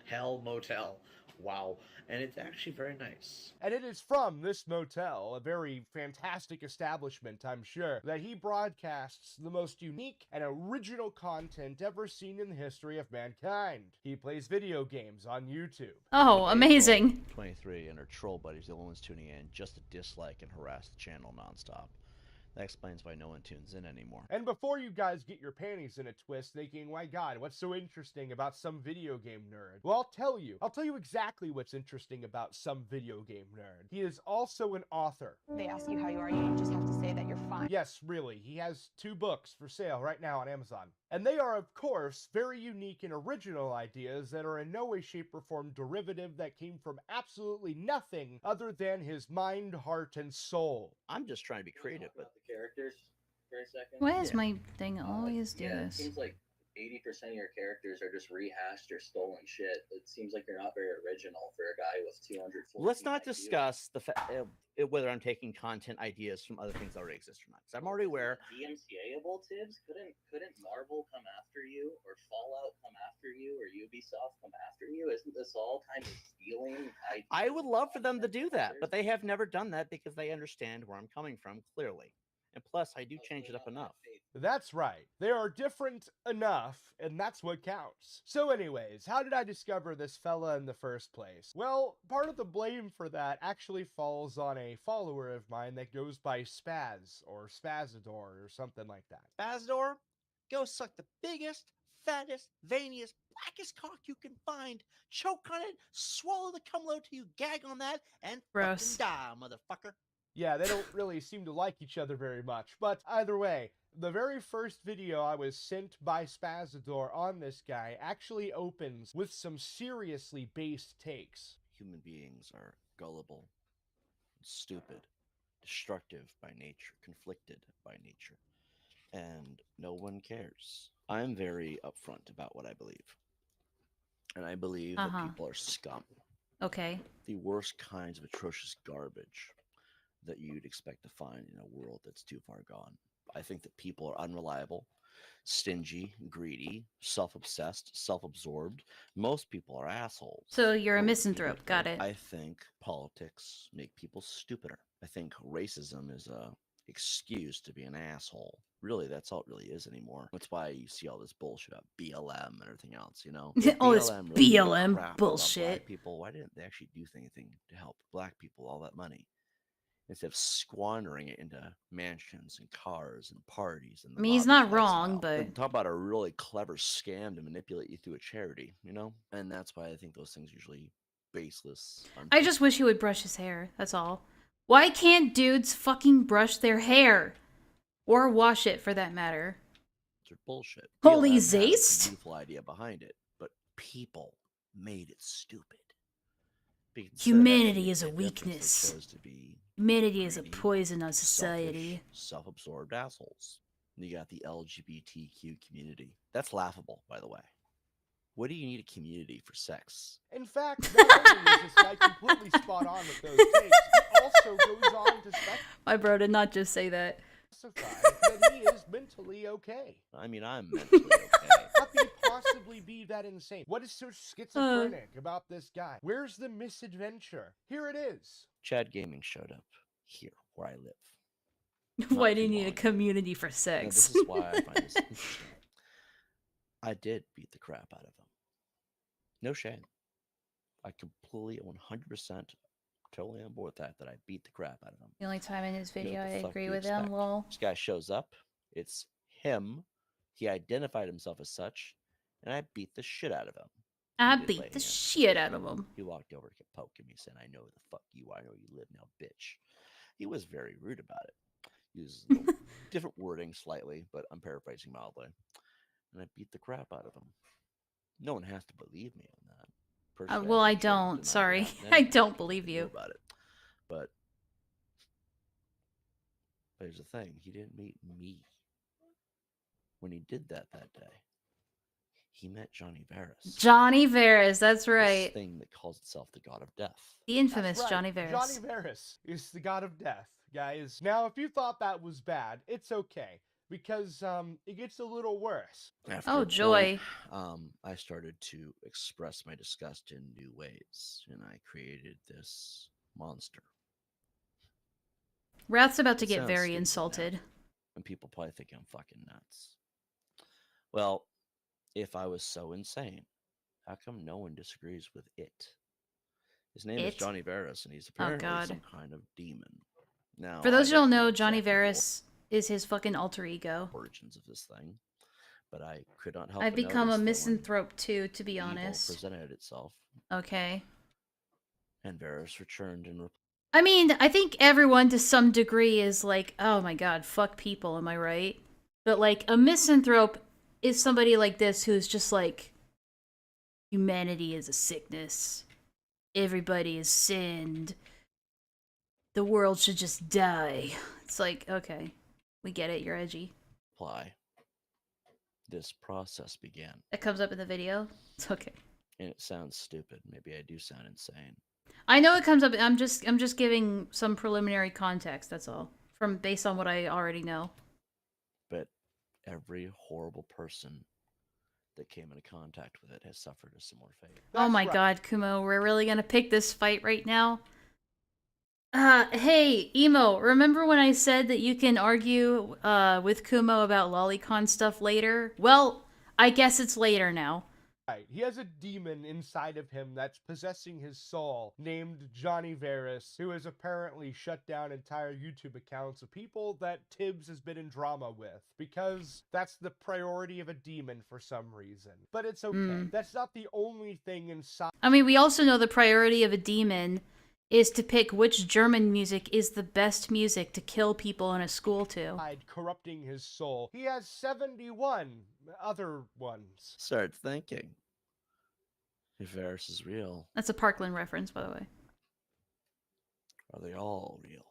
Hell Motel. Wow. And it's actually very nice. And it is from this motel, a very fantastic establishment, I'm sure, that he broadcasts the most unique and original content ever seen in the history of mankind. He plays video games on YouTube. Oh, amazing. 23 and her troll buddies, the only ones tuning in just to dislike and harass the channel nonstop. That explains why no one tunes in anymore. And before you guys get your panties in a twist thinking, my god, what's so interesting about some video game nerd? Well, I'll tell you exactly what's interesting about some video game nerd. He is also an author. They ask you how you are, you just have to say that you're fine. Yes, really. He has 2 books for sale right now on Amazon. And they are, of course, very unique and original ideas that are in no way, shape, or form derivative that came from absolutely nothing other than his mind, heart, and soul. I'm just trying to be creative, but The characters for a second. Why does my thing always do It this? seems like 80% of your characters are just rehashed or stolen shit. It seems like you're not very original for a guy with 240. let's not discuss the whether I'm taking content ideas from other things that already exist or not. Because I'm already aware. DMCA-able, Tibbs? Couldn't Marvel come after you, or Fallout come after you, or Ubisoft come after you? Isn't this all kind of stealing ideas? I would love for them to do that, but they have never done that because they understand where I'm coming from clearly. And plus, I do change it up enough. That's right. They are different enough, and that's what counts. So anyways, how did I discover this fella in the first place? Well, part of the blame for that actually falls on a follower of mine that goes by Spaz, or Spazador, or something like that. Spazador, go suck the biggest, fattest, veiniest, blackest cock you can find. Choke on it, swallow the cum load till you gag on that, and Gross. fucking die, motherfucker. Yeah, they don't really seem to like each other very much, but either way, the very first video I was sent by Spazador on this guy actually opens with some seriously based takes. Human beings are gullible, stupid, destructive by nature, conflicted by nature, and no one cares. I'm very upfront about what I believe, and I believe that people are scum. Okay. The worst kinds of atrocious garbage that you'd expect to find in a world that's too far gone. I think that people are unreliable, stingy, greedy, self-obsessed, self-absorbed. Most people are assholes. So you're a Most misanthrope. people Got are- it. I think politics make people stupider. I think racism is a excuse to be an asshole. Really, that's all it really is anymore. That's why you see all this bullshit about BLM and everything else, you know? If All this BLM really gave a BLM crap about bullshit. Black people, why didn't they actually do anything to help black people all that money? Instead of squandering it into mansions and cars and parties. And I mean, he's not wrong, but and talk about a really clever scam to manipulate you through a charity, you know? And that's why I think those things are usually baseless. I just wish he would brush his hair. That's all. Why can't dudes fucking brush their hair? Or wash it, for that matter. They're bullshit. Holy BLM has a Zaist? beautiful idea behind it, but people made it stupid. Because instead of Humanity actually is a making difference, they weakness. chose to be Humanity is a poison on society. selfish, self-absorbed assholes. And you got the LGBTQ community. That's laughable, by the way. What do you need a community for sex? In fact, not only is this guy completely spot on with those takes, he also goes on to My bro did not just say that. specify that he is mentally okay. I mean, I'm mentally okay. How could he possibly be that insane? What is so schizophrenic about this guy? Where's the misadventure? Here it is. Chad Gaming showed up here where I live. Why do you need a community for Now, sex? this is why I find this interesting. I did beat the crap out of him. No shame. I completely 100% totally on board with that I beat the crap out of him. The only time in his You know video what the I fuck agree you with him, expect? lol. This guy shows up. It's him. He identified himself as such, and I beat the shit out of him. I He did lay beat the hands. shit out of him. He walked over, kept poking me, saying, "I know who the fuck you are. I know where you live now, bitch." He was very rude about it. He used a little different wording slightly, but I'm paraphrasing mildly. And I beat the crap out of him. No one has to believe me on that. Personally, Well, I think children don't. did not Sorry. happen I anyway. don't believe Knew you. about it. But here's the thing. He didn't meet me. When he did that day, he met Johnny Varys. Johnny Varys, that's This right. thing that calls itself the God of Death. The infamous That's right. Johnny Varys. Johnny Varys is the god of death, guys. Now, if you thought that was bad, it's okay. Because it gets a little worse. After Oh, a joy. point, I started to express my disgust in new ways, and I created this monster. Wrath's about to It get sounds very stupid now, insulted. and people probably think I'm fucking nuts. Well, if I was so insane, how come no one disagrees with it? His name is It? Johnny Varys, and he's Oh, apparently God. some kind of demon. Now, For those who don't know, exactly Johnny what Varys is his fucking alter ego. origins of this thing, but I could not help I've but become a notice that when misanthrope too, to be evil honest. presented itself, Okay. and Varys returned and I mean, I think everyone to some degree is like, oh my god, fuck people, am I right? But like, a misanthrope is somebody like this who's just like, humanity is a sickness. Everybody has sinned. The world should just die. It's like, okay, we get it, you're edgy. reply. This process began, That comes up in the video. It's okay. and it sounds stupid. Maybe I do sound insane. I know it comes up. I'm just giving some preliminary context. That's all, from based on what I already know. But every horrible person that came into contact with it has suffered a similar fate. Oh my god, Kumo, we're really gonna pick this fight right now? Hey, Emo, remember when I said that you can argue with Kumo about lolicon stuff later? Well, I guess it's later now. Right. He has a demon inside of him that's possessing his soul, named Johnny Varys, who has apparently shut down entire YouTube accounts of people that Tibbs has been in drama with, because that's the priority of a demon for some reason. But it's okay. That's not the only thing inside. I mean, we also know the priority of a demon is to pick which German music is the best music to kill people in a school to. Corrupting his soul. He has 71 other ones. Start thinking. If Varys is real, That's a Parkland reference, by the way. are they all real?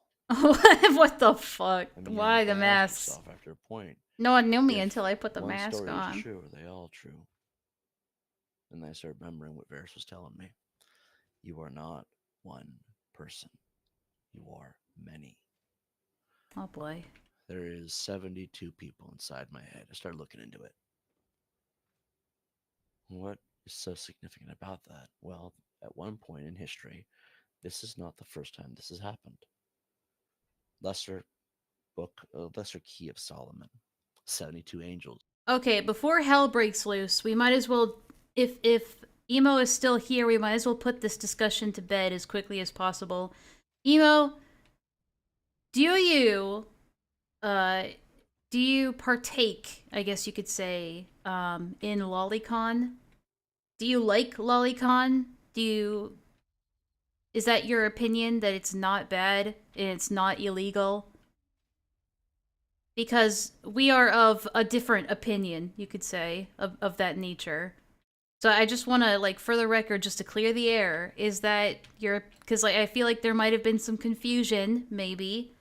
What the fuck? I mean, Why you the gotta ask masks? yourself after a point. No one knew me If until I put the one mask story on. Is true, are they all true? And I started remembering what Varys was telling me. You are not one person. You are many. Oh boy. There is 72 people inside my head. I started looking into it. What is so significant about that? Well, at one point in history, this is not the first time this has happened. Lesser Key of Solomon, 72 angels. Okay, before hell breaks loose, we might as well, if Emo is still here, we might as well put this discussion to bed as quickly as possible. Emo, do you partake, I guess you could say, in lolicon? Do you like lolicon? Is that your opinion, that it's not bad and it's not illegal? Because we are of a different opinion, you could say, of that nature. So I just want to, like, for the record, just to clear the air, is that because like, I feel like there might have been some confusion, maybe,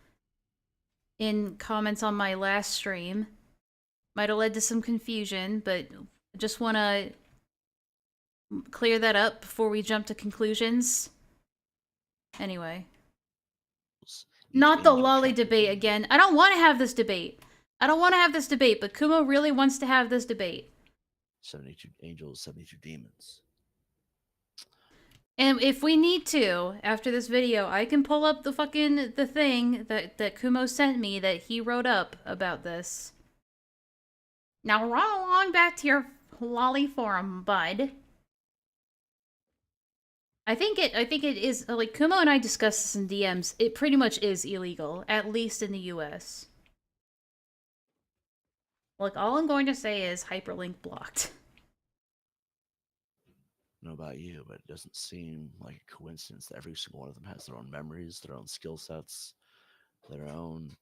in comments on my last stream. Might have led to some confusion, but I just want to clear that up before we jump to conclusions. Anyway. Not the lolly debate again. I don't want to have this debate. I don't want to have this debate, but Kumo really wants to have this debate. 72 angels, 72 demons. And if we need to, after this video, I can pull up the thing that Kumo sent me that he wrote up about this. Now run along back to your lolly forum, bud. I think it is, like, Kumo and I discussed this in DMs. It pretty much is illegal, at least in the US. Like, all I'm going to say is hyperlink blocked. I don't know about you, but it doesn't seem like a coincidence that every single one of them has their own memories, their own skill sets, their own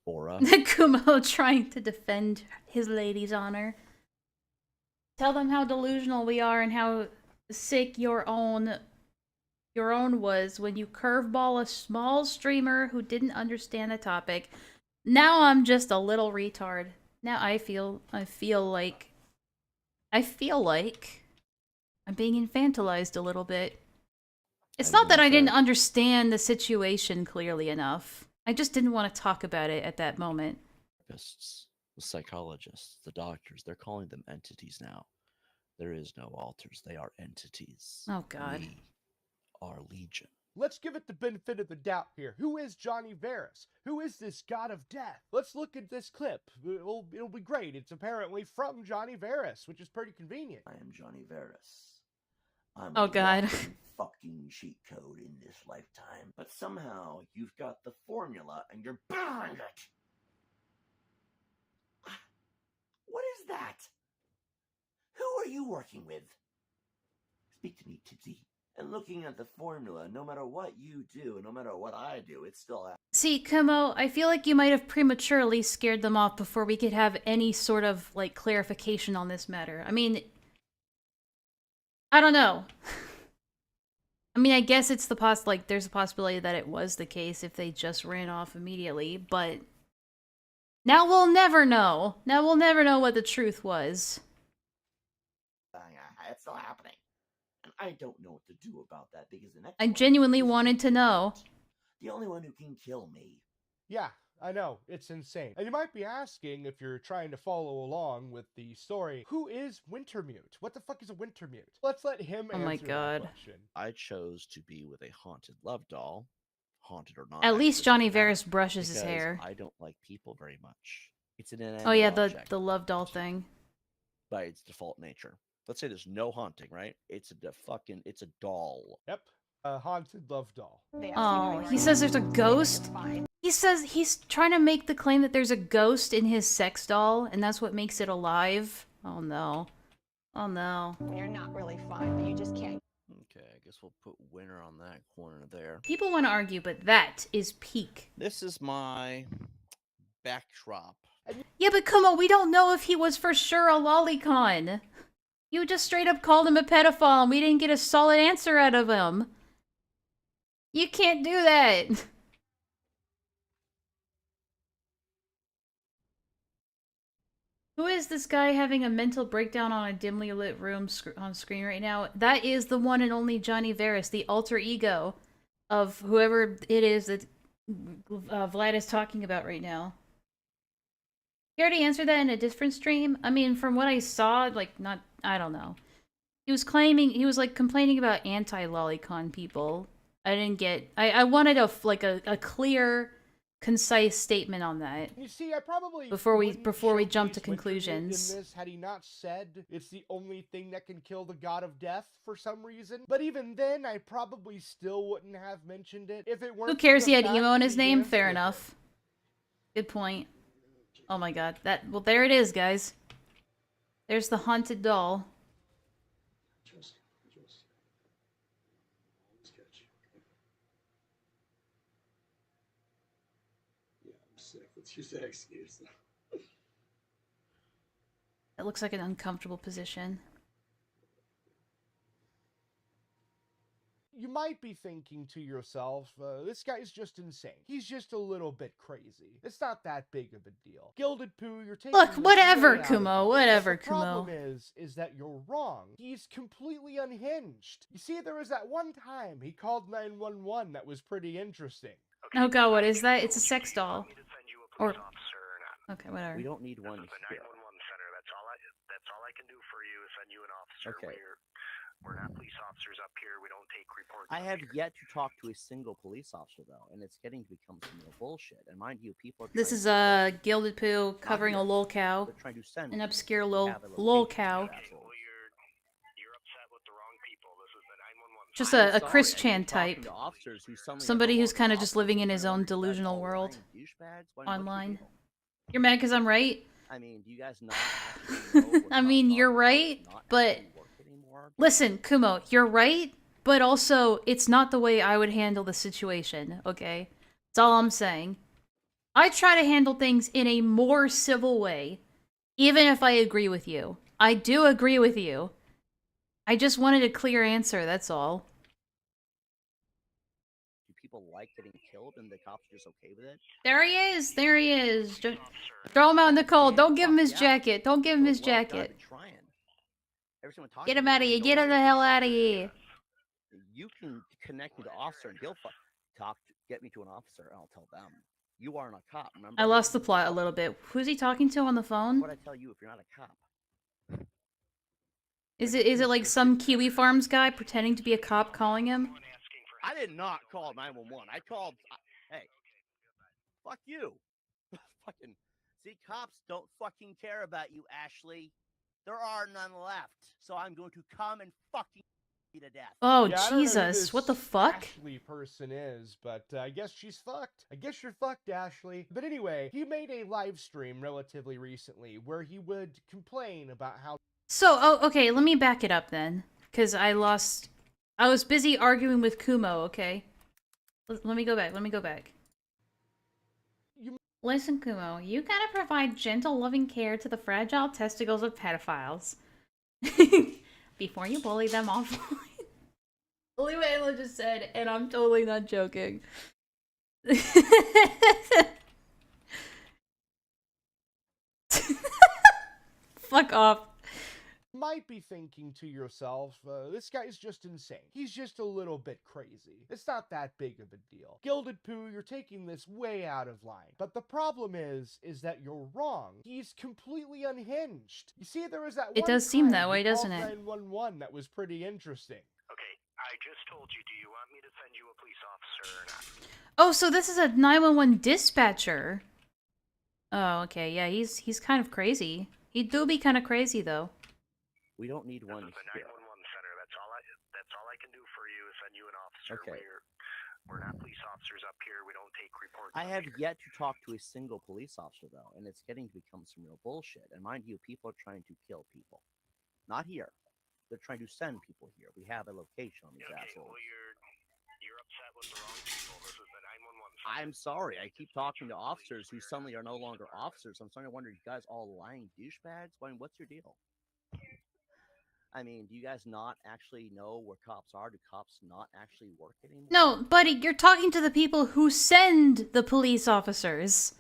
aura. Kumo trying to defend his lady's honor. Tell them how delusional we are and how sick your own was when you curveball a small streamer who didn't understand the topic. Now I'm just a little retard. Now I feel like I'm being infantilized a little bit. It's not that I didn't understand the situation clearly enough. I just didn't want to talk about it at that moment. The psychologists, the doctors, they're calling them entities now. There is no alters, they are entities. Oh, God. We are Legion. Let's give it the benefit of the doubt here. Who is Johnny Varus? Who is this god of death? Let's look at this clip. It'll be great. It's apparently from Johnny Varus, which is pretty convenient. I am Johnny Varus. I'm Oh, God. a fucking cheat code in this lifetime. But somehow you've got the formula and you're behind it. What is that? Who are you working with? Speak to me, Tipsy. And looking at the formula, no matter what you do, no matter what I do, it's still... See, Kumo, I feel like you might have prematurely scared them off before we could have any sort of, like, clarification on this matter. I mean, I don't know. I mean, I guess it's there's a possibility that it was the case if they just ran off immediately, but now we'll never know. Now we'll never know what the truth was. It's still happening. And I don't know what to do about that because the next I genuinely wanted to know. The only one who can kill me. Yeah, I know. It's insane. And you might be asking, if you're trying to follow along with the story, who is Wintermute? What the fuck is a Wintermute? Let's let him answer that question. I chose to be with a haunted love doll. Haunted or not. At least Johnny Varus brushes his because hair. I don't like people very much. It's an inanimate Oh yeah, object the love doll thing. by its default nature. Let's say there's no haunting, right? It's a doll. Yep. A haunted love doll. Oh, he says there's a ghost? He says he's trying to make the claim that there's a ghost in his sex doll, and that's what makes it alive? Oh no. Oh no. You're not really fine, but you just can't. Okay, I guess we'll put winner on that corner there. People want to argue, but that is peak. This is my backdrop. Yeah, but come on, we don't know if he was for sure a lolicon. You just straight up called him a pedophile and we didn't get a solid answer out of him. You can't do that. Who is this guy having a mental breakdown on a dimly lit room on screen right now? That is the one and only Johnny Varus, the alter ego of whoever it is that Vlad is talking about right now. He already answered that in a different stream. I mean, from what I saw, I don't know. He was complaining about anti-lolicon people. I didn't get, I wanted a clear, concise statement on that. You see, I probably before we jump to conclusions. In this, had he not said it's the only thing that can kill the god of death for some reason. But even then, I probably still wouldn't have mentioned it if it weren't. Who cares? He had emo in his name. Fair enough. Good point. Oh my god. Well, there it is, guys. There's the haunted doll. Let's use that excuse. It looks like an uncomfortable position. You might be thinking to yourself, this guy's just insane. He's just a little bit crazy. It's not that big of a deal. Gilded Poo, you're taking Look, this whatever, way out of Kumo, line. whatever, But the problem Kumo. is that you're wrong. He's completely unhinged. You see, there was that one time he called 911 that was pretty interesting. Oh god, what is that? It's a sex doll. Or okay, whatever. We don't need one here. That's all I can do for you is send you an officer. Okay. We're not police officers up here. We don't take reports. I have yet to talk to a single police officer though, and it's getting to become some real bullshit. And mind you, people are This trying is to Gilded Poo covering a lol cow. They're trying to send An people. obscure We lol have a lol location, cow. you assholes. You're upset with the wrong people. This is the 911. Just I'm a sorry, Chris I Chan keep talking type. to officers who suddenly are Somebody no who's longer kind of just officers. living in I'm his trying to own wonder, you guys delusional all world. lying douchebags? What's your Online. deal? You're mad because I'm right? I mean, do you guys not actually know what I mean, you're right, but listen, Kumo, you're right, but also it's not the way I would handle the situation, okay? That's all I'm saying. I try to handle things in a more civil way, even if I agree with you. I do agree with you. I just wanted a clear answer, that's all. Do people like getting killed and the cops are just okay with it? There he is, there he is. Just throw him out in the cold. Don't give him his jacket. Don't give him his jacket. Get him out of here. Get him the hell out of here. You can connect me to officer and he'll get me to an officer and I'll tell them. You aren't a cop, remember? I lost the plot a little bit. Who's he talking to on the phone? What I tell you if you're not a cop? Is it like some Kiwi Farms guy pretending to be a cop calling him? I did not call 911. I called. Hey, fuck you. Fucking see, cops don't fucking care about you, Ashley. There are none left, so I'm going to come and fucking you to death. Oh, Yeah, I don't know who Jesus. this What the fuck? Ashley person is, but I guess she's fucked. I guess you're fucked, Ashley. But anyway, he made a live stream relatively recently where he would complain about how. So, okay, let me back it up then. Because I was busy arguing with Kumo, okay? Let me go back. Listen, Kumo, you gotta provide gentle, loving care to the fragile testicles of pedophiles. Before you bully them offline. Only what Enlaa just said, and I'm totally not joking. Fuck off. Might be thinking to yourself, this guy's just insane. He's just a little bit crazy. It's not that big of a deal. Gilded Poo, you're taking this way out of line. But the problem is that you're wrong. He's completely unhinged. You see, there was that It one does seem time that way, he doesn't called it? 911 that was pretty interesting. Okay, I just told you. Do you want me to send you a police officer or not? Oh, so this is a 911 dispatcher. Oh, okay, yeah, he's kind of crazy. He do be kind of crazy, though. We don't need one This is the here. 911 center. That's all I can do for you is send you an officer. Okay. We're not police officers up here. We don't take reports. I up have here. yet to talk to a single police officer though, and it's getting to become some real bullshit. And mind you, people are trying to kill people. Not here. They're trying to send people here. We have a location on these assholes. Well, you're upset with the wrong people. This is the 911 center. I'm sorry. I keep talking to officers who suddenly are no longer officers. I'm starting to wonder, you guys all lying douchebags? I mean, what's your deal? I mean, do you guys not actually know where cops are? Do cops not actually work anymore? No, buddy, you're talking to the people who send the police officers.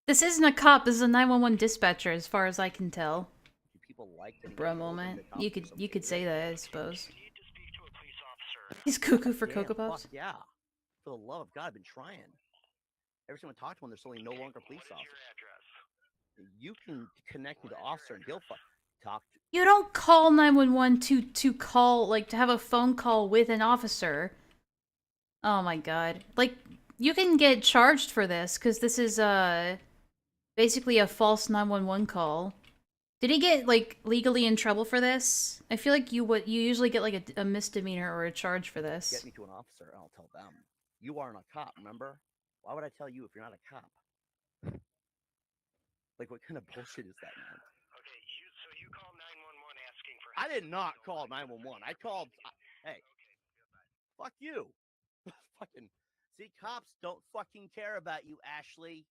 This isn't a cop, this is a 911 dispatcher, as far as I can tell. Do people like getting Bruh killed moment. and the You cops could are say that, I suppose. You need to speak to a police officer. He's cuckoo for Yeah, Cocoa Puffs. fuck yeah. For the love of God, I've been trying. Every time I talk to one, they're suddenly no longer police What is officers. your address? You can connect me to officer and he'll talk to. You don't call 911 to call, like, to have a phone call with an officer. Oh my god. Like, you can get charged for this, because this is, basically a false 911 call. Did he get, like, legally in trouble for this? I feel like you usually get, like, a misdemeanor or a charge for this. Get me to an officer and I'll tell them. You aren't a cop, remember? Why would I tell you if you're not a cop? Like, what kind of bullshit is that, man? Okay, so you call 911 asking for. I did not call 911. I called. Hey, fuck you. Fucking see, cops don't fucking care about you, Ashley.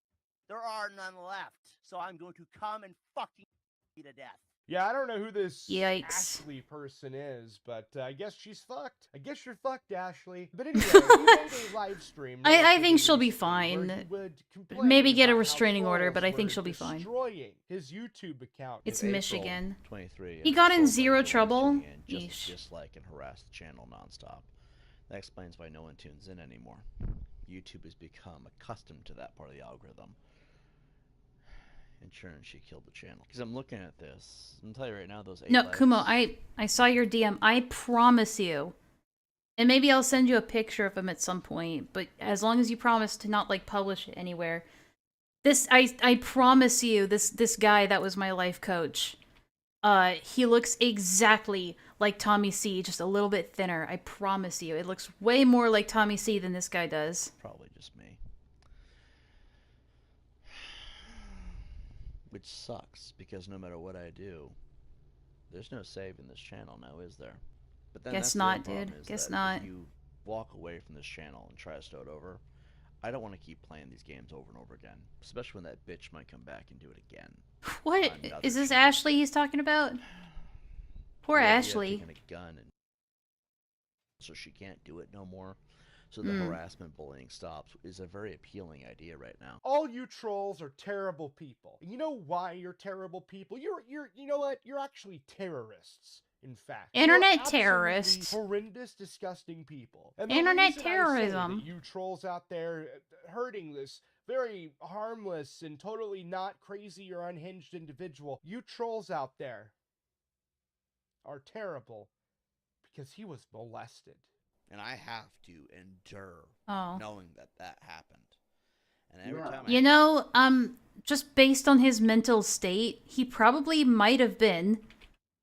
There are none left, so I'm going to come and fucking you to death. Yeah, I don't know who this Yikes. Ashley person is, but I guess she's fucked. I guess you're fucked, Ashley. But anyway, he made a live stream. I think she'll be where he fine. would complain Maybe get a about how restraining order, but I trolls think were she'll be fine. destroying his YouTube account. It's April Michigan. 23, He and got in trolls zero like trouble. tuning in just Yeesh. to dislike and harass the channel nonstop. That explains why no one tunes in anymore. YouTube has become accustomed to that part of the algorithm. In turn, she killed the channel. Because I'm looking at this. I'm tell you right now, those 8 No, likes. Kumo, I saw your DM. I promise you. And maybe I'll send you a picture of him at some point, but as long as you promise to not like publish it anywhere. I promise you, this guy that was my life coach, he looks exactly like Tommy C, just a little bit thinner. I promise you. It looks way more like Tommy C than this guy does. Probably just me. Which sucks, because no matter what I do, there's no saving this channel now, is there? But then Guess that's the not, other problem dude. is Guess that not. If you walk away from this channel and try to start over, I don't want to keep playing these games over and over again. Especially when that bitch might come back and do it again. What? Is this Ashley he's talking about? Poor The idea of Ashley. taking a gun and so she can't do it no more. So the Hmm. harassment bullying stops is a very appealing idea right now. All you trolls are terrible people. And you know why you're terrible people? You know what? You're actually terrorists. In fact, Internet you're absolutely terrorists. horrendous, disgusting people. And the Internet reason I say terrorism. that you trolls out there hurting this very harmless and totally not crazy or unhinged individual, you trolls out there are terrible because he was molested. And I have to endure Oh. knowing that that happened. And every time You know, just based on his mental state, he probably might have been.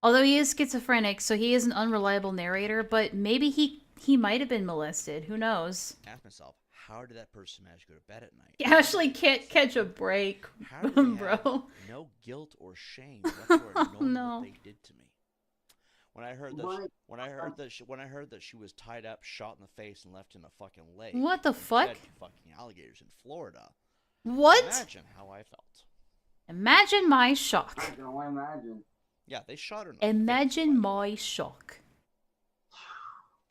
Although he is schizophrenic, so he is an unreliable narrator, but maybe he might have been molested. Who knows? I ask myself, how did that person manage to go to bed at night? He actually can't catch a break, How did they bro. have no guilt or shame whatsoever knowing no. what they did to me? When I heard that, when I heard that she was tied up, shot in the face, and left in a fucking lake. What the and fuck? fed to fucking alligators in Florida. What? Imagine how I felt. Imagine my shock. I can only imagine. Yeah, they shot her in the Imagine my shock.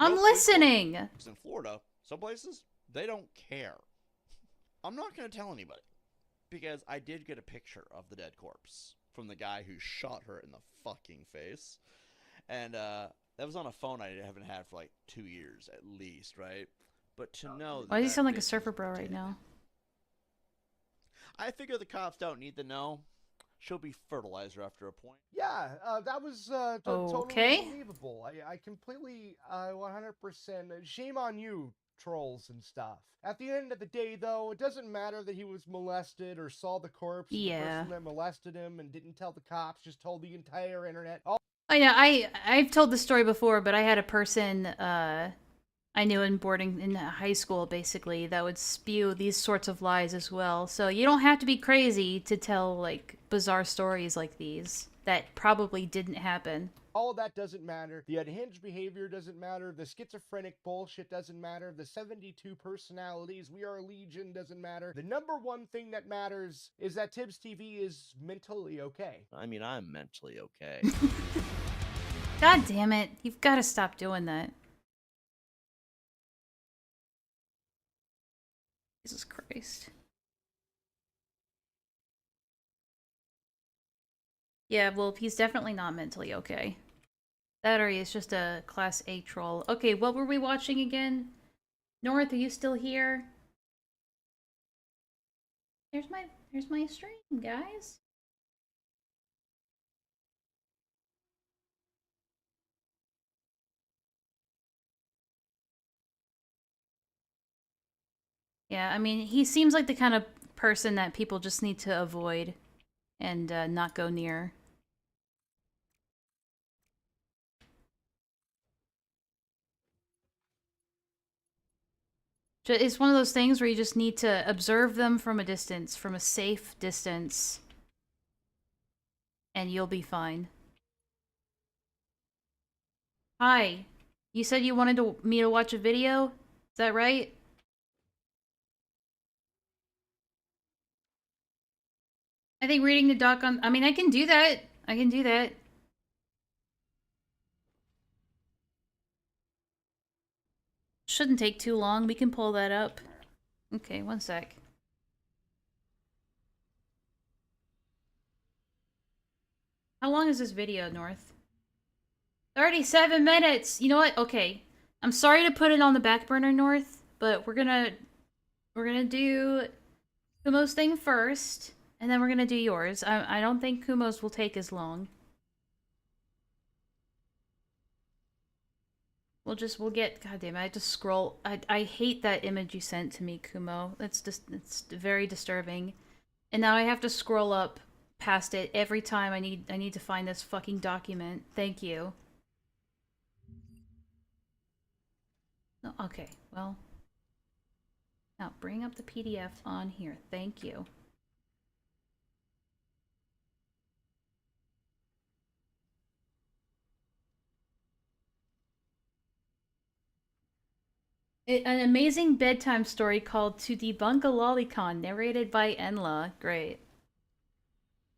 I'm No police listening. Because in Florida, some places, they don't care. I'm not going to tell anybody. Because I did get a picture of the dead corpse from the guy who shot her in the fucking face. And that was on a phone I haven't had for like 2 years at least, right? But to know that Why does he that sound like a bitch surfer is bro right dead. now? I figure the cops don't need to know. She'll be fertilizer after a point. Yeah, that was Okay. totally believable. I completely 100% shame on you, trolls and stuff. At the end of the day, though, it doesn't matter that he was molested or saw the corpse. of Yeah. The person that molested him and didn't tell the cops, just told the entire internet. I know, I've told the story before, but I had a person I knew in high school, basically, that would spew these sorts of lies as well. So you don't have to be crazy to tell, like, bizarre stories like these that probably didn't happen. All of that doesn't matter. The unhinged behavior doesn't matter. The schizophrenic bullshit doesn't matter. The 72 personalities, we are a legion, doesn't matter. The number one thing that matters is that Tibbs TV is mentally okay. I mean, I'm mentally okay. God damn it. You've got to stop doing that. Jesus Christ. Yeah, well, he's definitely not mentally okay. That or he is just a class A troll. Okay, what were we watching again? North, are you still here? Here's my stream, guys. Yeah, I mean, he seems like the kind of person that people just need to avoid and not go near. It's one of those things where you just need to observe them from a distance, from a safe distance, and you'll be fine. Hi, you said you wanted me to watch a video? Is that right? I think reading the doc on... I mean, I can do that. I can do that. shouldn't take too long. We can pull that up. Okay, one sec. How long is this video, North? 37 minutes! You know what? Okay. I'm sorry to put it on the back burner, North, but we're gonna do Kumo's thing first, and then we're gonna do yours. I don't think Kumo's will take as long. We'll get, god damn it, I have to scroll. I hate that image you sent to me, Kumo. It's very disturbing. And now I have to scroll up past it every time I need to find this fucking document. Thank you. No, okay, well. Now bring up the PDF on here. Thank you. An amazing bedtime story called To Debunk a Lolicon, narrated by Enlaa. Great.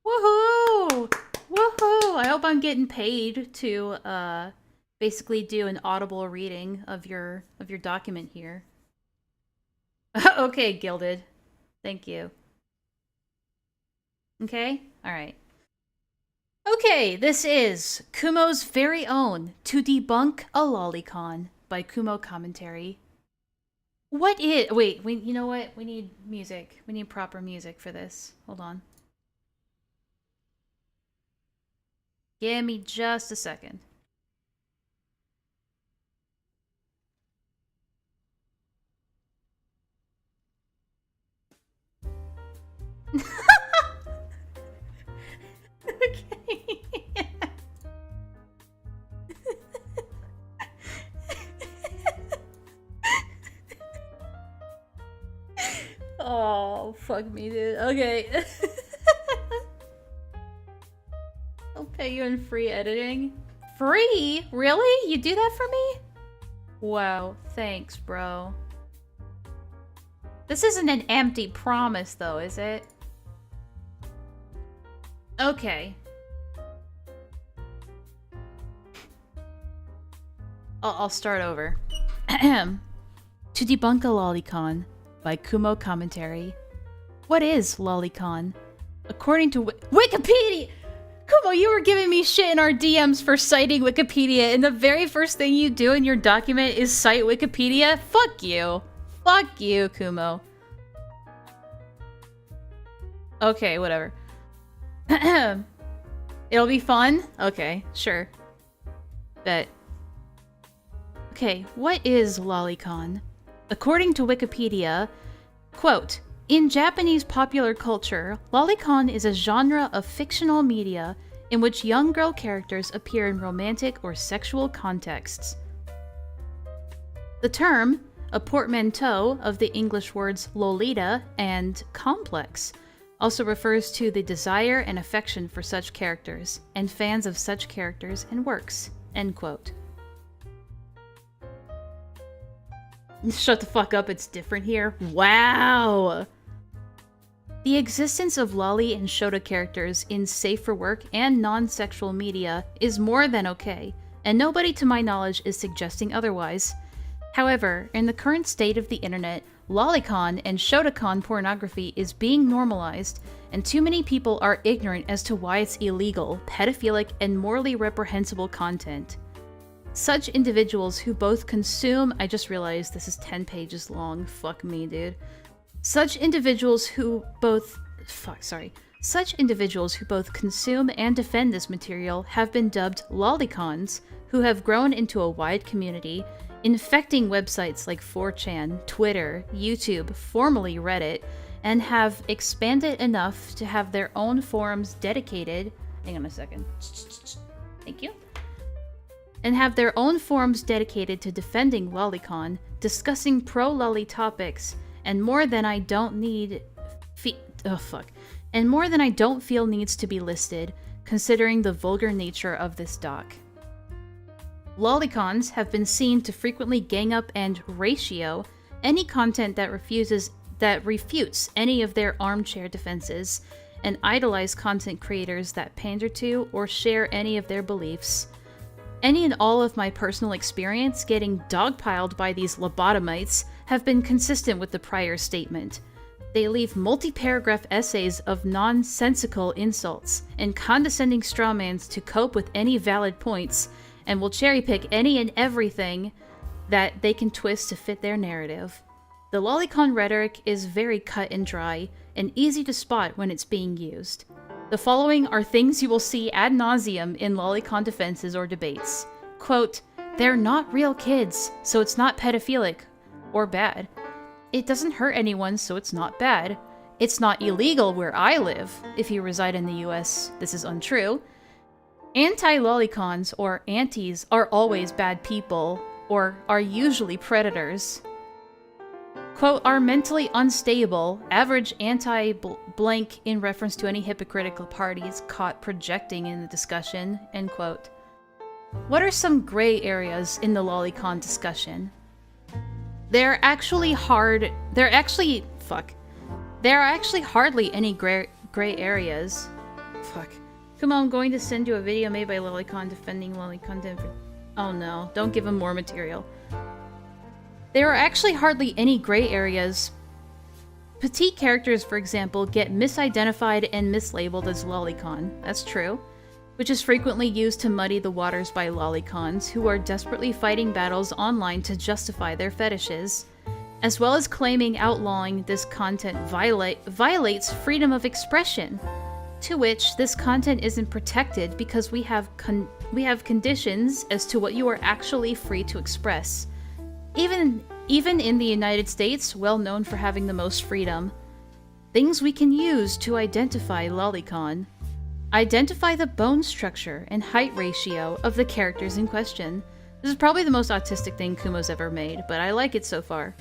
Woohoo! Woohoo! I hope I'm getting paid to basically do an audible reading of your document here. Okay, Gilded. Thank you. Okay? Alright. Okay, this is Kumo's very own To Debunk a Lolicon by Kumo Commentary. What is... Wait, you know what? We need music. We need proper music for this. Hold on. Give me just a second. Okay. Oh, fuck me, dude. Okay. I'll pay you in free editing. Free? Really? You do that for me? Wow, thanks, bro. This isn't an empty promise, though, is it? Okay. I'll start over. To Debunk a Lolicon by Kumo Commentary. What is Lolicon? According to Wikipedia! Kumo, you were giving me shit in our DMs for citing Wikipedia, and the very first thing you do in your document is cite Wikipedia? Fuck you. Fuck you, Kumo. Okay, whatever. It'll be fun? Okay, sure. Bet. Okay, what is lolicon? According to Wikipedia, quote, in Japanese popular culture, lolicon is a genre of fictional media in which young girl characters appear in romantic or sexual contexts. The term, a portmanteau of the English words lolita and complex, also refers to the desire and affection for such characters, and fans of such characters and works. End quote. Shut the fuck up, it's different here. Wow! The existence of lolly and shota characters in safe-for-work and non-sexual media is more than okay, and nobody to my knowledge is suggesting otherwise. However, in the current state of the internet, lolicon and shotacon pornography is being normalized, and too many people are ignorant as to why it's illegal, pedophilic, and morally reprehensible content. Such individuals who both consume— I just realized this is 10 pages long, fuck me, dude. Such individuals who both— Such individuals who both consume and defend this material have been dubbed lolicons, who have grown into a wide community, infecting websites like 4chan, Twitter, YouTube, formerly Reddit, and have expanded enough to have their own forums dedicated— hang on a second. Thank you. And have their own forums dedicated to defending lolicon, discussing pro-lolly topics, and more than I don't feel needs to be listed, considering the vulgar nature of this doc. Lolicons have been seen to frequently gang up and ratio any content that refutes any of their armchair defenses, and idolize content creators that pander to or share any of their beliefs. Any and all of my personal experience getting dogpiled by these lobotomites have been consistent with the prior statement. They leave multi-paragraph essays of nonsensical insults and condescending strawmans to cope with any valid points, and will cherry-pick any and everything that they can twist to fit their narrative. The lolicon rhetoric is very cut and dry, and easy to spot when it's being used. The following are things you will see ad nauseum in lolicon defenses or debates. Quote, "They're not real kids, so it's not pedophilic or bad. It doesn't hurt anyone, so it's not bad. It's not illegal where I live. If you reside in the US, this is untrue. Anti-lolicons or antis are always bad people, or are usually predators. Quote, are mentally unstable, average anti-blank in reference to any hypocritical parties caught projecting in the discussion," end quote. What are some gray areas in the lolicon discussion? There are actually hardly any gray areas. Fuck. Come on, I'm going to send you a video made by lolicon defending lolicon. Oh no, don't give him more material. There are actually hardly any gray areas. Petite characters, for example, get misidentified and mislabeled as lolicon. That's true. Which is frequently used to muddy the waters by lolicons who are desperately fighting battles online to justify their fetishes, as well as claiming outlawing this content violates freedom of expression, to which this content isn't protected because we have conditions as to what you are actually free to express. Even in the United States, well known for having the most freedom. Things we can use to identify lolicon. Identify the bone structure and height ratio of the characters in question. This is probably the most autistic thing Kumo's ever made, but I like it so far.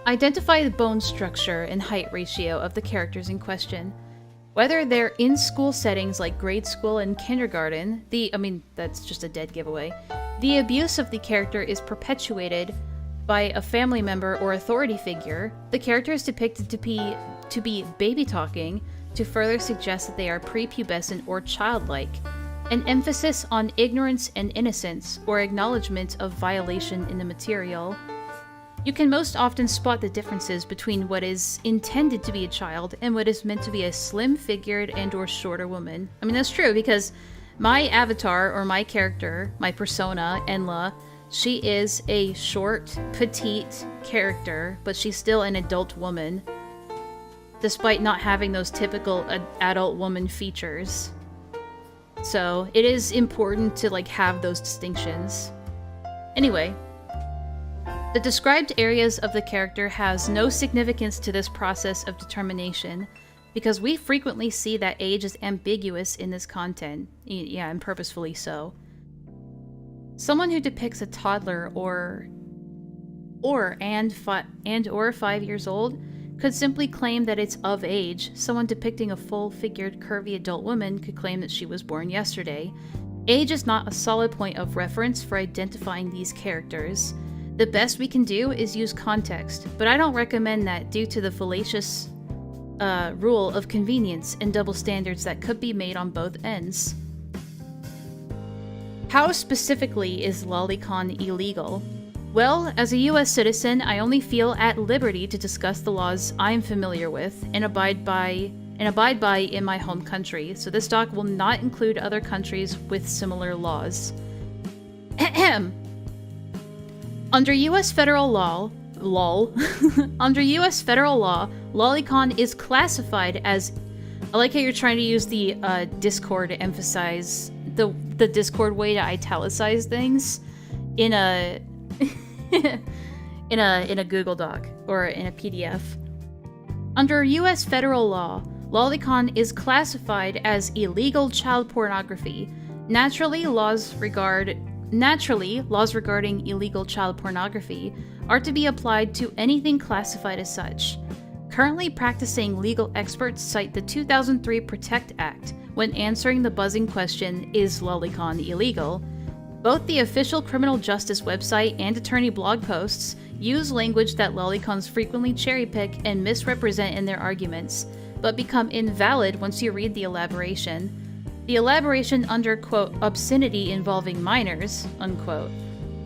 Identify the bone structure and height ratio of the characters in question. Whether they're in school settings like grade school and kindergarten, that's just a dead giveaway. The abuse of the character is perpetuated by a family member or authority figure. The character is depicted to be baby-talking to further suggest that they are prepubescent or childlike. An emphasis on ignorance and innocence or acknowledgement of violation in the material. You can most often spot the differences between what is intended to be a child and what is meant to be a slim-figured and or shorter woman. I mean, that's true, because my avatar, or my character, my persona, Enlaa, she is a short, petite character, but she's still an adult woman, despite not having those typical adult woman features. So, it is important to, have those distinctions. Anyway, the described areas of the character has no significance to this process of determination, because we frequently see that age is ambiguous in this content. Yeah, and purposefully so. Someone who depicts a toddler or 5 years old could simply claim that it's of age. Someone depicting a full-figured, curvy adult woman could claim that she was born yesterday. Age is not a solid point of reference for identifying these characters. The best we can do is use context, but I don't recommend that due to the fallacious rule of convenience and double standards that could be made on both ends. How specifically is lolicon illegal? Well, as a US citizen, I only feel at liberty to discuss the laws I am familiar with and abide by in my home country, so this doc will not include other countries with similar laws. Under US federal law, under US federal law, lolicon is classified as, I like how you're trying to use the Discord to emphasize the Discord way to italicize things in a in a Google Doc or in a PDF. Under US federal law, lolicon is classified as illegal child pornography. Naturally, laws regarding illegal child pornography are to be applied to anything classified as such. Currently practicing legal experts cite the 2003 PROTECT Act when answering the buzzing question, is lolicon illegal? Both the official criminal justice website and attorney blog posts use language that lolicons frequently cherry-pick and misrepresent in their arguments, but become invalid once you read the elaboration. The elaboration under, quote, obscenity involving minors, unquote,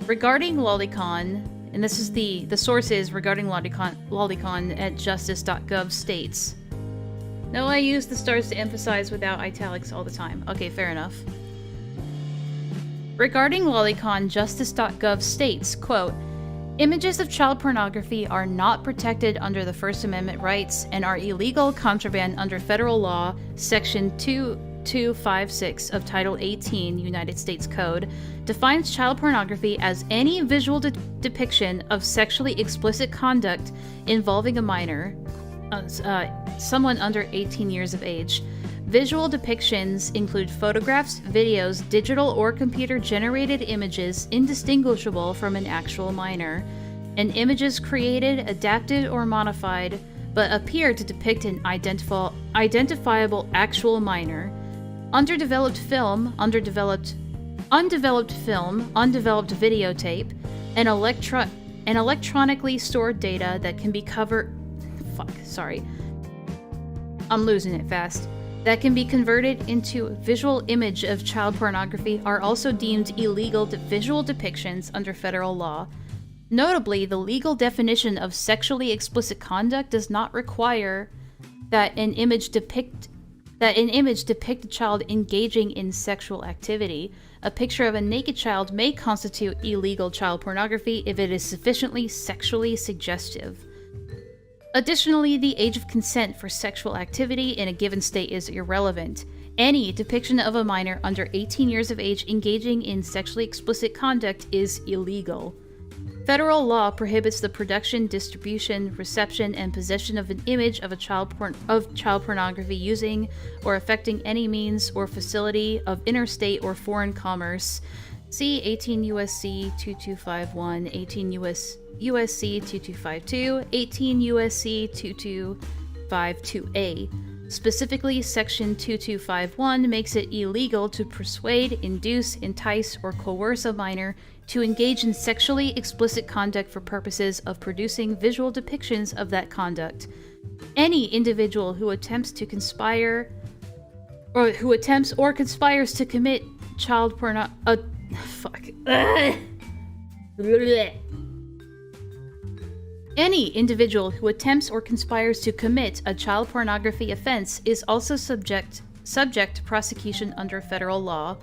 regarding lolicon, and this is the source is regarding lolicon at justice.gov states. No, I use the stars to emphasize without italics all the time. Okay, fair enough. Regarding lolicon, justice.gov states, quote, images of child pornography are not protected under the First Amendment rights and are illegal contraband under federal law, section 2256 of Title 18 United States Code, defines child pornography as any visual depiction of sexually explicit conduct involving a minor, someone under 18 years of age. Visual depictions include photographs, videos, digital or computer-generated images indistinguishable from an actual minor, and images created, adapted, or modified but appear to depict an identifiable actual minor. Undeveloped film, undeveloped videotape, and electronically stored data that can be that can be converted into visual image of child pornography are also deemed illegal visual depictions under federal law. Notably, the legal definition of sexually explicit conduct does not require that an image depict a child engaging in sexual activity. A picture of a naked child may constitute illegal child pornography if it is sufficiently sexually suggestive. Additionally, the age of consent for sexual activity in a given state is irrelevant. Any depiction of a minor under 18 years of age engaging in sexually explicit conduct is illegal. Federal law prohibits the production, distribution, reception, and possession of an image of child pornography using or affecting any means or facility of interstate or foreign commerce. See 18 U.S.C. 2251, 18 U.S.C. 2252, 18 U.S.C. 2252A. Specifically, Section 2251 makes it illegal to persuade, induce, entice, or coerce a minor to engage in sexually explicit conduct for purposes of producing visual depictions of that conduct. Any individual who attempts or conspires to commit child porno... Any individual who attempts or conspires to commit a child pornography offense is also subject to prosecution under federal law.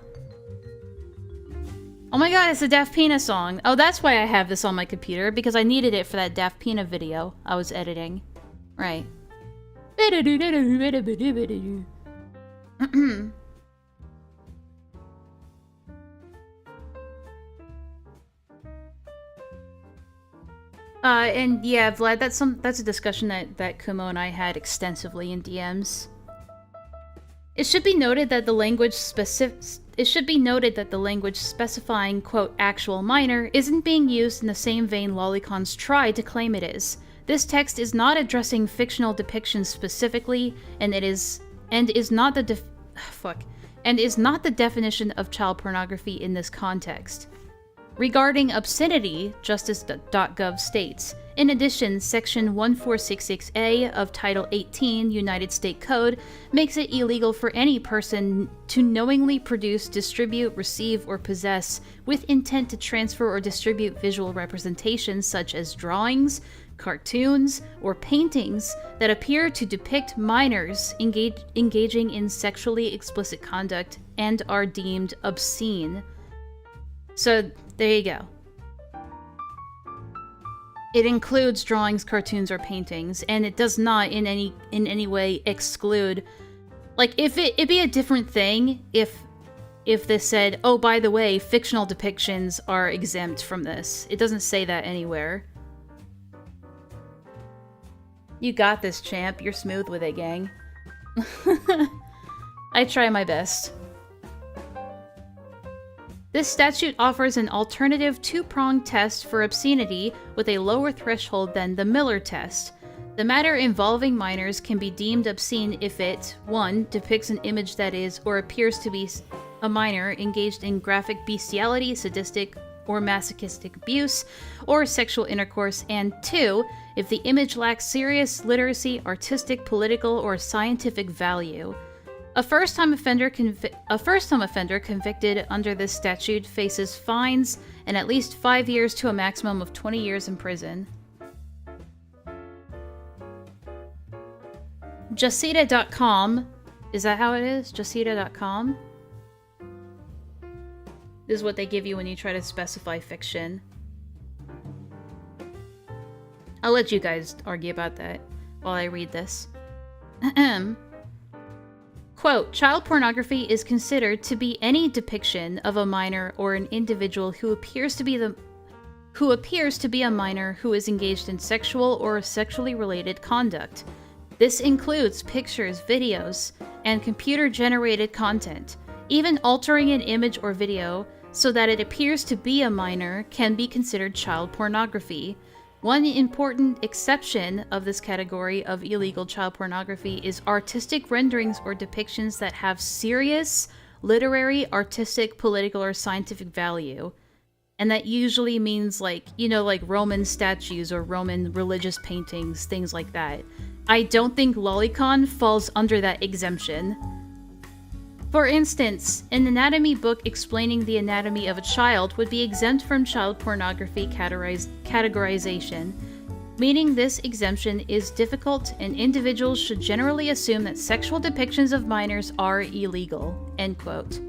Oh my god, it's a Daft Pina song. Oh, that's why I have this on my computer, because I needed it for that Daft Pina video I was editing. Right. And yeah, Vlad, that's a discussion that Kumo and I had extensively in DMs. It should be noted that the language specifying, quote, actual minor isn't being used in the same vein lolicons try to claim it is. This text is not addressing fictional depictions specifically, and is not the definition of child pornography in this context. Regarding obscenity, justice.gov states, in addition, Section 1466A of Title 18 United States Code makes it illegal for any person to knowingly produce, distribute, receive, or possess with intent to transfer or distribute visual representations such as drawings, cartoons, or paintings that appear to depict minors engaging in sexually explicit conduct and are deemed obscene. So, there you go. It includes drawings, cartoons, or paintings, and it does not in any way exclude. Like, it'd be a different thing if this said, oh, by the way, fictional depictions are exempt from this. It doesn't say that anywhere. You got this, champ. You're smooth with it, gang. I try my best. This statute offers an alternative two-pronged test for obscenity with a lower threshold than the Miller test. The matter involving minors can be deemed obscene if it, 1, depicts an image that is or appears to be a minor engaged in graphic bestiality, sadistic, or masochistic abuse, or sexual intercourse, and 2, if the image lacks serious literacy, artistic, political, or scientific value. A first-time offender convicted under this statute faces fines and at least 5 years to a maximum of 20 years in prison. Jacida.com. Is that how it is? Jacida.com? This is what they give you when you try to specify fiction. I'll let you guys argue about that while I read this. Quote, child pornography is considered to be any depiction of a minor or an individual who appears to be a minor who is engaged in sexual or sexually related conduct. This includes pictures, videos, and computer-generated content. Even altering an image or video so that it appears to be a minor can be considered child pornography. One important exception of this category of illegal child pornography is artistic renderings or depictions that have serious literary, artistic, political, or scientific value. And that usually means like, you know, like Roman statues or Roman religious paintings, things like that. I don't think lolicon falls under that exemption. For instance, an anatomy book explaining the anatomy of a child would be exempt from child pornography categorization, meaning this exemption is difficult and individuals should generally assume that sexual depictions of minors are illegal. End quote.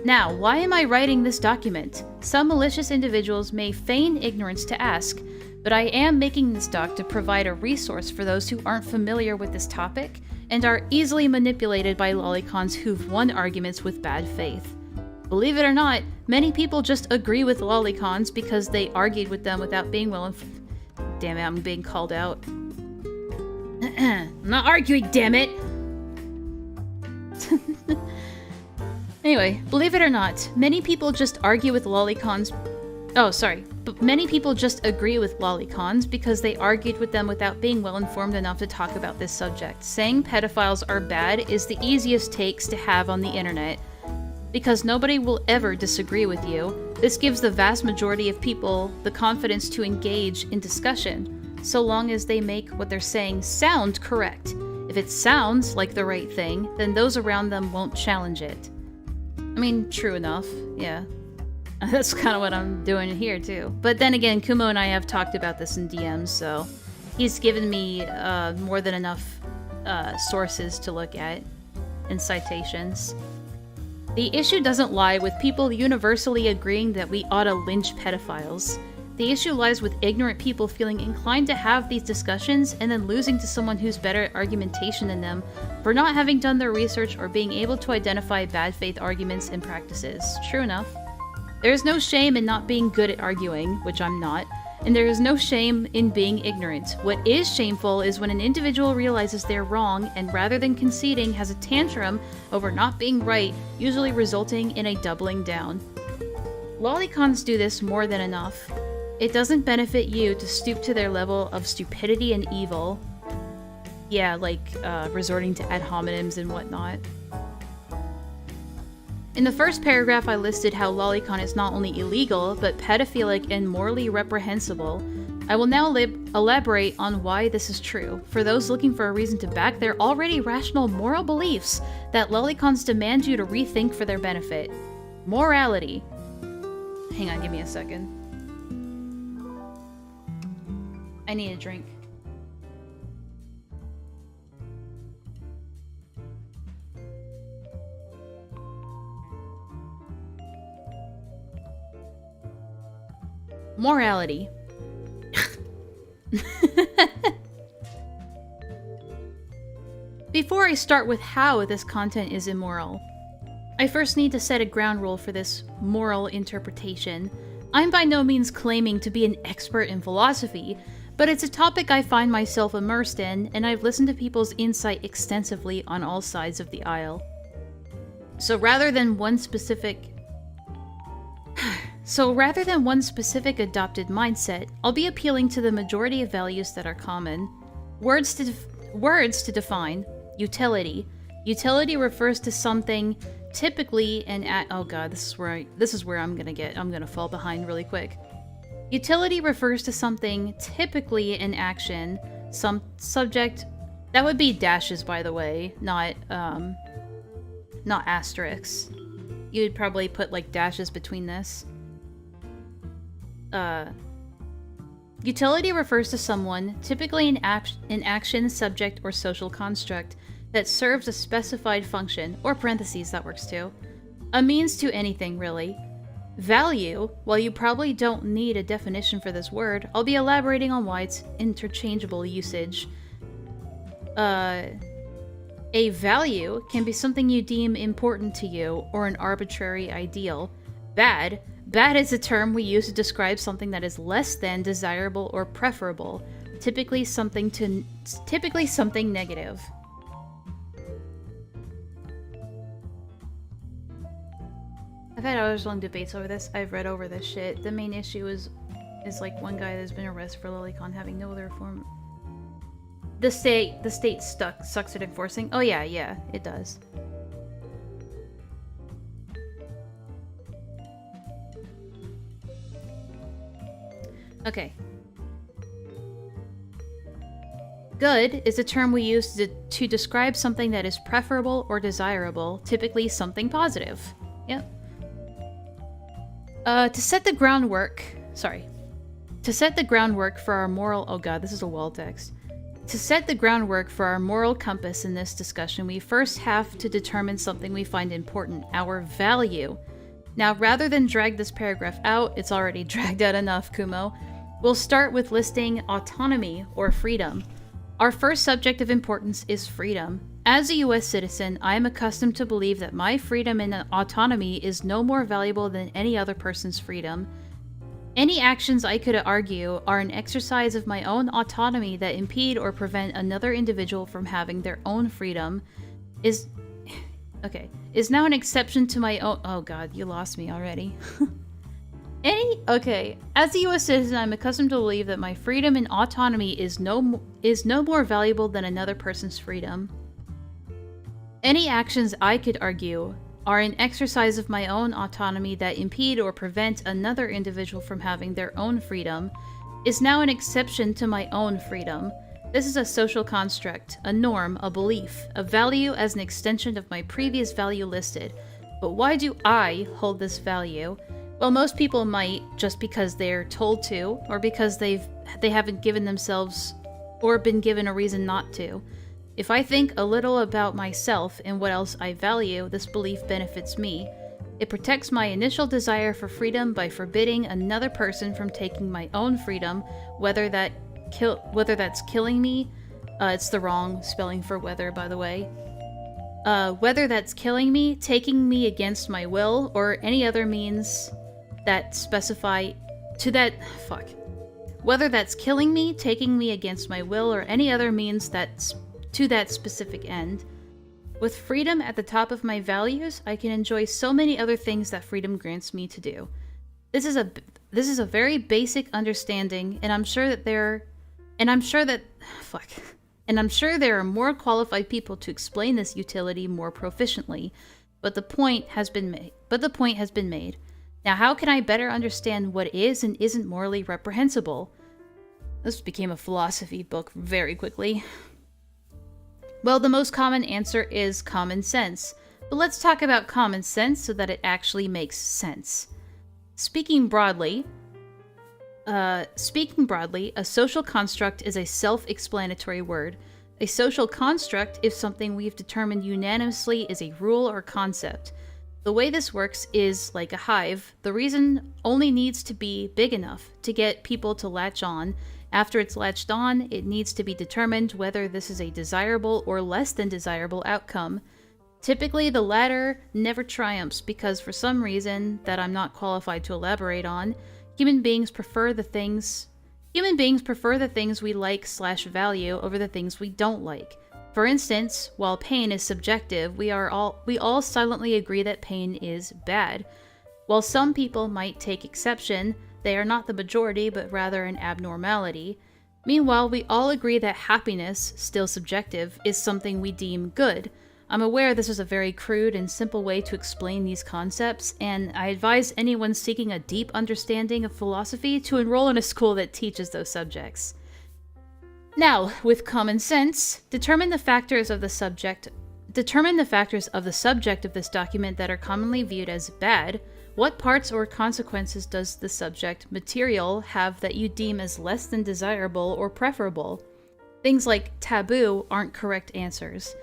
Now, why am I writing this document? Some malicious individuals may feign ignorance to ask, but I am making this doc to provide a resource for those who aren't familiar with this topic and are easily manipulated by lolicons who've won arguments with bad faith. Believe it or not, many people just agree with lolicons because they argued with them without being willing. Damn it, I'm being called out. I'm not arguing, damn it! Anyway, believe it or not, many people just argue with lolicons. Oh, sorry. But many people just agree with lolicons because they argued with them without being well-informed enough to talk about this subject. Saying pedophiles are bad is the easiest takes to have on the internet, because nobody will ever disagree with you. This gives the vast majority of people the confidence to engage in discussion, so long as they make what they're saying sound correct. If it sounds like the right thing, then those around them won't challenge it. I mean, true enough, yeah. That's kind of what I'm doing here, too. But then again, Kumo and I have talked about this in DMs, so he's given me more than enough sources to look at and citations. The issue doesn't lie with people universally agreeing that we ought to lynch pedophiles. The issue lies with ignorant people feeling inclined to have these discussions and then losing to someone who's better at argumentation than them for not having done their research or being able to identify bad faith arguments and practices. True enough. There is no shame in not being good at arguing, which I'm not, and there is no shame in being ignorant. What is shameful is when an individual realizes they're wrong and rather than conceding has a tantrum over not being right, usually resulting in a doubling down. Lolicons do this more than enough. It doesn't benefit you to stoop to their level of stupidity and evil. Yeah, like resorting to ad hominems and whatnot. In the first paragraph, I listed how lolicon is not only illegal, but pedophilic and morally reprehensible. I will now elaborate on why this is true, for those looking for a reason to back their already rational moral beliefs that lolicons demand you to rethink for their benefit. Morality. Hang on, give me a second. I need a drink. Morality. Before I start with how this content is immoral, I first need to set a ground rule for this moral interpretation. I'm by no means claiming to be an expert in philosophy, but it's a topic I find myself immersed in, and I've listened to people's insight extensively on all sides of the aisle. So rather than one specific adopted mindset, I'll be appealing to the majority of values that are common. Words to define. Utility. Utility refers to something typically oh god, this is where I'm gonna fall behind really quick. Utility refers to something typically in action, some subject That would be dashes, by the way, not asterisks. You'd probably put, like, dashes between this. Utility refers to someone, typically an action, subject, or social construct, that serves a specified function, or parentheses, that works too. A means to anything, really. Value, while you probably don't need a definition for this word, I'll be elaborating on why it's interchangeable usage. A value can be something you deem important to you, or an arbitrary ideal. Bad is a term we use to describe something that is less than desirable or preferable, typically something negative. I've had hours-long debates over this. I've read over this shit. The main issue is like one guy that's been arrested for lolicon having no other form. The state sucks at enforcing. Oh yeah, it does. Okay. Good is a term we use to describe something that is preferable or desirable, typically something positive. Yep. To set the groundwork for our moral... Oh god, this is a wall text. To set the groundwork for our moral compass in this discussion, we first have to determine something we find important, our value. Now, rather than drag this paragraph out, it's already dragged out enough, Kumo. We'll start with listing autonomy, or freedom. Our first subject of importance is freedom. As a US citizen, I am accustomed to believe that my freedom and autonomy is no more valuable than any other person's freedom. Any actions I could argue are an exercise of my own autonomy that impede or prevent another individual from having their own freedom is now an exception to my own... Oh god, you lost me already. As a US citizen, I'm accustomed to believe that my freedom and autonomy is no more valuable than another person's freedom. Any actions I could argue are an exercise of my own autonomy that impede or prevent another individual from having their own freedom is now an exception to my own freedom. This is a social construct, a norm, a belief, a value as an extension of my previous value listed. But why do I hold this value? Well, most people might just because they're told to, or because they haven't given themselves or been given a reason not to. If I think a little about myself and what else I value, this belief benefits me. It protects my initial desire for freedom by forbidding another person from taking my own freedom, whether that's killing me. It's the wrong spelling for whether, by the way. Whether that's killing me, taking me against my will, or any other means that specify to that... Fuck. Whether that's killing me, taking me against my will, or any other means that's to that specific end. With freedom at the top of my values, I can enjoy so many other things that freedom grants me to do. This is a very basic understanding, and I'm sure there are more qualified people to explain this utility more proficiently, but the point has been made. Now, how can I better understand what is and isn't morally reprehensible? This became a philosophy book very quickly. Well, the most common answer is common sense. But let's talk about common sense so that it actually makes sense. Speaking broadly, a social construct is a self-explanatory word. A social construct is something we've determined unanimously is a rule or concept. The way this works is like a hive. The reason only needs to be big enough to get people to latch on. After it's latched on, it needs to be determined whether this is a desirable or less than desirable outcome. Typically, the latter never triumphs because for some reason that I'm not qualified to elaborate on, human beings prefer the things we like/value over the things we don't like. For instance, while pain is subjective, we all silently agree that pain is bad. While some people might take exception, they are not the majority, but rather an abnormality. Meanwhile, we all agree that happiness, still subjective, is something we deem good. I'm aware this is a very crude and simple way to explain these concepts, and I advise anyone seeking a deep understanding of philosophy to enroll in a school that teaches those subjects. Now, with common sense, determine the factors of the subject of this document that are commonly viewed as bad. What parts or consequences does the subject material have that you deem as less than desirable or preferable? Things like taboo aren't correct answers.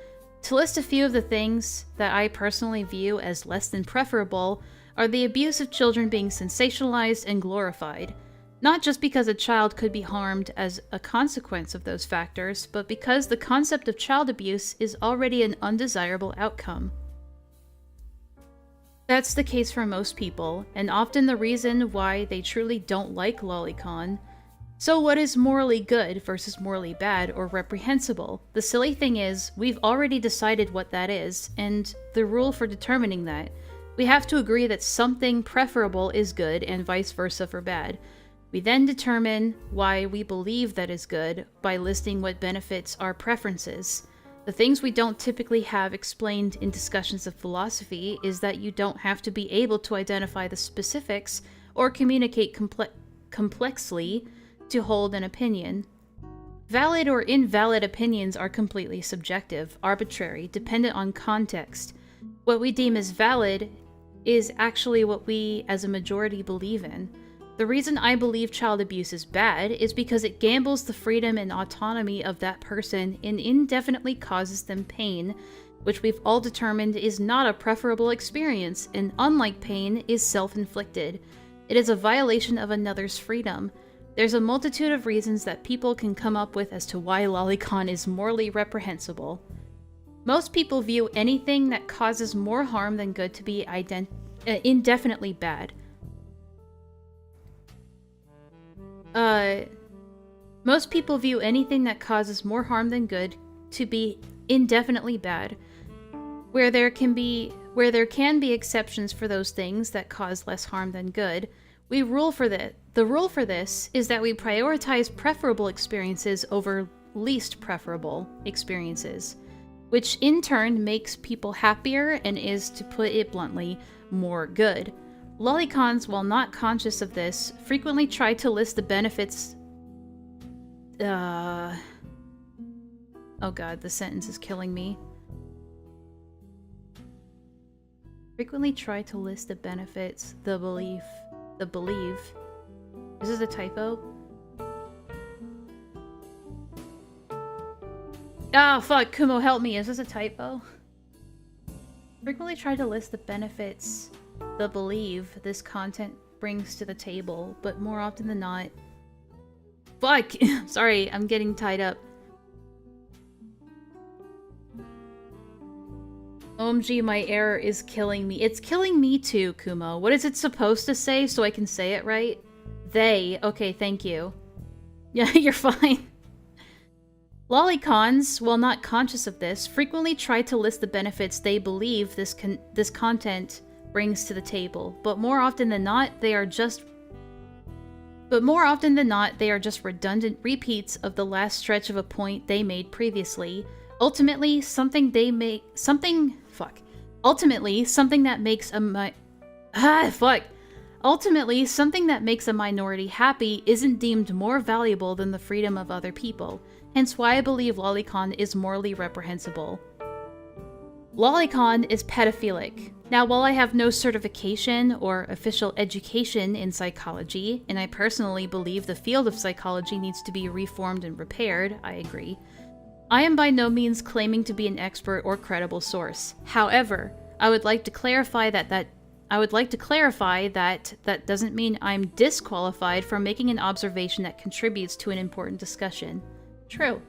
To list a few of the things that I personally view as less than preferable are the abuse of children being sensationalized and glorified. Not just because a child could be harmed as a consequence of those factors, but because the concept of child abuse is already an undesirable outcome. That's the case for most people, and often the reason why they truly don't like lolicon. So what is morally good versus morally bad or reprehensible? The silly thing is, we've already decided what that is, and the rule for determining that. We have to agree that something preferable is good and vice versa for bad. We then determine why we believe that is good by listing what benefits our preferences. The things we don't typically have explained in discussions of philosophy is that you don't have to be able to identify the specifics or communicate complexly to hold an opinion. Valid or invalid opinions are completely subjective, arbitrary, dependent on context. What we deem as valid is actually what we as a majority believe in. The reason I believe child abuse is bad is because it gambles the freedom and autonomy of that person and indefinitely causes them pain, which we've all determined is not a preferable experience, and unlike pain, is self-inflicted. It is a violation of another's freedom. There's a multitude of reasons that people can come up with as to why lolicon is morally reprehensible. Most people view anything that causes more harm than good to be indefinitely bad. Most people view anything that causes more harm than good to be indefinitely bad. Where there can be exceptions for those things that cause less harm than good, we rule for that. The rule for this is that we prioritize preferable experiences over least preferable experiences, which in turn makes people happier and is, to put it bluntly, more good. Lolicons, while not conscious of this, frequently try to list the benefits. Oh god, the sentence is killing me. Frequently try to list the benefits, the believe. Is this a typo? Ah, fuck, Kumo, help me. Is this a typo? Frequently try to list the benefits the believe this content brings to the table, but more often than not... Fuck! Sorry, I'm getting tied up. OMG, my error is killing me. It's killing me too, Kumo. What is it supposed to say so I can say it right? They. Okay, thank you. Yeah, you're fine. Lolicons, while not conscious of this, frequently try to list the benefits they believe this content brings to the table, but more often than not, they are just redundant repeats of the last stretch of a point they made previously. Ultimately, something that makes a minority happy isn't deemed more valuable than the freedom of other people. Hence why I believe lolicon is morally reprehensible. Lolicon is pedophilic. Now, while I have no certification or official education in psychology, and I personally believe the field of psychology needs to be reformed and repaired, I agree, I am by no means claiming to be an expert or credible source. However, I would like to clarify that doesn't mean I'm disqualified from making an observation that contributes to an important discussion. True.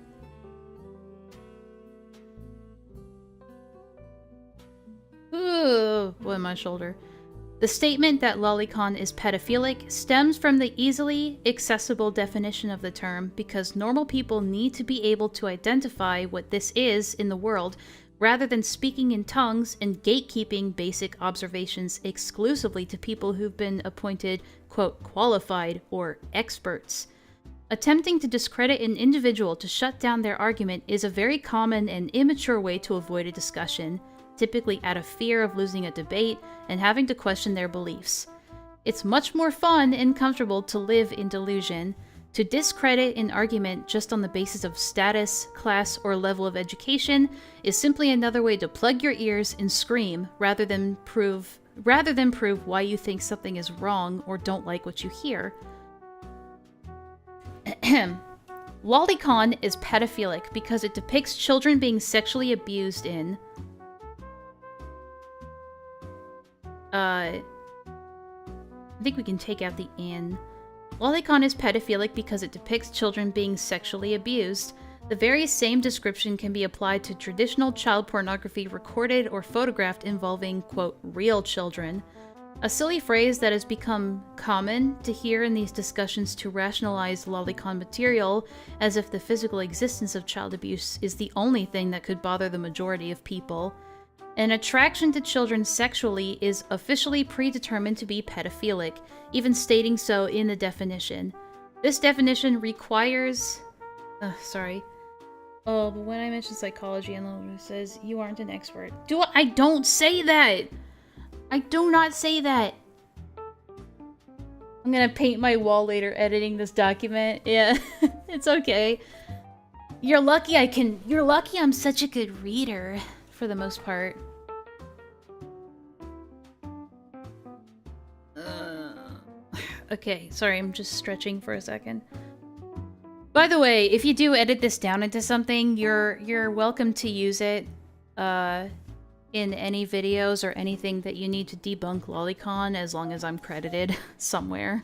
Ooh, boy, my shoulder. The statement that lolicon is pedophilic stems from the easily accessible definition of the term because normal people need to be able to identify what this is in the world rather than speaking in tongues and gatekeeping basic observations exclusively to people who've been appointed, quote, qualified or experts. Attempting to discredit an individual to shut down their argument is a very common and immature way to avoid a discussion, typically out of fear of losing a debate and having to question their beliefs. It's much more fun and comfortable to live in delusion. To discredit an argument just on the basis of status, class, or level of education is simply another way to plug your ears and scream rather than prove why you think something is wrong or don't like what you hear. Lolicon is pedophilic because it depicts children being sexually abused in I think we can take out the in. Lolicon is pedophilic because it depicts children being sexually abused. The very same description can be applied to traditional child pornography recorded or photographed involving, quote, real children. A silly phrase that has become common to hear in these discussions to rationalize lolicon material, as if the physical existence of child abuse is the only thing that could bother the majority of people. An attraction to children sexually is officially predetermined to be pedophilic, even stating so in the definition. This definition requires... Oh, but when I mention psychology, Enlaa says, you aren't an expert. I don't say that! I do not say that! I'm gonna paint my wall later editing this document. Yeah, it's okay. You're lucky I'm such a good reader, for the most part. Okay, sorry, I'm just stretching for a second. By the way, if you do edit this down into something, you're welcome to use it in any videos or anything that you need to debunk lolicon, as long as I'm credited somewhere.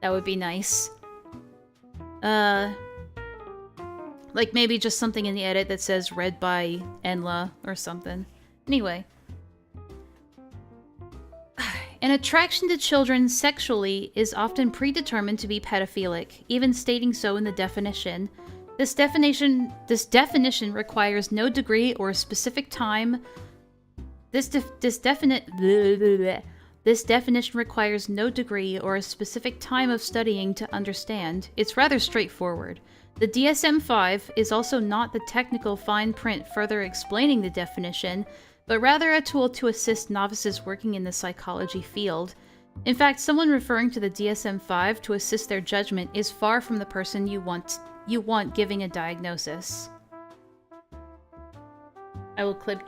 That would be nice. Like maybe just something in the edit that says read by Enlaa or something. Anyway. An attraction to children sexually is often predetermined to be pedophilic, even stating so in the definition. This definition requires no degree or specific time. This definition requires no degree or a specific time of studying to understand. It's rather straightforward. The DSM-5 is also not the technical fine print further explaining the definition, but rather a tool to assist novices working in the psychology field. In fact, someone referring to the DSM-5 to assist their judgment is far from the person you want giving a diagnosis. I will clip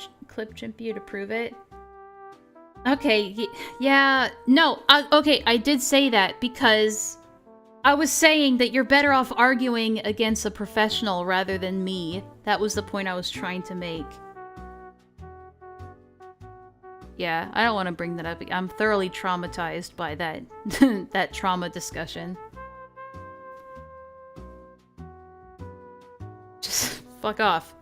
chimp you to prove it. Okay, yeah, no, okay, I did say that because I was saying that you're better off arguing against a professional rather than me. That was the point I was trying to make. Yeah, I don't want to bring that up. I'm thoroughly traumatized by that that trauma discussion. Just fuck off.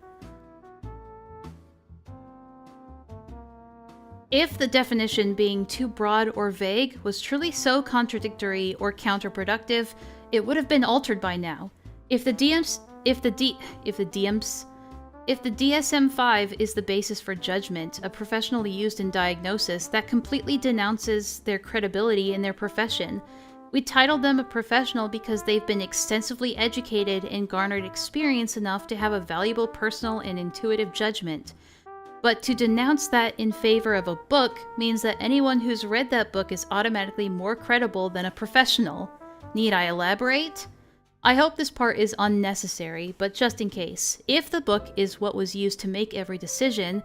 If the definition being too broad or vague was truly so contradictory or counterproductive, it would have been altered by now. If the DSM-5 is the basis for judgment, a professionally used in diagnosis, that completely denounces their credibility in their profession. We titled them a professional because they've been extensively educated and garnered experience enough to have a valuable personal and intuitive judgment. But to denounce that in favor of a book means that anyone who's read that book is automatically more credible than a professional. Need I elaborate? I hope this part is unnecessary, but just in case, if the book is what was used to make every decision,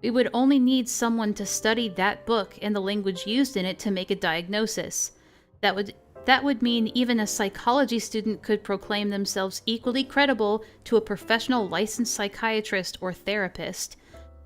we would only need someone to study that book and the language used in it to make a diagnosis. That would mean even a psychology student could proclaim themselves equally credible to a professional licensed psychiatrist or therapist.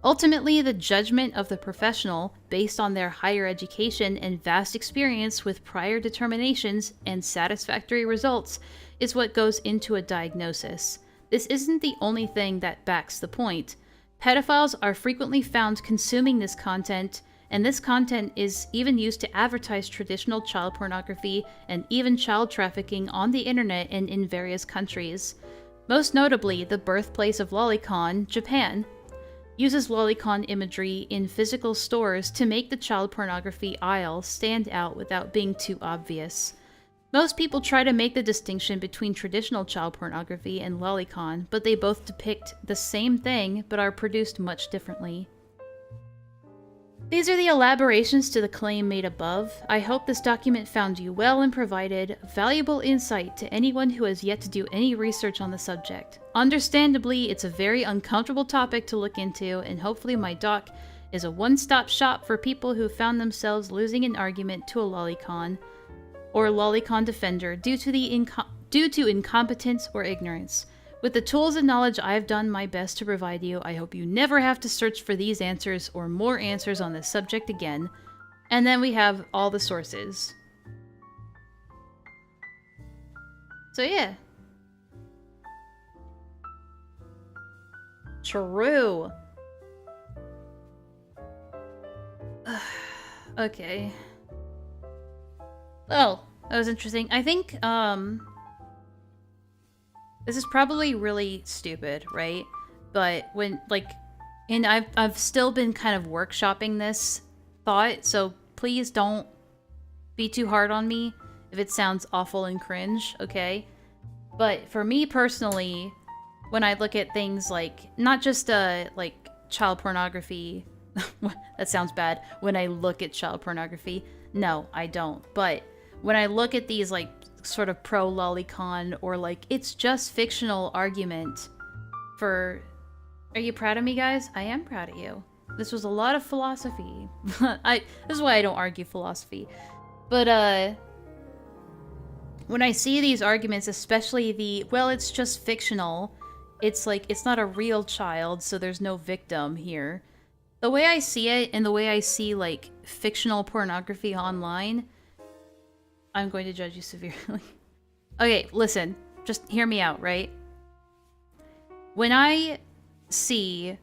Ultimately, the judgment of the professional, based on their higher education and vast experience with prior determinations and satisfactory results, is what goes into a diagnosis. This isn't the only thing that backs the point. Pedophiles are frequently found consuming this content, and this content is even used to advertise traditional child pornography and even child trafficking on the internet and in various countries. Most notably, the birthplace of lolicon, Japan, uses lolicon imagery in physical stores to make the child pornography aisle stand out without being too obvious. Most people try to make the distinction between traditional child pornography and lolicon, but they both depict the same thing but are produced much differently. These are the elaborations to the claim made above. I hope this document found you well and provided valuable insight to anyone who has yet to do any research on the subject. Understandably, it's a very uncomfortable topic to look into, and hopefully my doc is a one-stop shop for people who found themselves losing an argument to a lolicon or lolicon defender due to incompetence or ignorance. With the tools and knowledge I have done my best to provide you, I hope you never have to search for these answers or more answers on this subject again. And then we have all the sources. So yeah. True. Okay. Well, that was interesting. I think, this is probably really stupid, right? But when, like, and I've still been kind of workshopping this thought, so please don't be too hard on me if it sounds awful and cringe, okay? But for me personally, when I look at things like, not just, like, child pornography, that sounds bad, when I look at child pornography, no, I don't. But when I look at these, like, sort of pro-lolicon or like it's just fictional argument for... Are you proud of me, guys? I am proud of you. This was a lot of philosophy. This is why I don't argue philosophy. But when I see these arguments, especially the, well, it's just fictional, it's like, it's not a real child, so there's no victim here. The way I see it, and the way I see, like, fictional pornography online, I'm going to judge you severely. Okay, listen. Just hear me out, right? When I see,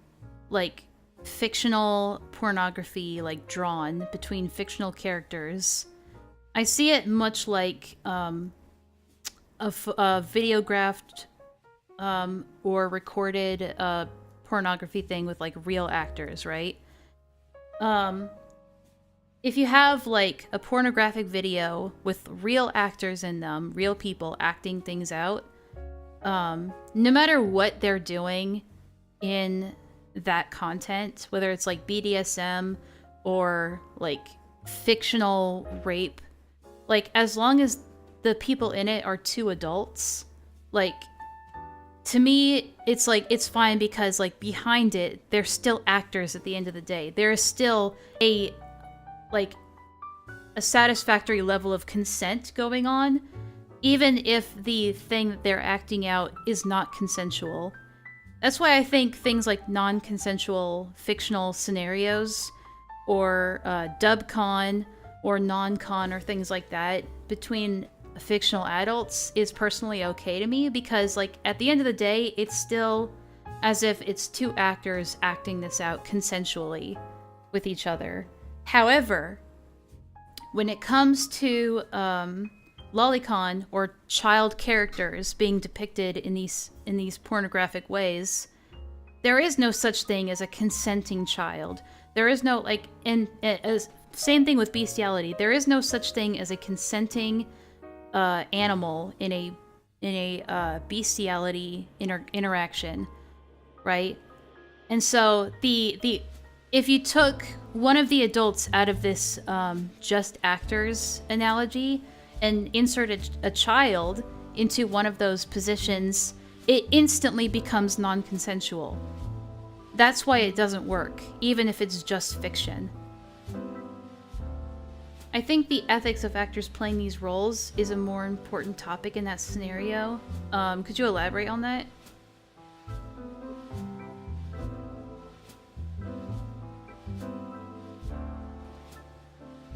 like, fictional pornography, like, drawn between fictional characters, I see it much like, a videographed, or recorded, pornography thing with, like, real actors, right? If you have, like, a pornographic video with real actors in them, real people acting things out, no matter what they're doing in that content, whether it's, like, BDSM or, like, fictional rape, like, as long as the people in it are two adults, like, to me, it's, like, it's fine because, like, behind it, they're still actors at the end of the day. There is still a satisfactory level of consent going on, even if the thing that they're acting out is not consensual. That's why I think things like non-consensual fictional scenarios, or dub-con, or non-con, or things like that, between fictional adults is personally okay to me, because, like, at the end of the day, it's still as if it's two actors acting this out consensually with each other. However, when it comes to lolicon or child characters being depicted in these pornographic ways, there is no such thing as a consenting child. There is no, like, same thing with bestiality. There is no such thing as a consenting animal in a bestiality interaction, right? And so if you took one of the adults out of this just actors analogy and inserted a child into one of those positions, it instantly becomes non-consensual. That's why it doesn't work, even if it's just fiction. I think the ethics of actors playing these roles is a more important topic in that scenario. Could you elaborate on that?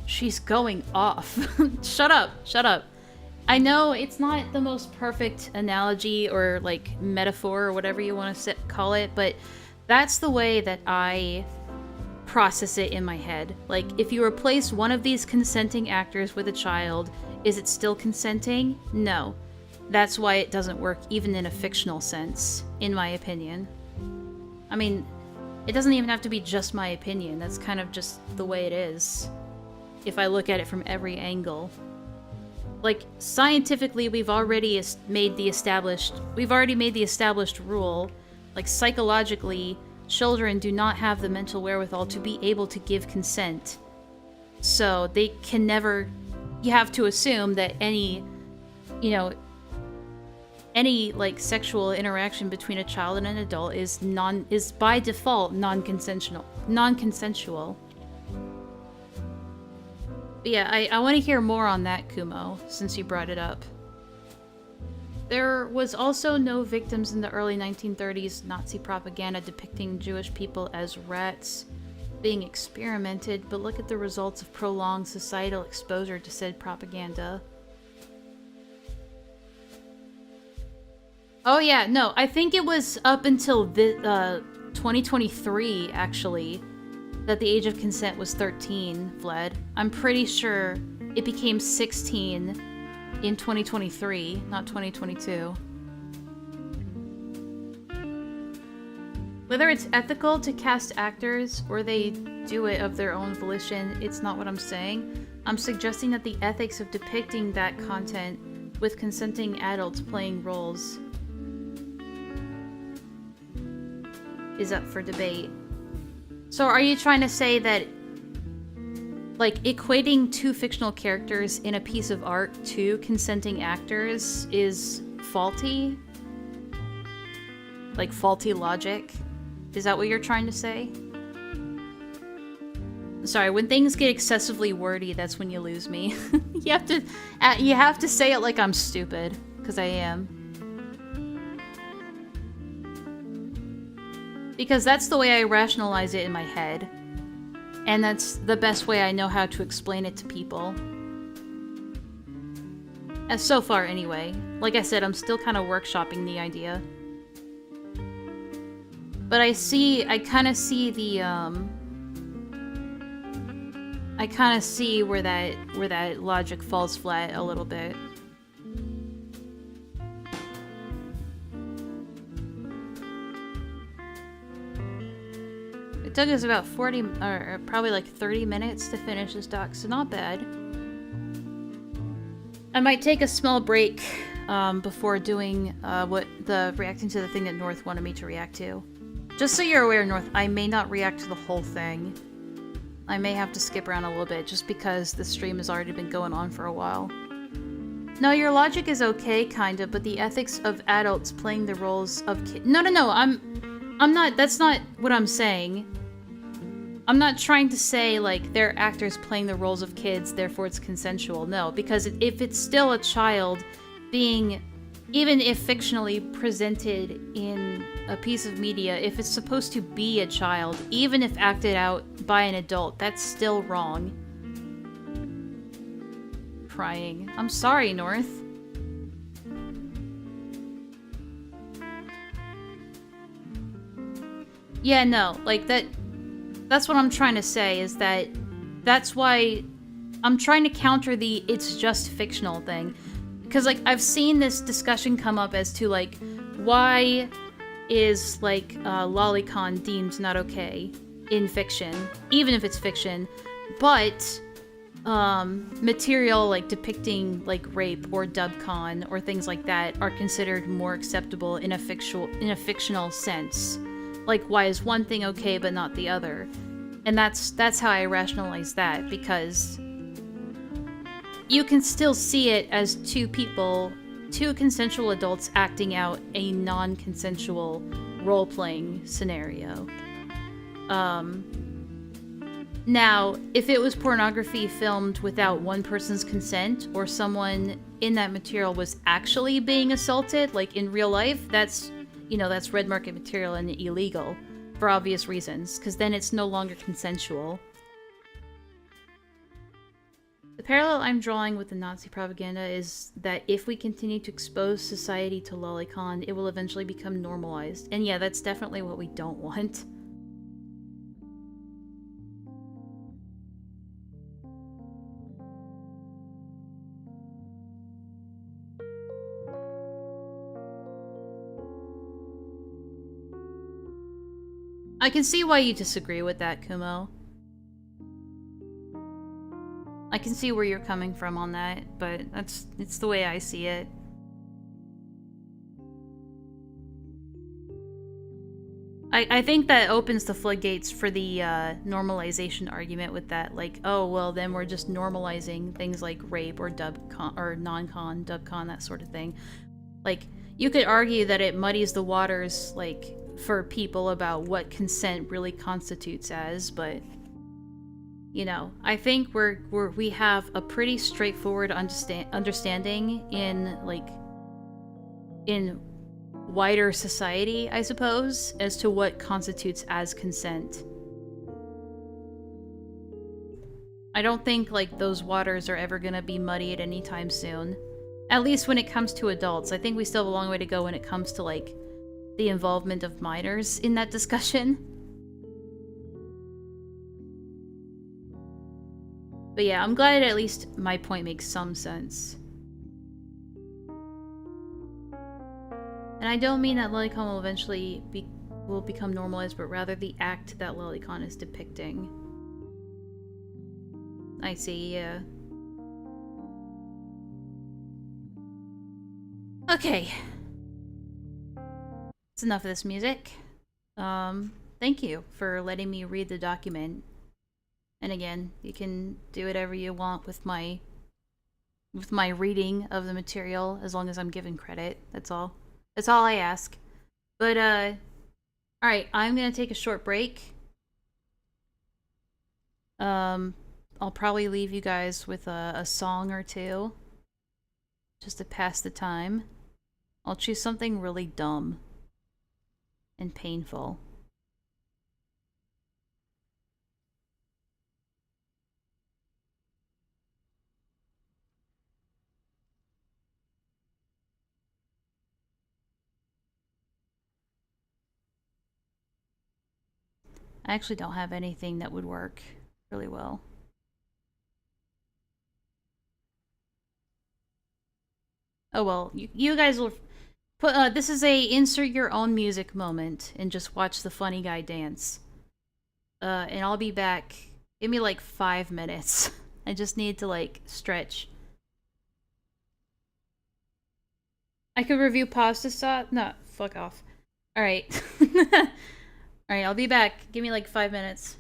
She's going off. Shut up, shut up. I know it's not the most perfect analogy or, like, metaphor or whatever you want to call it, but that's the way that I process it in my head. Like, if you replace one of these consenting actors with a child, is it still consenting? No. That's why it doesn't work even in a fictional sense, in my opinion. I mean, it doesn't even have to be just my opinion. That's kind of just the way it is, if I look at it from every angle. Like, scientifically, we've already made the established rule. Like, psychologically, children do not have the mental wherewithal to be able to give consent. So they can never... You have to assume that any, you know, any, like, sexual interaction between a child and an adult is by default non-consensual. But yeah, I want to hear more on that, Kumo, since you brought it up. There was also no victims in the early 1930s Nazi propaganda depicting Jewish people as rats being experimented, but look at the results of prolonged societal exposure to said propaganda. Oh yeah, no, I think it was up until 2023, actually, that the age of consent was 13, Vlad. I'm pretty sure it became 16 in 2023, not 2022. Whether it's ethical to cast actors or they do it of their own volition, it's not what I'm saying. I'm suggesting that the ethics of depicting that content with consenting adults playing roles is up for debate. So are you trying to say that, like, equating two fictional characters in a piece of art to consenting actors is faulty? Like, faulty logic? Is that what you're trying to say? Sorry, when things get excessively wordy, that's when you lose me. you have to say it like I'm stupid, because I am. Because that's the way I rationalize it in my head. And that's the best way I know how to explain it to people. As so far, anyway. Like I said, I'm still kind of workshopping the idea. But I kind of see the, I kind of see where that logic falls flat a little bit. It took us about 40, or probably like 30 minutes to finish this doc, so not bad. I might take a small break before doing reacting to the thing that North wanted me to react to. Just so you're aware, North, I may not react to the whole thing. I may have to skip around a little bit just because the stream has already been going on for a while. No, your logic is okay, kinda, but the ethics of adults playing the roles of kids. No, I'm not. That's not what I'm saying. I'm not trying to say, like, they're actors playing the roles of kids, therefore it's consensual. No, because if it's still a child being, even if fictionally presented in a piece of media, if it's supposed to be a child, even if acted out by an adult, that's still wrong. Crying. I'm sorry, North. Yeah, no, like, that's what I'm trying to say, is that's why I'm trying to counter the it's just fictional thing. Because, like, I've seen this discussion come up as to, like, why is, like, lolicon deemed not okay in fiction, even if it's fiction, but material, like, depicting, like, rape or dubcon or things like that are considered more acceptable in a fictional sense. Like, why is one thing okay but not the other? And that's how I rationalize that, because you can still see it as two consensual adults acting out a non-consensual role-playing scenario. Now, if it was pornography filmed without one person's consent, or someone in that material was actually being assaulted, like in real life, that's red market material and illegal, for obvious reasons, because then it's no longer consensual. The parallel I'm drawing with the Nazi propaganda is that if we continue to expose society to lolicon, it will eventually become normalized. And yeah, that's definitely what we don't want. I can see why you disagree with that, Kumo. I can see where you're coming from on that, but it's the way I see it. I think that opens the floodgates for the normalization argument with that, like, oh, well, then we're just normalizing things like rape or dubcon or non-con, dubcon, that sort of thing. Like, you could argue that it muddies the waters, like, for people about what consent really constitutes as, but you know, I think we have a pretty straightforward understanding in like in wider society, I suppose, as to what constitutes as consent. I don't think like those waters are ever gonna be muddied anytime soon. At least when it comes to adults. I think we still have a long way to go when it comes to like the involvement of minors in that discussion. But yeah, I'm glad at least my point makes some sense. And I don't mean that lolicon will eventually will become normalized, but rather the act that lolicon is depicting. I see, yeah. Okay. That's enough of this music. Thank you for letting me read the document. And again, you can do whatever you want with my reading of the material, as long as I'm given credit. That's all. That's all I ask. But, alright, I'm gonna take a short break. I'll probably leave you guys with a song or two. Just to pass the time. I'll choose something really dumb. And painful. I actually don't have anything that would work really well. Oh well, you guys will put, this is a insert your own music moment and just watch the funny guy dance. And I'll be back. Give me like 5 minutes. I just need to like stretch. I could review pasta sauce. No, fuck off. Alright. Alright, I'll be back. Give me like 5 minutes.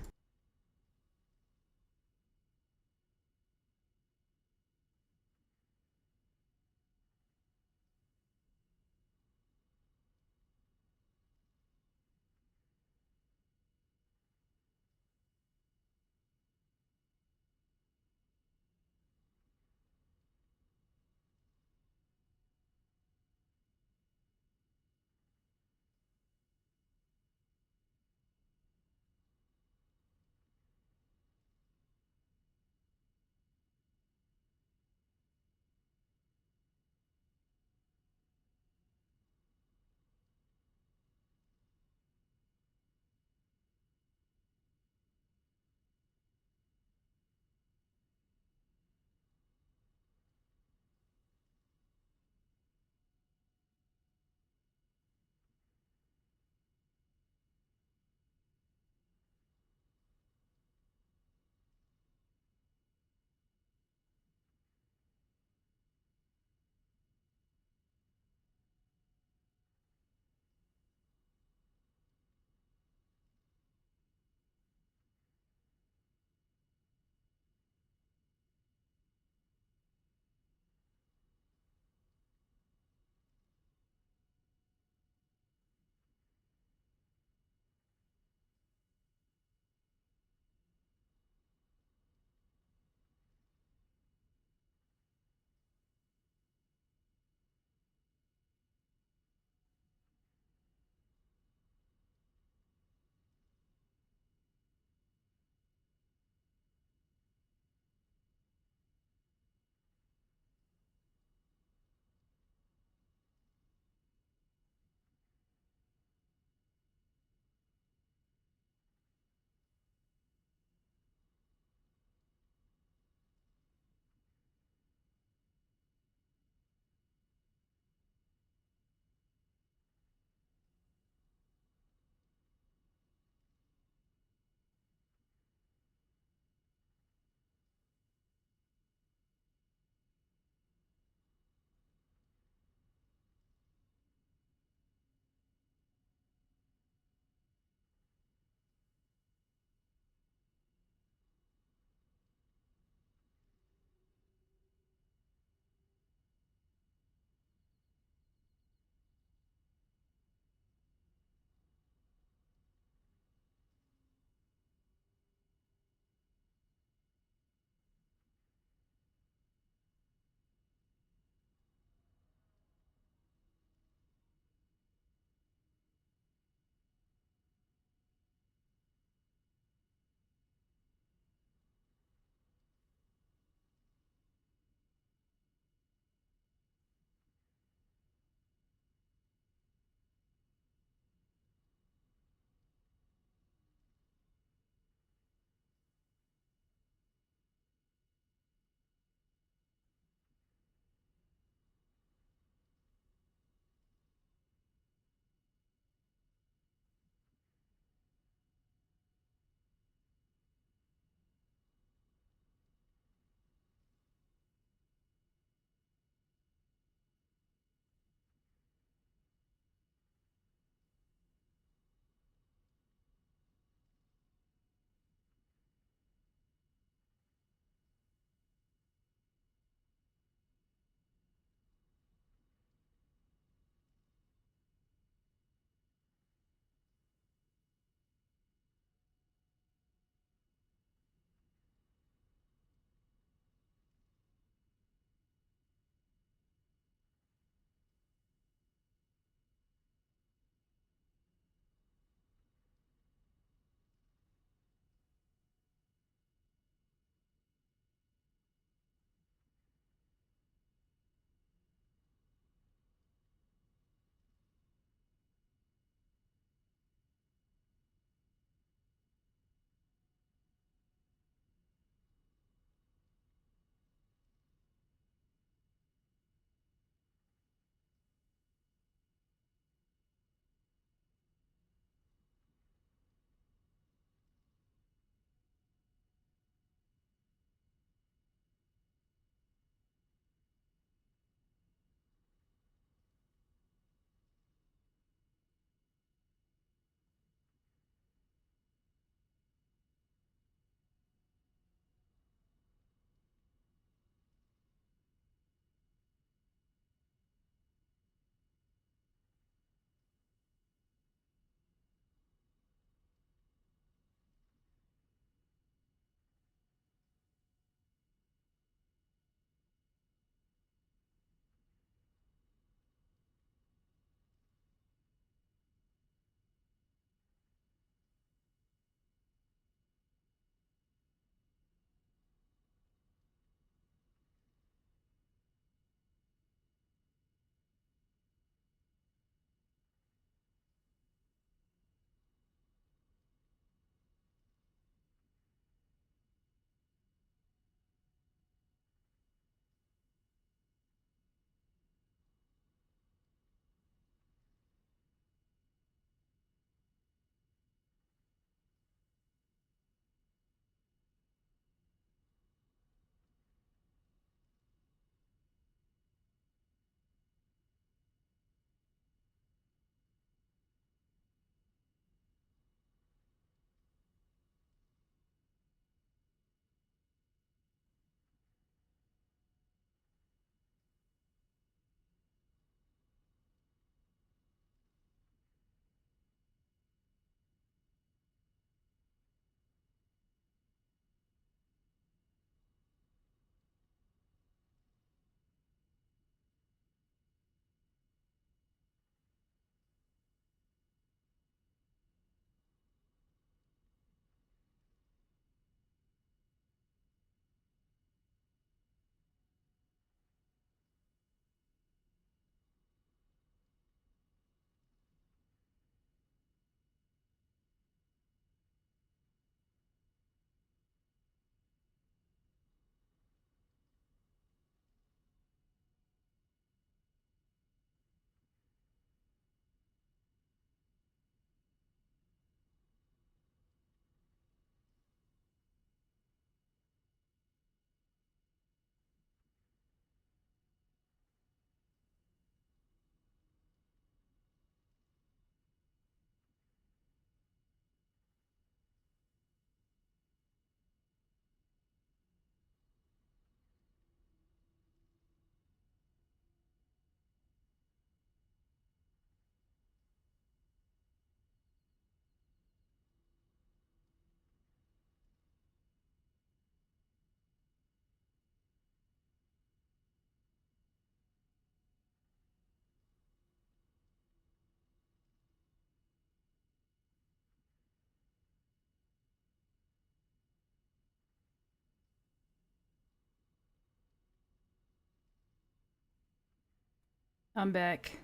I'm back.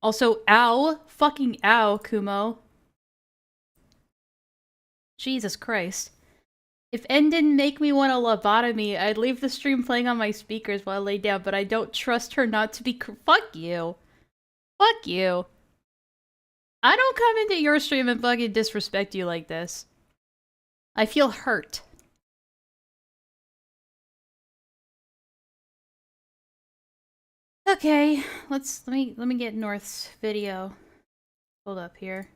Also, ow. Fucking ow, Kumo. Jesus Christ. If N didn't make me want a lobotomy, I'd leave the stream playing on my speakers while I lay down, but I don't trust her not to be fuck you. Fuck you. I don't come into your stream and fucking disrespect you like this. I feel hurt. Okay, let me get North's video pulled up here.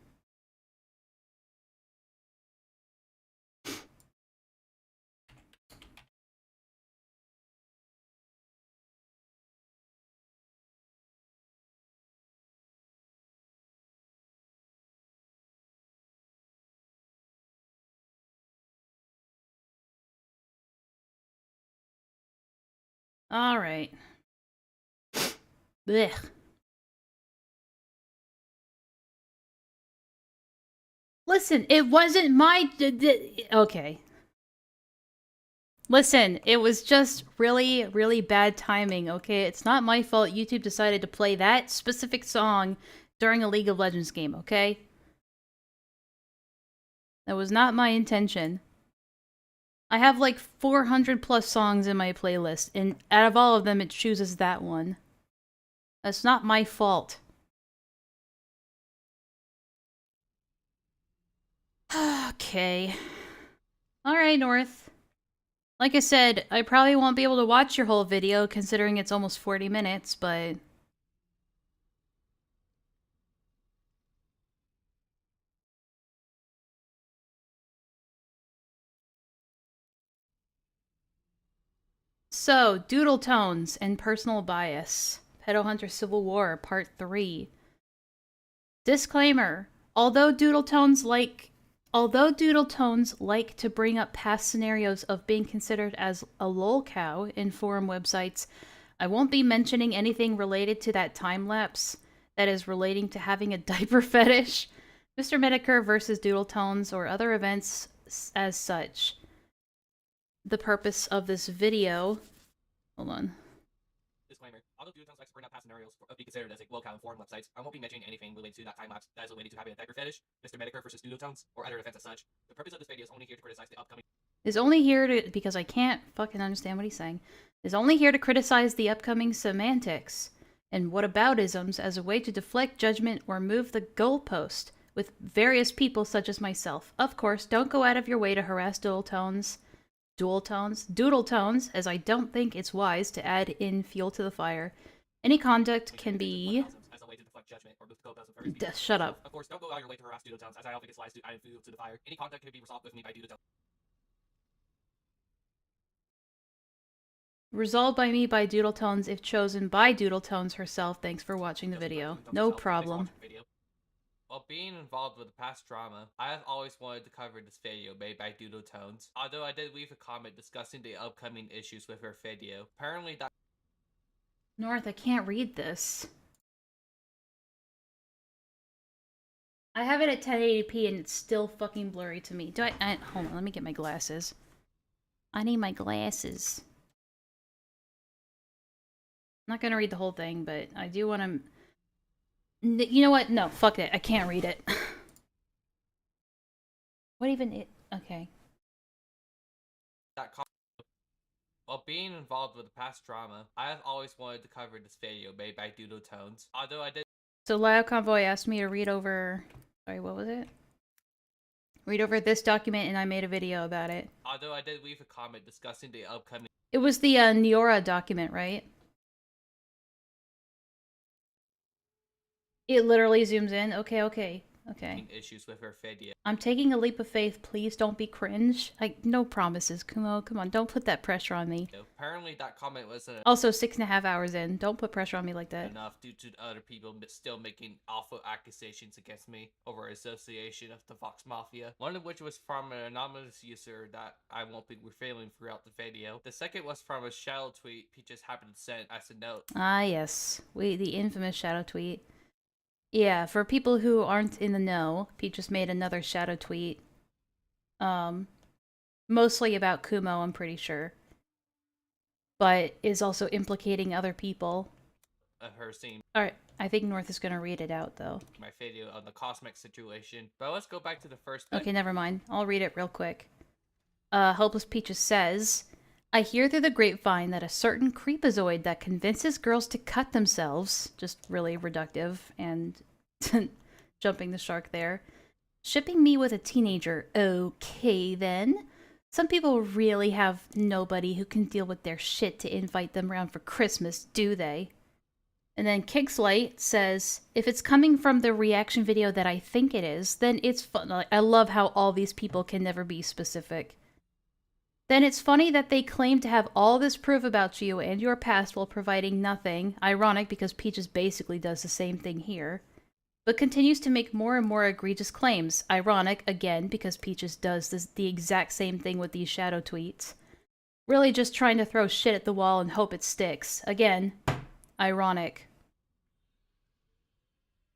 All right. Blech. Listen, it wasn't my... Okay. Listen, it was just really, really bad timing, okay? It's not my fault YouTube decided to play that specific song during a League of Legends game, okay? That was not my intention. I have like 400 plus songs in my playlist, and out of all of them, it chooses that one. That's not my fault. Okay. Alright, North. Like I said, I probably won't be able to watch your whole video, considering it's almost 40 minutes, but... So, Doodle Tones and Personal Bias. Pedo Hunter Civil War, Part 3. Disclaimer. Although Doodle Tones like to bring up past scenarios of being considered as a lolcow in forum websites, I won't be mentioning anything related to that time lapse that is relating to having a diaper fetish, Mr. Medicare versus Doodle Tones, or other events as such. The purpose of this video... Hold on. Disclaimer. Although Doodle Tones likes to bring up past scenarios of being considered as a lolcow in forum websites, I won't be mentioning anything related to that time lapse that is related to having a diaper fetish, Mr. Medicare versus Doodle Tones, or other events as such. The purpose of this video is only here to criticize the upcoming... Is only here to... because I can't fucking understand what he's saying. Is only here to criticize the upcoming semantics and whataboutisms as a way to deflect judgment or move the goalpost with various people such as myself. Of course, don't go out of your way to harass Doodle Tones, as I don't think it's wise to add in fuel to the fire. Any conduct can be... Shut up. Of course, don't go out of your way to harass Doodle Tones, as I don't think it's wise to add in fuel to the fire. Any conduct can be resolved with me by Doodle Tones. Resolved by me by Doodle Tones if chosen by Doodle Tones herself. Thanks for watching the video. No problem. While being involved with the past drama, I have always wanted to cover this video made by Doodle Tones, although I did leave a comment discussing the upcoming issues with her video. Apparently that... North, I can't read this. I have it at 1080p and it's still fucking blurry to me. Hold on, let me get my glasses. I need my glasses. I'm not gonna read the whole thing, but I do want to... You know what? No, fuck it. I can't read it. What even it? Okay. While being involved with the past drama, I have always wanted to cover this video made by Doodle Tones, although I did... So Lyle Convoy asked me to read over... Sorry, what was it? Read over this document and I made a video about it. Although I did leave a comment discussing the upcoming... It was the Neora document, right? It literally zooms in. Okay. issues with her video. I'm taking a leap of faith. Please don't be cringe. No promises, Kumo. Come on, don't put that pressure on me. Apparently that comment wasn't also 6.5 hours in. Don't put pressure on me like that. enough due to other people still making awful accusations against me over association of the Vox Mafia. One of which was from an anonymous user that I won't be revealing throughout the video. The second was from a shadow tweet Peaches happened to send as a note. Ah, yes. The infamous shadow tweet. Yeah, for people who aren't in the know, Pete just made another shadow tweet. Mostly about Kumo, I'm pretty sure. But is also implicating other people. her seeing Alright, I think North is gonna read it out, though. my video on the cosmic situation. But let's go back to the first bit. Okay, never mind. I'll read it real quick. Hopeless Peaches says, I hear through the grapevine that a certain creepazoid that convinces girls to cut themselves, just really reductive and jumping the shark there, shipping me with a teenager. Okay, then. Some people really have nobody who can deal with their shit to invite them around for Christmas, do they? And then Kickslight says, if it's coming from the reaction video that I think it is, then it's fun. Like, I love how all these people can never be specific. Then it's funny that they claim to have all this proof about you and your past while providing nothing. Ironic because Peaches basically does the same thing here. But continues to make more and more egregious claims. Ironic, again, because Peaches does the exact same thing with these shadow tweets. Really just trying to throw shit at the wall and hope it sticks. Again, ironic.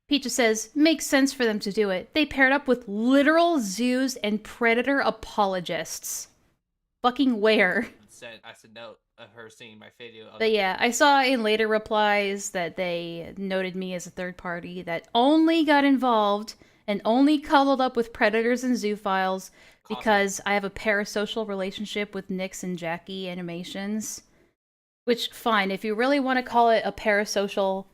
Peaches says, makes sense for them to do it. They paired up with literal zoos and predator apologists. Fucking where? Sent as a note of her seeing my video. But yeah, I saw in later replies that they noted me as a third party that only got involved and only cuddled up with predators and zoophiles because I have a parasocial relationship with Nyx and Jackie Animations. Which, fine, if you really want to call it a parasocial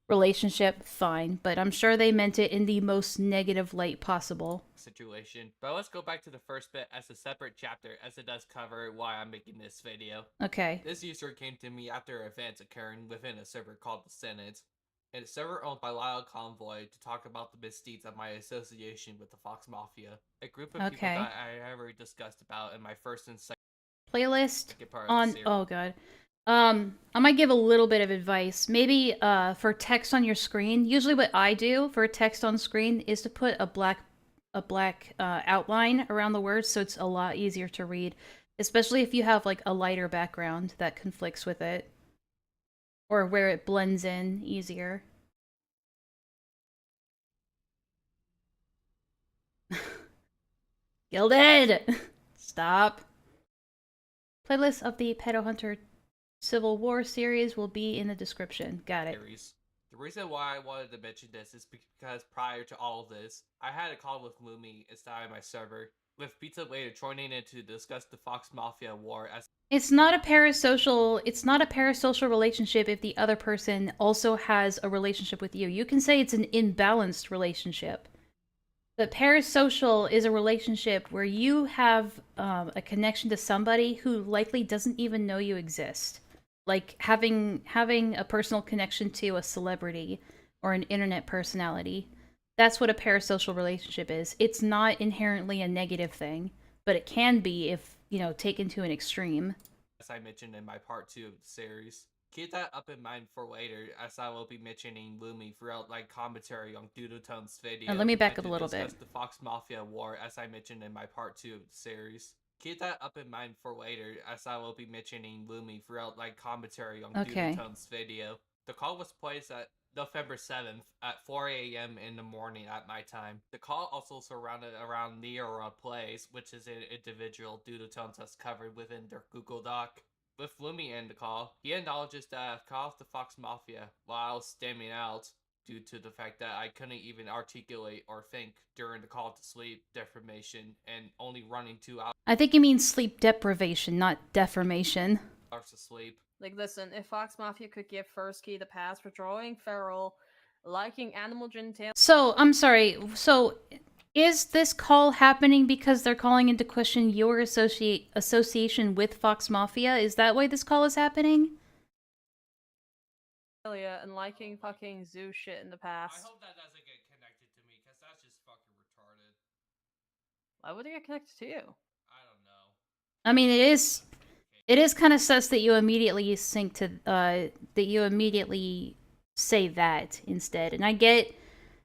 relationship, fine, but I'm sure they meant it in the most negative light possible. Situation. But let's go back to the first bit as a separate chapter, as it does cover why I'm making this video. Okay. This user came to me after events occurring within a server called the Senate, and a server owned by Lyle Convoy, to talk about the misdeeds of my association with the Fox Mafia. A group of people that I already discussed about in my first and second playlist part of on the series. oh god. I might give a little bit of advice. Maybe for text on your screen, usually what I do for text on screen is to put a black outline around the words so it's a lot easier to read, especially if you have like a lighter background that conflicts with it or where it blends in easier. Gilded! Stop. Playlist of the Pedo Hunter Civil War series will be in the description. Got it. The reason why I wanted to mention this is because prior to all of this, I had a call with Lumi inside my server, with Pizza later joining in to discuss the Fox Mafia war as It's not a parasocial relationship if the other person also has a relationship with you. You can say it's an imbalanced relationship. But parasocial is a relationship where you have a connection to somebody who likely doesn't even know you exist. Like having a personal connection to a celebrity or an internet personality. That's what a parasocial relationship is. It's not inherently a negative thing, but it can be if, you know, taken to an extreme. As I mentioned in my part 2 of the series. Keep that up in mind for later, as I will be mentioning Lumi throughout like commentary on Dudotone's video. Let me back up a little bit. The Fox Mafia war, as I mentioned in my part 2 of the series. Keep that up in mind for later, as I will be mentioning Lumi throughout like commentary on Dudotone's video. The call was placed at November 7th at 4 a.m. in the morning at my time. The call also surrounded around Neora Plays, which is an individual Dudotones has covered within their Google Doc. With Lumi in the call, he acknowledges that I've called the Fox Mafia while I was stemming out due to the fact that I couldn't even articulate or think during the call to sleep deprivation and only running 2 hours. I think you mean sleep deprivation, not deformation. Hours of sleep. Like, listen, if Fox Mafia could give Fursky the pass for drawing feral, liking animal genitalia... So, I'm sorry, so is this call happening because they're calling into question your association with Fox Mafia? Is that why this call is happening? And liking fucking zoo shit in the past. I hope that doesn't get connected to me, because that's just fucking retarded. Why would it get connected to you? I don't know. I mean, it is kind of sus that you immediately sync to, that you immediately say that instead. And I get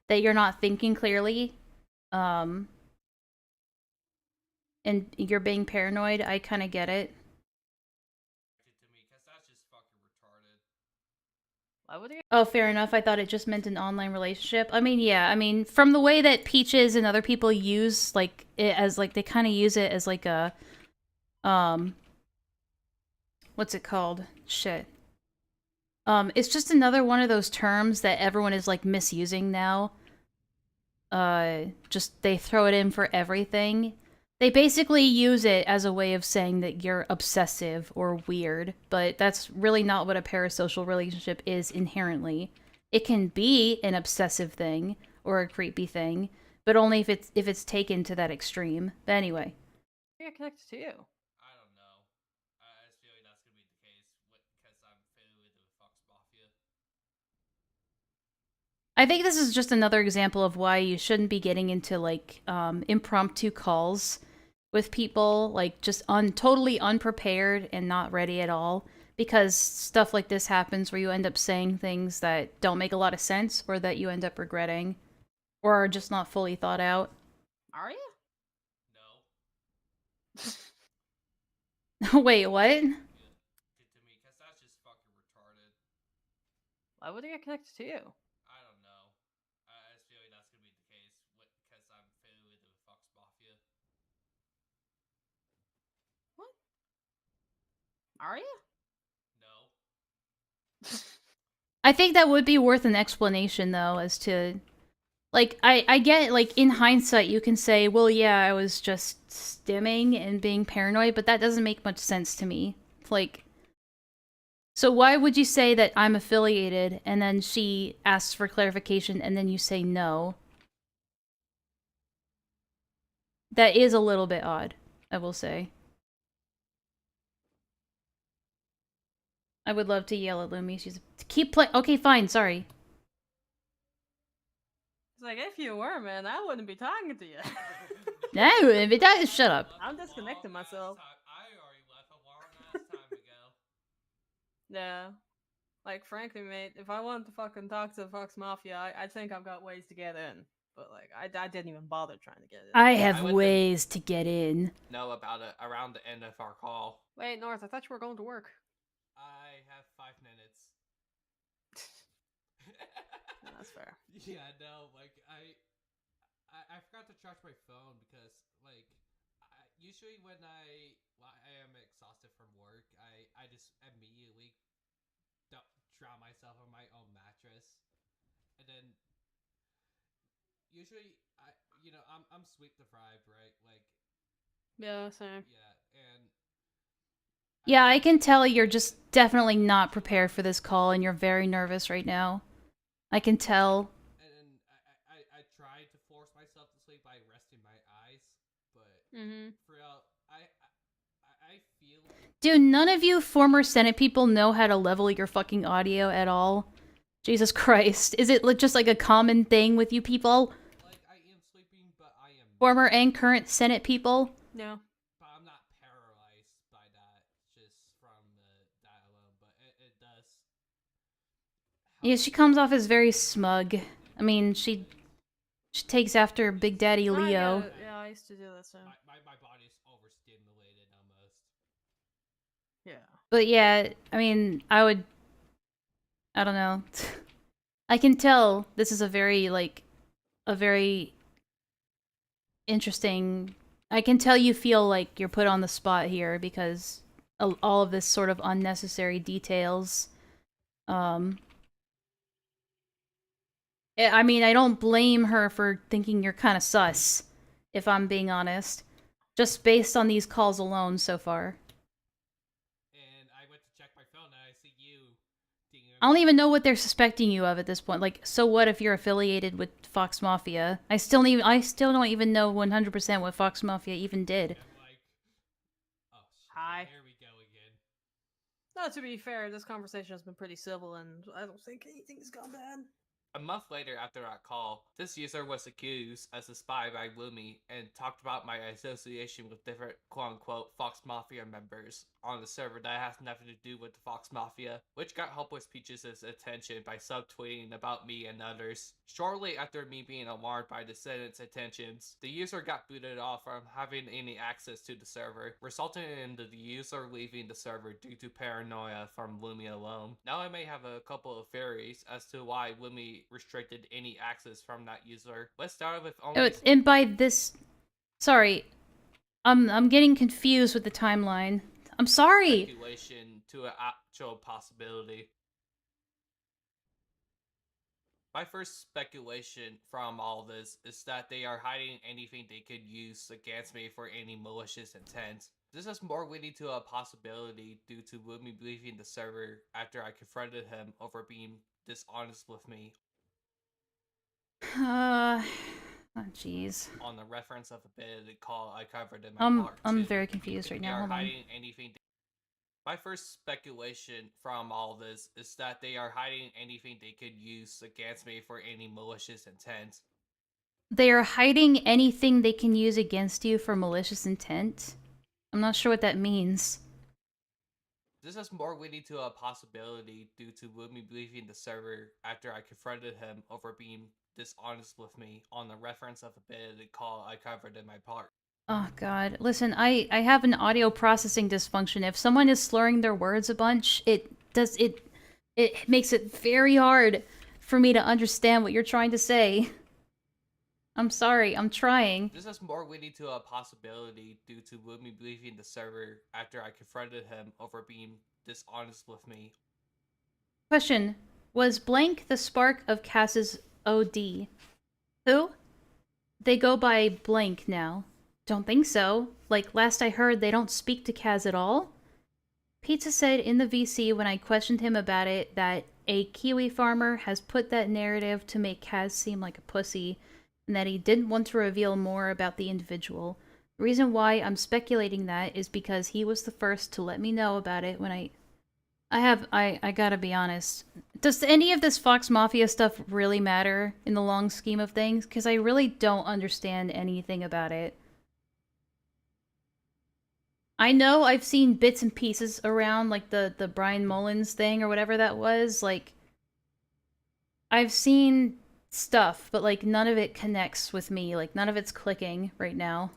that you're not thinking clearly, and you're being paranoid. I kind of get it. Oh, fair enough. I thought it just meant an online relationship. I mean, yeah. I mean, from the way that Peaches and other people use, like, it as, like, they kind of use it as, like, a, what's it called? Shit. It's just another one of those terms that everyone is like misusing now. Just they throw it in for everything. They basically use it as a way of saying that you're obsessive or weird, but that's really not what a parasocial relationship is inherently. It can be an obsessive thing or a creepy thing, but only if it's taken to that extreme. But anyway. Yeah, connected to you. I don't know. I just feel like that's gonna be the case because I'm affiliated with Fox Mafia. I think this is just another example of why you shouldn't be getting into like impromptu calls with people, like just totally unprepared and not ready at all, because stuff like this happens where you end up saying things that don't make a lot of sense or that you end up regretting or are just not fully thought out. Are you? Wait, what? To me, because that's just fucking retarded. Why would he get connected to you? I don't know. I just feel like that's gonna be the case because I'm affiliated with Fox Mafia. What? Are you? No. I think that would be worth an explanation, though, as to... Like, I get, like, in hindsight, you can say, well, yeah, I was just stimming and being paranoid, but that doesn't make much sense to me. Like... So why would you say that I'm affiliated, and then she asks for clarification, and then you say no? That is a little bit odd, I will say. I would love to yell at Lumi. She's keep playing. Okay, fine. Sorry. It's like, if you were, man, I wouldn't be talking to you. No, if it does, shut up. I'm disconnecting myself. I already left a long ass time ago. Yeah. Like, frankly, mate, if I wanted to fucking talk to Fox Mafia, I think I've got ways to get in. But, like, I didn't even bother trying to get in. I have ways to get in. Know about it around the end of our call. Wait, North, I thought you were going to work. I have 5 minutes. No, that's fair. Yeah, no, like, I forgot to charge my phone because, like, usually when I am exhausted from work, I just immediately drown myself on my own mattress. And then, usually, I'm sleep deprived, right? Like... Yeah, same. Yeah, and... Yeah, I can tell you're just definitely not prepared for this call, and you're very nervous right now. I can tell. And I tried to force myself to sleep by resting my eyes, but throughout, I feel... Dude, none of you former Senate people know how to level your fucking audio at all. Jesus Christ. Is it just like a common thing with you people? Like, I am sleeping, but I am... Former and current Senate people? No. But I'm not paralyzed by that, just from that alone, but it does... Yeah, she comes off as very smug. I mean, she takes after Big Daddy Leo. Yeah, I used to do that, so... My body's overstimulated, almost. Yeah. But yeah, I mean, I don't know. I can tell this is a very interesting... I can tell you feel like you're put on the spot here because all of this sort of unnecessary details. I mean, I don't blame her for thinking you're kind of sus, if I'm being honest. Just based on these calls alone so far. And I went to check my phone and I see you... I don't even know what they're suspecting you of at this point. Like, so what if you're affiliated with Fox Mafia? I still don't even know 100% what Fox Mafia even did. Hi. There we go again. No, to be fair, this conversation has been pretty civil, and I don't think anything's gone bad. A month later after that call, this user was accused as a spy by Lumi and talked about my association with different quote-unquote Fox Mafia members on the server that has nothing to do with the Fox Mafia, which got Hopeless Peaches' attention by subtweeting about me and others. Shortly after me being alarmed by the Senate's attentions, the user got booted off from having any access to the server, resulting in the user leaving the server due to paranoia from Lumi alone. Now I may have a couple of theories as to why Lumi restricted any access from that user. Let's start with only... Oh, and by this... Sorry. I'm getting confused with the timeline. I'm sorry! Speculation to an actual possibility. My first speculation from all this is that they are hiding anything they could use against me for any malicious intent. This is more leading to a possibility due to Woomy leaving the server after I confronted him over being dishonest with me. Oh, jeez. On the reference of a bit of the call I covered in my part 2. I'm very confused right They now. are Hold on. hiding anything. My first speculation from all this is that they are hiding anything they could use against me for any malicious intent. They are hiding anything they can use against you for malicious intent? I'm not sure what that means. This is more leading to a possibility due to Woomy leaving the server after I confronted him over being dishonest with me on the reference of a bit of the call I covered in my part. Oh god. Listen, I have an audio processing dysfunction. If someone is slurring their words a bunch, it makes it very hard for me to understand what you're trying to say. I'm sorry, I'm trying. This is more leading to a possibility due to Woomy leaving the server after I confronted him over being dishonest with me. Question. Was Blank the spark of Cass's OD? Who? They go by Blank now. Don't think so. Like, last I heard, they don't speak to Kaz at all. Pizza said in the VC when I questioned him about it that a Kiwi farmer has put that narrative to make Kaz seem like a pussy, and that he didn't want to reveal more about the individual. The reason why I'm speculating that is because he was the first to let me know about it when I gotta be honest. Does any of this Fox Mafia stuff really matter in the long scheme of things? Because I really don't understand anything about it. I know I've seen bits and pieces around, like the Brian Mullins thing or whatever that was. Like, I've seen stuff, but like none of it connects with me. Like, none of it's clicking right now.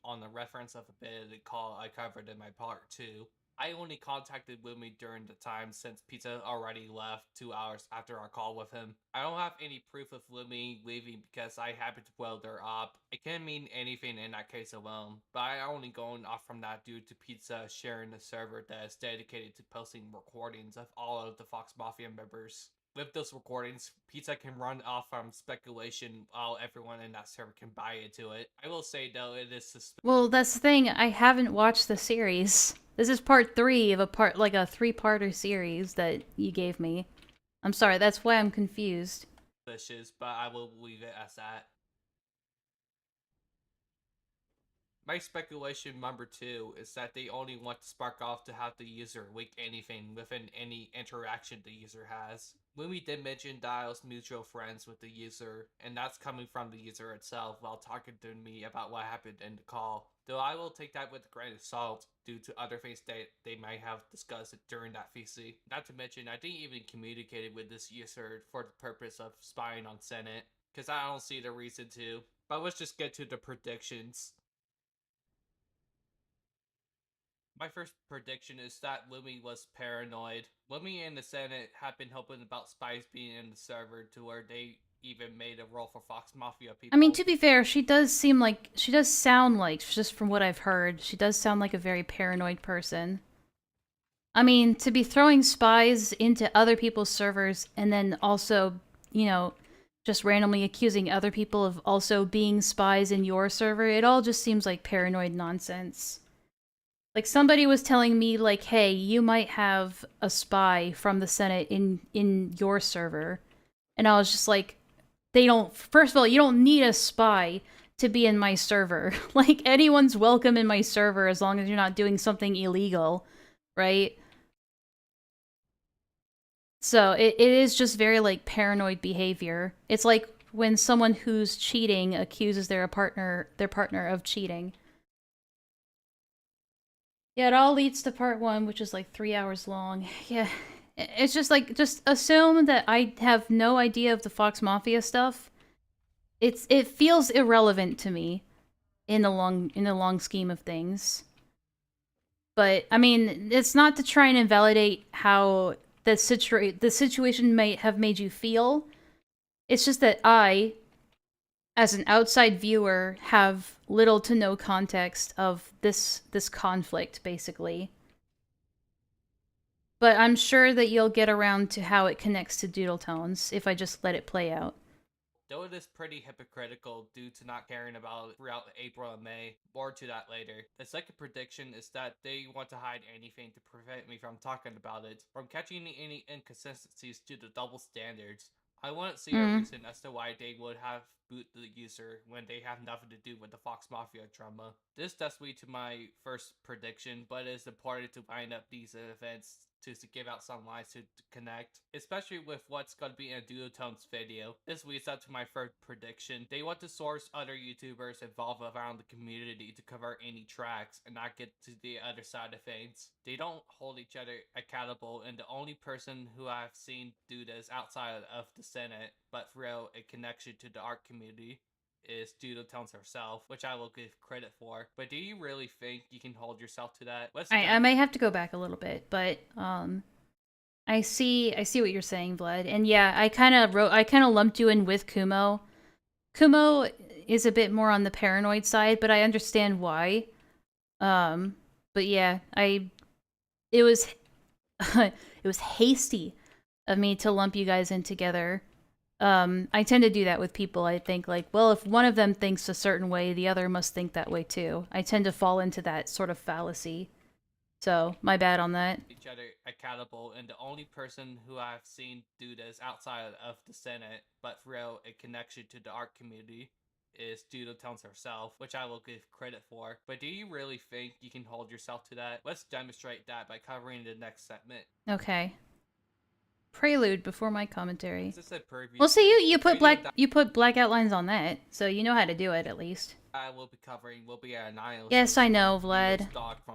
On the reference of a bit of the call I covered in my part 2. I only contacted Woomy during the time since Pizza already left 2 hours after our call with him. I don't have any proof of Woomy leaving because I happened to weld her up. It can mean anything in that case alone, but I only going off from that due to Pizza sharing the server that is dedicated to posting recordings of all of the Fox Mafia members. With those recordings, Pizza can run off from speculation while everyone in that server can buy into it. I will say though, it is suspicious. Well, that's the thing. I haven't watched the series. This is part 3 of a 3-parter series that you gave me. I'm sorry, that's why I'm confused. But I will leave it as that. My speculation number 2 is that they only want to spark off to have the user leak anything within any interaction the user has. Woomy did mention that I was mutual friends with the user, and that's coming from the user itself while talking to me about what happened in the call. Though I will take that with a grain of salt due to other things that they might have discussed during that VC. Not to mention, I didn't even communicate with this user for the purpose of spying on Senate, because I don't see the reason to. But let's just get to the predictions. My first prediction is that Woomy was paranoid. Woomy and the Senate have been hoping about spies being in the server to where they even made a role for Fox Mafia people. I mean, to be fair, she does sound like, just from what I've heard, she does sound like a very paranoid person. I mean, to be throwing spies into other people's servers and then also, you know, just randomly accusing other people of also being spies in your server, it all just seems like paranoid nonsense. Like, somebody was telling me, like, hey, you might have a spy from the Senate in your server. And I was just like, first of all, you don't need a spy to be in my server. Like, anyone's welcome in my server as long as you're not doing something illegal, right? So, it is just very, like, paranoid behavior. It's like when someone who's cheating accuses their partner of cheating. Yeah, it all leads to part 1, which is like 3 hours long. Yeah, it's just like, just assume that I have no idea of the Fox Mafia stuff. It feels irrelevant to me in the long scheme of things. But I mean, it's not to try and invalidate how the situation may have made you feel. It's just that I, as an outside viewer, have little to no context of this conflict, basically. But I'm sure that you'll get around to how it connects to Doodle Tones if I just let it play out. Though it is pretty hypocritical due to not caring about it throughout April and May. More to that later. The second prediction is that they want to hide anything to prevent me from talking about it, from catching any inconsistencies to the double standards. I wouldn't see a reason as to why they would have boot the user when they have nothing to do with the Fox Mafia drama. This does lead to my first prediction, but it is important to line up these events to give out some lines to connect, especially with what's going to be in a Duotones video. This leads up to my third prediction. They want to source other YouTubers involved around the community to cover any tracks and not get to the other side of things. They don't hold each other accountable, and the only person who I've seen do this outside of the Senate, but through a connection to the art community, is Doodle Tones herself, which I will give credit for. But do you really think you can hold yourself to that? I may have to go back a little bit, but I see what you're saying, Vlad. And yeah, I kind of lumped you in with Kumo. Kumo is a bit more on the paranoid side, but I understand why. But yeah, it was it was hasty of me to lump you guys in together. I tend to do that with people. I think like, well, if one of them thinks a certain way, the other must think that way too. I tend to fall into that sort of fallacy. So, my bad on that. Each other accountable, and the only person who I've seen do this outside of the Senate, but through a connection to the art community, is Doodle Tones herself, which I will give credit for. But do you really think you can hold yourself to that? Let's demonstrate that by covering the next segment. Okay. Prelude before my commentary. This is a preview. Well, see, you put black outlines on that, so you know how to do it at least. I will be covering will be an annihilation. Yes, I know, Vlad.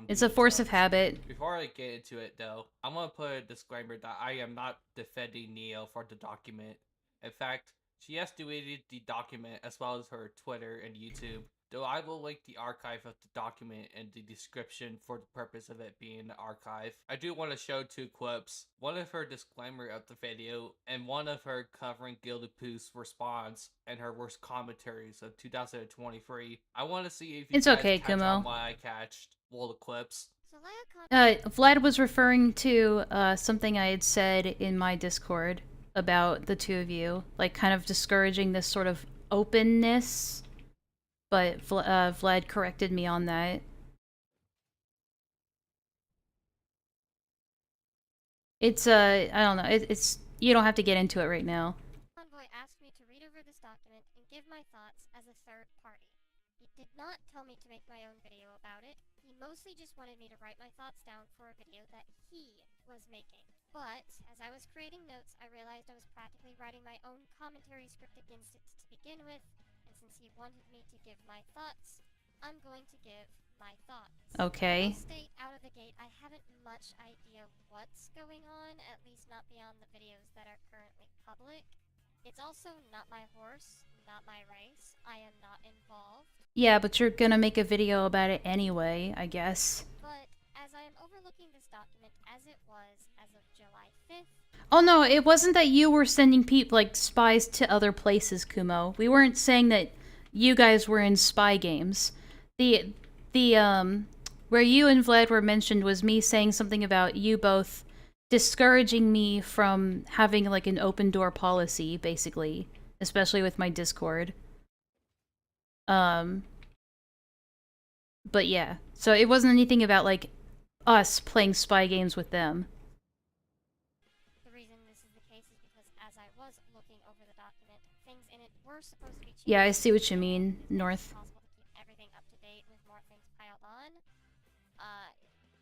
It's a force of habit. Before I get into it, though, I'm gonna put a disclaimer that I am not defending Neo for the document. In fact, she has deleted the document as well as her Twitter and YouTube. Though I will link the archive of the document in the description for the purpose of it being the archive. I do want to show two clips. One of her disclaimer of the video, and one of her covering Gilded Pooh's response and her worst commentaries of 2023. I want to see if you it's guys okay, catch Kumo. on what I catched. All the clips. Vlad was referring to something I had said in my Discord about the two of you, like kind of discouraging this sort of openness. But Vlad corrected me on that. It's I don't know. It's you don't have to get into it right now. Convoy asked me to read over this document and give my thoughts as a third party. He did not tell me to make my own video about it. He mostly just wanted me to write my thoughts down for a video that he was making. But as I was creating notes, I realized I was practically writing my own commentary script against it to begin with. Since he wanted me to give my thoughts, I'm going to give my thoughts. Okay. I'll state out of the gate, I haven't much idea what's going on, at least not beyond the videos that are currently public. It's also not my horse, not my race. I am not involved. Yeah, but you're gonna make a video about it anyway, I guess. But as I am overlooking this document as it was as of July 5th, Oh no, it wasn't that you were sending people like spies to other places, Kumo. We weren't saying that you guys were in spy games. The where you and Vlad were mentioned was me saying something about you both discouraging me from having like an open door policy, basically, especially with my Discord. But yeah, so it wasn't anything about like us playing spy games with them. Yeah, I see what you mean, North. everything up to date with more things piled on.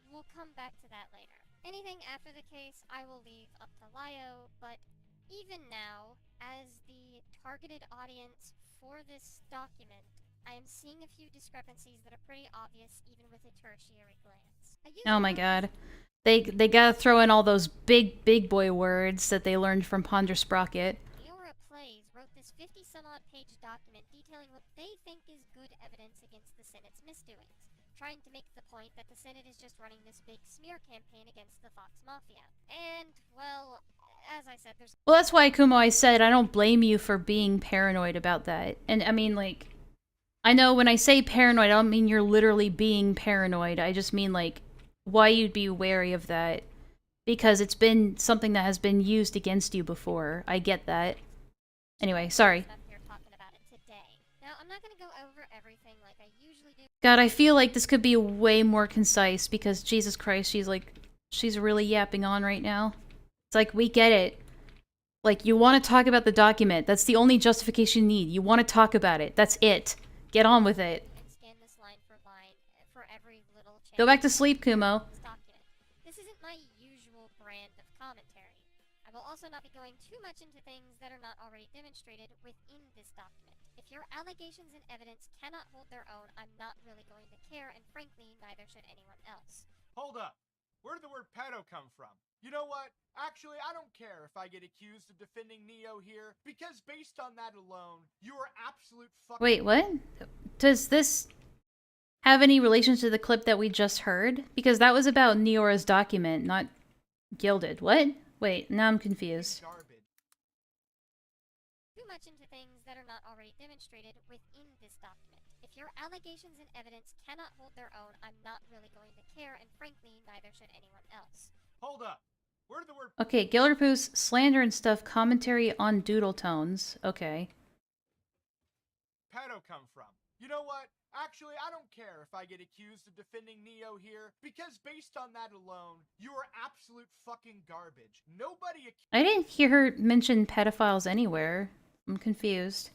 We'll come back to that later. Anything after the case, I will leave up to Lio, but even now, as the targeted audience for this document, I am seeing a few discrepancies that are pretty obvious even with a tertiary glance. Oh my god. They gotta throw in all those big boy words that they learned from Ponder Sprocket. Plays wrote this 50-some-odd page document detailing what they think is good evidence against the Senate's misdoings, trying to make the point that the Senate is just running this big smear campaign against the Fox Mafia. And, well, as I said, there's... Well, that's why, Kumo, I said I don't blame you for being paranoid about that. And, I mean, like, I know when I say paranoid, I don't mean you're literally being paranoid. I just mean, like, why you'd be wary of that Because it's been something that has been used against you before. I get that. Anyway, sorry. God, I feel like this could be way more concise because Jesus Christ, she's really yapping on right now. It's like, we get it. Like, you want to talk about the document. That's the only justification you need. You want to talk about it. That's it. Get on with it. Go back to sleep, Kumo. This isn't my usual brand of commentary. I will also not be going too much into things that are not already demonstrated within this document. If your allegations and evidence cannot hold their own, I'm not really going to care, and frankly, neither should anyone else. Hold up. Where did the word pedo come from? You know what? Actually, I don't care if I get accused of defending Neo here, because based on that alone, you are absolute fucking— Wait, what? Does this have any relation to the clip that we just heard? Because that was about Neora's document, not Gilded. What? Wait, now I'm confused. Too much into things that are not already demonstrated within this document. If your allegations and evidence cannot hold their own, I'm not really going to care, and frankly, neither should anyone else. Hold up. Where did the word Okay, Gilderpoos, slander and stuff, commentary on doodle tones. Okay. pedo come from? You know what? Actually, I don't care if I get accused of defending Neo here, because based on that alone, you are absolute fucking garbage. Nobody I didn't hear her mention pedophiles anywhere. I'm confused.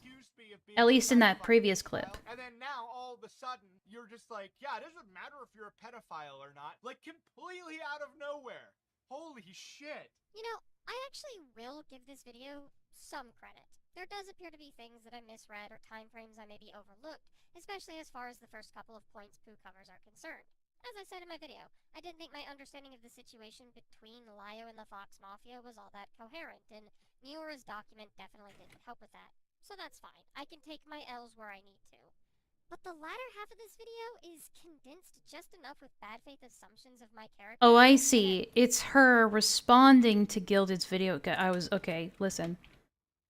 At least in that previous clip. And then now, all of a sudden, you're just like, yeah, it doesn't matter if you're a pedophile or not. Like, completely out of nowhere. Holy shit. You know, I actually will give this video some credit. There does appear to be things that I misread or time frames I maybe overlooked, especially as far as the first couple of points Pooh covers are concerned. As I said in my video, I didn't think my understanding of the situation between Lio and the Fox Mafia was all that coherent, and Neora's document definitely didn't help with that. So that's fine. I can take my L's where I need to. But the latter half of this video is condensed just enough with bad faith assumptions of my character. Oh, I see. It's her responding to Gilded's video. Okay, listen.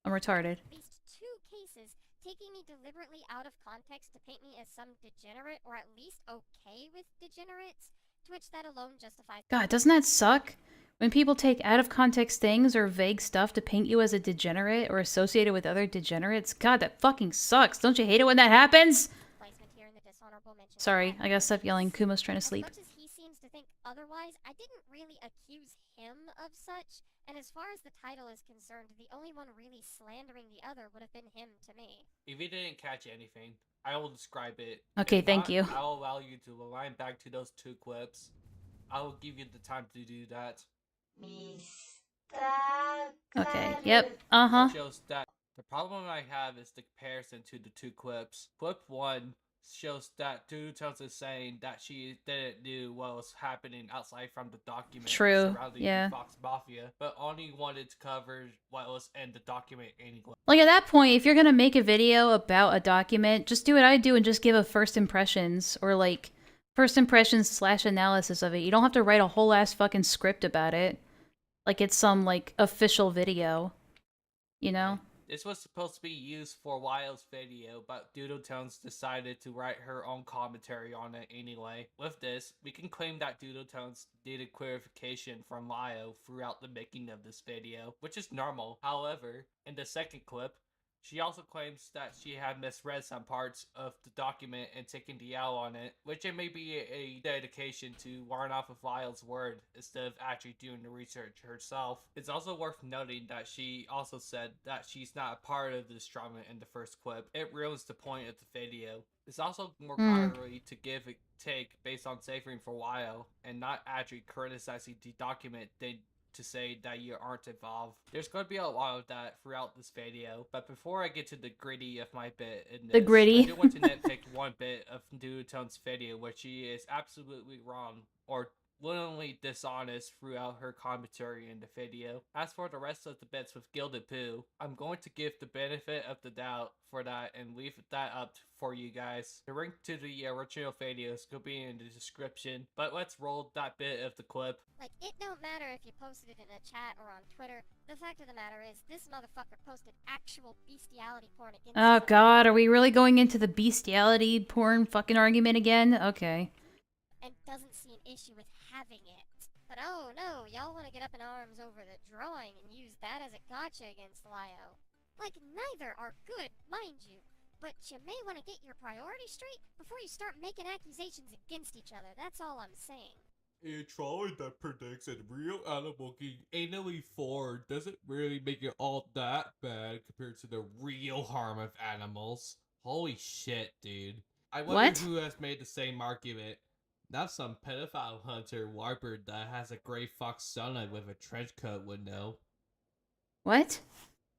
I'm retarded. At least 2 cases taking me deliberately out of context to paint me as some degenerate, or at least okay with degenerates, to which that alone justifies— God, doesn't that suck? When people take out of context things or vague stuff to paint you as a degenerate or associated with other degenerates, God, that fucking sucks. Don't you hate it when that happens? Sorry, I gotta stop yelling. Kumo's trying to sleep. As much as he seems to think otherwise, I didn't really accuse him of such, and as far as the title is concerned, the only one really slandering the other would have been him to me. If you didn't catch anything, I will describe it. Okay, If thank you. I'll allow you to rewind back to those 2 clips. I will give you the time to do that. Okay, yep, uh-huh. Shows that the problem I have is the comparison to the 2 clips. Clip 1 shows that Doodle Tones is saying that she didn't know what was happening outside from the document True, surrounding yeah. the Fox Mafia, but only wanted to cover what was in the document anyway. Like, at that point, if you're gonna make a video about a document, just do what I do and just give a first impressions, or like, first impressions / analysis of it. You don't have to write a whole ass fucking script about it. Like it's some, like, official video. You know? This was supposed to be used for Wild's video, but Doodle Tones decided to write her own commentary on it anyway. With this, we can claim that Doodle Tones needed clarification from Lio throughout the making of this video, which is normal. However, in the second clip, she also claims that she had misread some parts of the document and taken the L on it, which it may be a dedication to warn off of Lyle's word instead of actually doing the research herself. It's also worth noting that she also said that she's not a part of this drama in the first clip. It ruins the point of the video. It's also more contrary to give a take based on savoring for a while and not actually criticizing the document than to say that you aren't involved. There's going to be a lot of that throughout this video, but before I get to the gritty of my bit in this, The gritty. I do want to nitpick one bit of Doodle Tones' video where she is absolutely wrong, or willingly dishonest throughout her commentary in the video. As for the rest of the bits with Gilded Pooh, I'm going to give the benefit of the doubt for that and leave that up for you guys. The link to the original videos will be in the description, but let's roll that bit of the clip. Like, it don't matter if you posted it in a chat or on Twitter. The fact of the matter is, this motherfucker posted actual bestiality porn against Oh god, are we really going into the bestiality porn fucking argument again? Okay. and doesn't see an issue with having it. But oh no, y'all want to get up in arms over the drawing and use that as a gotcha against Lio. Like, neither are good, mind you. But you may want to get your priorities straight before you start making accusations against each other, that's all I'm saying. A drawing that predicts a real animal getting anally forward doesn't really make it all that bad compared to the real harm of animals. Holy shit, dude. I wonder What? who has made the same argument. Not some pedophile hunter warbird that has a gray fox sunlight with a trench coat would know. What?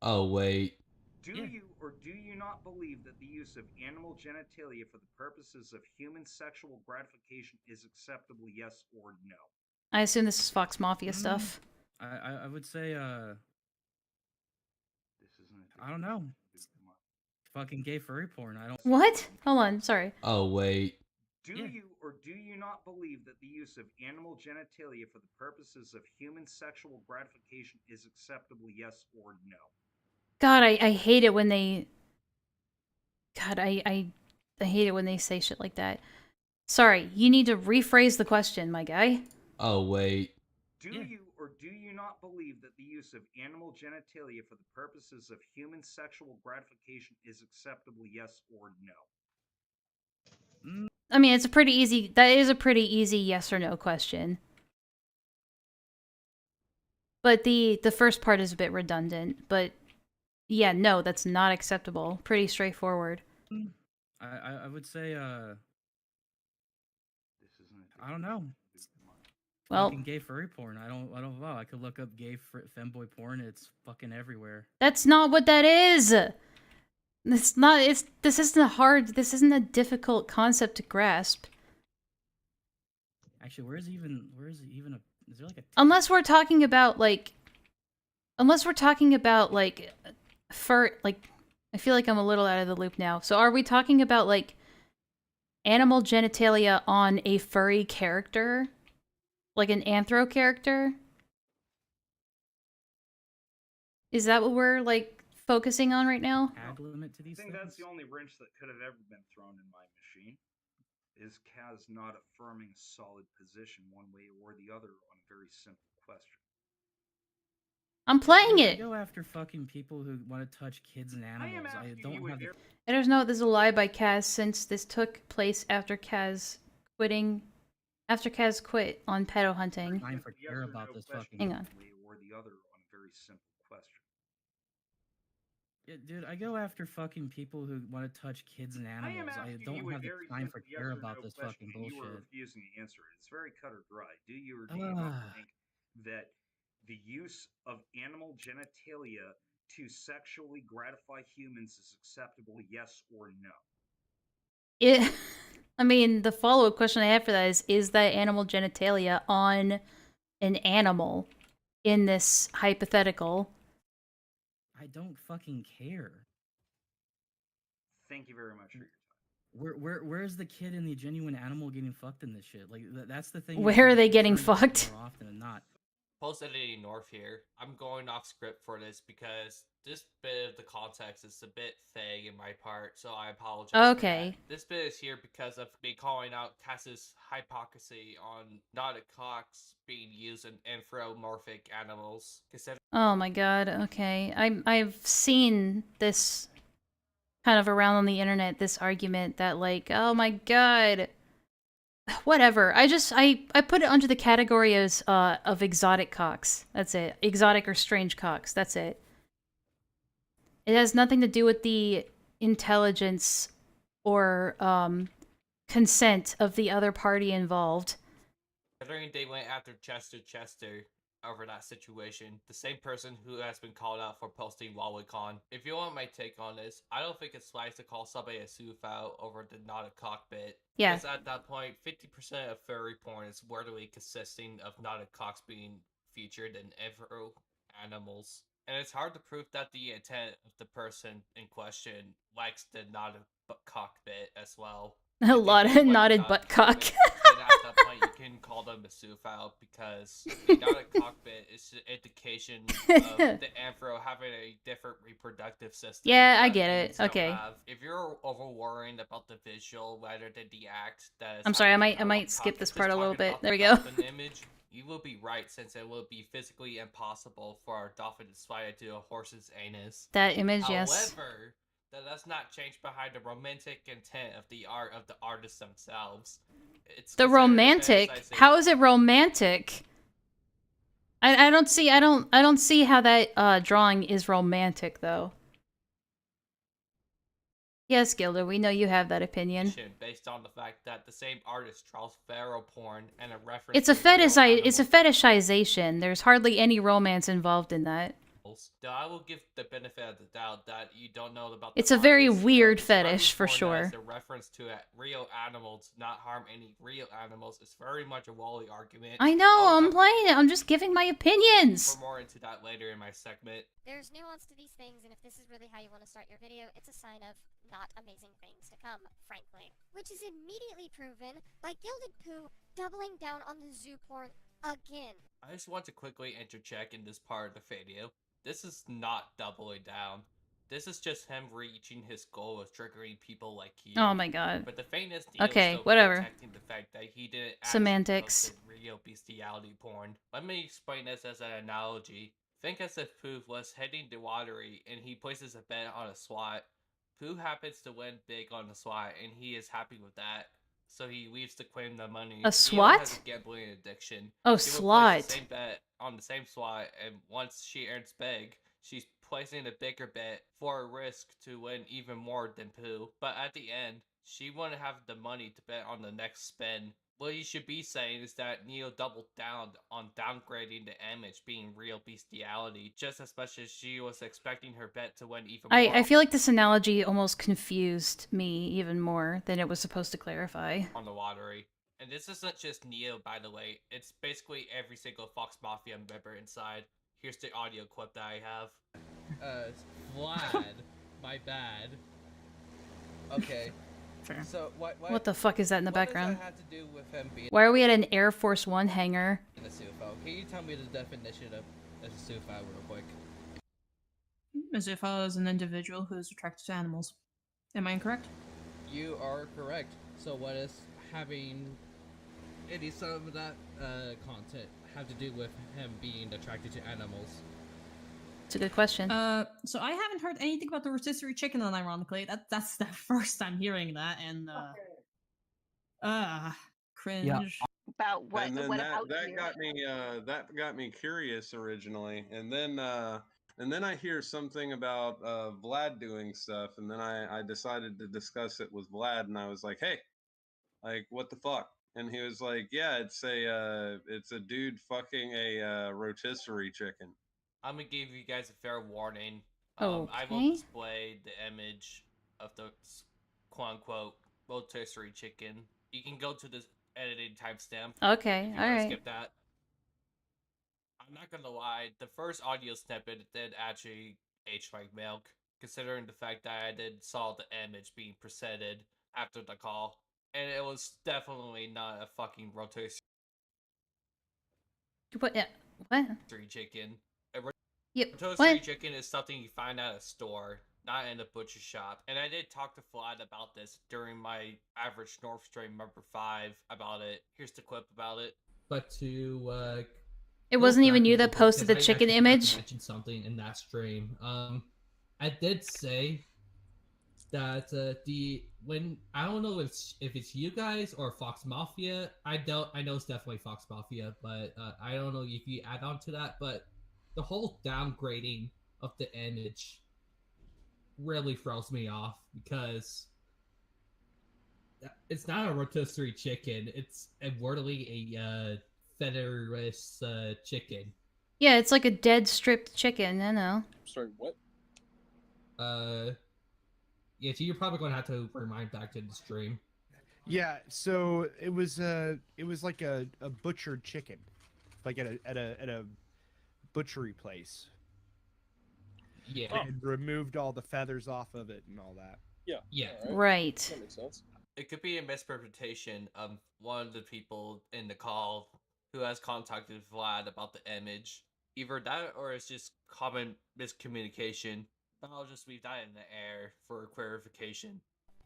Oh, wait. Do you or do you not believe that the use of animal genitalia for the purposes of human sexual gratification is acceptable, yes or no? I assume this is Fox Mafia stuff. I would say, This isn't I don't know. It's fucking gay furry porn. I don't. What? Hold on, sorry. Oh, wait. Do you or do you not believe that the use of animal genitalia for the purposes of human sexual gratification is acceptable, yes or no? God, I hate it when they... God, I hate it when they say shit like that. Sorry, you need to rephrase the question, my guy. Oh, wait. Do you or do you not believe that the use of animal genitalia for the purposes of human sexual gratification is acceptable, yes or no? I mean, it's a pretty easy... That is a pretty easy yes or no question. But the first part is a bit redundant, but... Yeah, no, that's not acceptable. Pretty straightforward. I would say, I don't know. Well, fucking gay furry porn. I don't know. I could look up gay femboy porn. It's fucking everywhere. that's not what that is! This isn't a difficult concept to grasp. Actually, where is it even is there like a... Unless we're talking about, like, fur, like, I feel like I'm a little out of the loop now. So are we talking about, like, animal genitalia on a furry character? Like an anthro character? Is that what we're, like, focusing on right now? limit to I these think things? that's the only wrench that could have ever been thrown in my machine. Is Kaz not affirming a solid position one way or the other on a very simple question? I'm playing I it! go after fucking people who want to touch kids and animals. I don't have the... There's no, this is a lie by Kaz since this took place after Kaz quitting... After Kaz quit on pedo hunting. Time for care about this fucking... Hang on. Or the other on a very simple question. Yeah, dude, I go after fucking people who want to touch kids and animals. I don't have the time for care about this fucking bullshit. You are refusing to answer it. It's very cut or dry. Do you or do you not think that the use of animal genitalia to sexually gratify humans is acceptable, yes or no? I mean, the follow-up question I have for that is that animal genitalia on an animal in this hypothetical? I don't fucking care. Thank you very much for your time. Where's the kid and the genuine animal getting fucked in this shit? Like that's the thing. Where are they getting fucked? More often than not. Post editing North here. I'm going off script for this because this bit of the context is a bit vague in my part, so I apologize. Okay. This bit is here because of me calling out Cass's hypocrisy on knotted cocks being used in anthropomorphic animals. Oh my god, okay. I've seen this kind of around on the internet, this argument that like, oh my god, whatever. I put it under the category as of exotic cocks. That's it. Exotic or strange cocks. That's it. It has nothing to do with the intelligence or consent of the other party involved. Considering they went after Chester over that situation, the same person who has been called out for posting WoWicon. If you want my take on this, I don't think it's wise to call somebody a soofout over the knotted cockpit. Yeah. Because at that point, 50% of furry porn is worthily consisting of knotted cocks being featured in every animals. And it's hard to prove that the intent of the person in question likes the knotted cockpit as well. A lot of knotted butt cock. Then at that point, you can call them a soofout because the knotted cockpit is an indication of the anthro having a different reproductive system. Yeah, I get it. Okay. If you're over worrying about the visual rather than the act, that is I'm sorry, I might skip this part a little bit. There we go. An image, You will be right, since it will be physically impossible for a dolphin to swallow into a horse's anus. That image, yes. However, that does not change behind the romantic intent of the art of the artists themselves. It's The considered a romantic? fetishization- How is it romantic? I don't see how that drawing is romantic though. Yes, Gilda, we know you have that opinion. based on the fact that the same artist draws pharaoh porn and a reference It's a to real fetishization. There's hardly any romance involved in that. animals. Though I will give the benefit of the doubt that you don't know about the It's a very artist, weird though describing fetish for porn sure. As a reference to real animals not harm any real animals is very much a Wally argument. I know, I'm playing it. I'm just giving my opinions. For more into that later in my segment. There's nuance to these things, and if this is really how you want to start your video, it's a sign of not amazing things to come, frankly. Which is immediately proven by Gilded Pooh doubling down on the zoo porn again. I just want to quickly interject in this part of the video. This is not doubling down. This is just him reaching his goal of triggering people like you. Oh my god. But the faintest Neil Okay, is still whatever. protecting the fact that he didn't Semantics. actually post real bestiality porn. Let me explain this as an analogy. Think as if Pooh was heading the lottery and he places a bet on a SWAT. Pooh happens to win big on the SWAT and he is happy with that. So he leaves to claim the money. A Neil SWAT? has a gambling addiction. Oh, He will place slot. the same bet on the same SWAT, and once she earns big, she's placing a bigger bet for a risk to win even more than Pooh. But at the end, she wouldn't have the money to bet on the next spin. What you should be saying is that Neo doubled down on downgrading the image being real bestiality, just as much as she was expecting her bet to win even more. I feel like this analogy almost confused me even more than it was supposed to clarify. On the lottery. And this isn't just Neo, by the way. It's basically every single Fox Mafia member inside. Here's the audio clip that I have. Vlad. My bad. Okay. Fair. So What the fuck is that in the background? What does that have to do with him being Why are we at an Air Force One hangar? a Sufo? Can you tell me the definition of a Sufo real quick? A zoophile is an individual who is attracted to animals. Am I incorrect? You are correct. So what does having any some of that content have to do with him being attracted to animals? It's a good question. So I haven't heard anything about the rotisserie chicken, unironically. That's the first I'm hearing that, and cringe. Yeah. About what? And then What that, about that you? got me curious originally, and then I hear something about Vlad doing stuff, and then I decided to discuss it with Vlad, and I was like, hey, like what the fuck? And he was like, yeah, it's a dude fucking a rotisserie chicken. I'm gonna give you guys a fair warning. I Okay. will display the image of the quote-unquote rotisserie chicken. You can go to this editing timestamp. Okay, if you wanna alright. Skip that. I'm not gonna lie, the first audio snippet did actually age like milk, considering the fact that I did saw the image being presented after the call, and it was definitely not a fucking rotisserie What? What? chicken. Yep. Rotisserie What? chicken is something you find at a store, not in a butcher shop. And I did talk to Vlad about this during my average North Stream number 5 about it. Here's the clip about it. But to It wasn't even you that posted the chicken image? Mentioned something in that stream. I did say that I don't know if it's you guys or Fox Mafia. I know it's definitely Fox Mafia, but I don't know if you add on to that. But the whole downgrading of the image really throws me off, because it's not a rotisserie chicken. It's literally a featherless chicken. Yeah, it's like a dead stripped chicken, I know. Sorry, what? Yeah, so you're probably going to have to remind back to the stream. Yeah, so it was like a butchered chicken, like at a butchery place. Yeah, and removed all the feathers off of it and all that. Yeah. Right. That makes sense. It could be a misinterpretation of one of the people in the call who has contacted Vlad about the image. Either that or it's just common miscommunication. I'll just leave that in the air for clarification.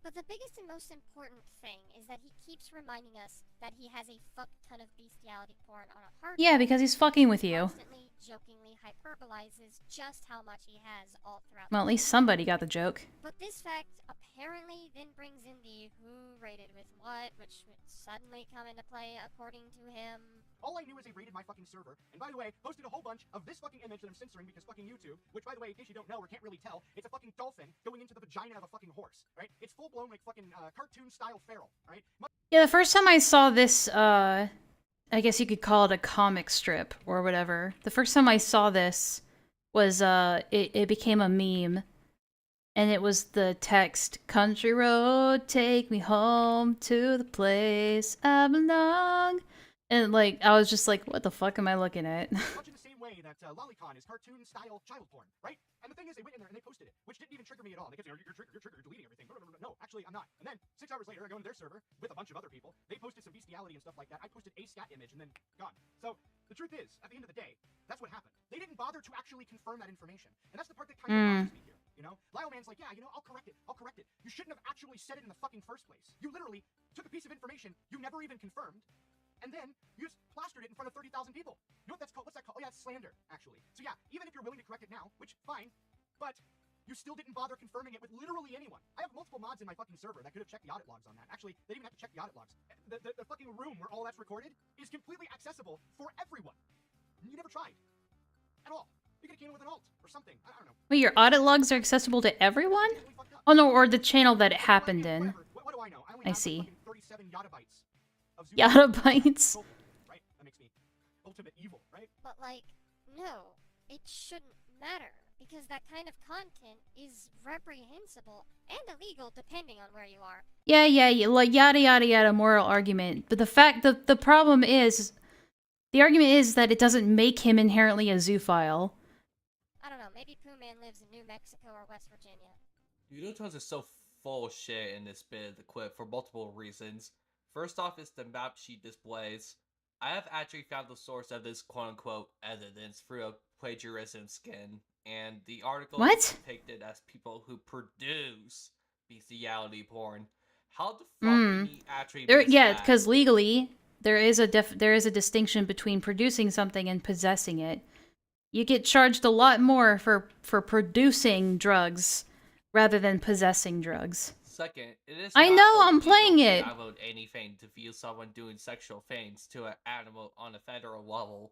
But the biggest and most important thing is that he keeps reminding us that he has a fuck ton of bestiality porn on a hard Yeah, drive, because he's fucking with you. Constantly, jokingly hyperbolizes just how much he has all throughout. Well, at least somebody got the joke. But this fact apparently then brings in the who rated with what, which would suddenly come into play according to him. All I knew is they raided my fucking server, and by the way, posted a whole bunch of this fucking image that I'm censoring because fucking YouTube, which by the way, in case you don't know or can't really tell, it's a fucking dolphin going into the vagina of a fucking horse, right? It's full-blown, like, fucking cartoon-style feral, right? Yeah, the first time I saw this, I guess you could call it a comic strip or whatever. The first time I saw this was, it became a meme. And it was the text, "Country road, take me home to the place I belong." And, like, I was just like, what the fuck am I looking at? Much in the same way that Lolicon is cartoon-style child porn, right? And the thing is, they went in there and they posted it, which didn't even trigger me at all. They kept saying, you're triggered, you're deleting everything. No, actually, I'm not. And then, 6 hours later, I go into their server with a bunch of other people. They posted some bestiality and stuff like that. I posted a scat image and then gone. So, the truth is, at the end of the day, that's what happened. They didn't bother to actually confirm that information. And that's the part that kind of bothers me here. You know, Lyle Man's like, yeah, you know, I'll correct it. You shouldn't have actually said it in the fucking first place. You literally took a piece of information you never even confirmed, and then you just plastered it in front of 30,000 people. You know what that's called? What's that called? Oh yeah, it's slander, actually. So yeah, even if you're willing to correct it now, which, fine, but you still didn't bother confirming it with literally anyone. I have multiple mods in my fucking server that could have checked the audit logs on that. Actually, they didn't even have to check the audit logs. The fucking room where all that's recorded is completely accessible for everyone. You never tried. At all. You could have came in with an alt or something. I don't know. Wait, your audit logs are accessible to everyone? Oh no, or the channel that it happened in. What do I know? I only I have see. fucking 37 yottabytes of Zoom. Yottabytes. Right? That makes me ultimate evil, right? But like, no, it shouldn't matter, because that kind of content is reprehensible and illegal depending on where you are. Yeah, like yada yada yada moral argument. But the problem is, the argument is that it doesn't make him inherently a zoophile. I don't know, maybe Pooh Man lives in New Mexico or West Virginia. Doodletones is so full of shit in this bit of the clip for multiple reasons. First off is the map she displays. I have actually found the source of this quote-unquote evidence through a plagiarism skin, and the article is depicted as people who produce bestiality porn. How the fuck can he actually miss Yeah, that? because legally, there is a distinction between producing something and possessing it. You get charged a lot more for producing drugs rather than possessing drugs. Second, it is I not know, I'm illegal playing to it. download anything to view someone doing sexual things to an animal on a federal level.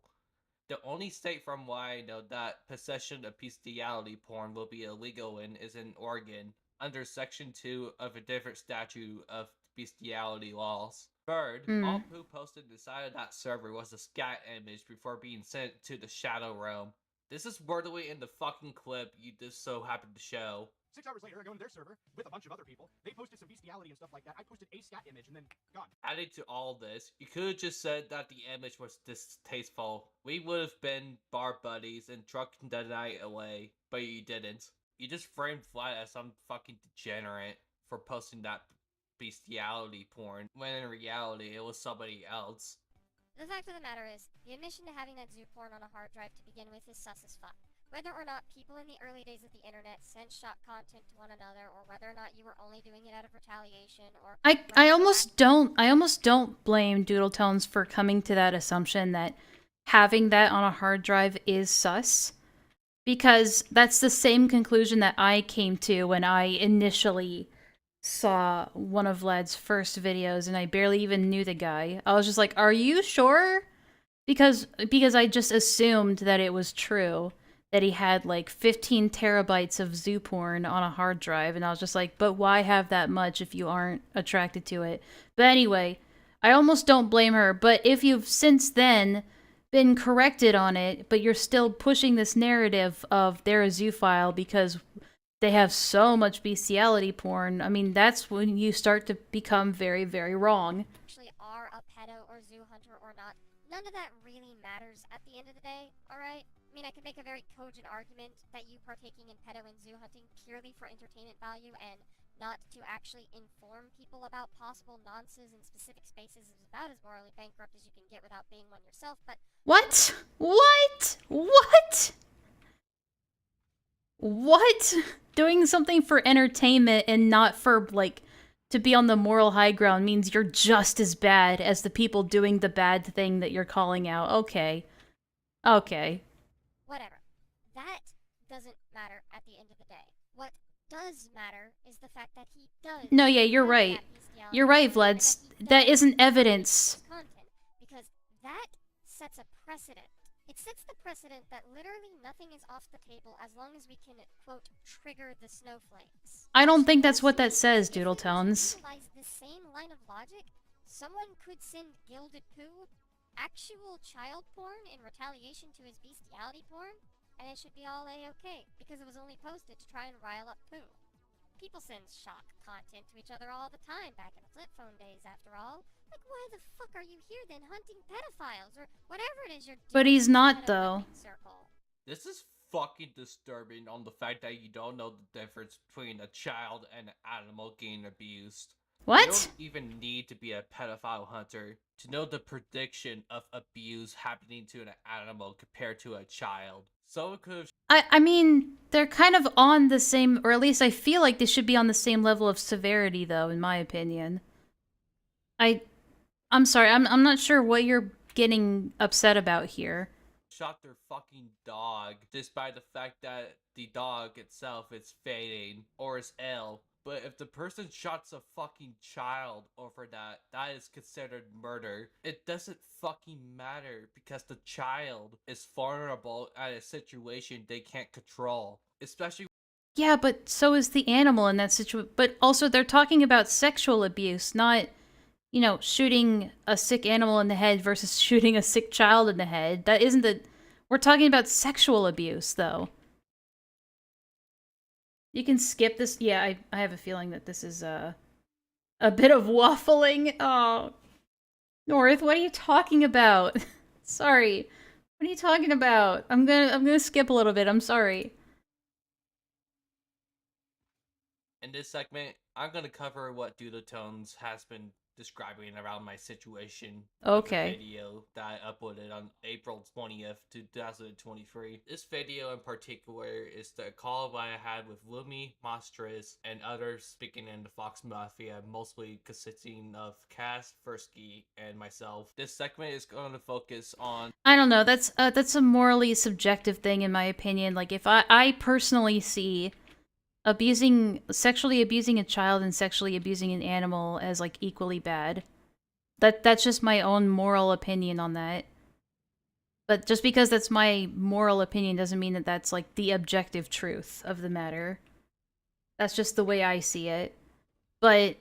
The only state from what I know that possession of bestiality porn will be illegal in is in Oregon, under Section 2 of a different statute of bestiality laws. Third, all Pooh posted inside of that server was a scat image before being sent to the Shadow Realm. This is wordily in the fucking clip you just so happened to show. 6 hours later, I go into their server with a bunch of other people. They posted some bestiality and stuff like that. I posted a scat image and then gone. Adding to all this, you could have just said that the image was distasteful. We would have been bar buddies and trucked the night away, but you didn't. You just framed Vlad as some fucking degenerate for posting that bestiality porn, when in reality it was somebody else. The fact of the matter is, the admission to having that zoo porn on a hard drive to begin with is sus as fuck. Whether or not people in the early days of the internet sent shot content to one another, or whether or not you were only doing it out of retaliation, or I almost don't blame Doodletones for coming to that assumption that having that on a hard drive is sus, because that's the same conclusion that I came to when I initially saw one of Vlad's first videos and I barely even knew the guy. I was just like, are you sure? Because I just assumed that it was true, that he had like 15 terabytes of zoo porn on a hard drive, and I was just like, but why have that much if you aren't attracted to it? But anyway, I almost don't blame her, but if you've since then been corrected on it, but you're still pushing this narrative of they're a zoophile because they have so much bestiality porn, I mean, that's when you start to become very, very wrong. Actually are a pedo or zoo hunter or not, none of that really matters at the end of the day, alright? I mean, I can make a very cogent argument that you partaking in pedo and zoo hunting purely for entertainment value and not to actually inform people about possible nonces in specific spaces is about as morally bankrupt as you can get without being one yourself, but... What? What? What? What? Doing something for entertainment and not for, like, to be on the moral high ground means you're just as bad as the people doing the bad thing that you're calling out. Okay. Okay. Whatever. That doesn't matter at the end of the day. What does matter is the fact that he does. No, yeah, you're have right. that bestiality You're right, and Vlad. he That does isn't have evidence. content, because that sets a precedent. It sets the precedent that literally nothing is off the table as long as we can, quote, trigger the snowflakes. I don't think that's what that says, Doodle Tones. Utilize the same line of logic, someone could send Gilded Poo actual child porn in retaliation to his bestiality porn, and it should be all A-okay, because it was only posted to try and rile up Poo. People send shock content to each other all the time back in the flip phone days, after all. Like, why the fuck are you here then hunting pedophiles, or whatever it is you're doing? But he's in the not, pedo though. hunting circle? This is fucking disturbing on the fact that you don't know the difference between a child and an animal getting abused. What? You don't even need to be a pedophile hunter to know the prediction of abuse happening to an animal compared to a child. Someone could have I mean, they're kind of on the same, or at least I feel like they should be on the same level of severity, though, in my opinion. I'm sorry, I'm not sure what you're getting upset about here. shot their fucking dog, despite the fact that the dog itself is fading or is ill. But if the person shots a fucking child over that, that is considered murder. It doesn't fucking matter because the child is vulnerable at a situation they can't control. Especially. Yeah, but so is the animal in that situation. But also, they're talking about sexual abuse, not, you know, shooting a sick animal in the head versus shooting a sick child in the head. That isn't the... We're talking about sexual abuse, though. You can skip this. Yeah, I have a feeling that this is a bit of waffling. Oh, North, what are you talking about? Sorry, what are you talking about? I'm gonna skip a little bit. I'm sorry. In this segment, I'm gonna cover what Dudotones has been describing around my situation. Okay. With the video that I uploaded on April 20th, 2023. This video in particular is the call I had with Lumi, Monstrous, and others speaking in the Fox Mafia, mostly consisting of Cass, Fursky, and myself. This segment is going to focus on... I don't know. That's a morally subjective thing, in my opinion. Like, if I personally see sexually abusing a child and sexually abusing an animal as, like, equally bad. That's just my own moral opinion on that. But just because that's my moral opinion doesn't mean that that's, like, the objective truth of the matter. That's just the way I see it. But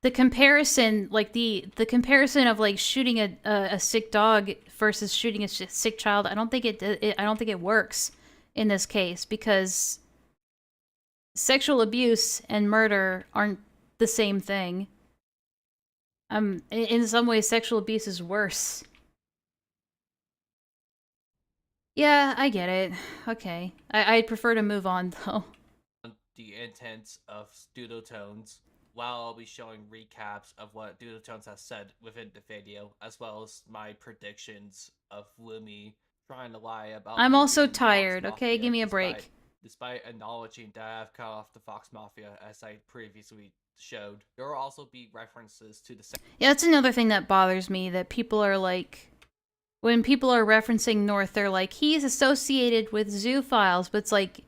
the comparison, like, the comparison of, like, shooting a sick dog versus shooting a sick child, I don't think it works in this case, because sexual abuse and murder aren't the same thing. In some ways, sexual abuse is worse. Yeah, I get it. Okay. I'd prefer to move on, though. The intents of Dudotones, while I'll be showing recaps of what Dudotones has said within the video, as well as my predictions of Lumi trying to lie about... I'm also tired, okay? Give me a break. Despite acknowledging that I've cut off the Fox Mafia, as I previously showed. There will also be references to the... Yeah, that's another thing that bothers me, that people are like... When people are referencing North, they're like, he's associated with Zoophiles, but it's like,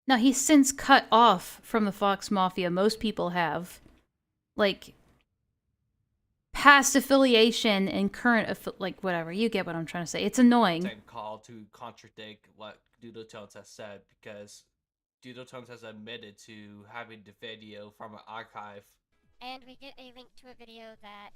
no, he's since cut off from the Fox Mafia. Most people have. Like, past affiliation and current, like, whatever. You get what I'm trying to say. It's annoying. Same call to contradict what Dudotones has said, because Dudotones has admitted to having the video from an archive. And we get a link to a video that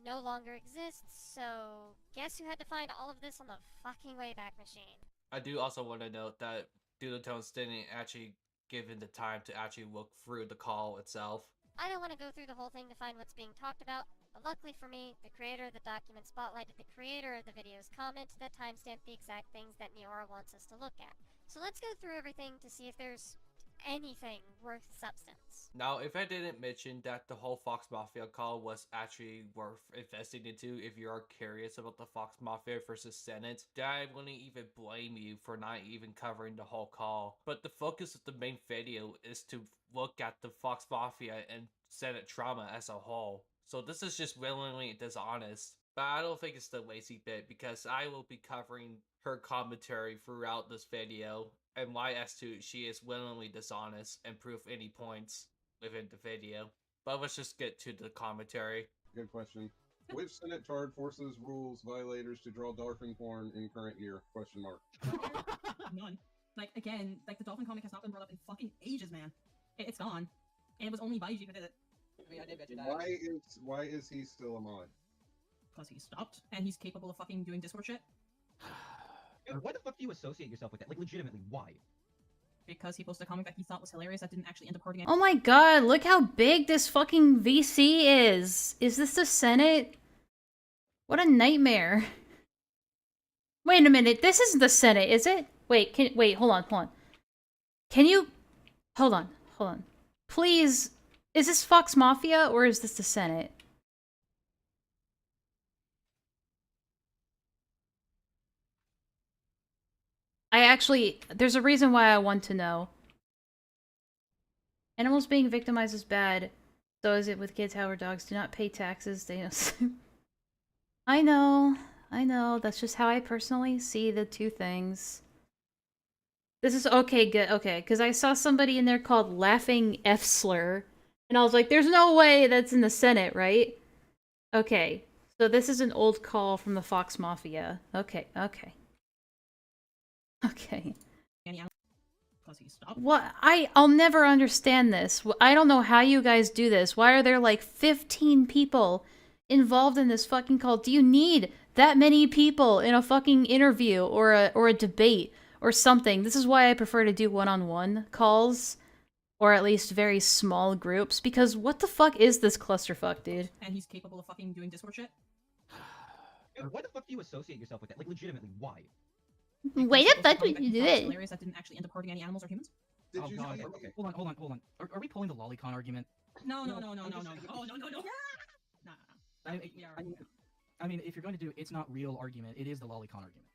no longer exists, so guess who had to find all of this on the fucking Wayback Machine? I do also want to note that Dudotones didn't actually give him the time to actually look through the call itself. I don't want to go through the whole thing to find what's being talked about, but luckily for me, the creator of the document spotlighted the creator of the video's comment that timestamped the exact things that Neora wants us to look at. So let's go through everything to see if there's anything worth substance. Now, if I didn't mention that the whole Fox Mafia call was actually worth investing into if you are curious about the Fox Mafia versus Senate, then I wouldn't even blame you for not even covering the whole call. But the focus of the main video is to look at the Fox Mafia and Senate trauma as a whole. So this is just willingly dishonest. But I don't think it's the lazy bit, because I will be covering her commentary throughout this video and why as to she is willingly dishonest and prove any points within the video. But let's just get to the commentary. Good question. Which Senate charge forces rules violators to draw dolphin porn in current year? Question mark. None. Like, again, like, the dolphin comic has not been brought up in fucking ages, man. It's gone. And it was only Baiji who did it. I mean, I did bet you that. Why is he still a mod? Because he stopped, and he's capable of fucking doing Discord shit. Why the fuck do you associate yourself with that? Like, legitimately, why? Because he posted a comic that he thought was hilarious that didn't actually end up hurting Oh my god, look how big this fucking VC is. Is this the Senate? What a nightmare. Wait a minute, this isn't the Senate, is it? Wait, hold on. Can you... Hold on. Please, is this Fox Mafia or is this the Senate? There's a reason why I want to know. Animals being victimized is bad. So is it with kids, how our dogs do not pay taxes. They don't... I know. That's just how I personally see the two things. This is okay, good, okay. Because I saw somebody in there called Laughing F Slur. And I was like, there's no way that's in the Senate, right? Okay. So this is an old call from the Fox Mafia. Okay. What? I'll never understand this. I don't know how you guys do this. Why are there like 15 people involved in this fucking call? Do you need that many people in a fucking interview or a debate or something? This is why I prefer to do one-on-one calls, or at least very small groups, because what the fuck is this clusterfuck, dude? And he's capable of fucking doing Discord shit. Why the fuck do you associate yourself with that? Like, legitimately, why? Why the fuck would you do it? Hilarious that didn't actually end up hurting any animals or humans. Oh god, okay. Hold on. Are we pulling the lolicon argument? No. Oh, no. I mean, if you're going to do it, it's not real argument. It is the lolicon argument.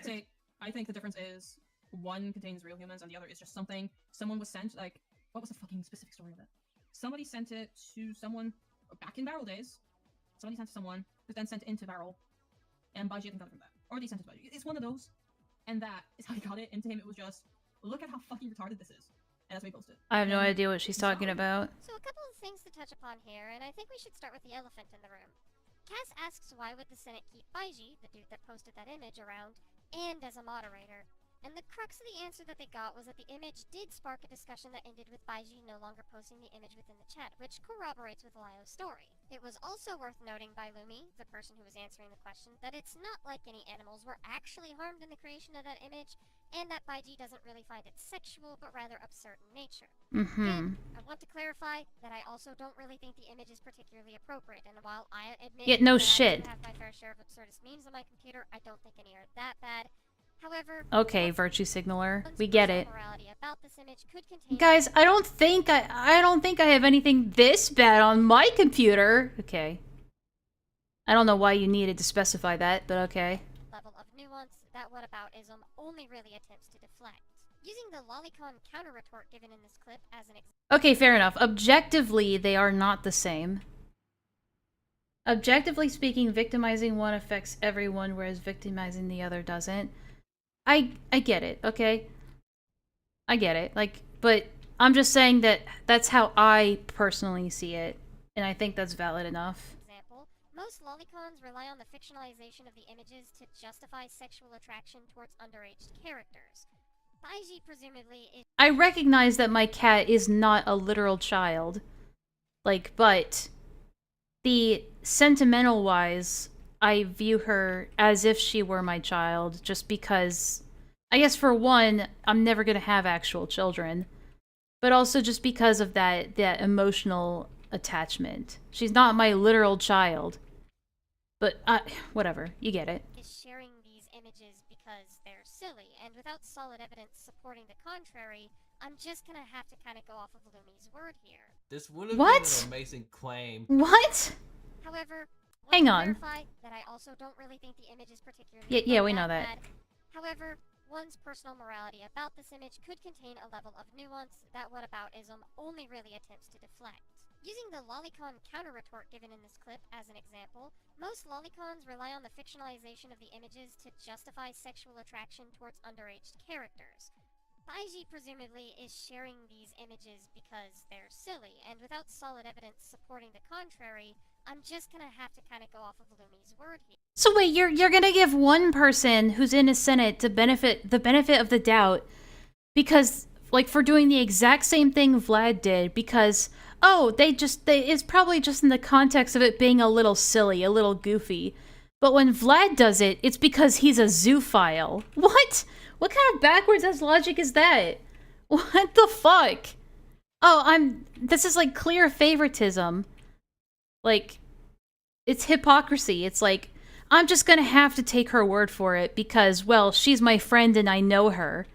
Say, I think the difference is one contains real humans and the other is just something someone was sent. Like, what was the fucking specific story of it? Somebody sent it to someone back in Barrel days. Somebody sent it to someone who then sent it into Barrel, and Baiji I think got it from that. Or they sent it to Baiji. It's one of those, and that is how he got it. And to him, it was just, look at how fucking retarded this is. And that's what he posted. I have no idea what she's talking about. So a couple of things to touch upon here, and I think we should start with the elephant in the room. Cass asks why would the Senate keep Baiji, the dude that posted that image, around, and as a moderator. And the crux of the answer that they got was that the image did spark a discussion that ended with Baiji no longer posting the image within the chat, which corroborates with Lio's story. It was also worth noting by Lumi, the person who was answering the question, that it's not like any animals were actually harmed in the creation of that image, and that Baiji doesn't really find it sexual, but rather absurd in nature. Again, I want to clarify that I also don't really think the image is particularly appropriate, and while I admit Yeah, no that shit. I do have my fair share of absurdist memes on my computer, I don't think any are that bad. However, Okay, virtue signaler. We get it. morality about this image could contain Guys, I don't think I have anything this bad on my computer. Okay. I don't know why you needed to specify that, but okay. level of nuance that whataboutism only really attempts to deflect. Using the lolicon counter retort given in this clip as an example. Okay, fair enough. Objectively, they are not the same. Objectively speaking, victimizing one affects everyone, whereas victimizing the other doesn't. I get it, okay? I get it. Like, but I'm just saying that that's how I personally see it, and I think that's valid enough. Most lolicons rely on the fictionalization of the images to justify sexual attraction towards underage characters. Baiji presumably is. I recognize that my cat is not a literal child. Like, but the sentimental wise, I view her as if she were my child, just because, I guess for one, I'm never gonna have actual children, but also just because of that emotional attachment. She's not my literal child, but whatever, you get it. Is sharing these images because they're silly, and without solid evidence supporting the contrary, I'm just gonna have to kind of go off of Lumi's word here. This would have What? been an amazing claim. What? However, Hang to on. clarify that I also don't really think the image is particularly Yeah, we that know that. bad. However, one's personal morality about this image could contain a level of nuance that whataboutism only really attempts to deflect. Using the lolicon counter-retort given in this clip as an example, most lolicons rely on the fictionalization of the images to justify sexual attraction towards underage characters. Baiji presumably is sharing these images because they're silly, and without solid evidence supporting the contrary, I'm just gonna have to kind of go off of Lumi's word here. So wait, you're gonna give one person who's in a Senate the benefit of the doubt because, like, for doing the exact same thing Vlad did because, oh, it's probably just in the context of it being a little silly, a little goofy. But when Vlad does it, it's because he's a zoophile. What? What kind of backwards-ass logic is that? What the fuck? Oh, this is like clear favoritism. Like, it's hypocrisy. It's like, I'm just gonna have to take her word for it because, well, she's my friend and I know her.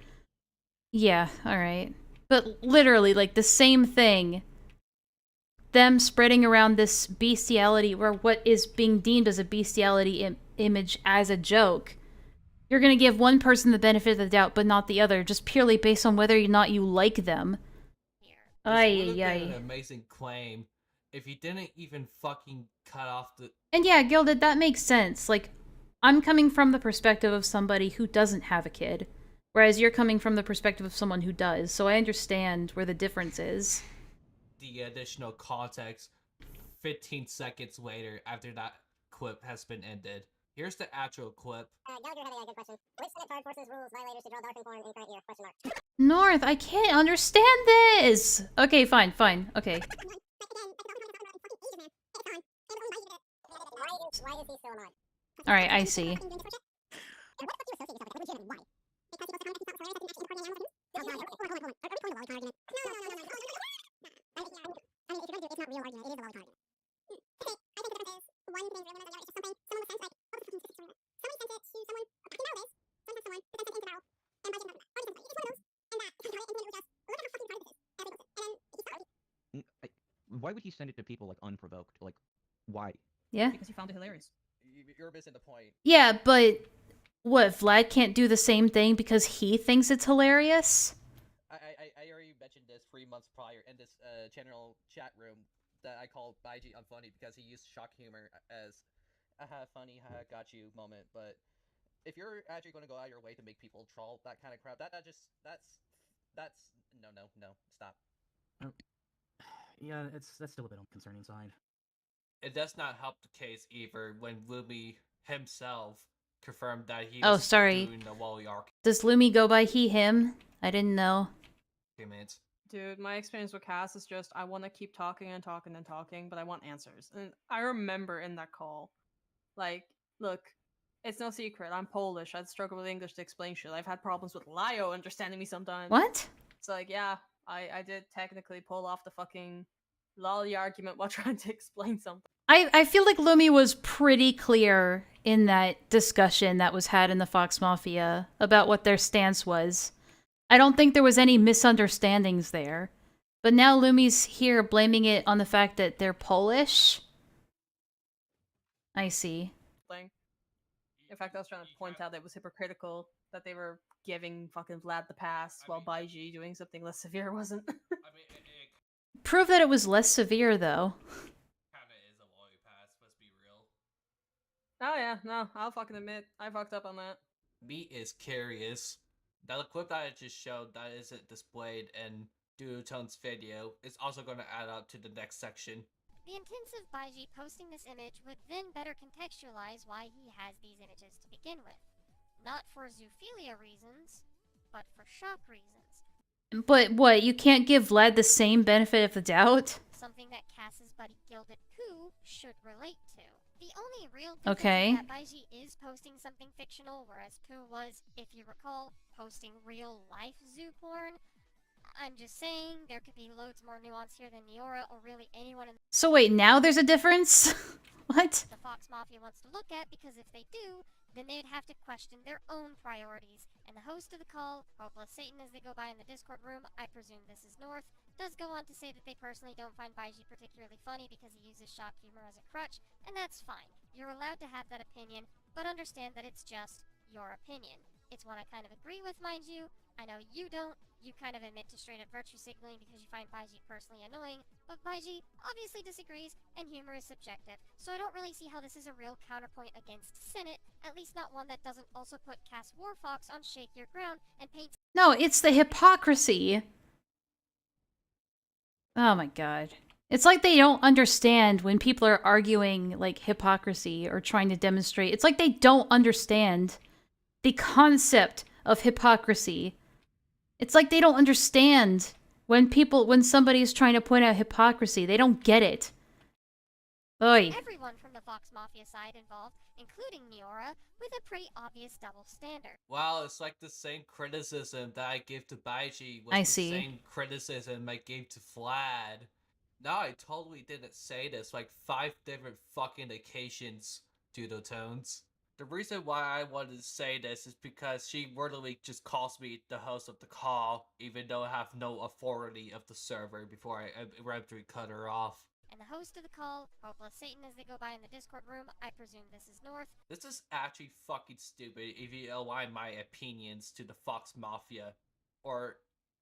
Yeah, alright. But literally, like, the same thing. Them spreading around this bestiality, or what is being deemed as a bestiality image as a joke. You're gonna give one person the benefit of the doubt, but not the other, just purely based on whether or not you like them. This would have been an amazing claim if you didn't even fucking cut off the... And yeah, Gilded, that makes sense. Like, I'm coming from the perspective of somebody who doesn't have a kid, whereas you're coming from the perspective of someone who does, so I understand where the difference is. The additional context 15 seconds later after that clip has been ended. Here's the actual clip. Gallagher having a good question. Which Senate Guard forces rules violators to draw dark and form in current year? Question mark. North, I can't understand this! Okay, fine, okay. Why is he still alive? Alright, I see. Why would he send it to people like unprovoked? Like, why? Yeah. Because he found it hilarious. You're missing the point. Yeah, but what, Vlad can't do the same thing because he thinks it's hilarious? I already mentioned this 3 months prior in this general chat room that I called Baiji unfunny because he used shock humor as a funny, got you moment. But if you're actually going to go out of your way to make people troll that kind of crap, that's no, stop. Yeah, that's still a bit on the concerning side. It does not help the case either when Lumi himself confirmed that he Oh, was sorry. doing the Wally arc. Does Lumi go by he, him? I didn't know. Dude, my experience with Cass is just I want to keep talking and talking and talking, but I want answers. And I remember in that call, like, look, it's no secret. I'm Polish. I'd struggle with English to explain shit. I've had problems with Lio understanding me sometimes. What? It's like, yeah, I did technically pull off the fucking lolly argument while trying to explain something. I feel like Lumi was pretty clear in that discussion that was had in the Fox Mafia about what their stance was. I don't think there was any misunderstandings there. But now Lumi's here blaming it on the fact that they're Polish? I see. Thing. In fact, I was trying to point out that it was hypocritical that they were giving fucking Vlad the pass while Baiji doing something less severe wasn't. Prove that it was less severe, though. Oh yeah, no, I'll fucking admit, I fucked up on that. Me is curious. That the clip that I just showed that isn't displayed in Duotone's video is also going to add up to the next section. The intent of Baiji posting this image would then better contextualize why he has these images to begin with. Not for zoophilia reasons, but for shock reasons. But what, you can't give Vlad the same benefit of the doubt? Something that Cass's buddy Gilded Pooh should relate to. The only real difference Okay. is that Baiji is posting something fictional, whereas Pooh was, if you recall, posting real-life zoo porn. I'm just saying, there could be loads more nuance here than Niora or really anyone in So wait, now there's a difference? What? the Fox Mafia wants to look at, because if they do, then they would have to question their own priorities. And the host of the call, Hopeless Satan as they go by in the Discord room, I presume this is North, does go on to say that they personally don't find Baiji particularly funny because he uses shock humor as a crutch, and that's fine. You're allowed to have that opinion, but understand that it's just your opinion. It's one I kind of agree with, mind you. I know you don't. You kind of admit to straight up virtue signaling because you find Baiji personally annoying, but Baiji obviously disagrees, and humor is subjective. So I don't really see how this is a real counterpoint against Senate, at least not one that doesn't also put Cass Warfox on shakier ground and paints. No, it's the hypocrisy. Oh my god. It's like they don't understand when people are arguing like hypocrisy or trying to demonstrate. It's like they don't understand the concept of hypocrisy. It's like they don't understand when somebody's trying to point out hypocrisy. They don't get it. Oy. Everyone from the Fox Mafia side involved, including Miura, with a pretty obvious double standard. Wow, it's like the same criticism that I give to Baiji was I the see. same criticism I gave to Vlad. No, I totally didn't say this like 5 different fucking occasions, Dudotones. The reason why I wanted to say this is because she literally just calls me the host of the call, even though I have no authority of the server before I abruptly cut her off. And the host of the call, Hopeless Satan as they go by in the Discord room, I presume this is North. This is actually fucking stupid if you align my opinions to the Fox Mafia. Or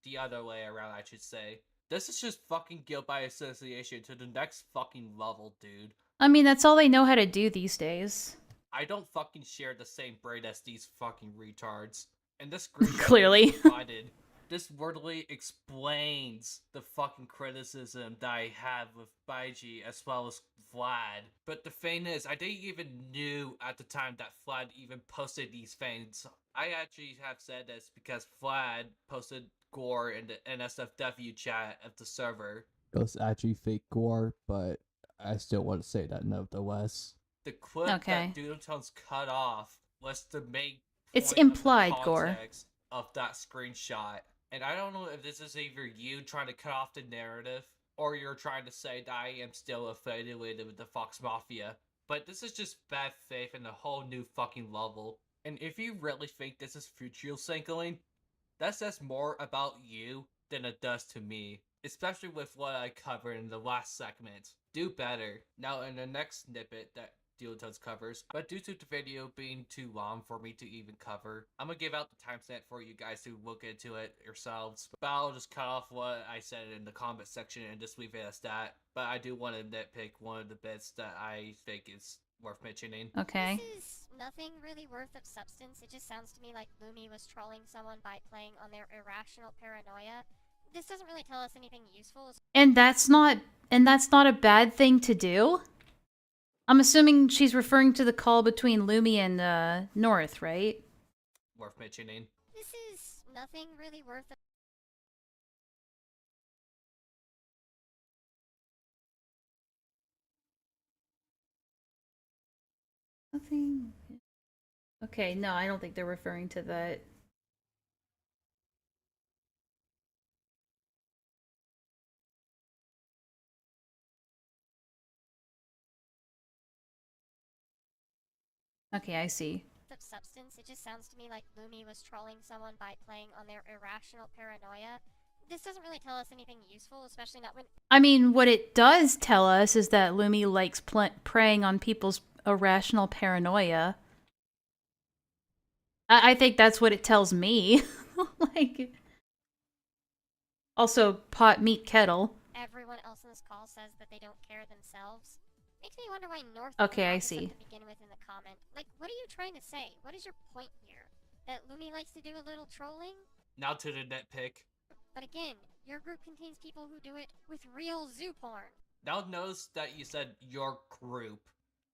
the other way around, I should say. This is just fucking guilt by association to the next fucking level, dude. I mean, that's all they know how to do these days. I don't fucking share the same brain as these fucking retards. And this screenshot Clearly. provided, this wordly explains the fucking criticism that I have with Baiji as well as Vlad. But the thing is, I didn't even knew at the time that Vlad even posted these things. I actually have said this because Vlad posted gore in the NSFW chat of the server. It was actually fake gore, but I still want to say that nevertheless. The clip that Doodletones cut off was the main It's point implied of the gore. context of that screenshot. And I don't know if this is either you trying to cut off the narrative, or you're trying to say that I am still affiliated with the Fox Mafia. But this is just bad faith in a whole new fucking level. And if you really think this is future cycling, that says more about you than it does to me. Especially with what I covered in the last segment. Do better. Now in the next snippet that Duotones covers, but due to the video being too long for me to even cover, I'm gonna give out the timestamp for you guys to look into it yourselves. But I'll just cut off what I said in the comment section and just leave it as that. But I do want to nitpick one of the bits that I think is worth mentioning. Okay. This is nothing really worth of substance. It just sounds to me like Lumi was trolling someone by playing on their irrational paranoia. This doesn't really tell us anything useful. And that's not a bad thing to do? I'm assuming she's referring to the call between Lumi and North, right? Worth mentioning. This is nothing really worth of... Nothing. Okay, no, I don't think they're referring to that. Okay, I see. of substance. It just sounds to me like Lumi was trolling someone by playing on their irrational paranoia. This doesn't really tell us anything useful, especially not when... I mean, what it does tell us is that Lumi likes preying on people's irrational paranoia. I think that's what it tells me. Like... Also, pot, meat, kettle. Everyone else in this call says that they don't care themselves. Makes me wonder why North... Okay, I see. ...to begin with in the comment. Like, what are you trying to say? What is your point here? That Lumi likes to do a little trolling? Now to the nitpick. But again, your group contains people who do it with real zoo porn. Now notice that you said your group.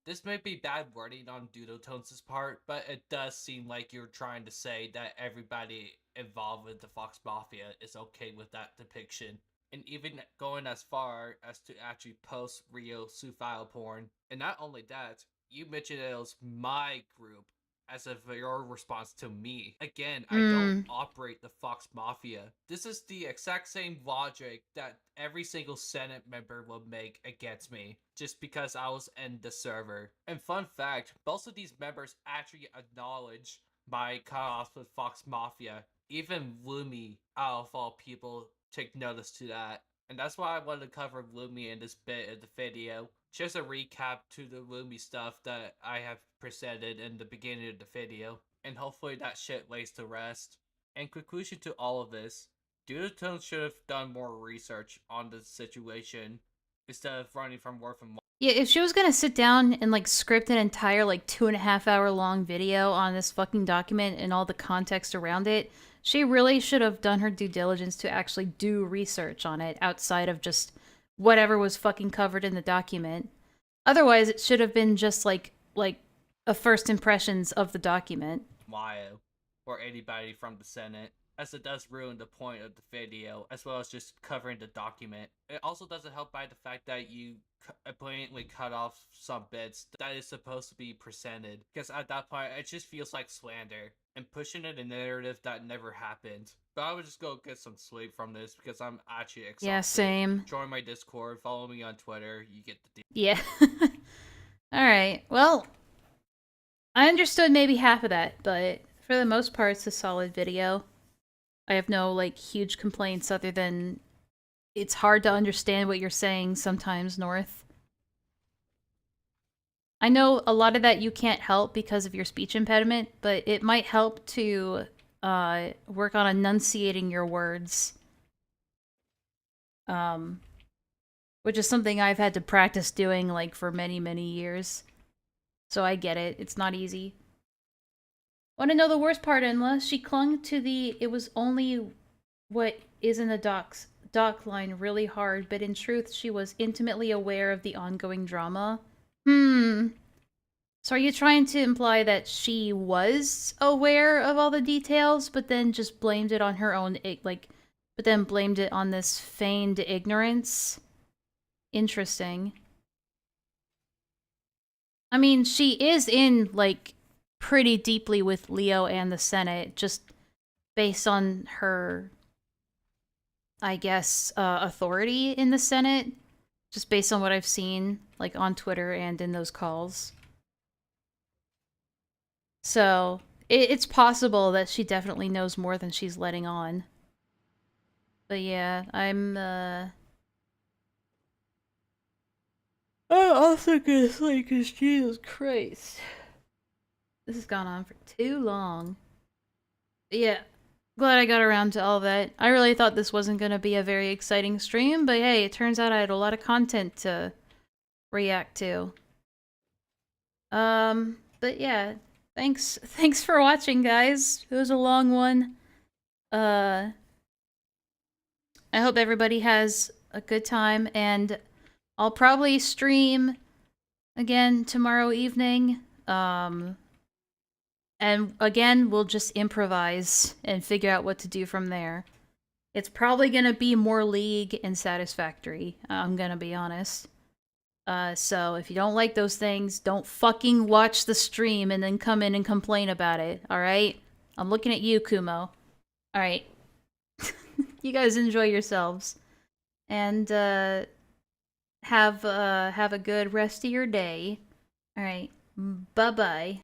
This may be bad wording on Dudotones' part, but it does seem like you're trying to say that everybody involved with the Fox Mafia is okay with that depiction. And even going as far as to actually post real Sufile porn. And not only that, you mentioned it was my group as of your response to me. Again, I don't operate the Fox Mafia. This is the exact same logic that every single Senate member will make against me, just because I was in the server. And fun fact, most of these members actually acknowledge my cutoffs with Fox Mafia. Even Lumi, out of all people, take notice to that. And that's why I wanted to cover Lumi in this bit of the video. Just a recap to the Lumi stuff that I have presented in the beginning of the video. And hopefully that shit lays to rest. In conclusion to all of this, Duotone should have done more research on the situation instead of running from word from Yeah, if she was gonna sit down and like script an entire like 2.5 hour long video on this fucking document and all the context around it, she really should have done her due diligence to actually do research on it outside of just whatever was fucking covered in the document. Otherwise, it should have been just like a first impressions of the document. Mayo or anybody from the Senate, as it does ruin the point of the video, as well as just covering the document. It also doesn't help by the fact that you blatantly cut off some bits that is supposed to be presented, because at that point, it just feels like slander and pushing in a narrative that never happened. But I would just go get some sleep from this because I'm actually exhausted. Yeah, same. Join my Discord, follow me on Twitter, you get the deal. Yeah. Alright, well, I understood maybe half of that, but for the most part, it's a solid video. I have no, like, huge complaints other than it's hard to understand what you're saying sometimes, North. I know a lot of that you can't help because of your speech impediment, but it might help to work on enunciating your words. Which is something I've had to practice doing, like, for many, many years. So I get it. It's not easy. Want to know the worst part, Enlaa? She clung to the "it was only what is in the doc line really hard, but in truth, she was intimately aware of the ongoing drama." So are you trying to imply that she was aware of all the details, but then just blamed it on her own, but then blamed it on this feigned ignorance? Interesting. I mean, she is in, like, pretty deeply with Leo and the Senate, just based on her, I guess, authority in the Senate, just based on what I've seen, like, on Twitter and in those calls. So, it's possible that she definitely knows more than she's letting on. But yeah, I'm also gonna sleep because Jesus Christ. This has gone on for too long. But yeah, glad I got around to all that. I really thought this wasn't gonna be a very exciting stream, but hey, it turns out I had a lot of content to react to. But yeah, thanks for watching, guys. It was a long one. I hope everybody has a good time, and I'll probably stream again tomorrow evening. And again, we'll just improvise and figure out what to do from there. It's probably gonna be more League and Satisfactory, I'm gonna be honest. So if you don't like those things, don't fucking watch the stream and then come in and complain about it, alright? I'm looking at you, Kumo. Alright. You guys enjoy yourselves. And, have a good rest of your day. Alright. Bye-bye.